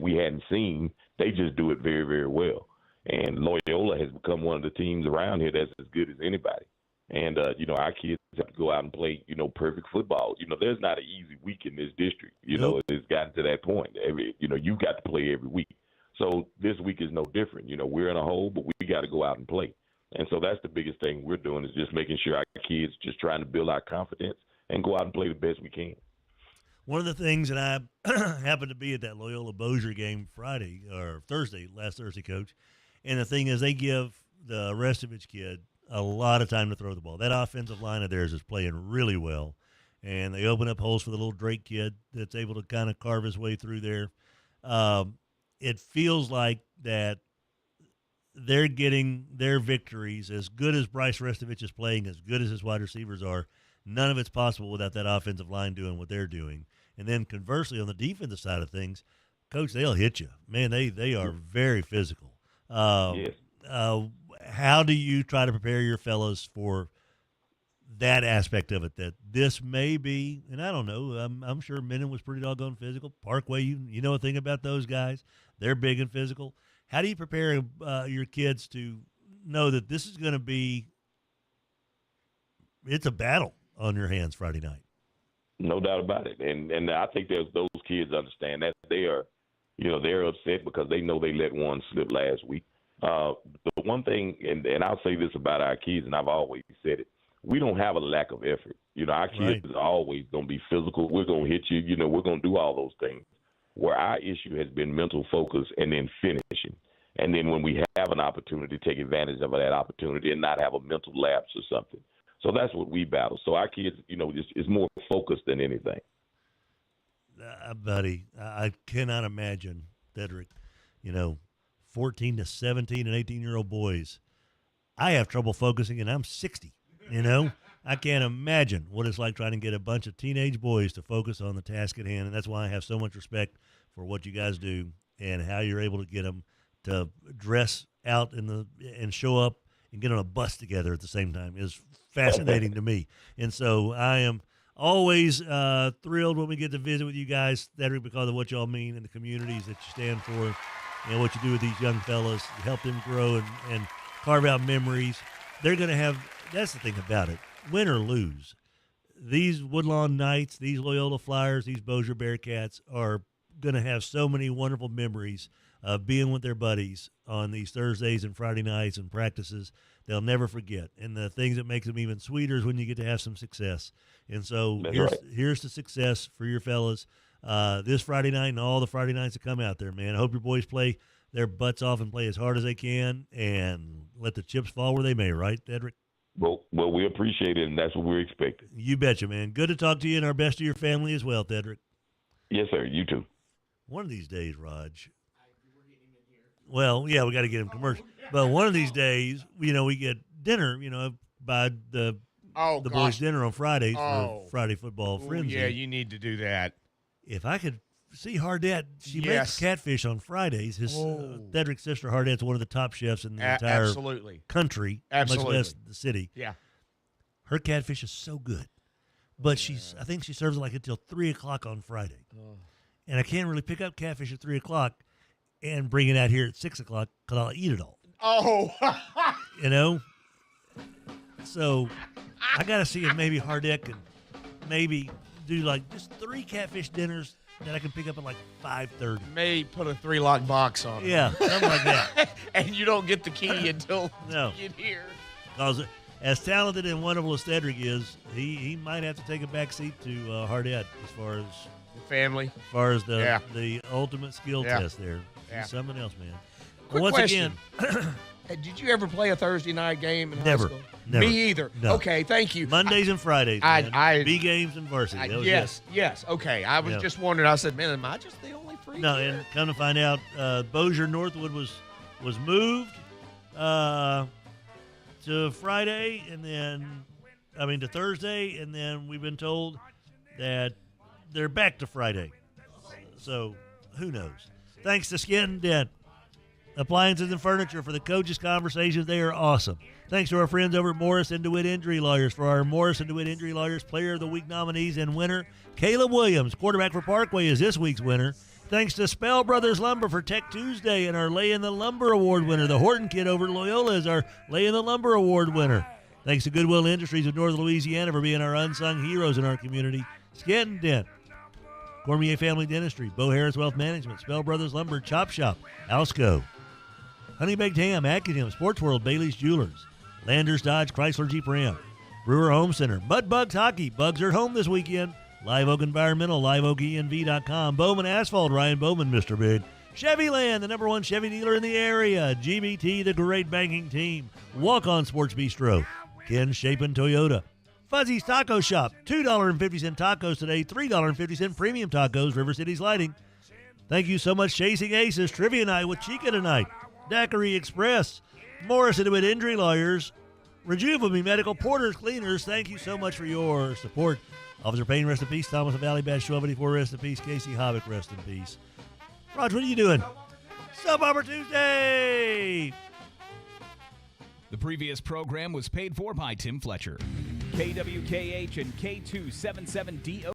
we hadn't seen. They just do it very, very well. And Loyola has become one of the teams around here that's as good as anybody. And, our kids have to go out and play, perfect football. There's not an easy week in this district. It's gotten to that point. You've got to play every week. So this week is no different. We're in a hole, but we got to go out and play. And so that's the biggest thing we're doing is just making sure our kids just trying to build our confidence and go out and play the best we can. One of the things that I happened to be at that Loyola Bossier game last Thursday, Coach, and the thing is they give the Restovich kid a lot of time to throw the ball. That offensive line of theirs is playing really well, and they open up holes for the little Drake kid that's able to kind of carve his way through there. It feels like that they're getting their victories as good as Bryce Restovich is playing, as good as his wide receivers are. None of it's possible without that offensive line doing what they're doing. And then conversely, on the defensive side of things, Coach, they'll hit you. Man, they are very physical. Yes. How do you try to prepare your fellows for that aspect of it? That this may be, and I don't know, I'm sure Menon was pretty doggone physical. Parkway, you know a thing about those guys. They're big and physical. How do you prepare your kids to know that this is going to be – it's a battle on your hands Friday night? No doubt about it. And I think those kids understand that. They are, they're upset because they know they let one slip last week. The one thing, and I'll say this about our kids, and I've always said it, we don't have a lack of effort. Our kids are always going to be physical. We're going to hit you. We're going to do all those things. Where our issue has been mental focus and then finishing. And then when we have an opportunity, take advantage of that opportunity and not have a mental lapse or something. So that's what we battle. So our kids, is more focused than anything. Buddy, I cannot imagine, Thedrick, 14 to 17 and 18-year-old boys. I have trouble focusing, and I'm 60, I can't imagine what it's like trying to get a bunch of teenage boys to focus on the task at hand, and that's why I have so much respect for what you guys do and how you're able to get them to dress out and show up and get on a bus together at the same time is fascinating to me. And so I am always thrilled when we get to visit with you guys, Thedrick, because of what y'all mean and the communities that you stand for and what you do with these young fellas, help them grow and carve out memories. They're going to have – that's the thing about it. Win or lose, these Woodlawn Knights, these Loyola Flyers, these Bossier Bearcats are going to have so many wonderful memories of being with their buddies on these Thursdays and Friday nights and practices they'll never forget. And the things that makes them even sweeter is when you get to have some success. And so here's the success for your fellas this Friday night and all the Friday nights that come out there, man. I hope your boys play their butts off and play as hard as they can and let the chips fall where they may, right, Thedrick? Well, we appreciate it, and that's what we're expecting. You betcha, man. Good to talk to you, and our best to your family as well, Thedrick. Yes, sir. You too. One of these days, Raj. Well, yeah, we got to get him commercial. But one of these days, we get dinner, by the boys' dinner on Fridays for Friday Football Frenzy. Yeah, you need to do that. If I could see Hardette, she makes catfish on Fridays. His Thedrick's sister Hardette's one of the top chefs in the entire country, much less the city. Yeah, her catfish is so good, but I think she serves it like until 3:00 on Friday. and I can't really pick up catfish at 3 o'clock and bring it out here at 6 o'clock because I'll eat it all. Oh. You know? So I got to see if maybe Hardeck can maybe do like just 3 catfish dinners that I can pick up at like 5:30. May put a 3-lock box on it. Yeah, something like that. And you don't get the key until no. you get here. Because as talented and wonderful as Thedrick is, he might have to take a back seat to Hardeck as far as family, as far as the ultimate skill test there. Yeah. He's something else, man. Quick once question. Again, did you ever play a Thursday night game in never, high school? Never. Me either. No. Okay, thank you. Mondays and Fridays. Man. B games and varsity. Yes. Okay, I was just wondering. I said, man, am I just the only freak? No, here? and come to find out, Bossier Northwood was moved to Friday, and then to Thursday, and then we've been told that they're back to Friday. So who knows? Thanks to Skent-N-Dent Appliances and Furniture for the Coaches Conversations. They are awesome. Thanks to our friends over at Morris Dewett Injury Lawyers for our Morris Dewett Injury Lawyers Player of the Week nominees and winner. Caleb Williams, quarterback for Parkway, is this week's winner. Thanks to Spell Brothers Lumber for Tech Tuesday and our Lay in the Lumber Award winner. The Horton kid over at Loyola is our Lay in the Lumber Award winner. Thanks to Goodwill Industries of North Louisiana for being our unsung heroes in our community. Skent-N-Dent, Cormier Family Dentistry, Bo Harris Wealth Management, Spell Brothers Lumber, Chop Shop, Alsco, Honey Baked Ham, Academ, Sports World, Bailey's Jewelers, Landers Dodge, Chrysler Jeep Ram, Brewer Home Center, Mud Bugs Hockey, Bugs are home this weekend, Live Oak Environmental, liveoakenv.com, Bowman Asphalt, Ryan Bowman, Mr. Big, Chevy Land, the #1 Chevy dealer in the area, GBT, the great banking team, Walk On Sports Bistro, Ken Chapin Toyota, Fuzzy's Taco Shop, $2.50 tacos today, $3.50 premium tacos, River City's Lighting. Thank you so much, Chasing Aces, Trivia Night with Chica tonight, Daiquiri Express, Morris Dewett Injury Lawyers, Rejuvenate Medical, Porters Cleaners. Thank you so much for your support. Officer Payne, rest in peace. Thomas of Valley Bash 1284, rest in peace. Casey Havoc, rest in peace. Roger, what are you doing? Sub Bobber Tuesday! The previous program was paid for by Tim Fletcher. KWKH and K277DO.